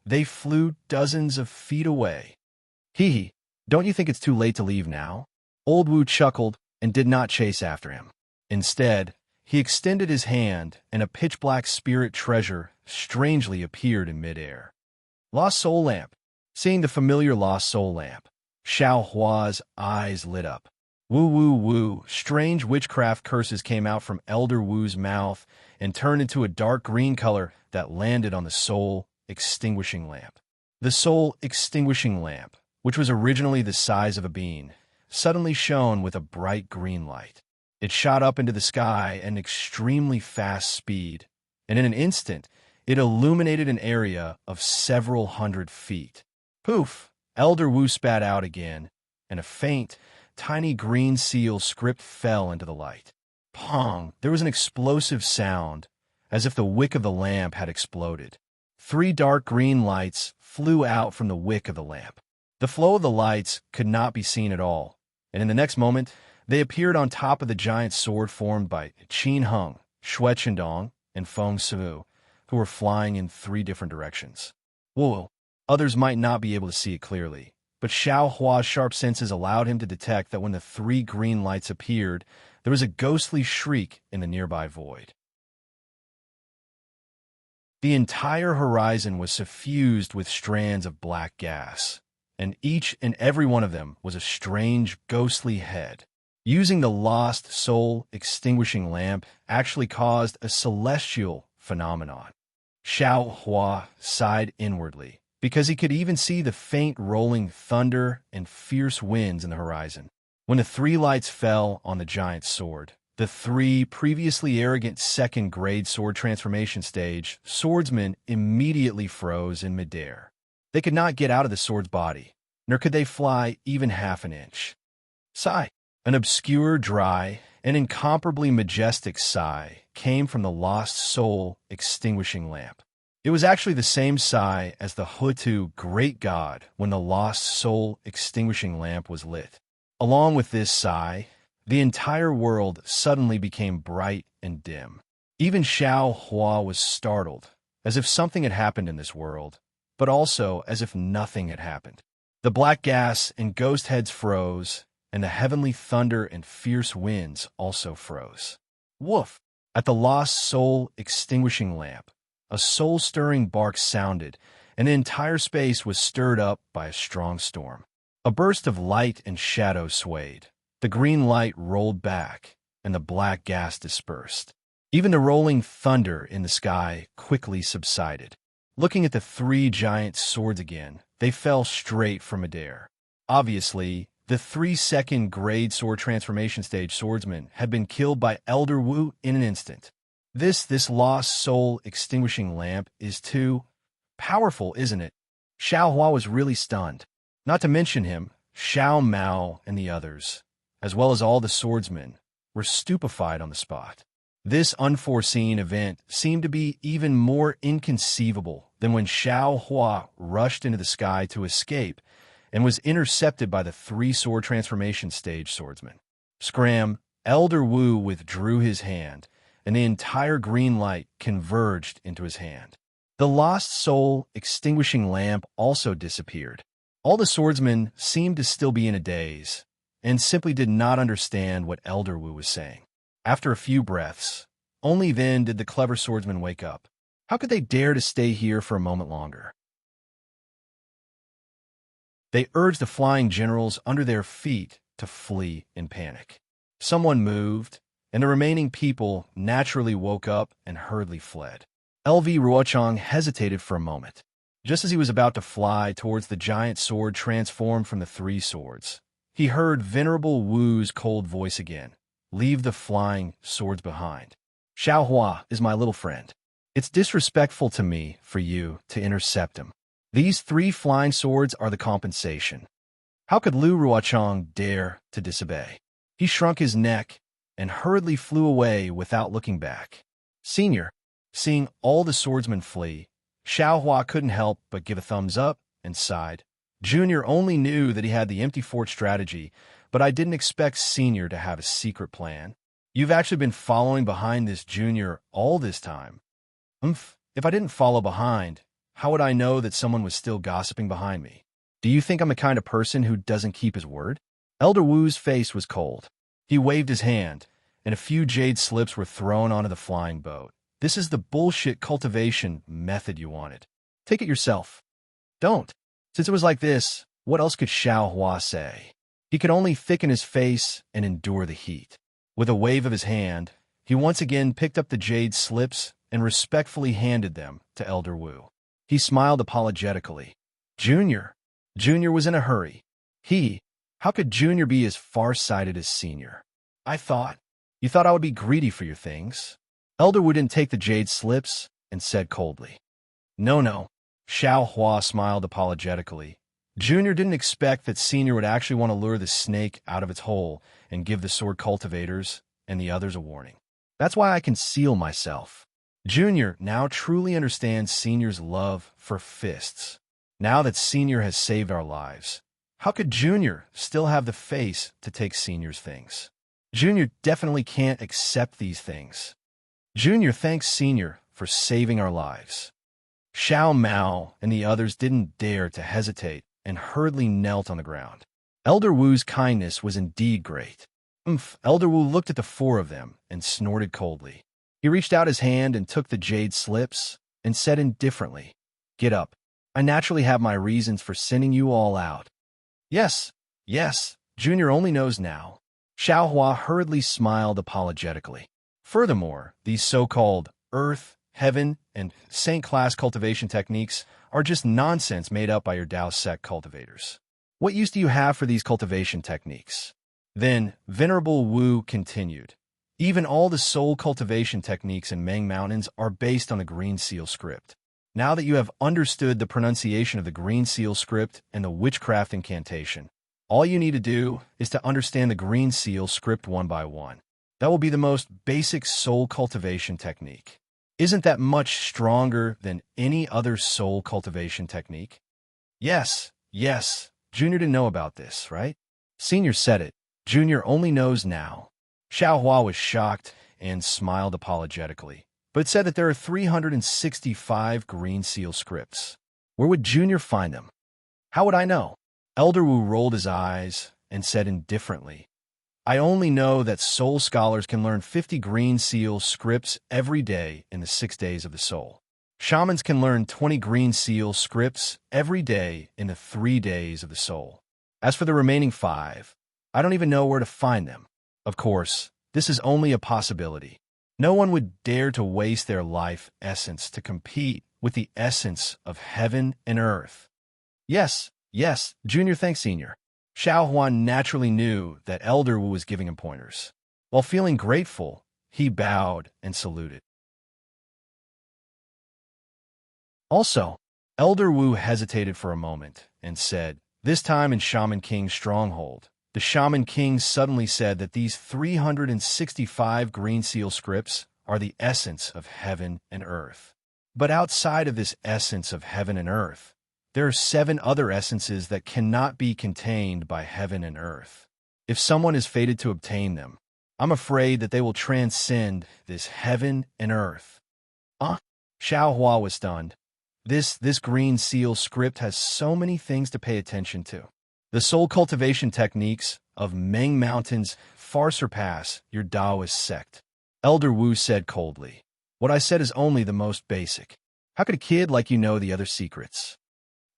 they flew dozens of feet away. Don't you think it's too late to leave now? Old Wu chuckled and did not chase after him. Instead, he extended his hand, and a pitch-black spirit treasure strangely appeared in midair. Lost Soul Lamp. Seeing the familiar Lost Soul Lamp, Xiao Hua's eyes lit up. Woo. Strange witchcraft curses came out from Elder Wu's mouth and turned into a dark green color that landed on the soul extinguishing lamp. The soul extinguishing lamp, which was originally the size of a bean, suddenly shone with a bright green light. It shot up into the sky at an extremely fast speed, and in an instant, it illuminated an area of several hundred feet. Poof! Elder Wu spat out again, and a faint, tiny green seal script fell into the light. Pong! There was an explosive sound, as if the wick of the lamp had exploded. 3 dark green lights flew out from the wick of the lamp. The flow of the lights could not be seen at all, and in the next moment, they appeared on top of the giant sword formed by Qin Heng, Shui Chendong, and Feng Sui, who were flying in 3 different directions. Whoa! Others might not be able to see it clearly, but Xiao Hua's sharp senses allowed him to detect that when the 3 green lights appeared, there was a ghostly shriek in the nearby void. The entire horizon was suffused with strands of black gas, and each and every one of them was a strange, ghostly head. Using the lost soul extinguishing lamp actually caused a celestial phenomenon. Xiao Hua sighed inwardly, because he could even see the faint rolling thunder and fierce winds in the horizon. When the three lights fell on the giant sword, the three previously arrogant second-grade sword transformation stage swordsmen immediately froze in midair. They could not get out of the sword's body, nor could they fly even half an inch. Sigh. An obscure, dry, and incomparably majestic sigh came from the lost soul extinguishing lamp. It was actually the same sigh as the Hutu great god when the lost soul extinguishing lamp was lit. Along with this sigh, the entire world suddenly became bright and dim. Even Xiao Hua was startled, as if something had happened in this world, but also as if nothing had happened. The black gas and ghost heads froze, and the heavenly thunder and fierce winds also froze. Woof! At the lost soul extinguishing lamp, a soul-stirring bark sounded, and the entire space was stirred up by a strong storm. A burst of light and shadow swayed. The green light rolled back, and the black gas dispersed. Even the rolling thunder in the sky quickly subsided. Looking at the three giant swords again, they fell straight from midair. Obviously, the 3 second-grade sword transformation stage swordsmen had been killed by Elder Wu in an instant. This lost soul extinguishing lamp is too powerful, isn't it? Xiao Hua was really stunned. Not to mention him, Xiao Mao and the others, as well as all the swordsmen, were stupefied on the spot. This unforeseen event seemed to be even more inconceivable than when Xiao Hua rushed into the sky to escape and was intercepted by the 3 sword transformation stage swordsmen. Scram, Elder Wu withdrew his hand, and the entire green light converged into his hand. The lost soul extinguishing lamp also disappeared. All the swordsmen seemed to still be in a daze, and simply did not understand what Elder Wu was saying. After a few breaths, only then did the clever swordsmen wake up. How could they dare to stay here for a moment longer? They urged the flying generals under their feet to flee in panic. Someone moved, and the remaining people naturally woke up and hurriedly fled. LV Ruochang hesitated for a moment. Just as he was about to fly towards the giant sword transformed from the 3 swords, he heard Venerable Wu's cold voice again. Leave the flying swords behind. Xiao Hua is my little friend. It's disrespectful to me for you to intercept him. These 3 flying swords are the compensation. How could Lu Ruochang dare to disobey? He shrunk his neck and hurriedly flew away without looking back. Senior, seeing all the swordsmen flee, Xiao Hua couldn't help but give a thumbs up and sighed. Junior only knew that he had the empty fort strategy, but I didn't expect Senior to have a secret plan. You've actually been following behind this Junior all this time. If I didn't follow behind, how would I know that someone was still gossiping behind me? Do you think I'm the kind of person who doesn't keep his word? Elder Wu's face was cold. He waved his hand, and a few jade slips were thrown onto the flying boat. This is the bullshit cultivation method you wanted. Take it yourself. Don't. Since it was like this, what else could Xiao Hua say? He could only thicken his face and endure the heat. With a wave of his hand, he once again picked up the jade slips and respectfully handed them to Elder Wu. He smiled apologetically. Junior was in a hurry. How could Junior be as far-sighted as Senior? You thought I would be greedy for your things. Elder Wu didn't take the jade slips and said coldly. No. Xiao Hua smiled apologetically. Junior didn't expect that Senior would actually want to lure the snake out of its hole and give the sword cultivators and the others a warning. That's why I conceal myself. Junior now truly understands Senior's love for fists. Now that Senior has saved our lives, how could Junior still have the face to take Senior's things? Junior definitely can't accept these things. Junior thanks Senior for saving our lives. Xiao Mao and the others didn't dare to hesitate and hurriedly knelt on the ground. Elder Wu's kindness was indeed great. Elder Wu looked at the 4 of them and snorted coldly. He reached out his hand and took the jade slips and said indifferently, Get up. I naturally have my reasons for sending you all out. Yes, yes, Junior only knows now. Xiaohua hurriedly smiled apologetically. Furthermore, these so-called earth, heaven, and saint class cultivation techniques are just nonsense made up by your Tao sect cultivators. What use do you have for these cultivation techniques? Then, Venerable Wu continued. Even all the soul cultivation techniques in Meng Mountains are based on the Green Seal script. Now that you have understood the pronunciation of the Green Seal script and the witchcraft incantation, all you need to do is to understand the Green Seal script one by one. That will be the most basic soul cultivation technique. Isn't that much stronger than any other soul cultivation technique? Yes, yes, Junior didn't know about this, right? Senior said it. Junior only knows now. Xiaohua was shocked and smiled apologetically, but said that there are 365 Green Seal scripts. Where would Junior find them? How would I know? Elder Wu rolled his eyes and said indifferently, I only know that soul scholars can learn 50 Green Seal scripts every day in the 6 days of the soul. Shamans can learn 20 Green Seal scripts every day in the 3 days of the soul. As for the remaining 5, I don't even know where to find them. Of course, this is only a possibility. No one would dare to waste their life essence to compete with the essence of heaven and earth. Yes, yes, Junior thanks Senior. Xiaohua naturally knew that Elder Wu was giving him pointers. While feeling grateful, he bowed and saluted. Also, Elder Wu hesitated for a moment and said, this time in Shaman King's stronghold, the Shaman King suddenly said that these 365 Green Seal scripts are the essence of heaven and earth. But outside of this essence of heaven and earth, there are 7 other essences that cannot be contained by heaven and earth. If someone is fated to obtain them, I'm afraid that they will transcend this heaven and earth. Xiaohua was stunned. This Green Seal script has so many things to pay attention to. The soul cultivation techniques of Meng Mountains far surpass your Taoist sect. Elder Wu said coldly, what I said is only the most basic. How could a kid like you know the other secrets?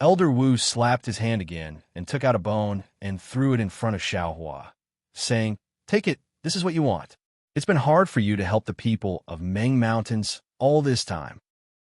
Elder Wu slapped his hand again and took out a bone and threw it in front of Xiaohua, saying, take it, this is what you want. It's been hard for you to help the people of Meng Mountains all this time.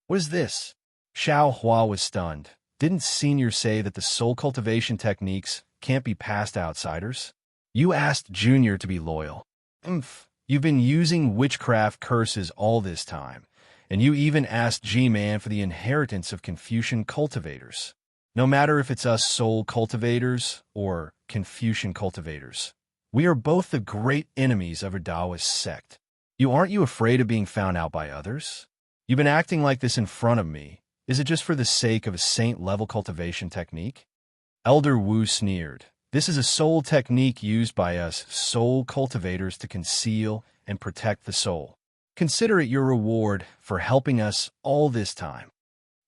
What is this? Xiaohua was stunned. Didn't Senior say that the soul cultivation techniques can't be passed to outsiders? You asked Junior to be loyal. You've been using witchcraft curses all this time, and you even asked G-Man for the inheritance of Confucian cultivators. No matter if it's us soul cultivators or Confucian cultivators, we are both the great enemies of our Taoist sect. Aren't you afraid of being found out by others? You've been acting like this in front of me. Is it just for the sake of a saint-level cultivation technique? Elder Wu sneered. This is a soul technique used by us soul cultivators to conceal and protect the soul. Consider it your reward for helping us all this time.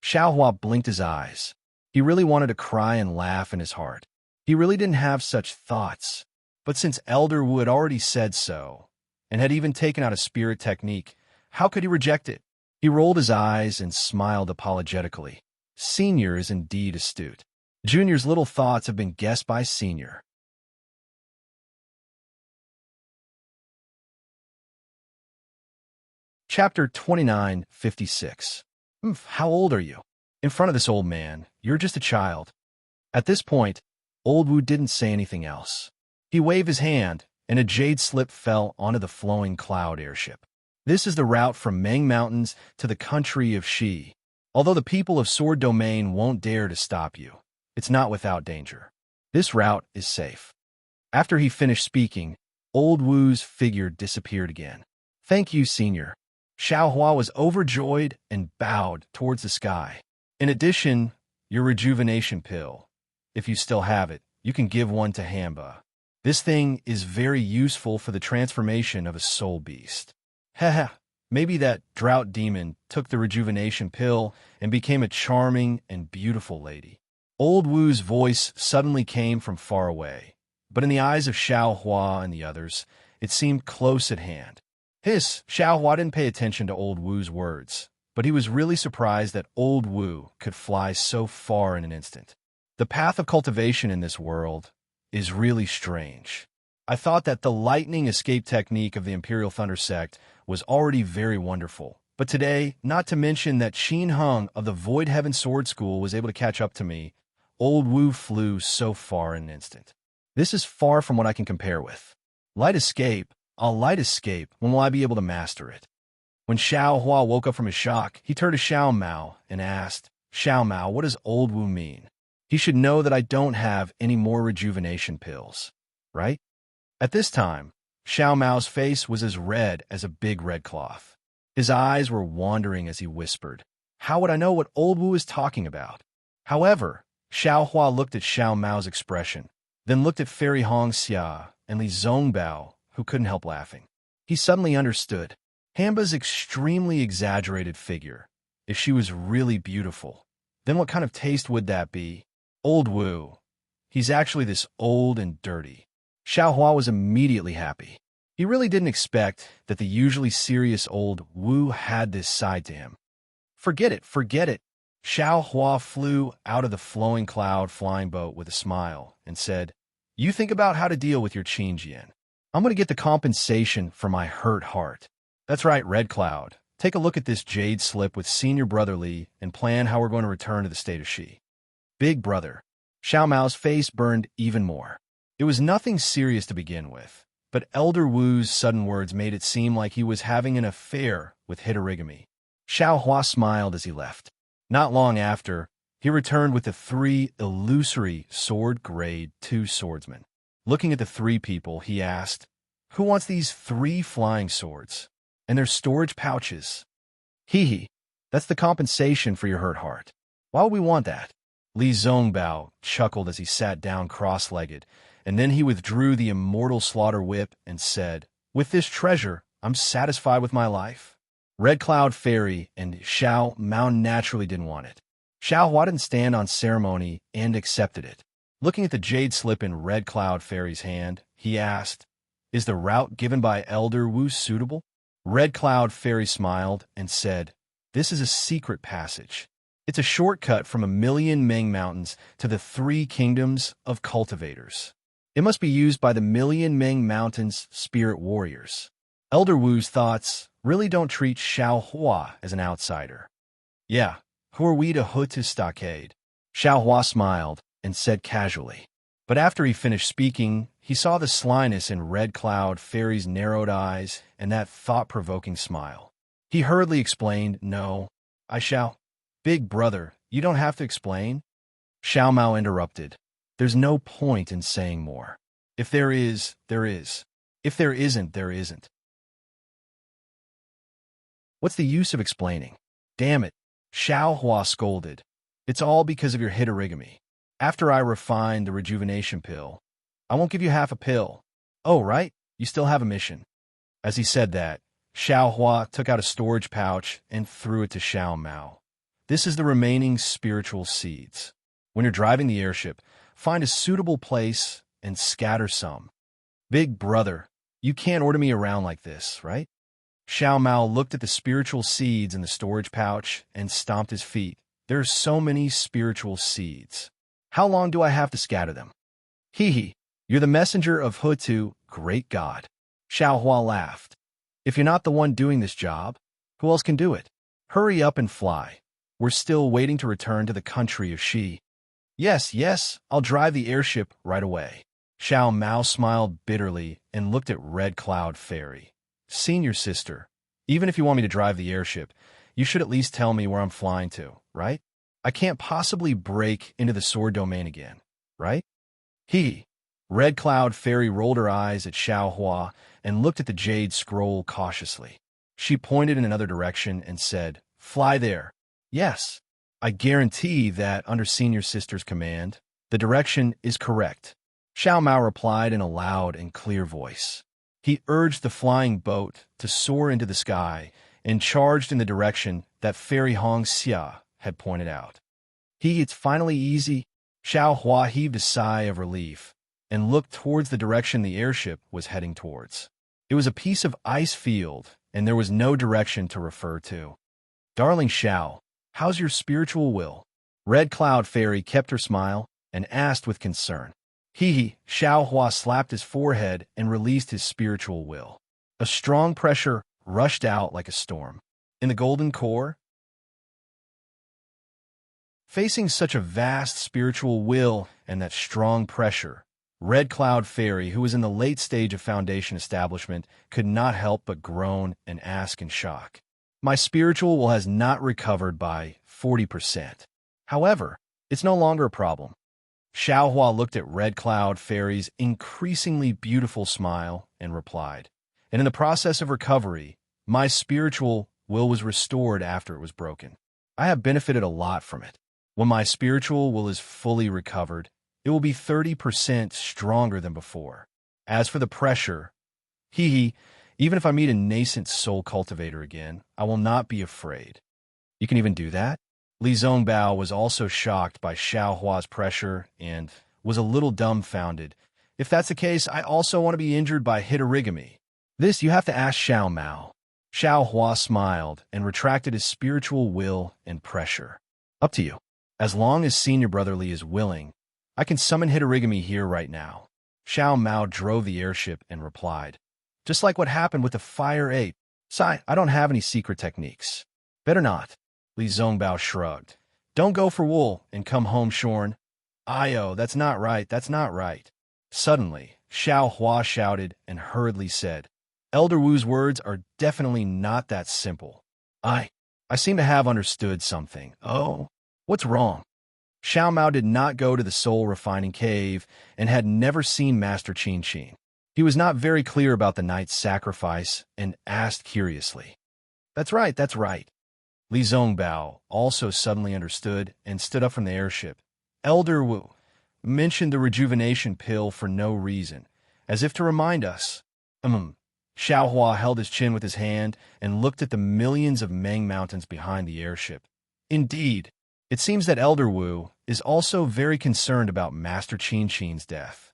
Xiaohua blinked his eyes. He really wanted to cry and laugh in his heart. He really didn't have such thoughts. But since Elder Wu had already said so, and had even taken out a spirit technique, how could he reject it? He rolled his eyes and smiled apologetically. Senior is indeed astute. Junior's little thoughts have been guessed by Senior. Chapter 2956. How old are you? In front of this old man, you're just a child. At this point, Old Wu didn't say anything else. He waved his hand, and a jade slip fell onto the flowing cloud airship. This is the route from Meng Mountains to the country of Shi. Although the people of Sword Domain won't dare to stop you, it's not without danger. This route is safe. After he finished speaking, Old Wu's figure disappeared again. Thank you, Senior. Xiaohua was overjoyed and bowed towards the sky. In addition, your rejuvenation pill. If you still have it, you can give one to Hamba. This thing is very useful for the transformation of a soul beast. Haha, maybe that drought demon took the rejuvenation pill and became a charming and beautiful lady. Old Wu's voice suddenly came from far away, but in the eyes of Xiaohua and the others, it seemed close at hand. Xiaohua didn't pay attention to Old Wu's words, but he was really surprised that old Wu could fly so far in an instant. The path of cultivation in this world is really strange. I thought that the lightning escape technique of the Imperial Thunder Sect was already very wonderful, but today, not to mention that Qin Hung of the Void Heaven Sword School was able to catch up to me, old Wu flew so far in an instant. This is far from what I can compare with. Light escape? I'll light escape. When will I be able to master it? When Xiao Hua woke up from his shock, he turned to Xiao Mao and asked, Xiao Mao, what does old Wu mean? He should know that I don't have any more rejuvenation pills, right? At this time, Xiao Mao's face was as red as a big red cloth. His eyes were wandering as he whispered, how would I know what old Wu is talking about? However, Xiao Hua looked at Xiao Mao's expression, then looked at Fairy Hong Xia and Li Zongbao, who couldn't help laughing. He suddenly understood. Hanba's extremely exaggerated figure. If she was really beautiful, then what kind of taste would that be? Old Wu. He's actually this old and dirty. Xiao Hua was immediately happy. He really didn't expect that the usually serious old Wu had this side to him. Forget it, forget it. Xiao Hua flew out of the flowing cloud flying boat with a smile and said, you think about how to deal with your Qin Jian. I'm going to get the compensation for my hurt heart. That's right, Red Cloud. Take a look at this jade slip with Senior Brother Li and plan how we're going to return to the state of Shi. Big Brother. Xiao Mao's face burned even more. It was nothing serious to begin with, but Elder Wu's sudden words made it seem like he was having an affair with Hitorigami. Xiao Hua smiled as he left. Not long after, he returned with the 3 illusory Sword Grade 2 swordsmen. Looking at the 3 people, he asked, who wants these 3 flying swords? And their storage pouches. Hee, that's the compensation for your hurt heart. Why would we want that? Li Zongbao chuckled as he sat down cross-legged, and then he withdrew the immortal slaughter whip and said, with this treasure, I'm satisfied with my life. Red Cloud Fairy and Xiao Mao naturally didn't want it. Xiao Hua didn't stand on ceremony and accepted it. Looking at the jade slip in Red Cloud Fairy's hand, he asked, is the route given by Elder Wu suitable? Red Cloud Fairy smiled and said, this is a secret passage. It's a shortcut from 1,000,000 Meng Mountains to the 3 kingdoms of cultivators. It must be used by the 1,000,000 Meng Mountains spirit warriors. Elder Wu's thoughts really don't treat Xiao Hua as an outsider. Yeah, who are we to hood his stockade? Xiao Hua smiled and said casually. But after he finished speaking, he saw the slyness in Red Cloud Fairy's narrowed eyes and that thought-provoking smile. He hurriedly explained, no, I shall. Big Brother, you don't have to explain. Xiao Mao interrupted. There's no point in saying more. If there is, there is. If there isn't, there isn't. What's the use of explaining? Damn it, Xiao Hua scolded. It's all because of your Hitorigami. After I refine the rejuvenation pill, I won't give you half a pill. Oh, right, you still have a mission. As he said that, Xiao Hua took out a storage pouch and threw it to Xiao Mao. This is the remaining spiritual seeds. When you're driving the airship, find a suitable place and scatter some. Big Brother, you can't order me around like this, right? Xiao Mao looked at the spiritual seeds in the storage pouch and stomped his feet. There are so many spiritual seeds. How long do I have to scatter them? Hee, you're the messenger of Hutu, great God. Xiao Hua laughed. If you're not the one doing this job, who else can do it? Hurry up and fly. We're still waiting to return to the country of Shi. Yes, I'll drive the airship right away. Xiao Mao smiled bitterly and looked at Red Cloud Fairy. Senior sister, even if you want me to drive the airship, you should at least tell me where I'm flying to, right? I can't possibly break into the sword domain again, right? Red Cloud Fairy rolled her eyes at Xiao Hua and looked at the jade scroll cautiously. She pointed in another direction and said, fly there. Yes, I guarantee that under Senior Sister's command, the direction is correct. Xiao Mao replied in a loud and clear voice. He urged the flying boat to soar into the sky and charged in the direction that Fairy Hong Xia had pointed out. It's finally easy. Xiao Hua heaved a sigh of relief and looked towards the direction the airship was heading towards. It was a piece of ice field, and there was no direction to refer to. Darling Xiao, how's your spiritual will? Red Cloud Fairy kept her smile and asked with concern. Hee. Xiao Hua slapped his forehead and released his spiritual will. A strong pressure rushed out like a storm. In the golden core, facing such a vast spiritual will and that strong pressure, Red Cloud Fairy, who was in the late stage of foundation establishment, could not help but groan and ask in shock. My spiritual will has not recovered by 40%. However, it's no longer a problem. Xiao Hua looked at Red Cloud Fairy's increasingly beautiful smile and replied, and in the process of recovery, my spiritual will was restored after it was broken. I have benefited a lot from it. When my spiritual will is fully recovered, it will be 30% stronger than before. As for the pressure, even if I meet a nascent soul cultivator again, I will not be afraid. You can even do that? Li Zongbao was also shocked by Xiao Hua's pressure and was a little dumbfounded. If that's the case, I also want to be injured by hitorigami. This you have to ask Xiao Mao. Xiao Hua smiled and retracted his spiritual will and pressure. Up to you. As long as Senior Brother Li is willing, I can summon hitorigami here right now. Xiao Mao drove the airship and replied, just like what happened with the fire ape. Sai, I don't have any secret techniques. Better not. Li Zongbao shrugged. Don't go for wool and come home shorn. Ayo, that's not right, that's not right. Suddenly, Xiao Hua shouted and hurriedly said, Elder Wu's words are definitely not that simple. I seem to have understood something. Oh, what's wrong? Xiao Mao did not go to the soul refining cave and had never seen Master Qin Qin. He was not very clear about the night's sacrifice and asked curiously. That's right, that's right. Li Zongbao also suddenly understood and stood up from the airship. Elder Wu mentioned the rejuvenation pill for no reason, as if to remind us. Xiao Hua held his chin with his hand and looked at the millions of Meng mountains behind the airship. Indeed, it seems that Elder Wu is also very concerned about Master Qin Qin's death.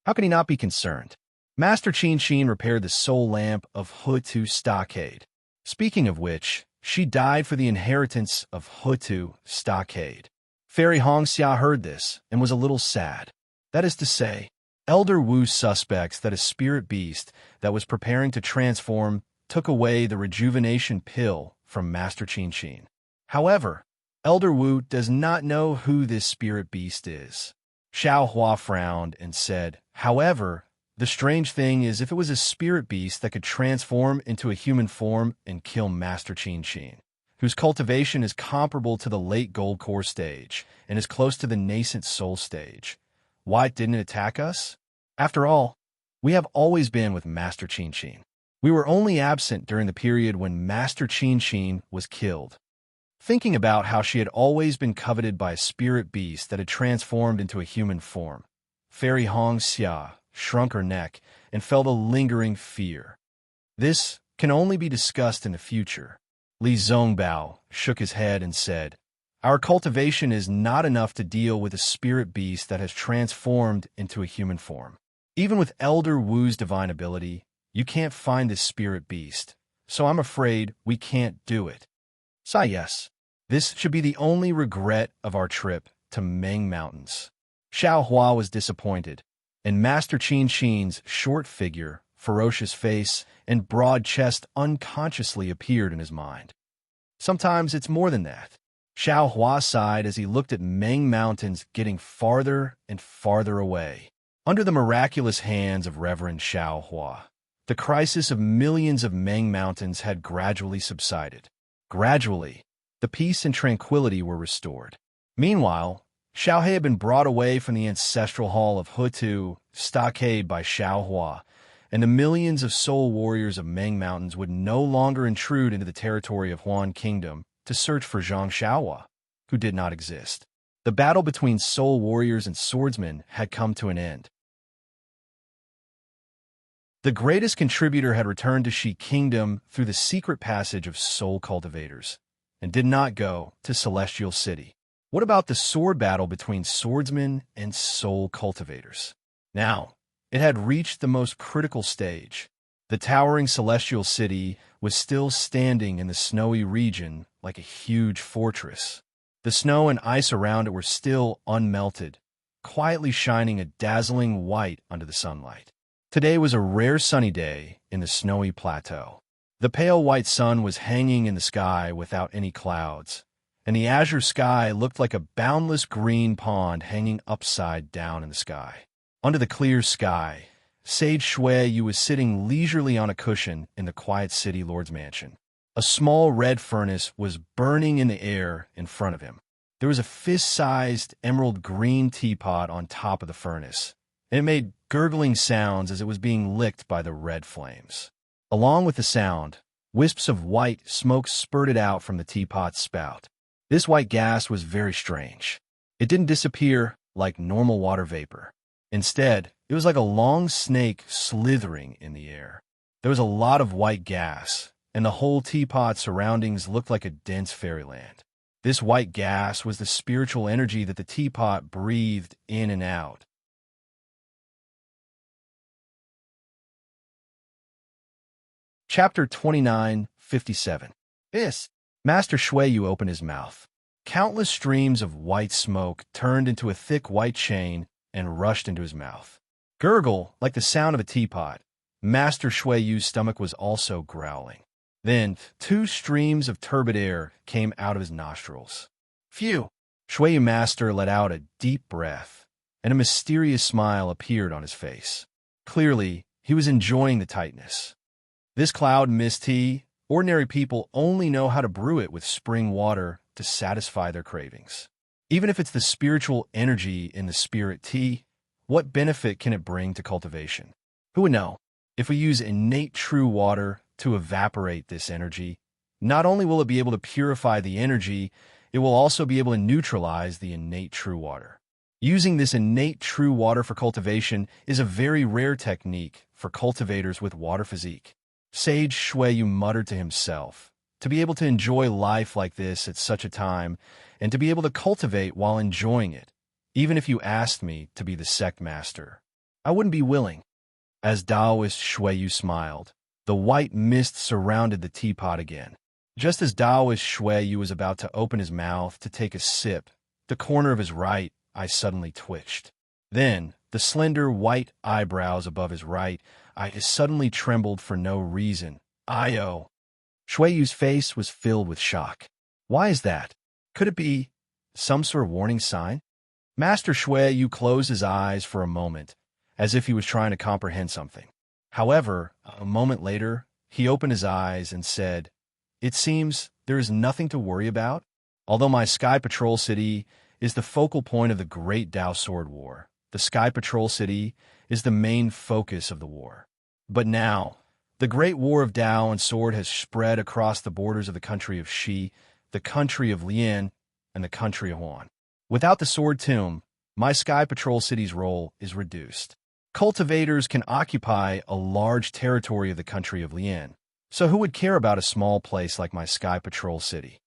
How can he not be concerned? Master Qin Qin repaired the soul lamp of Hutu Stockade. Speaking of which, she died for the inheritance of Hutu Stockade. Fairy Hongxia heard this and was a little sad. That is to say, Elder Wu suspects that a spirit beast that was preparing to transform took away the rejuvenation pill from Master Qin Qin. However, Elder Wu does not know who this spirit beast is. Xiao Hua frowned and said, however, the strange thing is if it was a spirit beast that could transform into a human form and kill Master Qin Qin, whose cultivation is comparable to the late gold core stage and is close to the nascent soul stage, why didn't it attack us? After all, we have always been with Master Qin Qin. We were only absent during the period when Master Qin Qin was killed. Thinking about how she had always been coveted by a spirit beast that had transformed into a human form, Fairy Hongxia shrunk her neck and felt a lingering fear. This can only be discussed in the future. Li Zongbao shook his head and said, our cultivation is not enough to deal with a spirit beast that has transformed into a human form. Even with Elder Wu's divine ability, you can't find this spirit beast, so I'm afraid we can't do it. Yes, this should be the only regret of our trip to Meng Mountains. Xiao Hua was disappointed, and Master Qin Qin's short figure, ferocious face, and broad chest unconsciously appeared in his mind. Sometimes it's more than that. Xiao Hua sighed as he looked at Meng Mountains getting farther and farther away. Under the miraculous hands of Reverend Xiao Hua, the crisis of millions of Meng Mountains had gradually subsided. Gradually, the peace and tranquility were restored. Meanwhile, Xiao He had been brought away from the ancestral hall of Hutu Stockade by Xiao Hua, and the millions of soul warriors of Meng Mountains would no longer intrude into the territory of Huan Kingdom to search for Zhang Xiaohua, who did not exist. The battle between soul warriors and swordsmen had come to an end. The greatest contributor had returned to Shi Kingdom through the secret passage of soul cultivators, and did not go to Celestial City. What about the sword battle between swordsmen and soul cultivators? Now, it had reached the most critical stage. The towering celestial city was still standing in the snowy region like a huge fortress. The snow and ice around it were still unmelted, quietly shining a dazzling white under the sunlight. Today was a rare sunny day in the snowy plateau. The pale white sun was hanging in the sky without any clouds, and the azure sky looked like a boundless green pond hanging upside down in the sky. Under the clear sky, Sage Shui was sitting leisurely on a cushion in the quiet city lord's mansion. A small red furnace was burning in the air in front of him. There was a fist-sized emerald green teapot on top of the furnace, and it made gurgling sounds as it was being licked by the red flames. Along with the sound, wisps of white smoke spurted out from the teapot's spout. This white gas was very strange. It didn't disappear like normal water vapor. Instead, it was like a long snake slithering in the air. There was a lot of white gas, and the whole teapot's surroundings looked like a dense fairyland. This white gas was the spiritual energy that the teapot breathed in and out. Chapter 29:57. Master Shui opened his mouth. Countless streams of white smoke turned into a thick white chain and rushed into his mouth. Gurgle, like the sound of a teapot. Master Shui's stomach was also growling. Then, 2 streams of turbid air came out of his nostrils. Phew! Shui Master let out a deep breath, and a mysterious smile appeared on his face. Clearly, he was enjoying the tightness. This cloud mist tea, ordinary people only know how to brew it with spring water to satisfy their cravings. Even if it's the spiritual energy in the spirit tea, what benefit can it bring to cultivation? Who would know? If we use innate true water to evaporate this energy, not only will it be able to purify the energy, it will also be able to neutralize the innate true water. Using this innate true water for cultivation is a very rare technique for cultivators with water physique. Sage Shui muttered to himself, to be able to enjoy life like this at such a time, and to be able to cultivate while enjoying it, even if you asked me to be the sect master, I wouldn't be willing. As Taoist Shui smiled, the white mist surrounded the teapot again. Just as Taoist Shui was about to open his mouth to take a sip, the corner of his right eye suddenly twitched. Then, the slender white eyebrows above his right eye suddenly trembled for no reason. Io! Shui's face was filled with shock. Why is that? Could it be some sort of warning sign? Master Shui closed his eyes for a moment, as if he was trying to comprehend something. However, a moment later, he opened his eyes and said, It seems there is nothing to worry about. Although my Sky Patrol City is the focal point of the Great Tao Sword War, the Sky Patrol City is the main focus of the war. But now, the Great War of Tao and Sword has spread across the borders of the country of Shi, the country of Lian, and the country of Huan. Without the Sword Tomb, my Sky Patrol City's role is reduced. Cultivators can occupy a large territory of the country of Lian, so who would care about a small place like my Sky Patrol City?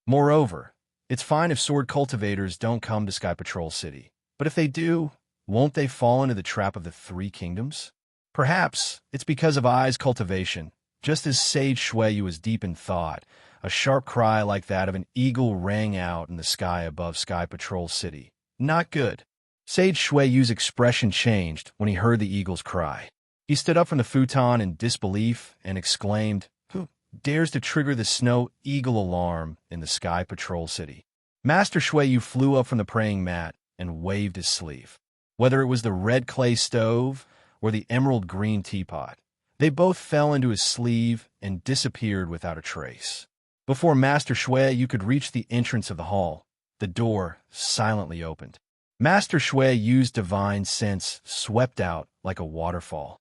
Moreover, it's fine if sword cultivators don't come to Sky Patrol City, but if they do, won't they fall into the trap of the 3 kingdoms? Perhaps it's because of Ai's cultivation. Just as Sage Shui was deep in thought, a sharp cry like that of an eagle rang out in the sky above Sky Patrol City. Not good. Sage Shui's expression changed when he heard the eagle's cry. He stood up from the futon in disbelief and exclaimed, Who dares to trigger the snow eagle alarm in the Sky Patrol City? Master Shui flew up from the praying mat and waved his sleeve. Whether it was the red clay stove or the emerald green teapot, they both fell into his sleeve and disappeared without a trace. Before Master Shui could reach the entrance of the hall, the door silently opened. Master Shui's divine sense swept out like a waterfall.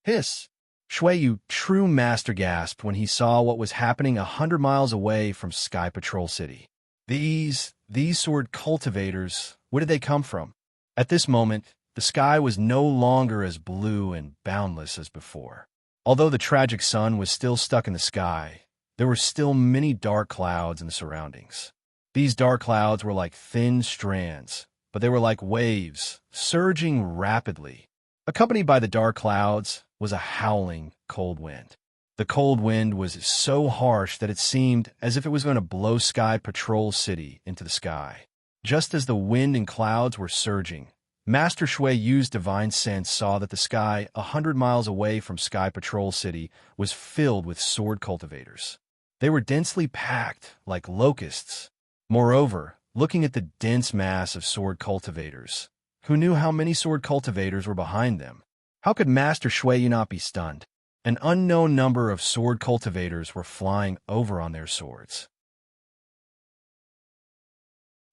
Hiss! Shui, true master, gasped when he saw what was happening 100 miles away from Sky Patrol City. These sword cultivators, where did they come from? At this moment, the sky was no longer as blue and boundless as before. Although the tragic sun was still stuck in the sky, there were still many dark clouds in the surroundings. These dark clouds were like thin strands, but they were like waves, surging rapidly. Accompanied by the dark clouds was a howling cold wind. The cold wind was so harsh that it seemed as if it was going to blow Sky Patrol City into the sky. Just as the wind and clouds were surging, Master Shui Yu's divine sense saw that the sky 100 miles away from Sky Patrol City was filled with sword cultivators. They were densely packed like locusts. Moreover, looking at the dense mass of sword cultivators, who knew how many sword cultivators were behind them? How could Master Shui Yu not be stunned? An unknown number of sword cultivators were flying over on their swords.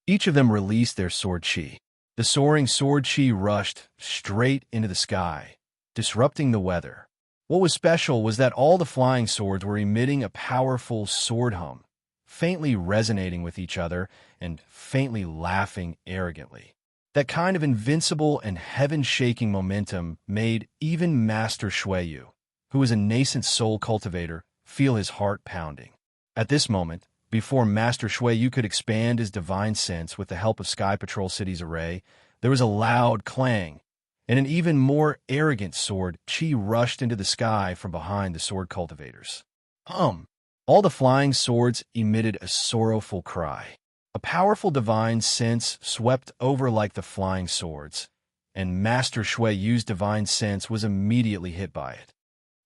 Each of them released their sword chi. The soaring sword chi rushed straight into the sky, disrupting the weather. What was special was that all the flying swords were emitting a powerful sword hum, faintly resonating with each other and faintly laughing arrogantly. That kind of invincible and heaven-shaking momentum made even Master Shui Yu, who was a nascent soul cultivator, feel his heart pounding. At this moment, before Master Shui Yu could expand his divine sense with the help of Sky Patrol City's array, there was a loud clang, and an even more arrogant sword chi rushed into the sky from behind the sword cultivators. All the flying swords emitted a sorrowful cry. A powerful divine sense swept over like the flying swords, and Master Shui Yu's divine sense was immediately hit by it.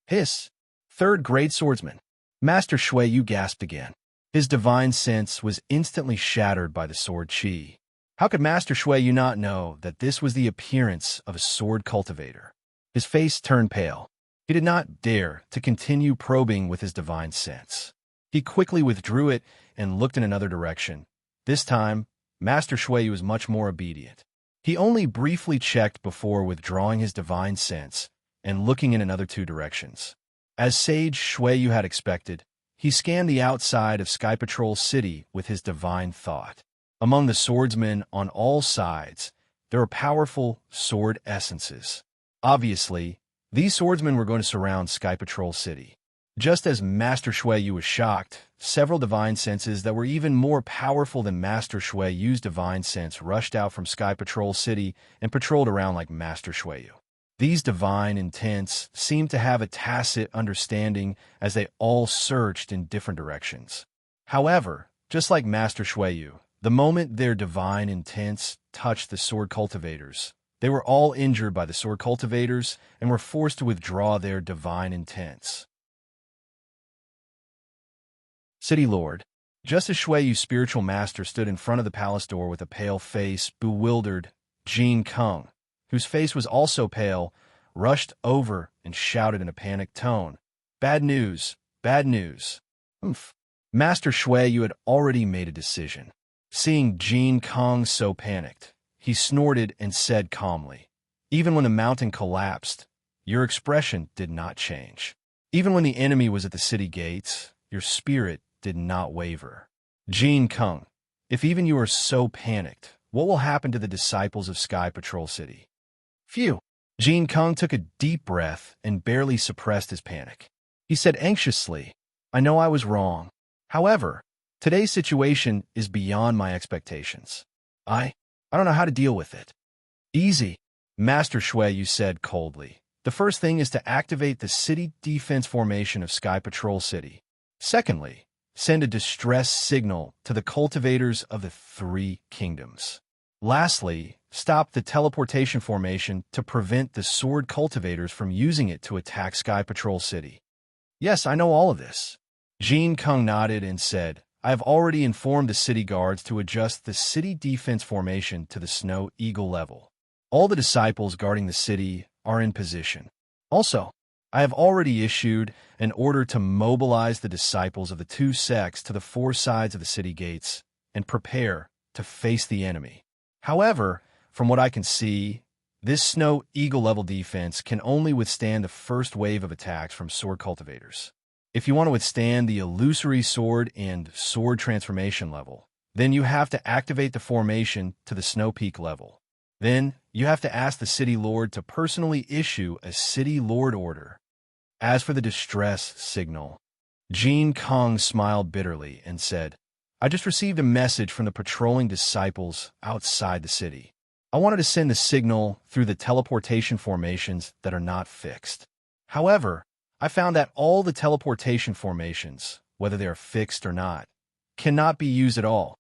Hiss! Third grade swordsman. Master Shui Yu gasped again. His divine sense was instantly shattered by the sword chi. How could Master Shui Yu not know that this was the appearance of a sword cultivator? His face turned pale. He did not dare to continue probing with his divine sense. He quickly withdrew it and looked in another direction. This time, Master Shui Yu was much more obedient. He only briefly checked before withdrawing his divine sense and looking in another two directions. As Sage Shui Yu had expected, he scanned the outside of Sky Patrol City with his divine thought. Among the swordsmen on all sides, there were powerful sword essences. Obviously, these swordsmen were going to surround Sky Patrol City. Just as Master Shui Yu was shocked, several divine senses that were even more powerful than Master Shui Yu's divine sense rushed out from Sky Patrol City and patrolled around like Master Shui Yu. These divine intents seemed to have a tacit understanding as they all searched in different directions. However, just like Master Shui Yu, the moment their divine intents touched the sword cultivators, they were all injured by the sword cultivators and were forced to withdraw their divine intents. City Lord. Just as Shui Yu's spiritual master stood in front of the palace door with a pale face, bewildered, Jin Kung, whose face was also pale, rushed over and shouted in a panicked tone, "Bad news! Bad news!" Master Shui Yu had already made a decision. Seeing Jin Kung so panicked, he snorted and said calmly, "Even when the mountain collapsed, your expression did not change. Even when the enemy was at the city gates, your spirit did not waver. Jin Kung, if even you are so panicked, what will happen to the disciples of Sky Patrol City?" Phew! Jin Kung took a deep breath and barely suppressed his panic. He said anxiously, "I know I was wrong. However, today's situation is beyond my expectations. I don't know how to deal with it." "Easy," Master Shui Yu said coldly. "The first thing is to activate the city defense formation of Sky Patrol City. Secondly, send a distress signal to the cultivators of the three kingdoms. Lastly, stop the teleportation formation to prevent the sword cultivators from using it to attack Sky Patrol City." "Yes, I know all of this." Jin Kung nodded and said, "I have already informed the city guards to adjust the city defense formation to the Snow Eagle level. All the disciples guarding the city are in position. Also, I have already issued an order to mobilize the disciples of the two sects to the four sides of the city gates and prepare to face the enemy. However, from what I can see, this Snow Eagle level defense can only withstand the first wave of attacks from sword cultivators. If you want to withstand the illusory sword and sword transformation level, then you have to activate the formation to the Snow Peak level. Then you have to ask the City Lord to personally issue a City Lord order. As for the distress signal," Jin Kung smiled bitterly and said, "I just received a message from the patrolling disciples outside the city. I wanted to send the signal through the teleportation formations that are not fixed. However, I found that all the teleportation formations, whether they are fixed or not, cannot be used at all.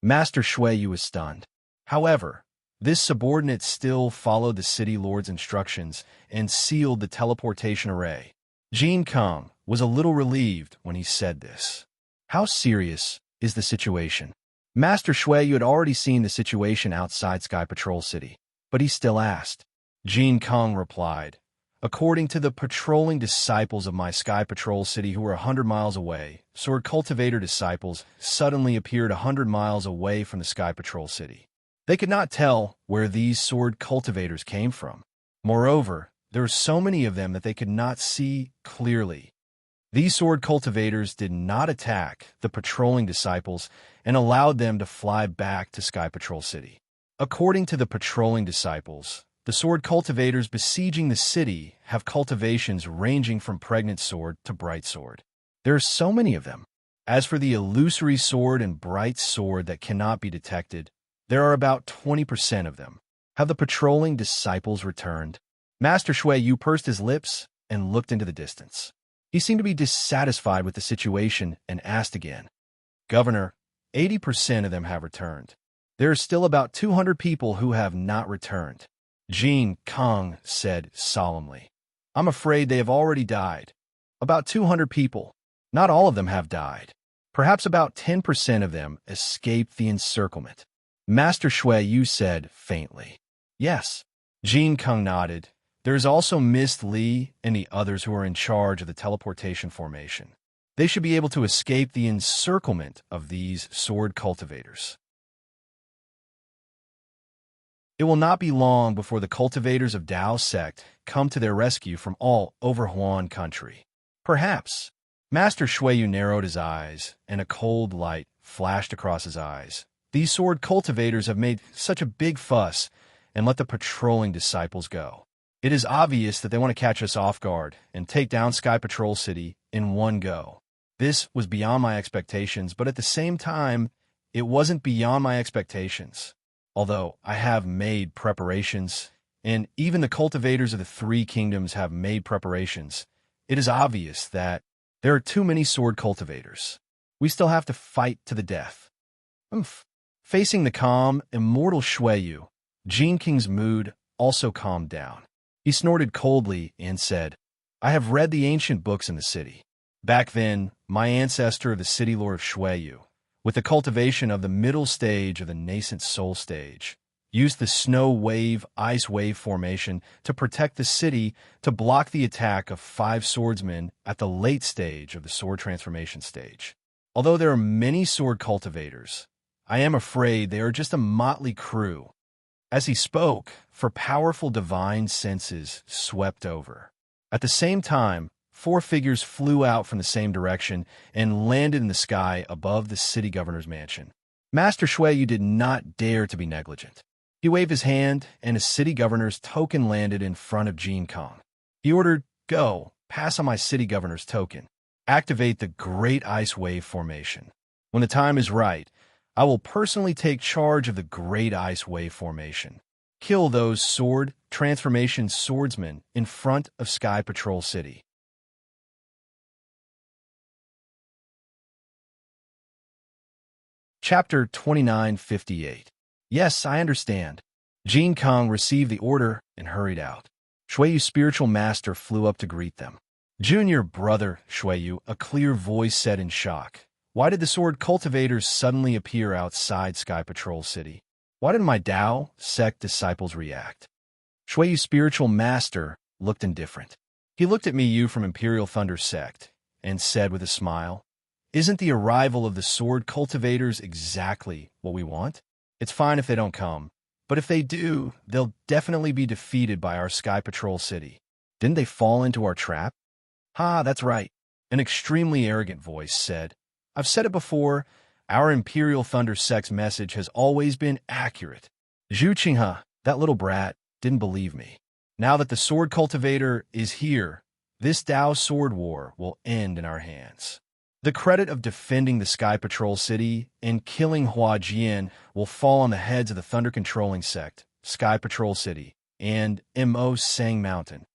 Master Shuiyu was stunned. However, this subordinate still followed the city lord's instructions and sealed the teleportation array. Jin Kong was a little relieved when he said this. How serious is the situation? Master Shuiyu had already seen the situation outside Sky Patrol City, but he still asked. Jin Kong replied, according to the patrolling disciples of my Sky Patrol City who were 100 miles away, sword cultivator disciples suddenly appeared 100 miles away from the Sky Patrol City. They could not tell where these sword cultivators came from. Moreover, there were so many of them that they could not see clearly. These sword cultivators did not attack the patrolling disciples and allowed them to fly back to Sky Patrol City. According to the patrolling disciples, the sword cultivators besieging the city have cultivations ranging from pregnant sword to bright sword. There are so many of them. As for the illusory sword and bright sword that cannot be detected, there are about 20% of them. Have the patrolling disciples returned? Master Shuiyu pursed his lips and looked into the distance. He seemed to be dissatisfied with the situation and asked again. Governor, 80% of them have returned. There are still about 200 people who have not returned. Jin Kong said solemnly. I'm afraid they have already died. About 200 people. Not all of them have died. Perhaps about 10% of them escaped the encirclement. Master Shuiyu said faintly. Yes. Jin Kong nodded. There is also Miss Li and the others who are in charge of the teleportation formation. They should be able to escape the encirclement of these sword cultivators. It will not be long before the cultivators of Dao sect come to their rescue from all over Huan country. Perhaps. Master Shuiyu narrowed his eyes, and a cold light flashed across his eyes. These sword cultivators have made such a big fuss and let the patrolling disciples go. It is obvious that they want to catch us off guard and take down Sky Patrol City in one go. This was beyond my expectations, but at the same time, it wasn't beyond my expectations. Although I have made preparations, and even the cultivators of the three kingdoms have made preparations, it is obvious that there are too many sword cultivators. We still have to fight to the death. Facing the calm, immortal Shuiyu, Jin King's mood also calmed down. He snorted coldly and said, I have read the ancient books in the city. Back then, my ancestor of the city lord of Shuiyu, with the cultivation of the middle stage of the nascent soul stage, used the snow wave, ice wave formation to protect the city to block the attack of 5 swordsmen at the late stage of the sword transformation stage. Although there are many sword cultivators, I am afraid they are just a motley crew. As he spoke, for powerful divine senses swept over. At the same time, 4 figures flew out from the same direction and landed in the sky above the city governor's mansion. Master Shuiyu did not dare to be negligent. He waved his hand, and a city governor's token landed in front of Jin Kong. He ordered, Go, pass on my city governor's token. Activate the Great Ice Wave formation. When the time is right, I will personally take charge of the Great Ice Wave formation. Kill those sword transformation swordsmen in front of Sky Patrol City. Chapter 2958. Yes, I understand. Jin Kong received the order and hurried out. Shuiyu's spiritual master flew up to greet them. Junior brother Shuiyu, a clear voice said in shock. Why did the sword cultivators suddenly appear outside Sky Patrol City? Why did my Dao sect disciples react? Shuiyu's spiritual master looked indifferent. He looked at Miyu from Imperial Thunder sect and said with a smile, Isn't the arrival of the sword cultivators exactly what we want? It's fine if they don't come, but if they do, they'll definitely be defeated by our Sky Patrol City. Didn't they fall into our trap? That's right. An extremely arrogant voice said, I've said it before, our Imperial Thunder sect's message has always been accurate. Zhu Qinghe, that little brat, didn't believe me. Now that the sword cultivator is here, this Dao sword war will end in our hands. The credit of defending the Sky Patrol City and killing Hua Jian will fall on the heads of the Thunder Controlling Sect, Sky Patrol City, and Mo Sang Mountain.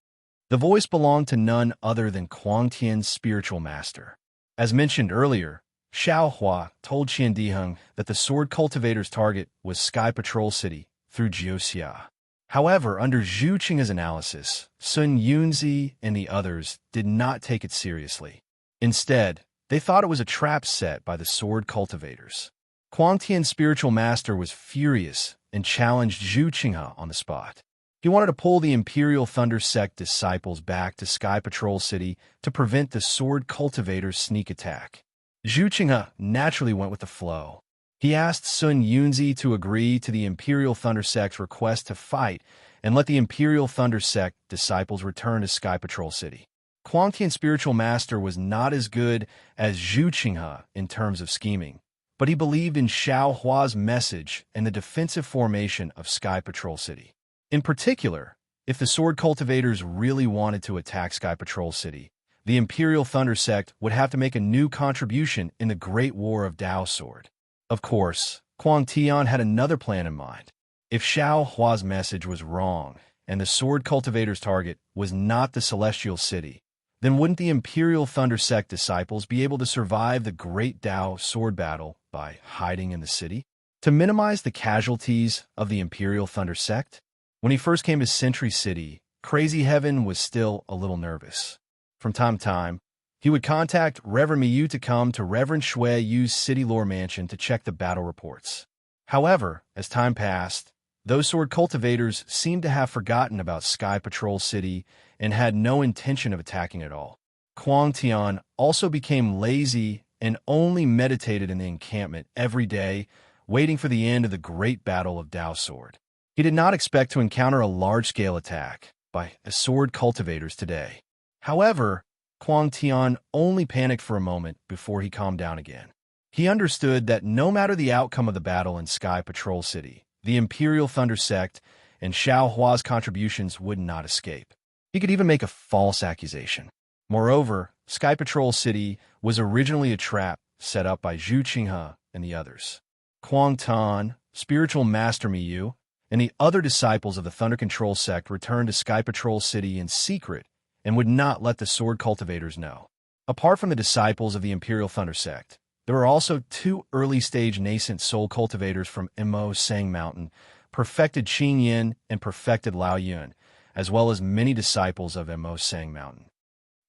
The voice belonged to none other than Kuang Tian's spiritual master. As mentioned earlier, Xiao Hua told Qian Diheng that the sword cultivator's target was Sky Patrol City through Jiuxia. However, under Zhu Qing's analysis, Sun Yunzi and the others did not take it seriously. Instead, they thought it was a trap set by the sword cultivators. Kuang Tian's spiritual master was furious and challenged Zhu Qinghe on the spot. He wanted to pull the Imperial Thunder Sect disciples back to Sky Patrol City to prevent the sword cultivator's sneak attack. Zhu Qinghe naturally went with the flow. He asked Sun Yunzi to agree to the Imperial Thunder Sect's request to fight and let the Imperial Thunder Sect disciples return to Sky Patrol City. Kuang Tian's spiritual master was not as good as Zhu Qinghe in terms of scheming, but he believed in Xiao Hua's message and the defensive formation of Sky Patrol City. In particular, if the sword cultivators really wanted to attack Sky Patrol City, the Imperial Thunder Sect would have to make a new contribution in the Great War of Dao Sword. Of course, Kuang Tian had another plan in mind. If Xiao Hua's message was wrong and the sword cultivator's target was not the Celestial City, then wouldn't the Imperial Thunder Sect disciples be able to survive the Great Dao Sword battle by hiding in the city? To minimize the casualties of the Imperial Thunder Sect, when he first came to Sentry City, Crazy Heaven was still a little nervous. From time to time, he would contact Reverend Miyu to come to Reverend Shui Yu's City Lore Mansion to check the battle reports. However, as time passed, those sword cultivators seemed to have forgotten about Sky Patrol City and had no intention of attacking at all. Kuang Tian also became lazy and only meditated in the encampment every day, waiting for the end of the Great Battle of Dao Sword. He did not expect to encounter a large-scale attack by sword cultivators today. However, Kuang Tian only panicked for a moment before he calmed down again. He understood that no matter the outcome of the battle in Sky Patrol City, the Imperial Thunder Sect and Xiao Hua's contributions would not escape. He could even make a false accusation. Moreover, Sky Patrol City was originally a trap set up by Zhu Qinghe and the others. Kuang Tian, Spiritual Master Miyu, and the other disciples of the Thunder Control Sect returned to Sky Patrol City in secret and would not let the sword cultivators know. Apart from the disciples of the Imperial Thunder Sect, there were also two early-stage nascent soul cultivators from Immerse Mountain, perfected Qin Yin and perfected Lao Yun, as well as many disciples of Immerse Mountain.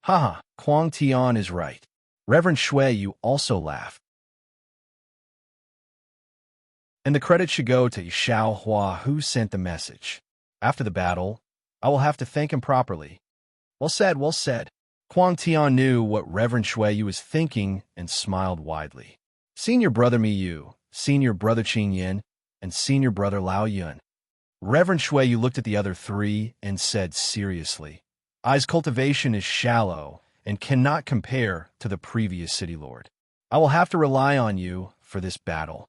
Haha, Kuang Tian is right. Reverend Shui Yu also laughed. And the credit should go to Xiao Hua, who sent the message. After the battle, I will have to thank him properly. Well said, well said. Kuang Tian knew what Reverend Shui Yu was thinking and smiled widely. Senior Brother Miyu, Senior Brother Qin Yin, and Senior Brother Lao Yun. Reverend Shui Yu looked at the other three and said seriously, Ai's cultivation is shallow and cannot compare to the previous City Lord. I will have to rely on you for this battle.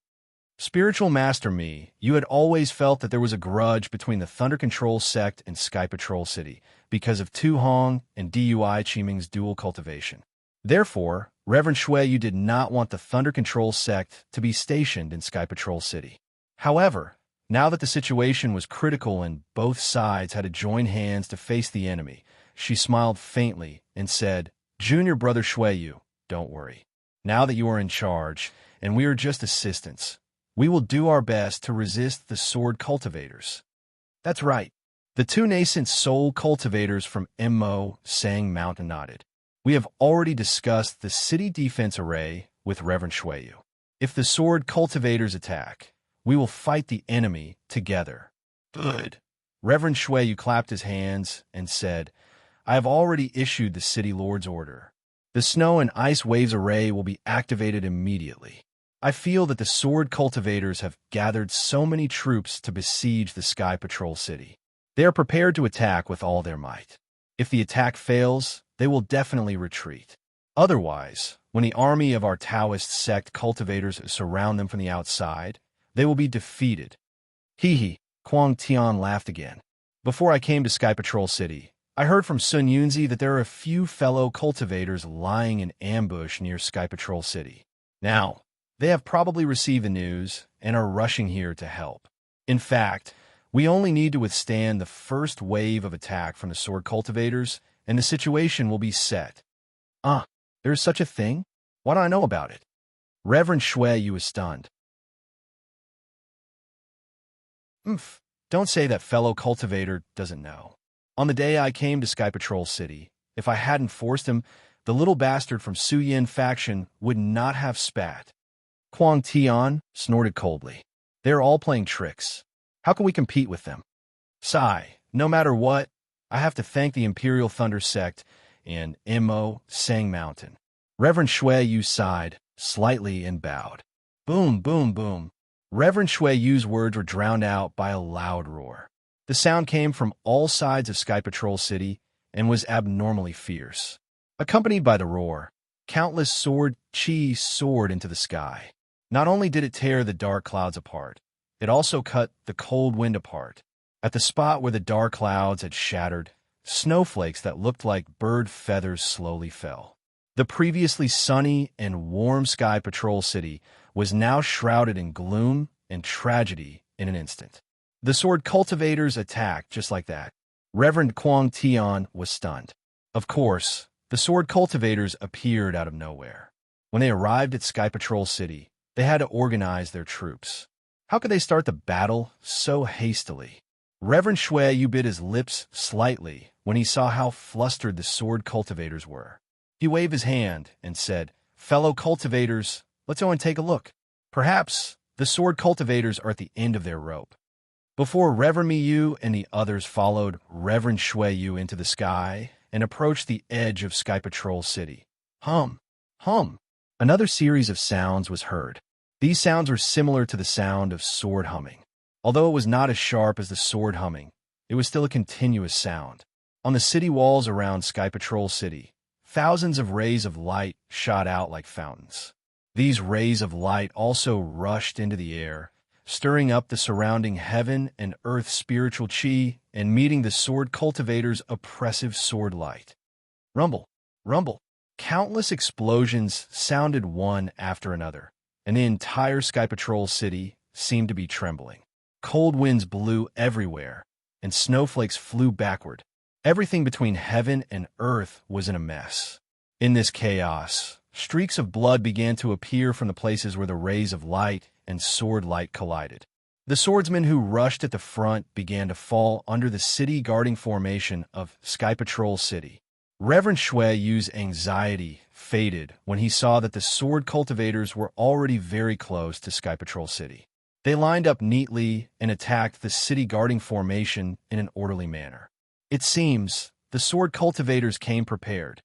Spiritual Master Mi, you had always felt that there was a grudge between the Thunder Control Sect and Sky Patrol City because of Tu Hong and Dui Qiming's dual cultivation. Therefore, Reverend Shui Yu did not want the Thunder Control Sect to be stationed in Sky Patrol City. However, now that the situation was critical and both sides had to join hands to face the enemy, she smiled faintly and said, Junior Brother Shui Yu, don't worry. Now that you are in charge, and we are just assistants, we will do our best to resist the sword cultivators. That's right. The two nascent soul cultivators from Immerse Mountain nodded. We have already discussed the city defense array with Reverend Shui Yu. If the sword cultivators attack, we will fight the enemy together. Good. Reverend Shui Yu clapped his hands and said, I have already issued the City Lord's order. The snow and ice waves array will be activated immediately. I feel that the sword cultivators have gathered so many troops to besiege the Sky Patrol City. They are prepared to attack with all their might. If the attack fails, they will definitely retreat. Otherwise, when the army of our Taoist sect cultivators surround them from the outside, they will be defeated. Hee, Kuang Tian laughed again. Before I came to Sky Patrol City, I heard from Sun Yunzi that there are a few fellow cultivators lying in ambush near Sky Patrol City. Now, they have probably received the news and are rushing here to help. In fact, We only need to withstand the first wave of attack from the sword cultivators, and the situation will be set. There's such a thing? Why don't I know about it? Reverend Shui Yu is stunned. Don't say that fellow cultivator doesn't know. On the day I came to Sky Patrol City, if I hadn't forced him, the little bastard from Su Yin faction would not have spat. Kuang Tian snorted coldly. They're all playing tricks. How can we compete with them? Sigh, no matter what, I have to thank the Imperial Thunder Sect and Mo Sang Mountain. Reverend Shui Yu sighed slightly and bowed. Boom, boom, boom. Reverend Shui Yu's words were drowned out by a loud roar. The sound came from all sides of Sky Patrol City and was abnormally fierce. Accompanied by the roar, countless sword chi soared into the sky. Not only did it tear the dark clouds apart, it also cut the cold wind apart. At the spot where the dark clouds had shattered, snowflakes that looked like bird feathers slowly fell. The previously sunny and warm Sky Patrol City was now shrouded in gloom and tragedy in an instant. The sword cultivators attacked just like that. Reverend Kuang Tian was stunned. Of course, the sword cultivators appeared out of nowhere. When they arrived at Sky Patrol City, they had to organize their troops. How could they start the battle so hastily? Reverend Shui Yu bit his lips slightly when he saw how flustered the sword cultivators were. He waved his hand and said, "Fellow cultivators, let's go and take a look." Perhaps the sword cultivators are at the end of their rope. Before Reverend Miyu and the others followed Reverend Shui Yu into the sky and approached the edge of Sky Patrol City. Hum, hum. Another series of sounds was heard. These sounds were similar to the sound of sword humming. Although it was not as sharp as the sword humming, it was still a continuous sound. On the city walls around Sky Patrol City, thousands of rays of light shot out like fountains. These rays of light also rushed into the air, stirring up the surrounding heaven and earth spiritual chi and meeting the sword cultivators' oppressive sword light. Rumble, rumble. Countless explosions sounded one after another, and the entire Sky Patrol City seemed to be trembling. Cold winds blew everywhere, and snowflakes flew backward. Everything between heaven and earth was in a mess. In this chaos, streaks of blood began to appear from the places where the rays of light and sword light collided. The swordsmen who rushed at the front began to fall under the city-guarding formation of Sky Patrol City. Reverend Shui Yu's anxiety faded when he saw that the sword cultivators were already very close to Sky Patrol City. They lined up neatly and attacked the city-guarding formation in an orderly manner. It seems the sword cultivators came prepared.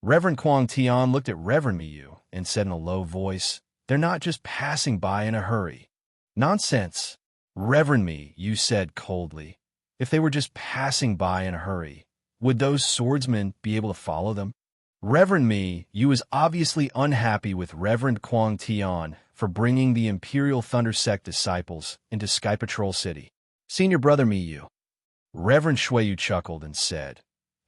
Reverend Kuang Tian looked at Reverend Miyu and said in a low voice, "They're not just passing by in a hurry." "Nonsense." Reverend Miyu said coldly. "If they were just passing by in a hurry, would those swordsmen be able to follow them?" Reverend Miyu was obviously unhappy with Reverend Kuang Tian for bringing the Imperial Thunder Sect disciples into Sky Patrol City. "Senior Brother Miyu." Reverend Shui Yu chuckled and said,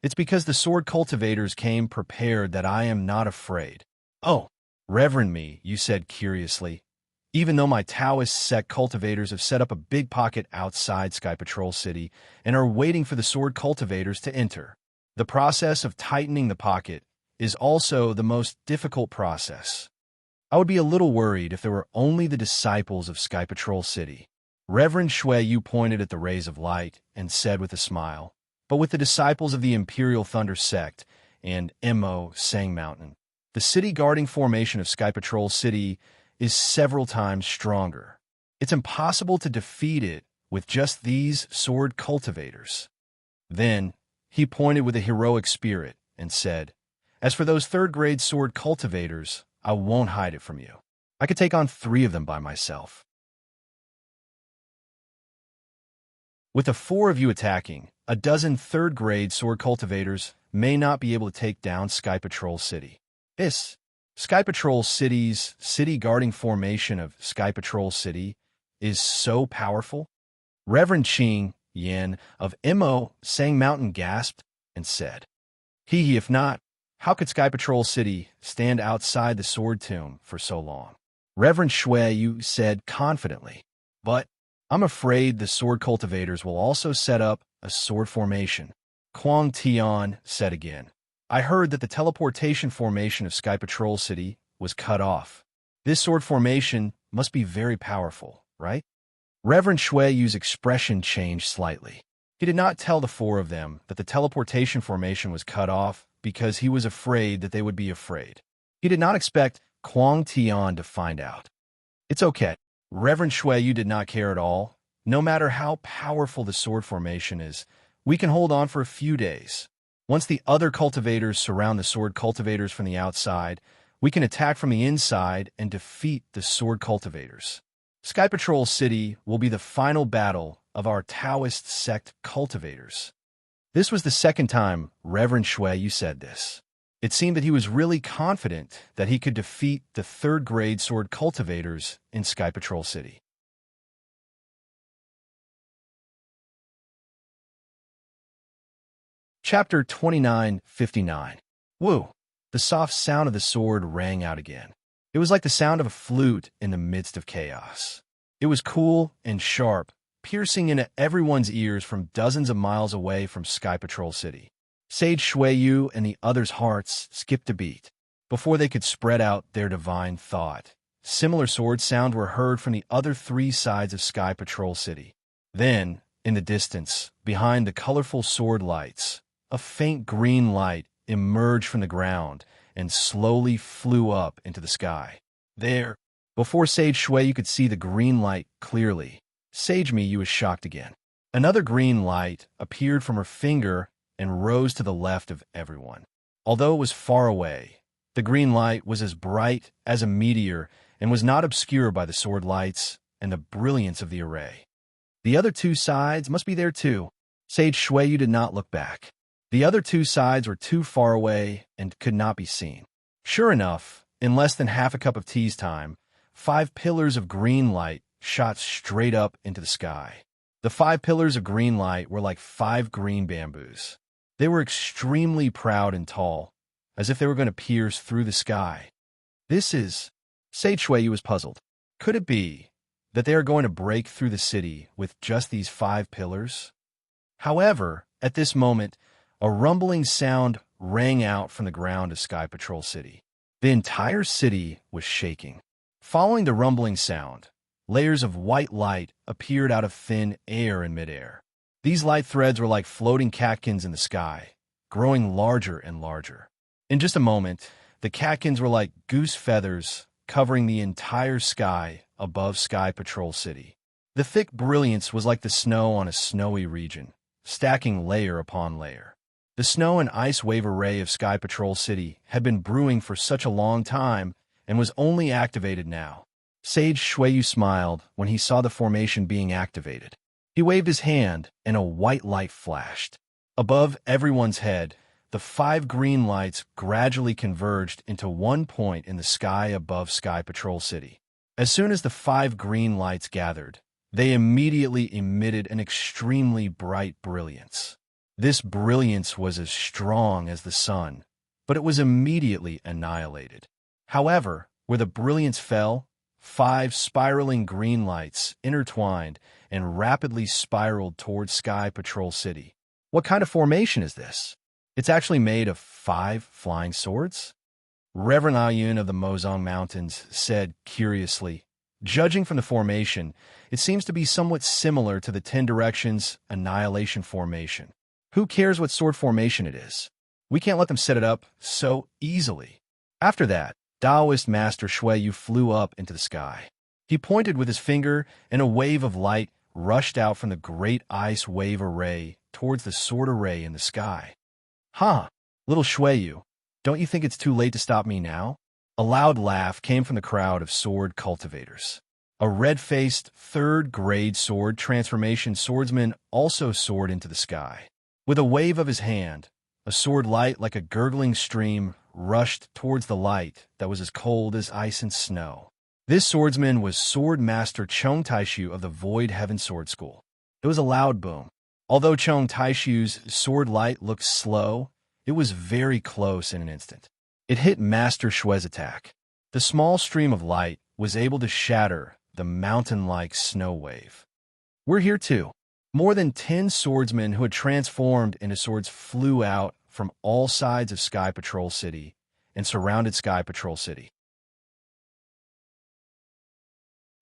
"It's because the sword cultivators came prepared that I am not afraid." "Oh," Reverend Miyu said curiously, "even though my Taoist sect cultivators have set up a big pocket outside Sky Patrol City and are waiting for the sword cultivators to enter. The process of tightening the pocket is also the most difficult process. I would be a little worried if there were only the disciples of Sky Patrol City." Reverend Shui Yu pointed at the rays of light and said with a smile, "But with the disciples of the Imperial Thunder Sect and Mo Sang Mountain, the city-guarding formation of Sky Patrol City is several times stronger. It's impossible to defeat it with just these sword cultivators." Then he pointed with a heroic spirit and said, "As for those third-grade sword cultivators, I won't hide it from you. I could take on 3 of them by myself. With the 4 of you attacking, a dozen third-grade sword cultivators may not be able to take down Sky Patrol City. This Sky Patrol City's city-guarding formation of Sky Patrol City is so powerful." Reverend Qing Yan of Mo Sang Mountain gasped and said, If not, how could Sky Patrol City stand outside the sword tomb for so long?" Reverend Shui Yu said confidently, "But I'm afraid the sword cultivators will also set up a sword formation. Kwang Tian said again. I heard that the teleportation formation of Sky Patrol City was cut off. This sword formation must be very powerful, right? Reverend Shui Yu's expression changed slightly. He did not tell the four of them that the teleportation formation was cut off because he was afraid that they would be afraid. He did not expect Kwang Tian to find out. It's okay. Reverend Shui Yu did not care at all. No matter how powerful the sword formation is, we can hold on for a few days. Once the other cultivators surround the sword cultivators from the outside, we can attack from the inside and defeat the sword cultivators. Sky Patrol City will be the final battle of our Taoist sect cultivators. This was the second time Reverend Shui Yu said this. It seemed that he was really confident that he could defeat the third-grade sword cultivators in Sky Patrol City. Chapter 29:59. Woo! The soft sound of the sword rang out again. It was like the sound of a flute in the midst of chaos. It was cool and sharp, piercing into everyone's ears from dozens of miles away from Sky Patrol City. Sage Shui Yu and the others' hearts skipped a beat before they could spread out their divine thought. Similar sword sounds were heard from the other three sides of Sky Patrol City. Then, in the distance, behind the colorful sword lights, a faint green light emerged from the ground and slowly flew up into the sky. There, before Sage Shui Yu could see the green light clearly, Sage Mi Yu was shocked again. Another green light appeared from her finger and rose to the left of everyone. Although it was far away, the green light was as bright as a meteor and was not obscured by the sword lights and the brilliance of the array. The other two sides must be there too. Sage Shui Yu did not look back. The other two sides were too far away and could not be seen. Sure enough, in less than half a cup of tea's time, 5 pillars of green light shot straight up into the sky. The 5 pillars of green light were like 5 green bamboos. They were extremely proud and tall, as if they were going to pierce through the sky. Sage Shui Yu was puzzled. Could it be that they are going to break through the city with just these 5 pillars? However, at this moment, a rumbling sound rang out from the ground of Sky Patrol City. The entire city was shaking. Following the rumbling sound, layers of white light appeared out of thin air in midair. These light threads were like floating catkins in the sky, growing larger and larger. In just a moment, the catkins were like goose feathers covering the entire sky above Sky Patrol City. The thick brilliance was like the snow on a snowy region, stacking layer upon layer. The snow and ice wave array of Sky Patrol City had been brewing for such a long time and was only activated now. Sage Shui Yu smiled when he saw the formation being activated. He waved his hand and a white light flashed. Above everyone's head, the 5 green lights gradually converged into one point in the sky above Sky Patrol City. As soon as the 5 green lights gathered, they immediately emitted an extremely bright brilliance. This brilliance was as strong as the sun, but it was immediately annihilated. However, where the brilliance fell, 5 spiraling green lights intertwined and rapidly spiraled towards Sky Patrol City. What kind of formation is this? It's actually made of 5 flying swords? Reverend Ayun of the Mozong Mountains said curiously. Judging from the formation, it seems to be somewhat similar to the 10 Directions Annihilation Formation. Who cares what sword formation it is? We can't let them set it up so easily. After that, Taoist Master Shui Yu flew up into the sky. He pointed with his finger, and a wave of light rushed out from the great ice wave array towards the sword array in the sky. Little Shui Yu, don't you think it's too late to stop me now? A loud laugh came from the crowd of sword cultivators. A red-faced, third-grade sword transformation swordsman also soared into the sky. With a wave of his hand, a sword light like a gurgling stream rushed towards the light that was as cold as ice and snow. This swordsman was Sword Master Chong Taishu of the Void Heaven Sword School. It was a loud boom. Although Chong Taishu's sword light looked slow, it was very close in an instant. It hit Master Shui's attack. The small stream of light was able to shatter the mountain-like snow wave. We're here too. More than 10 swordsmen who had transformed into swords flew out from all sides of Sky Patrol City and surrounded Sky Patrol City.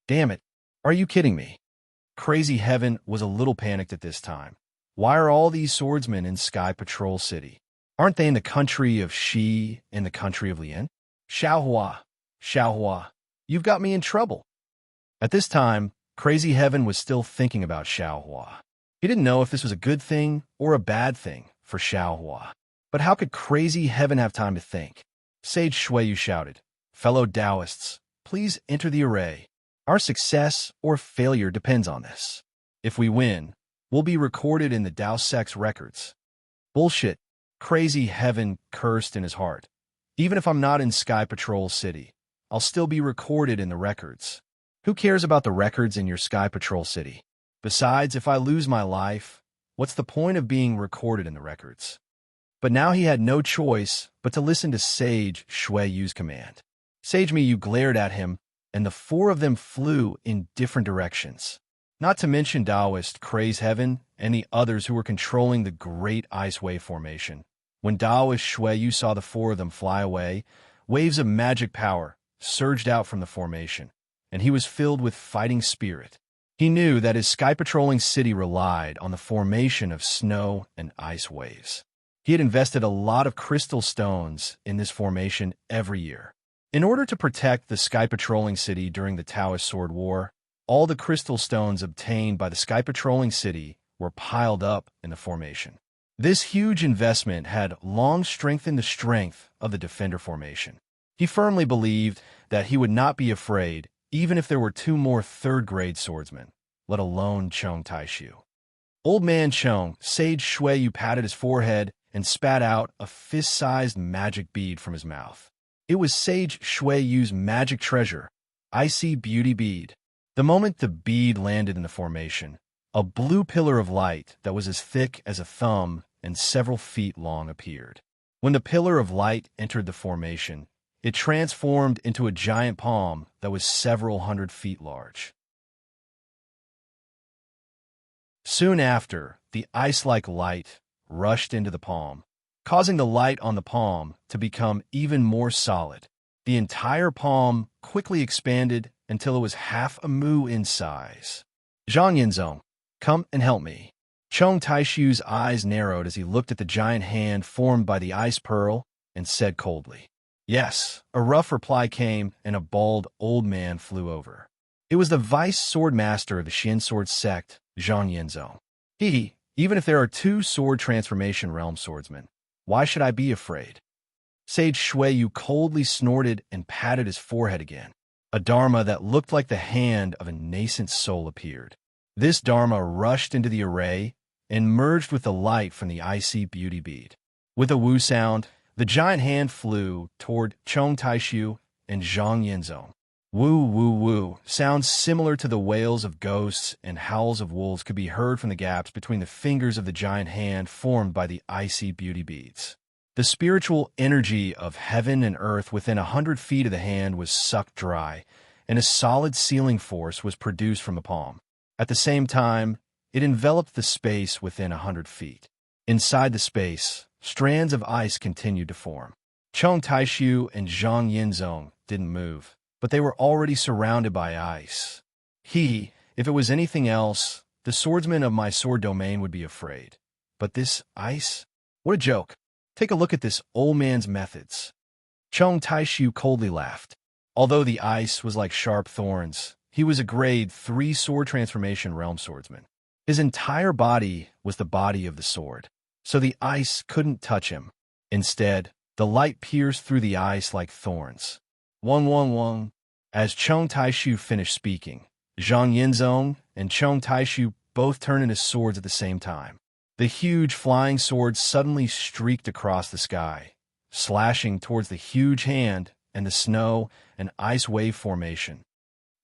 Damn it. Are you kidding me? Crazy Heaven was a little panicked at this time. Why are all these swordsmen in Sky Patrol City? Aren't they in the country of Shi and the country of Lien? Xiaohua, Xiaohua, you've got me in trouble. At this time, Crazy Heaven was still thinking about Xiaohua. He didn't know if this was a good thing or a bad thing for Xiaohua. But how could Crazy Heaven have time to think? Sage Shuiyu shouted, "Fellow Taoists, please enter the array. Our success or failure depends on this. If we win, we'll be recorded in the Tao Sect's records." Bullshit, Crazy Heaven cursed in his heart. Even if I'm not in Sky Patrol City, I'll still be recorded in the records. Who cares about the records in your Sky Patrol City? Besides, if I lose my life, what's the point of being recorded in the records? But now he had no choice but to listen to Sage Shuiyu's command. Sage Miyu glared at him, and the four of them flew in different directions. Not to mention Taoist Crazy Heaven and the others who were controlling the Great Ice Wave Formation. When Taoist Shuiyu saw the four of them fly away, waves of magic power surged out from the formation, and he was filled with fighting spirit. He knew that his sky patrolling city relied on the formation of snow and ice waves. He had invested a lot of crystal stones in this formation every year. In order to protect the sky patrolling city during the Taoist Sword War, all the crystal stones obtained by the sky patrolling city were piled up in the formation. This huge investment had long strengthened the strength of the Defender formation. He firmly believed that he would not be afraid even if there were two more third-grade swordsmen, let alone Chong Taishu. Old Man Chong, Sage Shuiyu patted his forehead and spat out a fist-sized magic bead from his mouth. It was Sage Shuiyu's magic treasure, Icy Beauty Bead. The moment the bead landed in the formation, a blue pillar of light that was as thick as a thumb and several feet long appeared. When the pillar of light entered the formation, it transformed into a giant palm that was several hundred feet large. Soon after, the ice-like light rushed into the palm, causing the light on the palm to become even more solid. The entire palm quickly expanded until it was half a mu in size. Zhang Yinzong, come and help me. Chong Taishu's eyes narrowed as he looked at the giant hand formed by the ice pearl and said coldly, "Yes." A rough reply came, and a bald old man flew over. It was the vice sword master of the Xian sword sect, Zhang Yinzong. Even if there are two sword transformation realm swordsmen, why should I be afraid? Sage Shuiyu coldly snorted and patted his forehead again. A dharma that looked like the hand of a nascent soul appeared. This dharma rushed into the array and merged with the light from the icy beauty bead. With a woo sound, the giant hand flew toward Chong Taishu and Zhang Yinzong. Woo, woo, woo. Sounds similar to the wails of ghosts and howls of wolves could be heard from the gaps between the fingers of the giant hand formed by the icy beauty beads. The spiritual energy of heaven and earth within 100 feet of the hand was sucked dry, and a solid sealing force was produced from the palm. At the same time, it enveloped the space within 100 feet. Inside the space, strands of ice continued to form. Chong Taishu and Zhang Yinzong didn't move, but they were already surrounded by ice. If it was anything else, the swordsmen of my sword domain would be afraid. But this ice? What a joke. Take a look at this old man's methods. Chong Taishu coldly laughed. Although the ice was like sharp thorns, he was a grade 3 sword transformation realm swordsman. His entire body was the body of the sword, so the ice couldn't touch him. Instead, the light pierced through the ice like thorns. Wong. As Chong Taishu finished speaking, Zhang Yinzong and Chong Taishu both turned into swords at the same time. The huge flying sword suddenly streaked across the sky, slashing towards the huge hand and the snow and ice wave formation.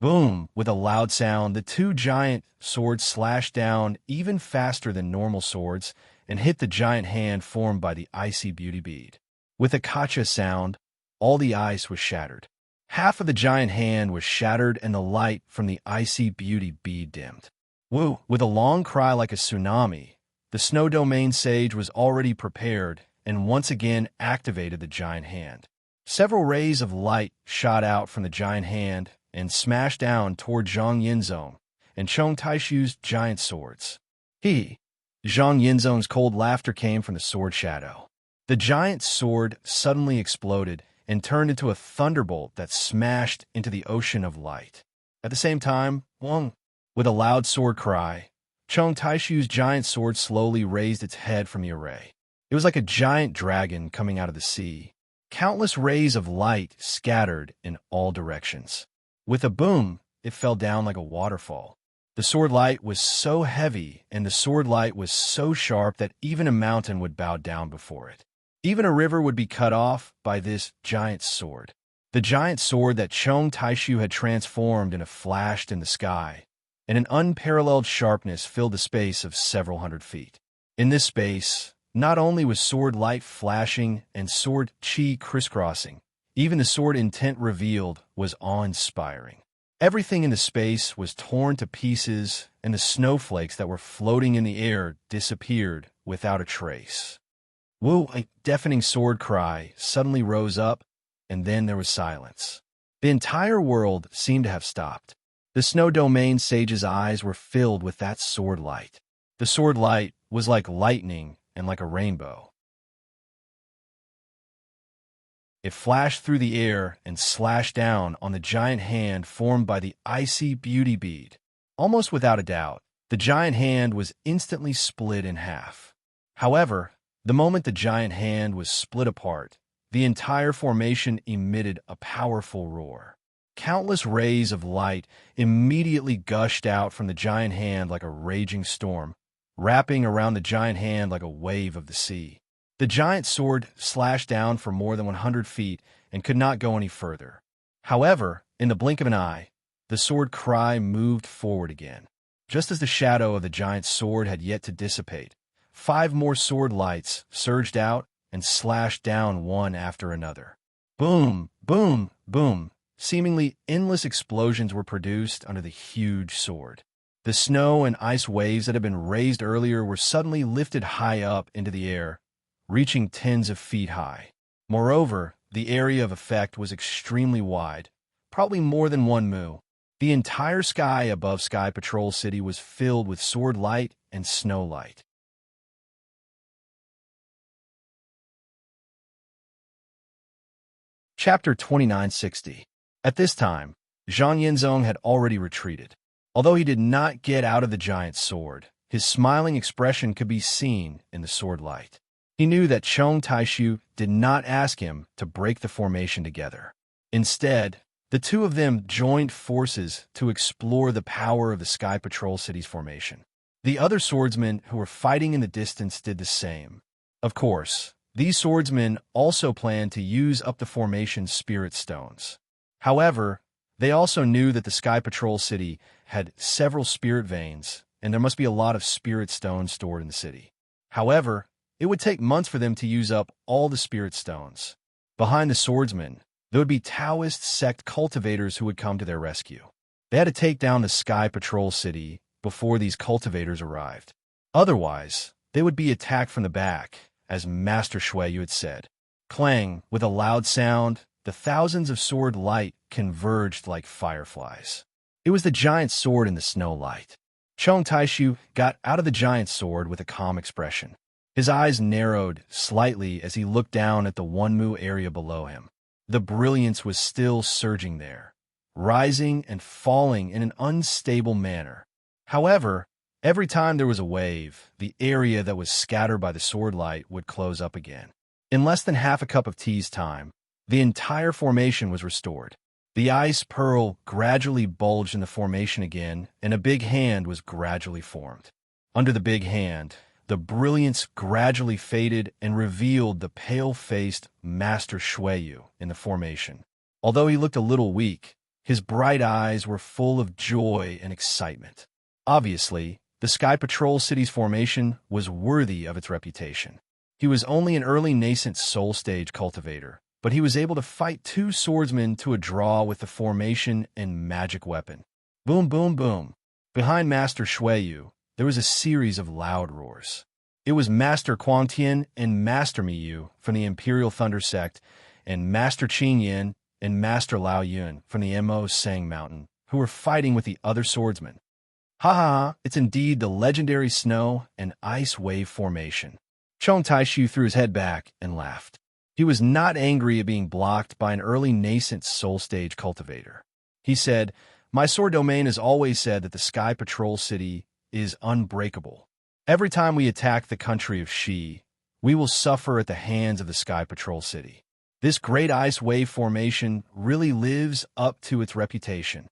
Boom! With a loud sound, the two giant swords slashed down even faster than normal swords and hit the giant hand formed by the icy beauty bead. With a kacha sound, all the ice was shattered. Half of the giant hand was shattered and the light from the icy beauty bead dimmed. Woo! With a long cry like a tsunami, the snow domain sage was already prepared and once again activated the giant hand. Several rays of light shot out from the giant hand and smashed down toward Zhang Yinzong and Chong Taishu's giant swords. Zhang Yinzong's cold laughter came from the sword shadow. The giant sword suddenly exploded and turned into a thunderbolt that smashed into the ocean of light. At the same time, Wong, with a loud sword cry, Chong Taishu's giant sword slowly raised its head from the array. It was like a giant dragon coming out of the sea. Countless rays of light scattered in all directions. With a boom, it fell down like a waterfall. The sword light was so heavy and the sword light was so sharp that even a mountain would bow down before it. Even a river would be cut off by this giant sword. The giant sword that Chong Taishu had transformed in a flashed in the sky, and an unparalleled sharpness filled the space of several hundred feet. In this space, not only was sword light flashing and sword chi crisscrossing, even the sword intent revealed was awe-inspiring. Everything in the space was torn to pieces, and the snowflakes that were floating in the air disappeared without a trace. Woo! A deafening sword cry suddenly rose up, and then there was silence. The entire world seemed to have stopped. The snow domain sage's eyes were filled with that sword light. The sword light was like lightning and like a rainbow. It flashed through the air and slashed down on the giant hand formed by the icy beauty bead. Almost without a doubt, the giant hand was instantly split in half. However, the moment the giant hand was split apart, the entire formation emitted a powerful roar. Countless rays of light immediately gushed out from the giant hand like a raging storm, wrapping around the giant hand like a wave of the sea. The giant sword slashed down for more than 100 feet and could not go any further. However, in the blink of an eye, the sword cry moved forward again. Just as the shadow of the giant sword had yet to dissipate, 5 more sword lights surged out and slashed down one after another. Boom, boom, boom. Seemingly endless explosions were produced under the huge sword. The snow and ice waves that had been raised earlier were suddenly lifted high up into the air, reaching tens of feet high. Moreover, the area of effect was extremely wide, probably more than 1 mu. The entire sky above Sky Patrol City was filled with sword light and snow light. Chapter 2960. At this time, Zhang Yinzong had already retreated. Although he did not get out of the giant sword, his smiling expression could be seen in the sword light. He knew that Chong Taishu did not ask him to break the formation together. Instead, the two of them joined forces to explore the power of the Sky Patrol City's formation. The other swordsmen who were fighting in the distance did the same. Of course, these swordsmen also planned to use up the formation's spirit stones. However, they also knew that the Sky Patrol City had several spirit veins, and there must be a lot of spirit stones stored in the city. However, it would take months for them to use up all the spirit stones. Behind the swordsmen, there would be Taoist sect cultivators who would come to their rescue. They had to take down the Sky Patrol City before these cultivators arrived. Otherwise, they would be attacked from the back, as Master Shuiyu had said. Clang, with a loud sound, the thousands of sword light converged like fireflies. It was the giant sword in the snow light. Chong Taishu got out of the giant sword with a calm expression. His eyes narrowed slightly as he looked down at the 1 mu area below him. The brilliance was still surging there, rising and falling in an unstable manner. However, every time there was a wave, the area that was scattered by the sword light would close up again. In less than half a cup of tea's time, the entire formation was restored. The ice pearl gradually bulged in the formation again, and a big hand was gradually formed. Under the big hand, the brilliance gradually faded and revealed the pale-faced Master Shuiyu in the formation. Although he looked a little weak, his bright eyes were full of joy and excitement. Obviously, the Sky Patrol City's formation was worthy of its reputation. He was only an early nascent soul stage cultivator, but he was able to fight 2 swordsmen to a draw with the formation and magic weapon. Boom, boom, boom. Behind Master Shuiyu, there was a series of loud roars. It was Master Quangtian and Master Miyu from the Imperial Thunder Sect, and Master Qingyan and Master Lao Yun from the Mo Sang Mountain, who were fighting with the other swordsmen. Ha ha ha, it's indeed the legendary snow and ice wave formation. Chong Taishu threw his head back and laughed. He was not angry at being blocked by an early nascent soul stage cultivator. He said, "My sword domain has always said that the Sky Patrol City is unbreakable. Every time we attack the country of Shi, we will suffer at the hands of the Sky Patrol City. This great ice wave formation really lives up to its reputation."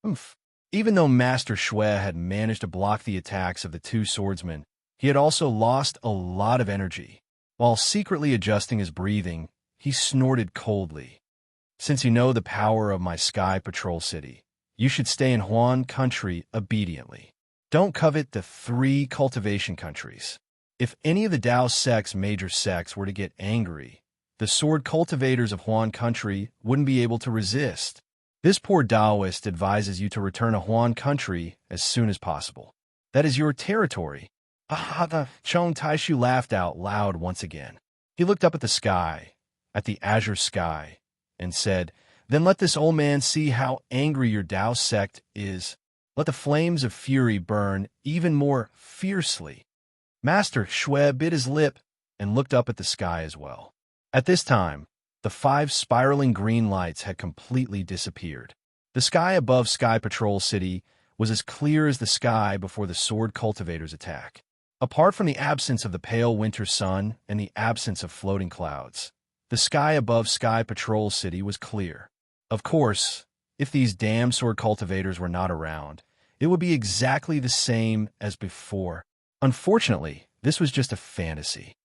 Oomph. Even though Master Shui had managed to block the attacks of the two swordsmen, he had also lost a lot of energy. While secretly adjusting his breathing, he snorted coldly. "Since you know the power of my Sky Patrol City, you should stay in Huan country obediently. Don't covet the 3 cultivation countries. If any of the Dao sect's major sects were to get angry, the sword cultivators of Huan country wouldn't be able to resist. This poor Taoist advises you to return to Huan country as soon as possible. That is your territory." The Chong Taishu laughed out loud once again. He looked up at the sky, at the azure sky, and said, "Then let this old man see how angry your Dao sect is. Let the flames of fury burn even more fiercely." Master Shui bit his lip and looked up at the sky as well. At this time, the 5 spiraling green lights had completely disappeared. The sky above Sky Patrol City was as clear as the sky before the sword cultivators' attack. Apart from the absence of the pale winter sun and the absence of floating clouds, the sky above Sky Patrol City was clear. Of course, if these damn sword cultivators were not around, it would be exactly the same as before. Unfortunately, this was just a fantasy.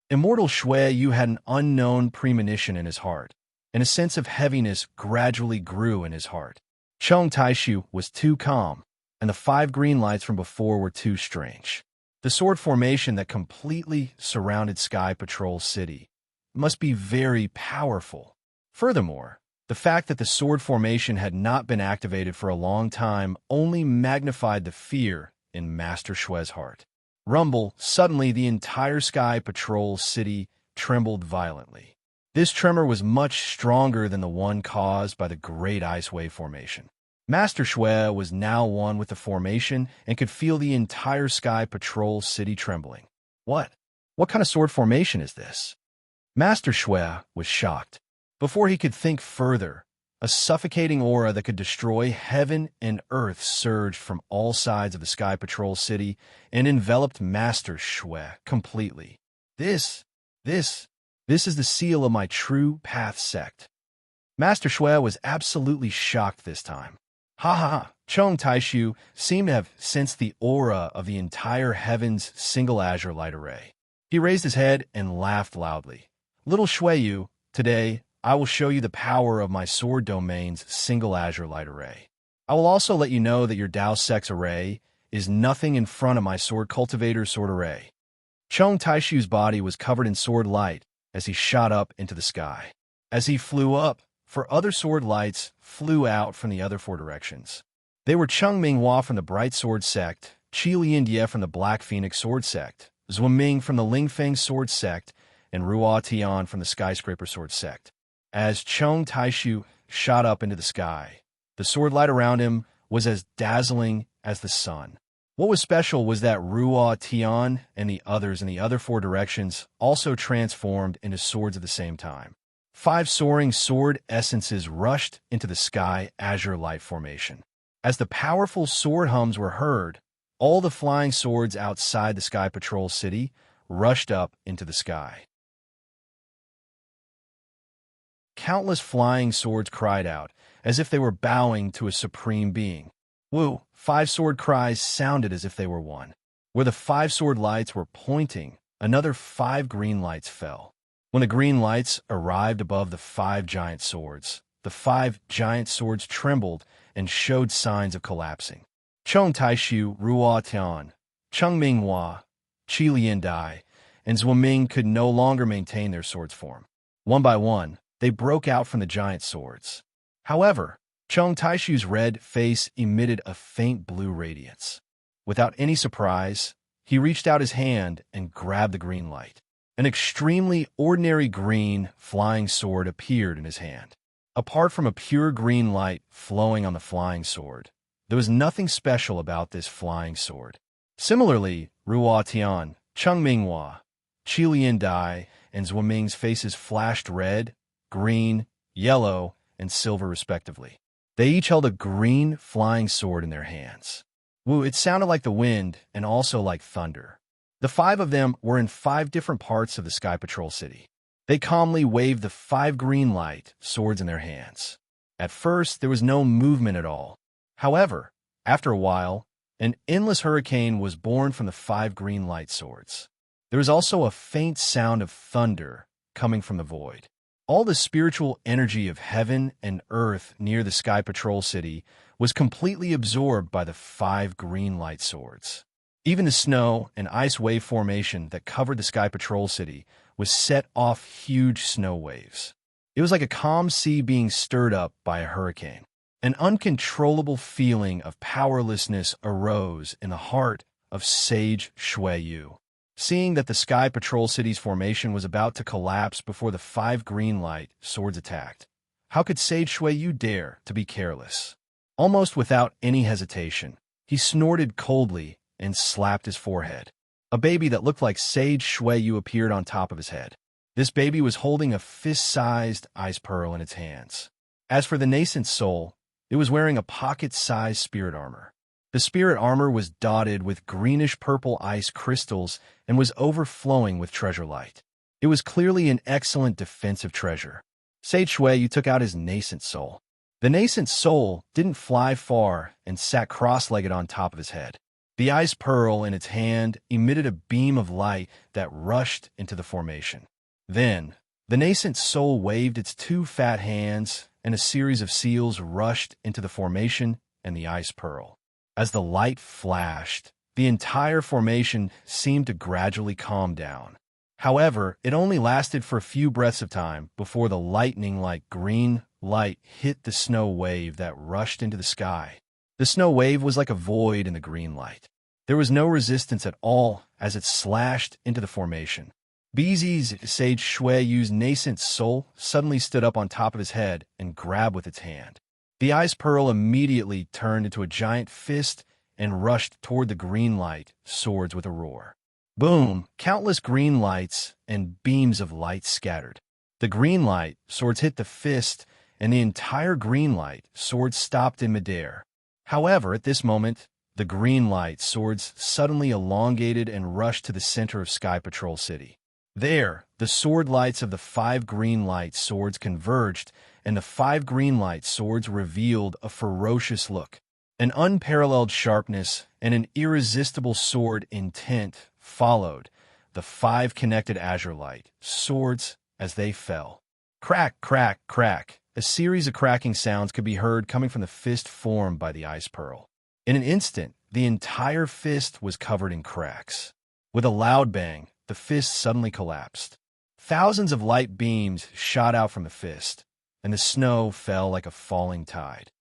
Immortal Shuiyu had an unknown premonition in his heart, and a sense of heaviness gradually grew in his heart. Chong Taishu was too calm, and the 5 green lights from before were too strange. The sword formation that completely surrounded Sky Patrol City must be very powerful. Furthermore, the fact that the sword formation had not been activated for a long time only magnified the fear in Master Shui's heart. Rumble, suddenly the entire Sky Patrol City trembled violently. This tremor was much stronger than the one caused by the Great Ice Wave formation. Master Shui was now one with the formation and could feel the entire Sky Patrol City trembling. What kind of sword formation is this? Master Shui was shocked. Before he could think further, a suffocating aura that could destroy heaven and earth surged from all sides of the Sky Patrol City and enveloped Master Shui completely. This is the seal of my True Path sect. Master Shui was absolutely shocked this time. Ha ha ha! Chong Taishu seemed to have sensed the aura of the entire heaven's single azure light array. He raised his head and laughed loudly. "Little Shuiyu, today I will show you the power of my sword domain's single azure light array. I will also let you know that your Dao Sect's array is nothing in front of my sword cultivator's sword array." Chong Taishu's body was covered in sword light as he shot up into the sky. As he flew up, 4 other sword lights flew out from the other 4 directions. They were Cheng Minghua from the Bright Sword Sect, Qi Liandie from the Black Phoenix Sword Sect, Zhuaming from the Lingfeng Sword Sect, and Ruo Tian from the Skyscraper Sword Sect. As Chong Taishu shot up into the sky, the sword light around him was as dazzling as the sun. What was special was that Ruo Tian and the others in the other 4 directions also transformed into swords at the same time. 5 soaring sword essences rushed into the sky azure light formation. As the powerful sword hums were heard, all the flying swords outside the Sky Patrol City rushed up into the sky. Countless flying swords cried out, as if they were bowing to a supreme being. Woo! 5 sword cries sounded as if they were one. Where the 5 sword lights were pointing, another 5 green lights fell. When the green lights arrived above the 5 giant swords, the 5 giant swords trembled and showed signs of collapsing. Chong Taishu, Ruo Tian, Cheng Minghua, Qi Liandie, and Zhuaming could no longer maintain their swords form. One by one, they broke out from the giant swords. However, Chong Taishu's red face emitted a faint blue radiance. Without any surprise, he reached out his hand and grabbed the green light. An extremely ordinary green flying sword appeared in his hand. Apart from a pure green light flowing on the flying sword, there was nothing special about this flying sword. Similarly, Ruo Tian, Cheng Minghua, Qilian Dai, and Zhuaming's faces flashed red, green, yellow, and silver respectively. They each held a green flying sword in their hands. Woo, it sounded like the wind and also like thunder. The 5 of them were in 5 different parts of the Sky Patrol City. They calmly waved the 5 green light swords in their hands. At first, there was no movement at all. However, after a while, an endless hurricane was born from the 5 green light swords. There was also a faint sound of thunder coming from the void. All the spiritual energy of heaven and earth near the Sky Patrol City was completely absorbed by the 5 green light swords. Even the snow and ice wave formation that covered the Sky Patrol City was set off huge snow waves. It was like a calm sea being stirred up by a hurricane. An uncontrollable feeling of powerlessness arose in the heart of Sage Shuiyu. Seeing that the Sky Patrol City's formation was about to collapse before the 5 green light swords attacked, how could Sage Shuiyu dare to be careless? Almost without any hesitation, he snorted coldly and slapped his forehead. A baby that looked like Sage Shuiyu appeared on top of his head. This baby was holding a fist-sized ice pearl in its hands. As for the nascent soul, it was wearing a pocket-sized spirit armor. The spirit armor was dotted with greenish-purple ice crystals and was overflowing with treasure light. It was clearly an excellent defensive treasure. Sage Shuiyu took out his nascent soul. The nascent soul didn't fly far and sat cross-legged on top of his head. The ice pearl in its hand emitted a beam of light that rushed into the formation. Then, the nascent soul waved its 2 fat hands, and a series of seals rushed into the formation and the ice pearl. As the light flashed, the entire formation seemed to gradually calm down. However, it only lasted for a few breaths of time before the lightning-like green light hit the snow wave that rushed into the sky. The snow wave was like a void in the green light. There was no resistance at all as it slashed into the formation. BZ's Sage Shuiyu's nascent soul suddenly stood up on top of his head and grabbed with its hand. The ice pearl immediately turned into a giant fist and rushed toward the green light swords with a roar. Boom! Countless green lights and beams of light scattered. The green light swords hit the fist, and the entire green light sword stopped in midair. However, at this moment, the green light swords suddenly elongated and rushed to the center of Sky Patrol City. There, the sword lights of the 5 green light swords converged, and the 5 green light swords revealed a ferocious look. An unparalleled sharpness and an irresistible sword intent followed the 5 connected azure light swords as they fell. Crack, crack, crack. A series of cracking sounds could be heard coming from the fist formed by the ice pearl. In an instant, the entire fist was covered in cracks. With a loud bang, the fist suddenly collapsed. Thousands of light beams shot out from the fist, and the snow fell like a falling tide.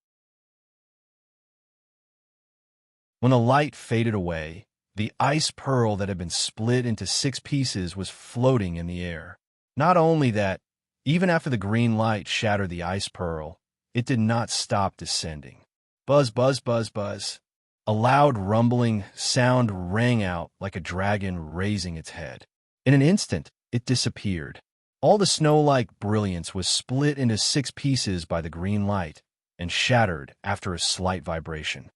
When the light faded away, the ice pearl that had been split into 6 pieces was floating in the air. Not only that, even after the green light shattered the ice pearl, it did not stop descending. Buzz, buzz, buzz, buzz. A loud rumbling sound rang out like a dragon raising its head. In an instant, it disappeared. All the snow-like brilliance was split into 6 pieces by the green light and shattered after a slight vibration.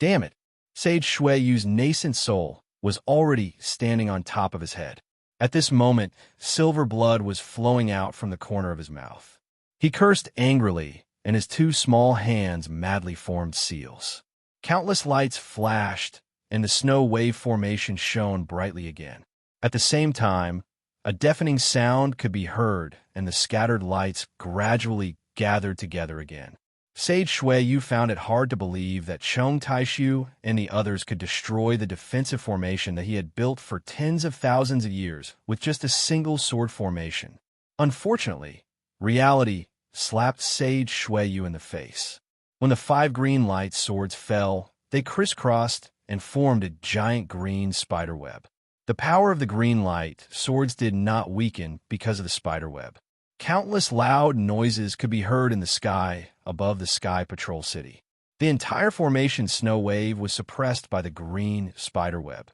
Damn it! Sage Shuiyu's nascent soul was already standing on top of his head. At this moment, silver blood was flowing out from the corner of his mouth. He cursed angrily, and his 2 small hands madly formed seals. Countless lights flashed, and the snow wave formation shone brightly again. At the same time, a deafening sound could be heard, and the scattered lights gradually gathered together again. Sage Shuiyu found it hard to believe that Chong Taishu and the others could destroy the defensive formation that he had built for tens of thousands of years with just a single sword formation. Unfortunately, reality slapped Sage Shuiyu in the face. When the 5 green light swords fell, they crisscrossed and formed a giant green spiderweb. The power of the green light swords did not weaken because of the spiderweb. Countless loud noises could be heard in the sky above the Sky Patrol City. The entire formation snow wave was suppressed by the green spiderweb.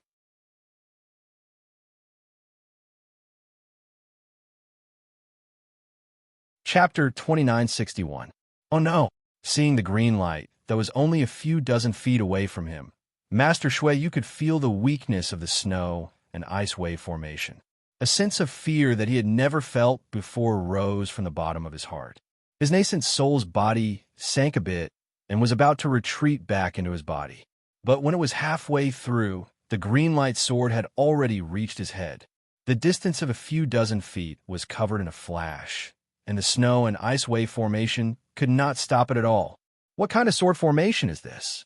Chapter 2961. Oh no! Seeing the green light that was only a few dozen feet away from him, Master Shui Yu could feel the weakness of the snow and ice wave formation. A sense of fear that he had never felt before rose from the bottom of his heart. His nascent soul's body sank a bit and was about to retreat back into his body. But when it was halfway through, the green light sword had already reached his head. The distance of a few dozen feet was covered in a flash, and the snow and ice wave formation could not stop it at all. What kind of sword formation is this?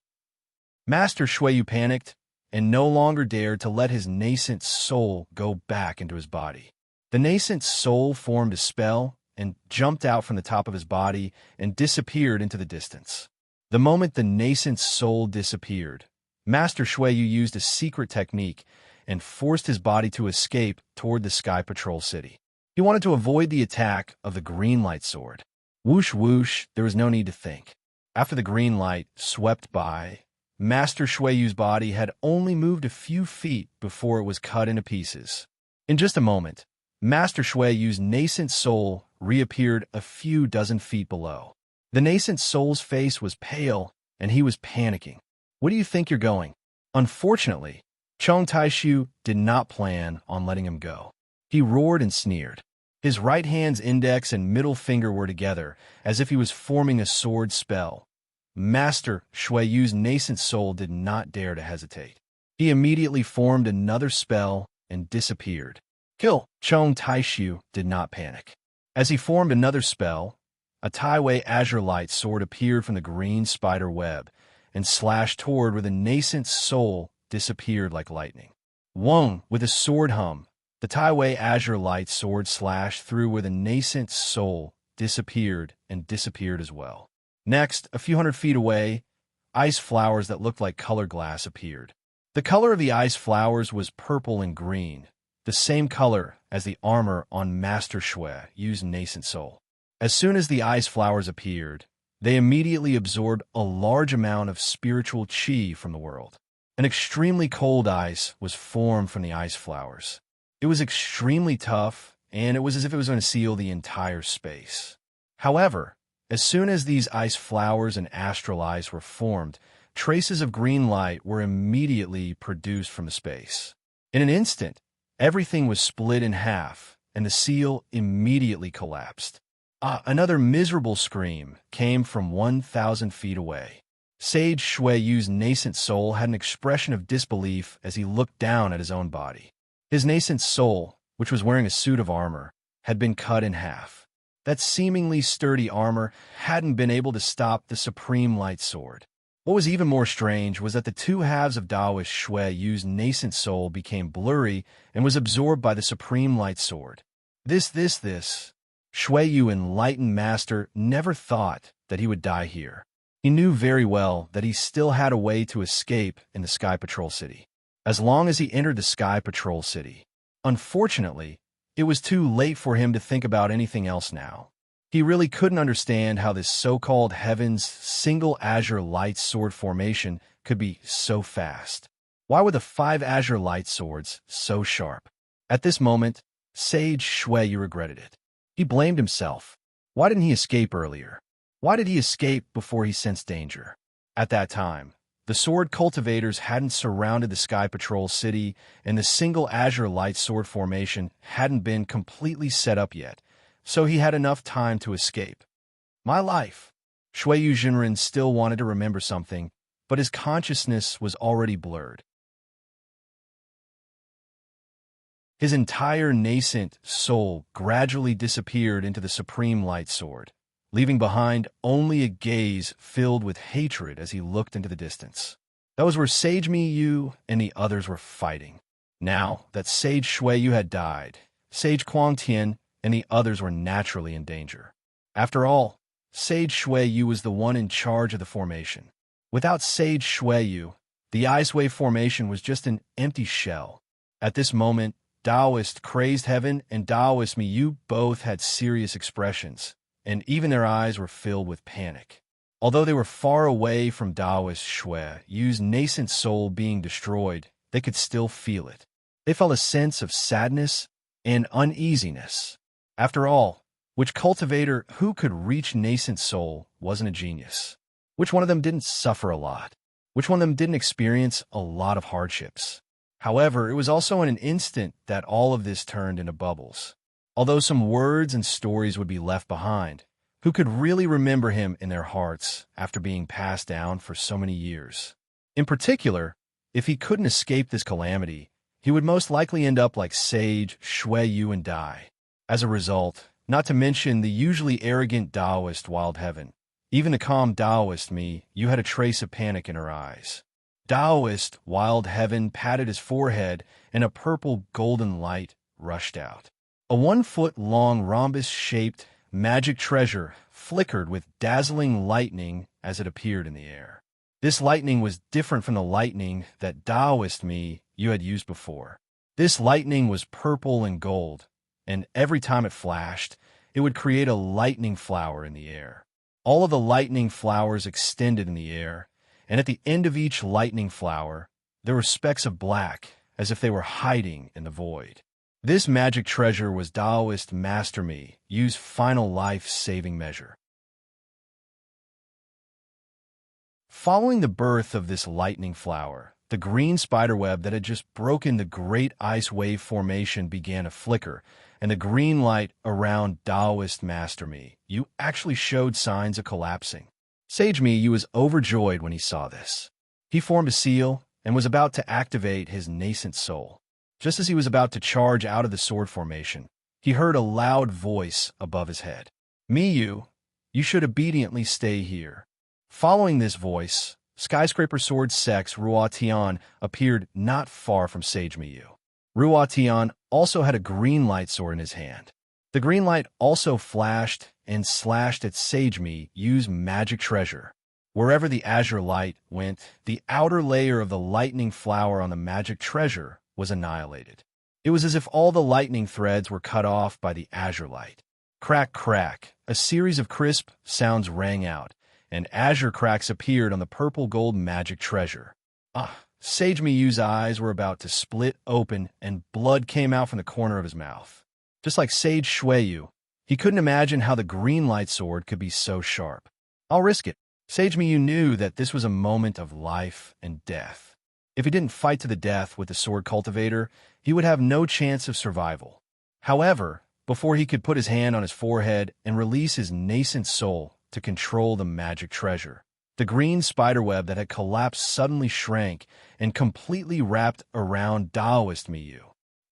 Master Shui Yu panicked and no longer dared to let his nascent soul go back into his body. The nascent soul formed a spell and jumped out from the top of his body and disappeared into the distance. The moment the nascent soul disappeared, Master Shui Yu used a secret technique and forced his body to escape toward the Sky Patrol City. He wanted to avoid the attack of the green light sword. Whoosh whoosh, there was no need to think. After the green light swept by, Master Shui Yu's body had only moved a few feet before it was cut into pieces. In just a moment, Master Shui Yu's nascent soul reappeared a few dozen feet below. The nascent soul's face was pale, and he was panicking. Where do you think you're going? Unfortunately, Chong Taishu did not plan on letting him go. He roared and sneered. His right hand's index and middle finger were together, as if he was forming a sword spell. Master Shui Yu's nascent soul did not dare to hesitate. He immediately formed another spell and disappeared. Kill! Chong Taishu did not panic. As he formed another spell, a Taiwei azure light sword appeared from the green spider web and slashed toward where the nascent soul disappeared like lightning. Wong, with a sword hum, the Taiwei azure light sword slashed through where the nascent soul disappeared and disappeared as well. Next, a few hundred feet away, ice flowers that looked like color glass appeared. The color of the ice flowers was purple and green, the same color as the armor on Master Shui Yu's nascent soul. As soon as the ice flowers appeared, they immediately absorbed a large amount of spiritual qi from the world. An extremely cold ice was formed from the ice flowers. It was extremely tough, and it was as if it was going to seal the entire space. However, as soon as these ice flowers and astral ice were formed, traces of green light were immediately produced from the space. In an instant, everything was split in half, and the seal immediately collapsed. Another miserable scream came from 1,000 feet away. Sage Shui Yu's nascent soul had an expression of disbelief as he looked down at his own body. His nascent soul, which was wearing a suit of armor, had been cut in half. That seemingly sturdy armor hadn't been able to stop the Supreme Light Sword. What was even more strange was that the two halves of Taoist Shui Yu's nascent soul became blurry and was absorbed by the Supreme Light Sword. This Shui Yu, enlightened master, never thought that he would die here. He knew very well that he still had a way to escape in the Sky Patrol City, as long as he entered the Sky Patrol City. Unfortunately, it was too late for him to think about anything else now. He really couldn't understand how this so-called Heaven's single azure light sword formation could be so fast. Why were the 5 azure light swords so sharp? At this moment, Sage Shui Yu regretted it. He blamed himself. Why didn't he escape earlier? Why did he escape before he sensed danger? At that time, the sword cultivators hadn't surrounded the Sky Patrol City, and the single azure light sword formation hadn't been completely set up yet, so he had enough time to escape. My life. Shui Yu Jinren still wanted to remember something, but his consciousness was already blurred. His entire nascent soul gradually disappeared into the Supreme Light Sword, leaving behind only a gaze filled with hatred as he looked into the distance. That was where Sage Mi Yu and the others were fighting. Now that Sage Shui Yu had died, Sage Kuang Tian and the others were naturally in danger. After all, Sage Shuiyu was the one in charge of the formation. Without Sage Shuiyu, the Ice Wave formation was just an empty shell. At this moment, Taoist Crazed Heaven and Taoist Miyu both had serious expressions, and even their eyes were filled with panic. Although they were far away from Taoist Shuiyu's nascent soul being destroyed, they could still feel it. They felt a sense of sadness and uneasiness. After all, which cultivator who could reach nascent soul wasn't a genius? Which one of them didn't suffer a lot? Which one of them didn't experience a lot of hardships? However, it was also in an instant that all of this turned into bubbles. Although some words and stories would be left behind, who could really remember him in their hearts after being passed down for so many years? In particular, if he couldn't escape this calamity, he would most likely end up like Sage Shuiyu and die. As a result, not to mention the usually arrogant Taoist Wild Heaven, even the calm Taoist me, you had a trace of panic in her eyes. Taoist Wild Heaven patted his forehead, and a purple golden light rushed out. A 1-foot-long rhombus-shaped magic treasure flickered with dazzling lightning as it appeared in the air. This lightning was different from the lightning that Taoist me you had used before. This lightning was purple and gold, and every time it flashed, it would create a lightning flower in the air. All of the lightning flowers extended in the air, and at the end of each lightning flower, there were specks of black, as if they were hiding in the void. This magic treasure was Taoist Master Me Yu's final life-saving measure. Following the birth of this lightning flower, the green spiderweb that had just broken the great ice wave formation began to flicker, and the green light around Taoist Master Me Yu actually showed signs of collapsing. Sage Me Yu was overjoyed when he saw this. He formed a seal and was about to activate his nascent soul. Just as he was about to charge out of the sword formation, he heard a loud voice above his head. Miyu, you should obediently stay here. Following this voice, Skyscraper Sword Sex Ruatian appeared not far from Sage Miyu. Ruatian also had a green light sword in his hand. The green light also flashed and slashed at Sage Miyu's magic treasure. Wherever the azure light went, the outer layer of the lightning flower on the magic treasure was annihilated. It was as if all the lightning threads were cut off by the azure light. Crack, crack, a series of crisp sounds rang out, and azure cracks appeared on the purple-gold magic treasure. Sage Miyu's eyes were about to split open, and blood came out from the corner of his mouth. Just like Sage Shuiyu, he couldn't imagine how the green light sword could be so sharp. I'll risk it. Sage Miyu knew that this was a moment of life and death. If he didn't fight to the death with the sword cultivator, he would have no chance of survival. However, before he could put his hand on his forehead and release his nascent soul to control the magic treasure, the green spiderweb that had collapsed suddenly shrank and completely wrapped around Taoist Miyu.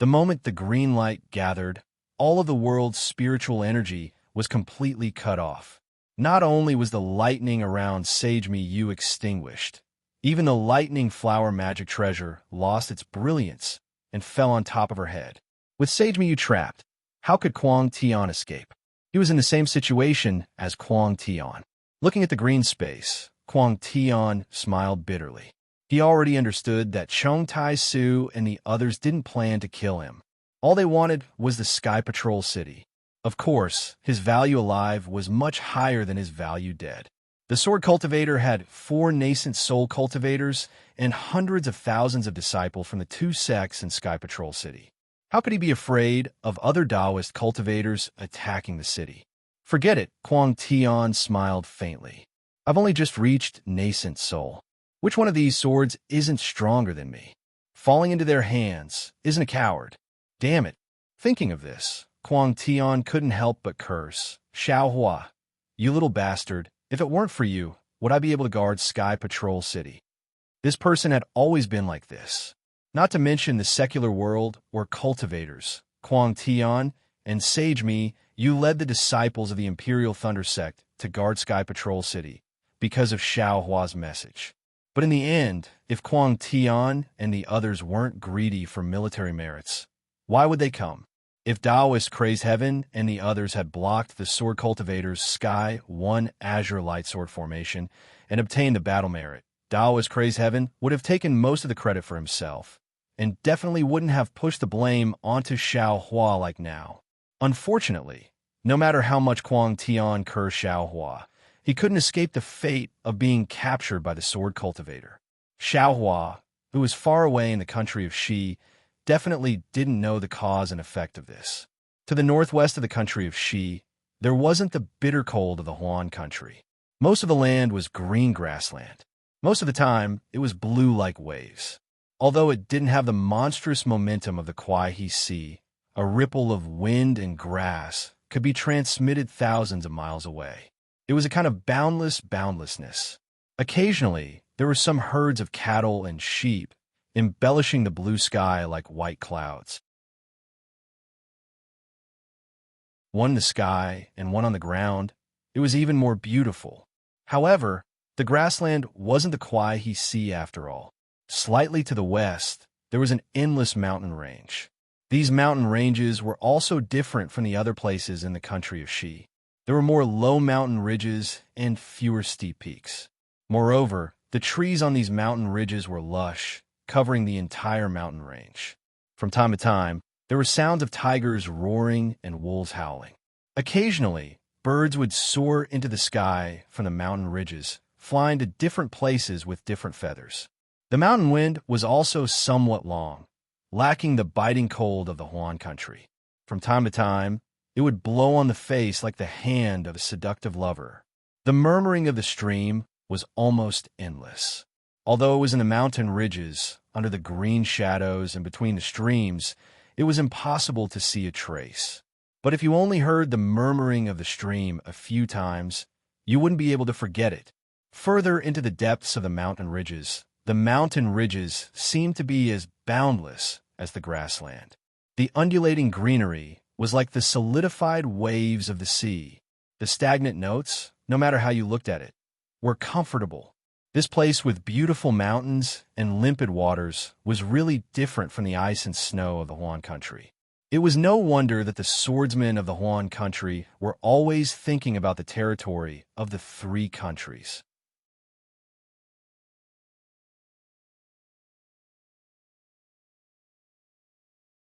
The moment the green light gathered, all of the world's spiritual energy was completely cut off. Not only was the lightning around Sage Miyu extinguished, even the lightning flower magic treasure lost its brilliance and fell on top of her head. With Sage Miyu trapped, how could Kuang Tian escape? He was in the same situation as Kuang Tian. Looking at the green space, Kuang Tian smiled bitterly. He already understood that Chong Tai Su and the others didn't plan to kill him. All they wanted was the Sky Patrol City. Of course, his value alive was much higher than his value dead. The sword cultivator had 4 nascent soul cultivators and hundreds of thousands of disciples from the 2 sects in Sky Patrol City. How could he be afraid of other Taoist cultivators attacking the city? Forget it, Kuang Tian smiled faintly. I've only just reached nascent soul. Which one of these swords isn't stronger than me? Falling into their hands isn't a coward. Damn it. Thinking of this, Kuang Tian couldn't help but curse. Xiaohua, you little bastard. If it weren't for you, would I be able to guard Sky Patrol City? This person had always been like this. Not to mention the secular world or cultivators. Kuang Tian and Sage Mi, you led the disciples of the Imperial Thunder Sect to guard Sky Patrol City because of Xiaohua's message. But in the end, if Kuang Tian and the others weren't greedy for military merits, why would they come? If Taoist Craze Heaven and the others had blocked the sword cultivator's Sky 1 Azure Light Sword formation and obtained the battle merit, Taoist Craze Heaven would have taken most of the credit for himself, and definitely wouldn't have pushed the blame onto Xiao Hua like now. Unfortunately, no matter how much Kuang Tian cursed Xiao Hua, he couldn't escape the fate of being captured by the sword cultivator. Xiao Hua, who was far away in the country of Shi, definitely didn't know the cause and effect of this. To the northwest of the country of Shi, there wasn't the bitter cold of the Huan country. Most of the land was green grassland. Most of the time, it was blue like waves. Although it didn't have the monstrous momentum of the Kuai-He Sea, a ripple of wind and grass could be transmitted thousands of miles away. It was a kind of boundlessness. Occasionally, there were some herds of cattle and sheep, embellishing the blue sky like white clouds. One in the sky and one on the ground, it was even more beautiful. However, the grassland wasn't the Kuai-He Sea after all. Slightly to the west, there was an endless mountain range. These mountain ranges were also different from the other places in the country of Shi. There were more low mountain ridges and fewer steep peaks. Moreover, the trees on these mountain ridges were lush, covering the entire mountain range. From time to time, there were sounds of tigers roaring and wolves howling. Occasionally, birds would soar into the sky from the mountain ridges, flying to different places with different feathers. The mountain wind was also somewhat long, lacking the biting cold of the Huan country. From time to time, it would blow on the face like the hand of a seductive lover. The murmuring of the stream was almost endless. Although it was in the mountain ridges, under the green shadows and between the streams, it was impossible to see a trace. But if you only heard the murmuring of the stream a few times, you wouldn't be able to forget it. Further into the depths of the mountain ridges seemed to be as boundless as the grassland. The undulating greenery was like the solidified waves of the sea. The stagnant notes, no matter how you looked at it, were comfortable. This place with beautiful mountains and limpid waters was really different from the ice and snow of the Huan country. It was no wonder that the swordsmen of the Huan country were always thinking about the territory of the three countries.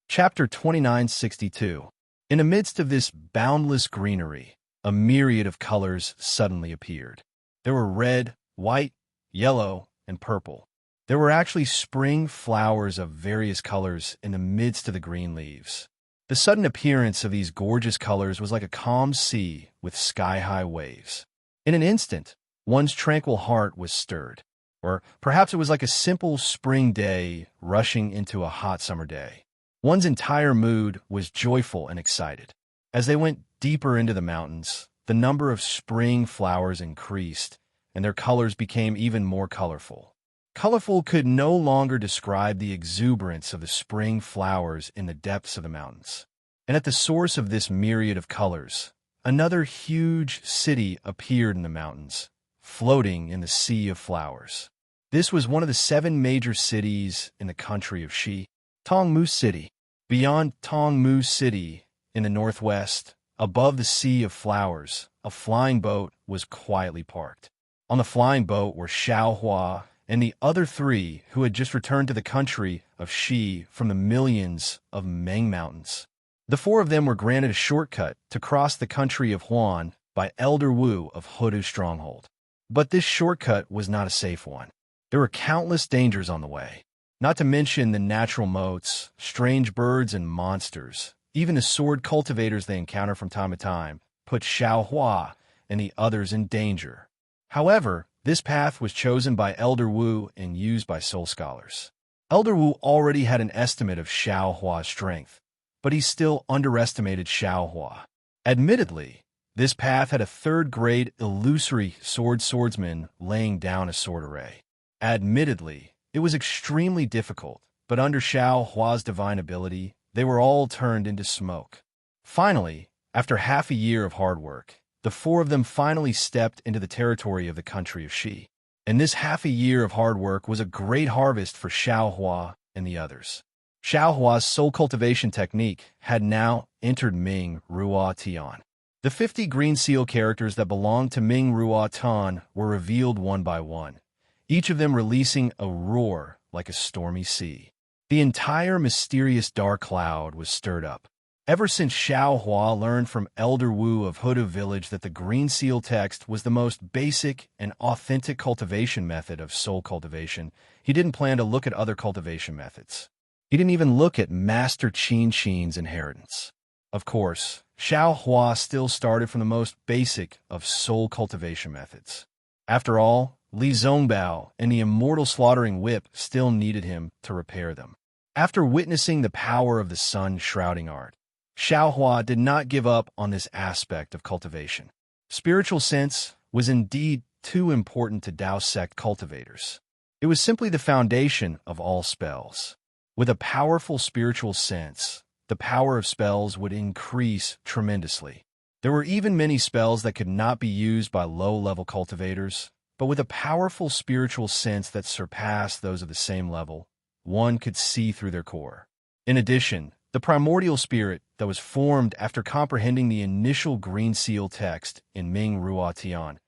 Chapter 2962. In the midst of this boundless greenery, a myriad of colors suddenly appeared. There were red, white, yellow, and purple. There were actually spring flowers of various colors in the midst of the green leaves. The sudden appearance of these gorgeous colors was like a calm sea with sky-high waves. In an instant, one's tranquil heart was stirred. Or perhaps it was like a simple spring day rushing into a hot summer day. One's entire mood was joyful and excited. As they went deeper into the mountains, the number of spring flowers increased, and their colors became even more colorful. Colorful could no longer describe the exuberance of the spring flowers in the depths of the mountains. And at the source of this myriad of colors, another huge city appeared in the mountains, floating in the sea of flowers. This was one of the 7 major cities in the country of Shi, Tongmu City. Beyond Tongmu City, in the northwest, above the sea of flowers, a flying boat was quietly parked. On the flying boat were Xiao Hua and the other 3 who had just returned to the country of Shi from the millions of Meng Mountains. The 4 of them were granted a shortcut to cross the country of Huan by Elder Wu of Hudu's stronghold. But this shortcut was not a safe one. There were countless dangers on the way, not to mention the natural moats, strange birds and monsters. Even the sword cultivators they encountered from time to time put Xiao Hua and the others in danger. However, this path was chosen by Elder Wu and used by soul scholars. Elder Wu already had an estimate of Xiao Hua's strength, but he still underestimated Xiao Hua. Admittedly, this path had a 3rd-grade illusory swordsman laying down a sword array. Admittedly, it was extremely difficult, but under Xiao Hua's divine ability, they were all turned into smoke. Finally, after half a year of hard work, the 4 of them finally stepped into the territory of the country of Shi. And this half a year of hard work was a great harvest for Xiao Hua and the others. Xiao Hua's soul cultivation technique had now entered Ming Ruo Tian. The 50 green seal characters that belonged to Ming Ruo Tian were revealed one by one, each of them releasing a roar like a stormy sea. The entire mysterious dark cloud was stirred up. Ever since Xiao Hua learned from Elder Wu of Hudu Village that the green seal text was the most basic and authentic cultivation method of soul cultivation, he didn't plan to look at other cultivation methods. He didn't even look at Master Qin Qin's inheritance. Of course, Xiao Hua still started from the most basic of soul cultivation methods. After all, Li Zongbao and the immortal slaughtering whip still needed him to repair them. After witnessing the power of the sun shrouding art, Xiao Hua did not give up on this aspect of cultivation. Spiritual sense was indeed too important to Dao sect cultivators. It was simply the foundation of all spells. With a powerful spiritual sense, the power of spells would increase tremendously. There were even many spells that could not be used by low-level cultivators, but with a powerful spiritual sense that surpassed those of the same level, one could see through their core. In addition, the primordial spirit that was formed after comprehending the initial green seal text in Ming Ruo Tian.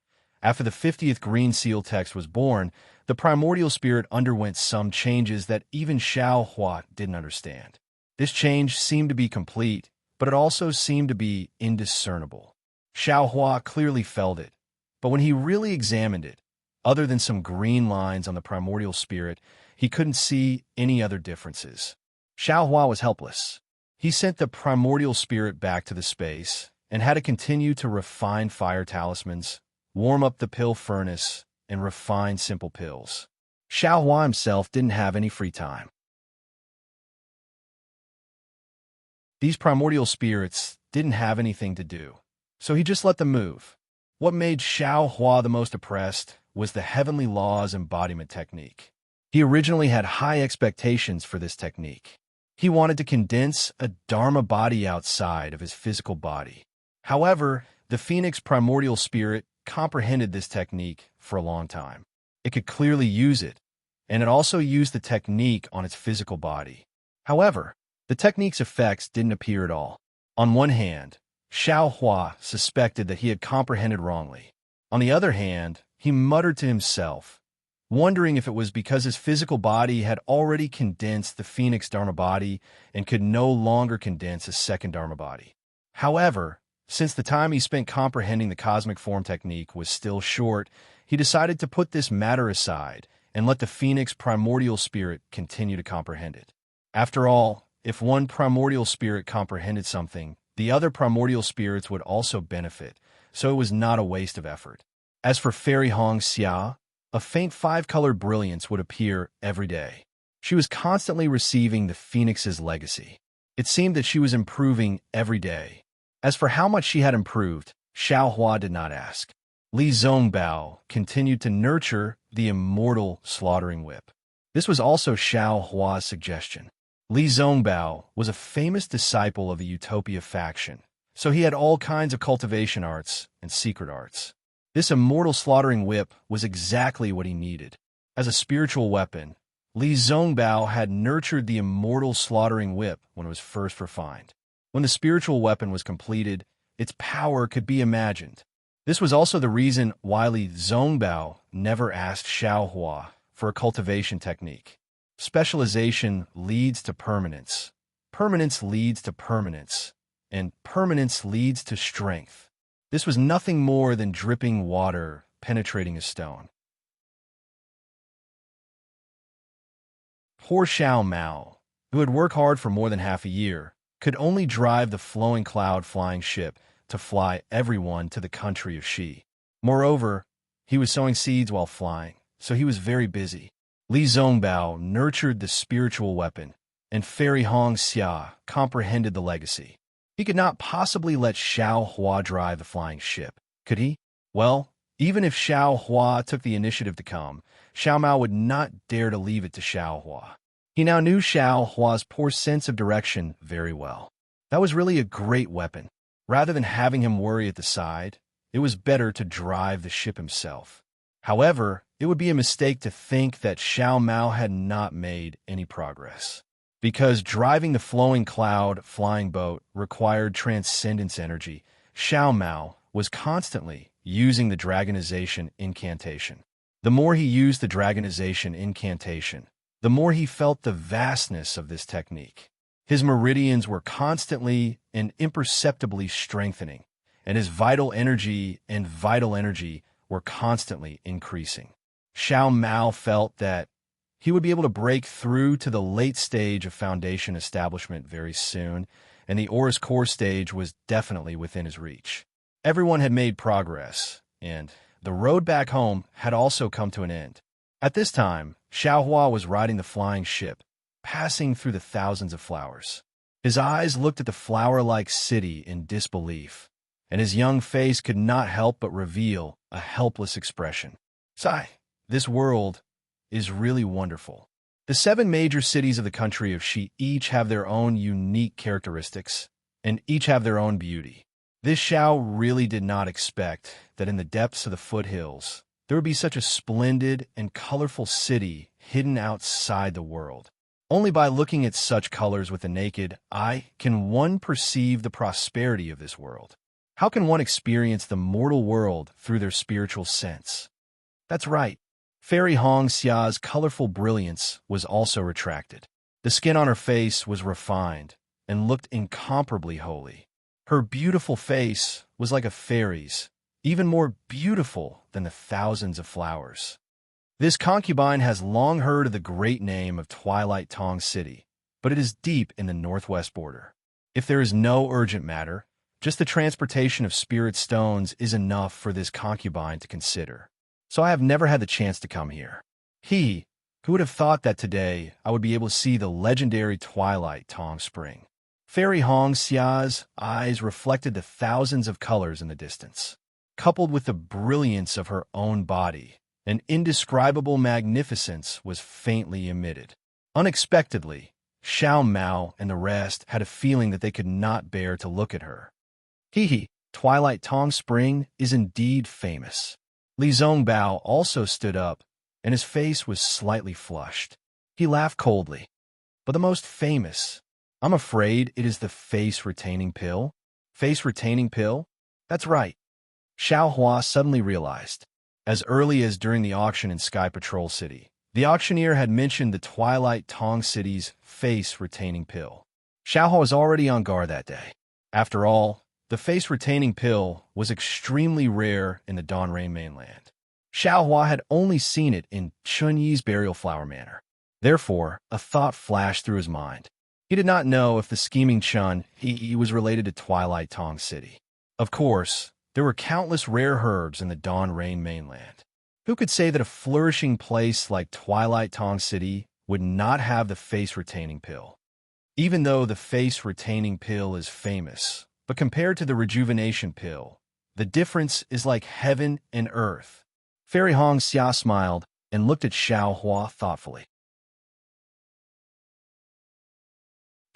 After the 50th green seal text was born, the primordial spirit underwent some changes that even Xiao Hua didn't understand. This change seemed to be complete, but it also seemed to be indiscernible. Xiao Hua clearly felt it, but when he really examined it, other than some green lines on the primordial spirit, he couldn't see any other differences. Xiao Hua was helpless. He sent the primordial spirit back to the space and had to continue to refine fire talismans, warm up the pill furnace, and refine simple pills. Xiao Hua himself didn't have any free time. These primordial spirits didn't have anything to do, so he just let them move. What made Xiao Hua the most oppressed was the heavenly laws embodiment technique. He originally had high expectations for this technique. He wanted to condense a Dharma body outside of his physical body. However, the Phoenix primordial spirit comprehended this technique for a long time. It could clearly use it, and it also used the technique on its physical body. However, the technique's effects didn't appear at all. On one hand, Xiao Hua suspected that he had comprehended wrongly. On the other hand, he muttered to himself, wondering if it was because his physical body had already condensed the Phoenix Dharma body and could no longer condense a second Dharma body. However, since the time he spent comprehending the cosmic form technique was still short, he decided to put this matter aside and let the Phoenix primordial spirit continue to comprehend it. After all, if one primordial spirit comprehended something, the other primordial spirits would also benefit, so it was not a waste of effort. As for Fairy Hong Xia, a faint 5-colored brilliance would appear every day. She was constantly receiving the Phoenix's legacy. It seemed that she was improving every day. As for how much she had improved, Xiao Hua did not ask. Li Zongbao continued to nurture the immortal slaughtering whip. This was also Xiao Hua's suggestion. Li Zongbao was a famous disciple of the Utopia faction, so he had all kinds of cultivation arts and secret arts. This immortal slaughtering whip was exactly what he needed. As a spiritual weapon, Li Zongbao had nurtured the immortal slaughtering whip when it was first refined. When the spiritual weapon was completed, its power could be imagined. This was also the reason why Li Zongbao never asked Xiao Hua for a cultivation technique. Specialization leads to permanence. Permanence leads to permanence. And permanence leads to strength. This was nothing more than dripping water penetrating a stone. Poor Xiao Mao, who had worked hard for more than half a year, could only drive the flowing cloud flying ship to fly everyone to the country of Xi. Moreover, he was sowing seeds while flying, so he was very busy. Li Zongbao nurtured the spiritual weapon, and Fairy Hong Xia comprehended the legacy. He could not possibly let Xiao Hua drive the flying ship, could he? Well, even if Xiao Hua took the initiative to come, Xiao Mao would not dare to leave it to Xiao Hua. He now knew Xiao Hua's poor sense of direction very well. That was really a great weapon. Rather than having him worry at the side, it was better to drive the ship himself. However, it would be a mistake to think that Xiao Mao had not made any progress. Because driving the flowing cloud flying boat required transcendence energy, Xiao Mao was constantly using the dragonization incantation. The more he used the dragonization incantation, the more he felt the vastness of this technique. His meridians were constantly and imperceptibly strengthening, and his vital energy were constantly increasing. Xiao Mao felt that he would be able to break through to the late stage of foundation establishment very soon, and the Oris core stage was definitely within his reach. Everyone had made progress, and the road back home had also come to an end. At this time, Xiaohua was riding the flying ship, passing through the thousands of flowers. His eyes looked at the flower-like city in disbelief, and his young face could not help but reveal a helpless expression. Sigh, this world is really wonderful. The 7 major cities of the country of Xi each have their own unique characteristics, and each have their own beauty. This Xiao really did not expect that in the depths of the foothills, there would be such a splendid and colorful city hidden outside the world. Only by looking at such colors with the naked eye can one perceive the prosperity of this world. How can one experience the mortal world through their spiritual sense? That's right. Fairy Hong Xia's colorful brilliance was also retracted. The skin on her face was refined and looked incomparably holy. Her beautiful face was like a fairy's, even more beautiful than the thousands of flowers. This concubine has long heard of the great name of Twilight Tong City, but it is deep in the northwest border. If there is no urgent matter, just the transportation of spirit stones is enough for this concubine to consider. So I have never had the chance to come here. Who would have thought that today I would be able to see the legendary Twilight Tong Spring? Fairy Hong Xia's eyes reflected the thousands of colors in the distance. Coupled with the brilliance of her own body, an indescribable magnificence was faintly emitted. Unexpectedly, Xiao Mao and the rest had a feeling that they could not bear to look at her. Twilight Tong Spring is indeed famous. Li Zongbao also stood up, and his face was slightly flushed. He laughed coldly. But the most famous, I'm afraid it is the face-retaining pill. Face-retaining pill? That's right. Xiao Hua suddenly realized. As early as during the auction in Sky Patrol City, the auctioneer had mentioned the Twilight Tong City's face-retaining pill. Xiao Hua was already on guard that day. After all, the face-retaining pill was extremely rare in the Donrain mainland. Xiao Hua had only seen it in Chunyi's burial flower manor. Therefore, a thought flashed through his mind. He did not know if the scheming Chun he was related to Twilight Tong City. Of course, there were countless rare herbs in the Donrain mainland. Who could say that a flourishing place like Twilight Tong City would not have the face-retaining pill? Even though the face-retaining pill is famous, but compared to the rejuvenation pill, the difference is like heaven and earth. Fairy Hong Xia smiled and looked at Xiao Hua thoughtfully.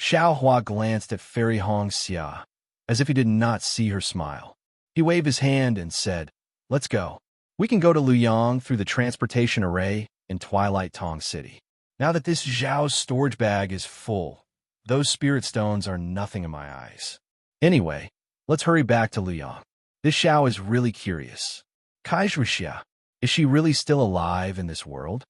Xiao Hua glanced at Fairy Hong Xia, as if he did not see her smile. He waved his hand and said, "Let's go. We can go to Luyang through the transportation array in Twilight Tong City. Now that this Zhao's storage bag is full, those spirit stones are nothing in my eyes. Anyway, let's hurry back to Luyang. This Xiao is really curious. Kaizhuxia, is she really still alive in this world?"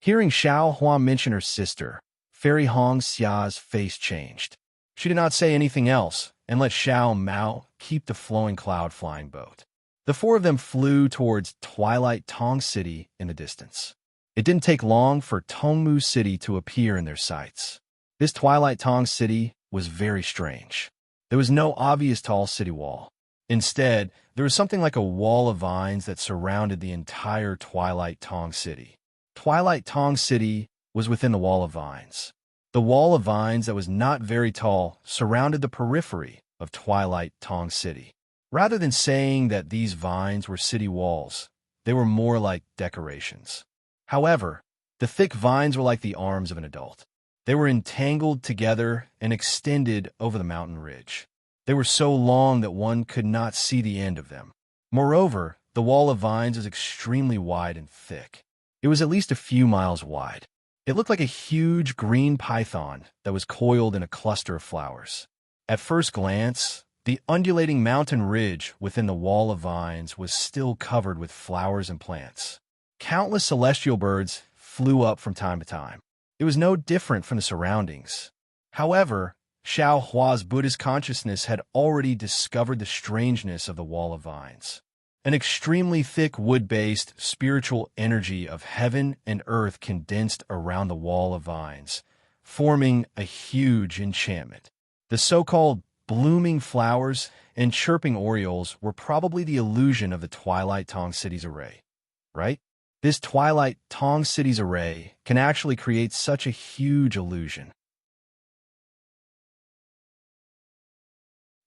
Hearing Xiao Hua mention her sister, Fairy Hong Xia's face changed. She did not say anything else and let Xiao Mao keep the flowing cloud flying boat. The 4 of them flew towards Twilight Tong City in the distance. It didn't take long for Tongmu City to appear in their sights. This Twilight Tong City was very strange. There was no obvious tall city wall. Instead, there was something like a wall of vines that surrounded the entire Twilight Tong City. Twilight Tong City was within the wall of vines. The wall of vines that was not very tall surrounded the periphery of Twilight Tong City. Rather than saying that these vines were city walls, they were more like decorations. However, the thick vines were like the arms of an adult. They were entangled together and extended over the mountain ridge. They were so long that one could not see the end of them. Moreover, the wall of vines was extremely wide and thick. It was at least a few miles wide. It looked like a huge green python that was coiled in a cluster of flowers. At first glance, the undulating mountain ridge within the wall of vines was still covered with flowers and plants. Countless celestial birds flew up from time to time. It was no different from the surroundings. However, Xiao Hua's Buddhist consciousness had already discovered the strangeness of the wall of vines. An extremely thick wood-based spiritual energy of heaven and earth condensed around the wall of vines, forming a huge enchantment. The so-called blooming flowers and chirping orioles were probably the illusion of the Twilight Tong City's array, right? This Twilight Tong City's array can actually create such a huge illusion.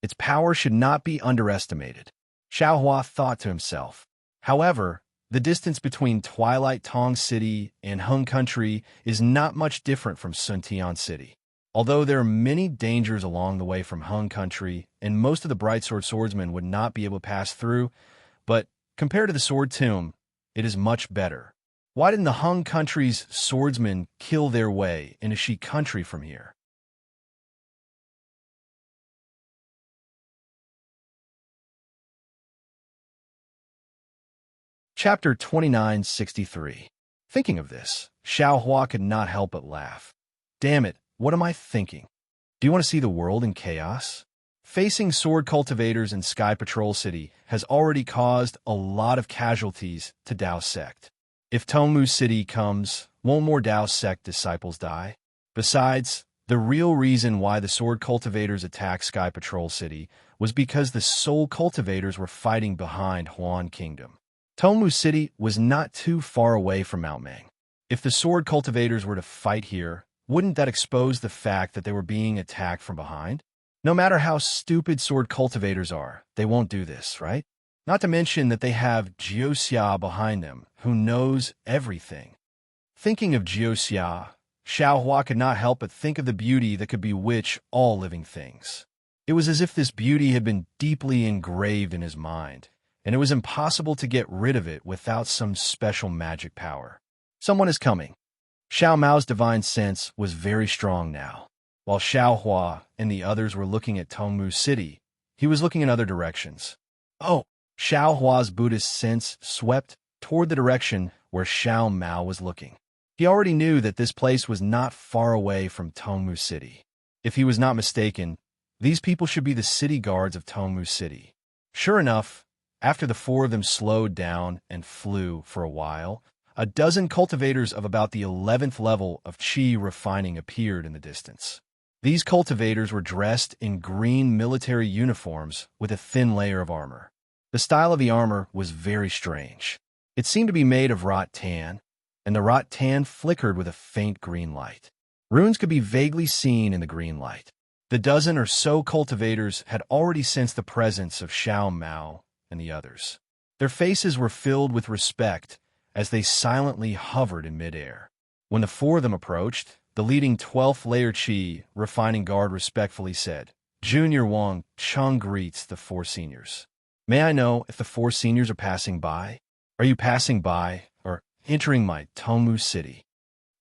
Its power should not be underestimated, Xiao Hua thought to himself. However, the distance between Twilight Tong City and Hung Country is not much different from Suntian City. Although there are many dangers along the way from Hung Country, and most of the Bright Sword swordsmen would not be able to pass through, but compared to the Sword Tomb, it is much better. Why didn't the Hung Country's swordsmen kill their way into Shi Country from here? Chapter 2963. Thinking of this, Xiao Hua could not help but laugh. Damn it, what am I thinking? Do you want to see the world in chaos? Facing sword cultivators in Sky Patrol City has already caused a lot of casualties to Dao Sect. If Tongmu City comes, won't more Dao Sect disciples die? Besides, the real reason why the sword cultivators attacked Sky Patrol City was because the soul cultivators were fighting behind Huan Kingdom. Tongmu City was not too far away from Mount Meng. If the sword cultivators were to fight here, wouldn't that expose the fact that they were being attacked from behind? No matter how stupid sword cultivators are, they won't do this, right? Not to mention that they have Jiuxia behind them, who knows everything. Thinking of Jiuxia, Xiao Hua could not help but think of the beauty that could bewitch all living things. It was as if this beauty had been deeply engraved in his mind, and it was impossible to get rid of it without some special magic power. Someone is coming. Xiao Mao's divine sense was very strong now. While Xiao Hua and the others were looking at Tongmu City, he was looking in other directions. Oh, Xiao Hua's Buddhist sense swept toward the direction where Xiao Mao was looking. He already knew that this place was not far away from Tongmu City. If he was not mistaken, these people should be the city guards of Tongmu City. Sure enough, after the four of them slowed down and flew for a while, a dozen cultivators of about the 11th level of Qi refining appeared in the distance. These cultivators were dressed in green military uniforms with a thin layer of armor. The style of the armor was very strange. It seemed to be made of wrought tan, and the wrought tan flickered with a faint green light. Runes could be vaguely seen in the green light. The dozen or so cultivators had already sensed the presence of Xiao Mao and the others. Their faces were filled with respect as they silently hovered in midair. When the four of them approached, the leading 12th layer Qi refining guard respectfully said, "Junior Wang Chung greets the four seniors. May I know if the four seniors are passing by? Are you passing by or entering my Tongmu City?"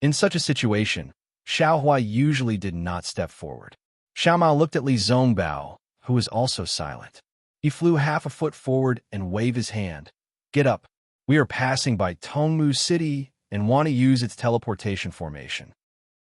In such a situation, Xiao Hua usually did not step forward. Xiao Mao looked at Li Zongbao, who was also silent. He flew half a foot forward and waved his hand. "Get up. We are passing by Tongmu City and want to use its teleportation formation."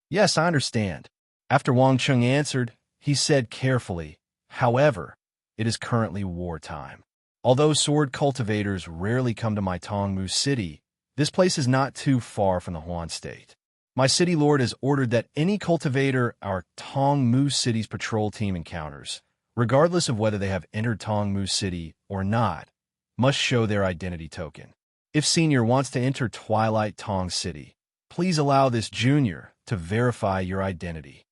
"Yes, I understand." After Wang Chung answered, he said carefully, "However, it is currently wartime. Although sword cultivators rarely come to my Tongmu City, this place is not too far from the Huan State. My city lord has ordered that any cultivator our Tongmu City's patrol team encounters, regardless of whether they have entered Tongmu City or not, must show their identity token. If Senior wants to enter Twilight Tong City, please allow this Junior to verify your identity."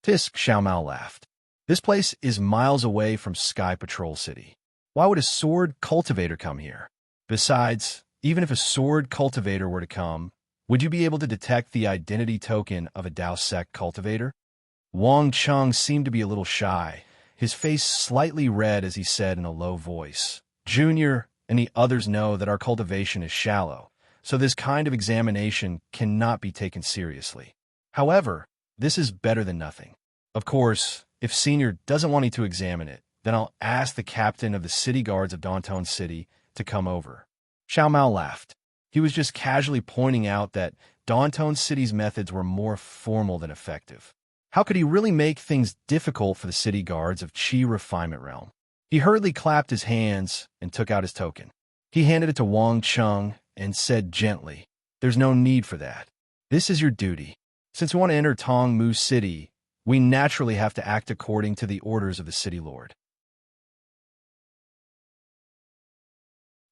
Tisk, Xiao Mao laughed. This place is miles away from Sky Patrol City. Why would a sword cultivator come here? Besides, even if a sword cultivator were to come, would you be able to detect the identity token of a Dao Sect cultivator? Wang Chung seemed to be a little shy, his face slightly red as he said in a low voice, "Junior and the others know that our cultivation is shallow, so this kind of examination cannot be taken seriously. However, this is better than nothing. Of course, if Senior doesn't want me to examine it, then I'll ask the captain of the city guards of Downtown City to come over. Xiao Mao laughed. He was just casually pointing out that Downtown City's methods were more formal than effective. How could he really make things difficult for the city guards of Qi Refinement Realm? He hurriedly clapped his hands and took out his token. He handed it to Wang Cheng and said gently, "There's no need for that. This is your duty. Since we want to enter Tongmu City, we naturally have to act according to the orders of the city lord."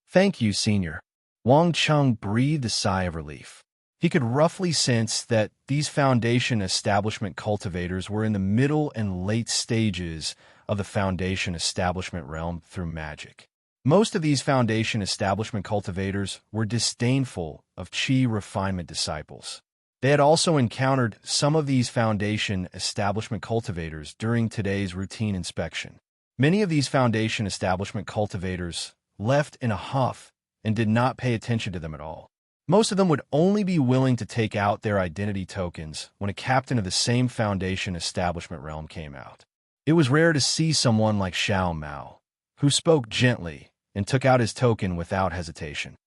"Thank you, Senior." Wang Cheng breathed a sigh of relief. He could roughly sense that these foundation establishment cultivators were in the middle and late stages of the foundation establishment realm through magic. Most of these foundation establishment cultivators were disdainful of Qi refinement disciples. They had also encountered some of these foundation establishment cultivators during today's routine inspection. Many of these foundation establishment cultivators left in a huff and did not pay attention to them at all. Most of them would only be willing to take out their identity tokens when a captain of the same foundation establishment realm came out. It was rare to see someone like Xiao Mao, who spoke gently and took out his token without hesitation.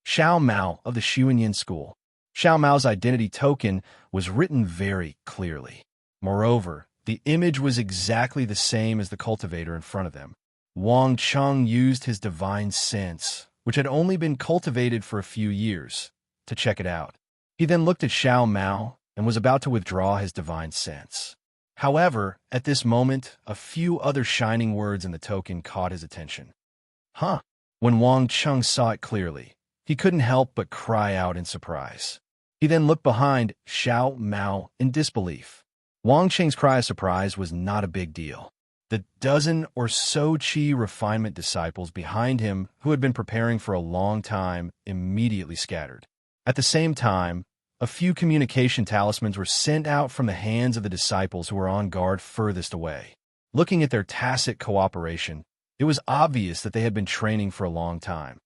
Xiao Mao of the Xuanyin School. Xiao Mao's identity token was written very clearly. Moreover, the image was exactly the same as the cultivator in front of them. Wang Cheng used his divine sense, which had only been cultivated for a few years, to check it out. He then looked at Xiao Mao and was about to withdraw his divine sense. However, at this moment, a few other shining words in the token caught his attention. "Huh." When Wang Cheng saw it clearly, he couldn't help but cry out in surprise. He then looked behind Xiao Mao in disbelief. Wang Cheng's cry of surprise was not a big deal. The dozen or so Qi refinement disciples behind him who had been preparing for a long time immediately scattered. At the same time, a few communication talismans were sent out from the hands of the disciples who were on guard furthest away. Looking at their tacit cooperation, it was obvious that they had been training for a long time.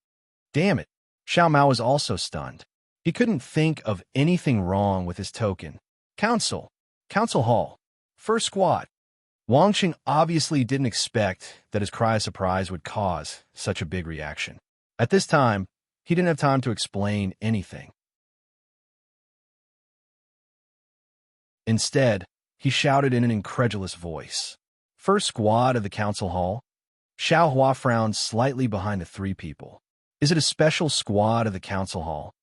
Damn it! Xiao Mao was also stunned. He couldn't think of anything wrong with his token. Council Hall. First squad. Wang Cheng obviously didn't expect that his cry of surprise would cause such a big reaction. At this time, he didn't have time to explain anything. Instead, he shouted in an incredulous voice, "First squad of the council hall?" Xiao Hua frowned slightly behind the three people. "Is it a special squad of the council hall?"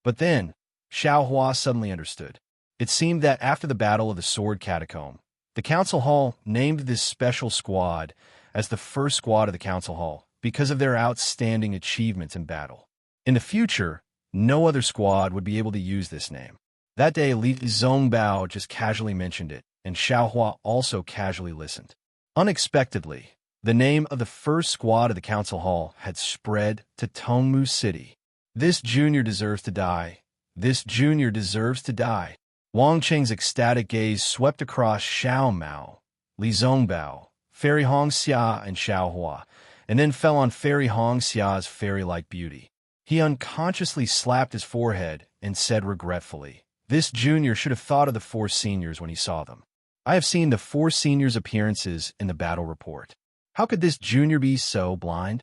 But then, Xiao Hua suddenly understood. It seemed that after the Battle of the Sword Catacomb, the council hall named this special squad as the first squad of the council hall because of their outstanding achievements in battle. In the future, no other squad would be able to use this name. That day, Li Zongbao just casually mentioned it, and Xiao Hua also casually listened. Unexpectedly, the name of the first squad of the council hall had spread to Tongmu City. This junior deserves to die. This junior deserves to die. Wang Cheng's ecstatic gaze swept across Xiao Mao, Li Zongbao, Fairy Hong Xia, and Xiao Hua, and then fell on Fairy Hong Xia's fairy-like beauty. He unconsciously slapped his forehead and said regretfully, "This junior should have thought of the four seniors when he saw them. I have seen the four seniors' appearances in the battle report. How could this junior be so blind?"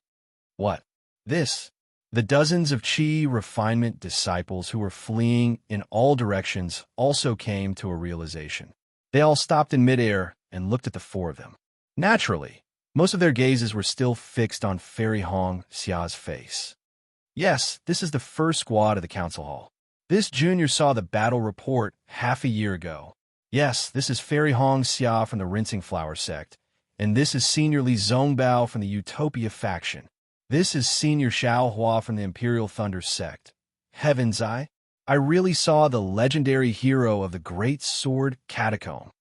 What? This? The dozens of Qi refinement disciples who were fleeing in all directions also came to a realization. They all stopped in midair and looked at the four of them. Naturally, most of their gazes were still fixed on Fairy Hong Xia's face. Yes, this is the first squad of the council hall. This junior saw the battle report half a year ago. Yes, this is Fairy Hong Xia from the Rinsing Flower sect, and this is Senior Li Zongbao from the Utopia faction. This is Senior Xiao Hua from the Imperial Thunder sect. Heaven's Eye, I really saw the legendary hero of the Great Sword Catacomb.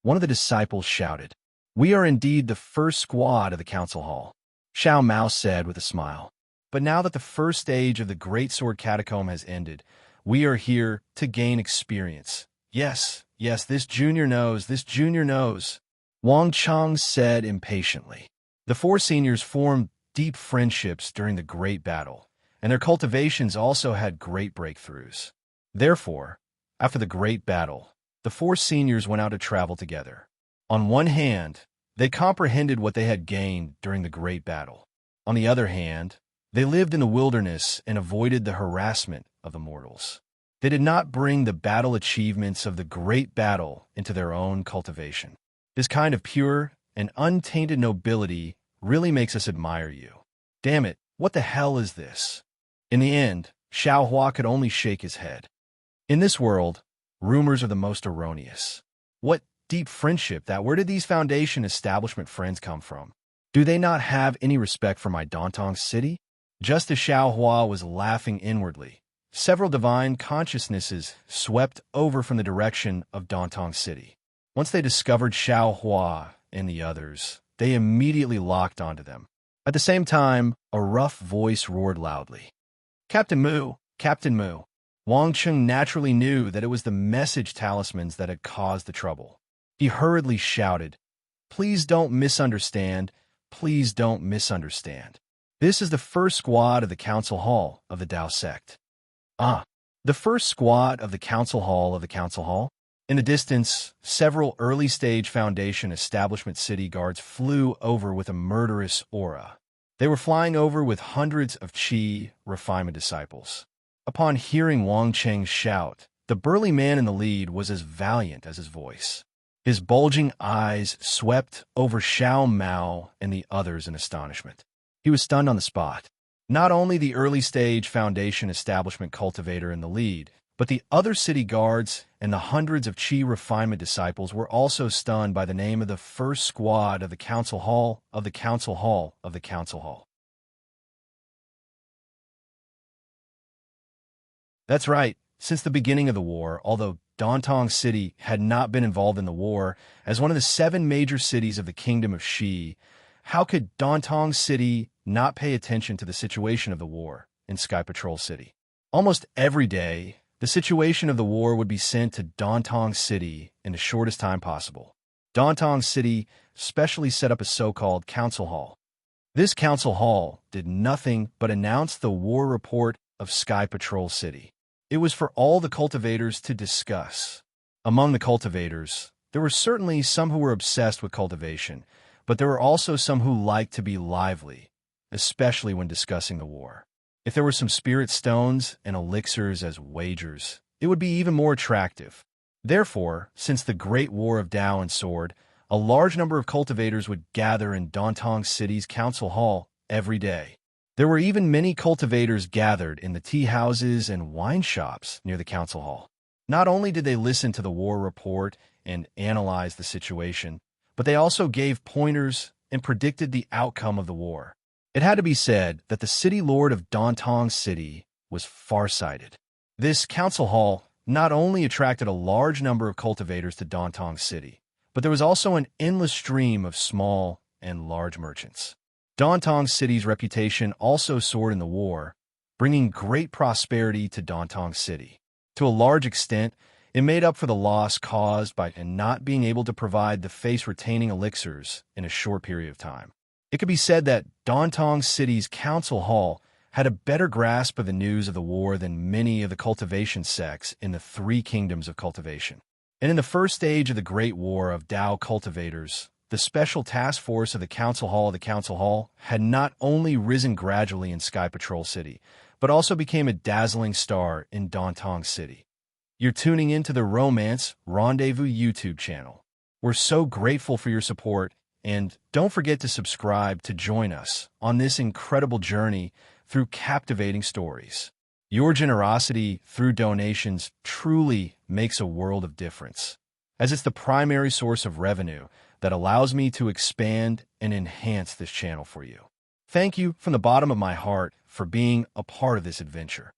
One of the disciples shouted. "We are indeed the first squad of the council hall," Xiao Mao said with a smile. "But now that the first stage of the Great Sword Catacomb has ended, we are here to gain experience. Yes, this junior knows, this junior knows," Wang Cheng said impatiently. The four seniors formed deep friendships during the Great Battle, and their cultivations also had great breakthroughs. Therefore, after the great battle, the four seniors went out to travel together. On one hand, they comprehended what they had gained during the great battle. On the other hand, they lived in the wilderness and avoided the harassment of the mortals. They did not bring the battle achievements of the great battle into their own cultivation. This kind of pure and untainted nobility really makes us admire you. Damn it, what the hell is this? In the end, Xiao Hua could only shake his head. In this world, rumors are the most erroneous. What deep friendship that where did these foundation establishment friends come from? Do they not have any respect for my Dantong city? Just as Xiao Hua was laughing inwardly, several divine consciousnesses swept over from the direction of Dantong city. Once they discovered Xiao Hua and the others, they immediately locked onto them. At the same time, a rough voice roared loudly. Captain Mu! Captain Mu! Wang Cheng naturally knew that it was the message talismans that had caused the trouble. He hurriedly shouted, Please don't misunderstand. Please don't misunderstand. This is the first squad of the Council Hall of the Dao sect. The first squad of the Council Hall of the Council Hall? In the distance, several early-stage Foundation establishment city guards flew over with a murderous aura. They were flying over with hundreds of Qi refinement disciples. Upon hearing Wang Cheng's shout, the burly man in the lead was as valiant as his voice. His bulging eyes swept over Xiao Mao and the others in astonishment. He was stunned on the spot. Not only the early-stage Foundation establishment cultivator in the lead, but the other city guards and the hundreds of Qi refinement disciples were also stunned by the name of the first squad of the Council Hall of the Council Hall of the Council Hall. That's right. Since the beginning of the war, although Dantong City had not been involved in the war, as one of the 7 major cities of the Kingdom of Shi, how could Dantong City not pay attention to the situation of the war in Sky Patrol City? Almost every day, the situation of the war would be sent to Dantong City in the shortest time possible. Dantong City specially set up a so-called Council Hall. This Council Hall did nothing but announce the war report of Sky Patrol City. It was for all the cultivators to discuss. Among the cultivators, there were certainly some who were obsessed with cultivation, but there were also some who liked to be lively, especially when discussing the war. If there were some spirit stones and elixirs as wagers, it would be even more attractive. Therefore, since the Great War of Tao and Sword, a large number of cultivators would gather in Dantong City's Council Hall every day. There were even many cultivators gathered in the tea houses and wine shops near the Council Hall. Not only did they listen to the war report and analyze the situation, but they also gave pointers and predicted the outcome of the war. It had to be said that the city lord of Dantong City was farsighted. This Council Hall not only attracted a large number of cultivators to Dantong City, but there was also an endless stream of small and large merchants. Dantong City's reputation also soared in the war, bringing great prosperity to Dantong City. To a large extent, it made up for the loss caused by not being able to provide the face-retaining elixirs in a short period of time. It could be said that Dantong City's Council Hall had a better grasp of the news of the war than many of the cultivation sects in the 3 kingdoms of cultivation. And in the first stage of the Great War of Tao cultivators, the special task force of the Council Hall of the Council Hall had not only risen gradually in Sky Patrol City, but also became a dazzling star in Dantong City. You're tuning into the Romance Rendezvous YouTube channel. We're so grateful for your support, and don't forget to subscribe to join us on this incredible journey through captivating stories. Your generosity through donations truly makes a world of difference, as it's the primary source of revenue that allows me to expand and enhance this channel for you. Thank you from the bottom of my heart for being a part of this adventure.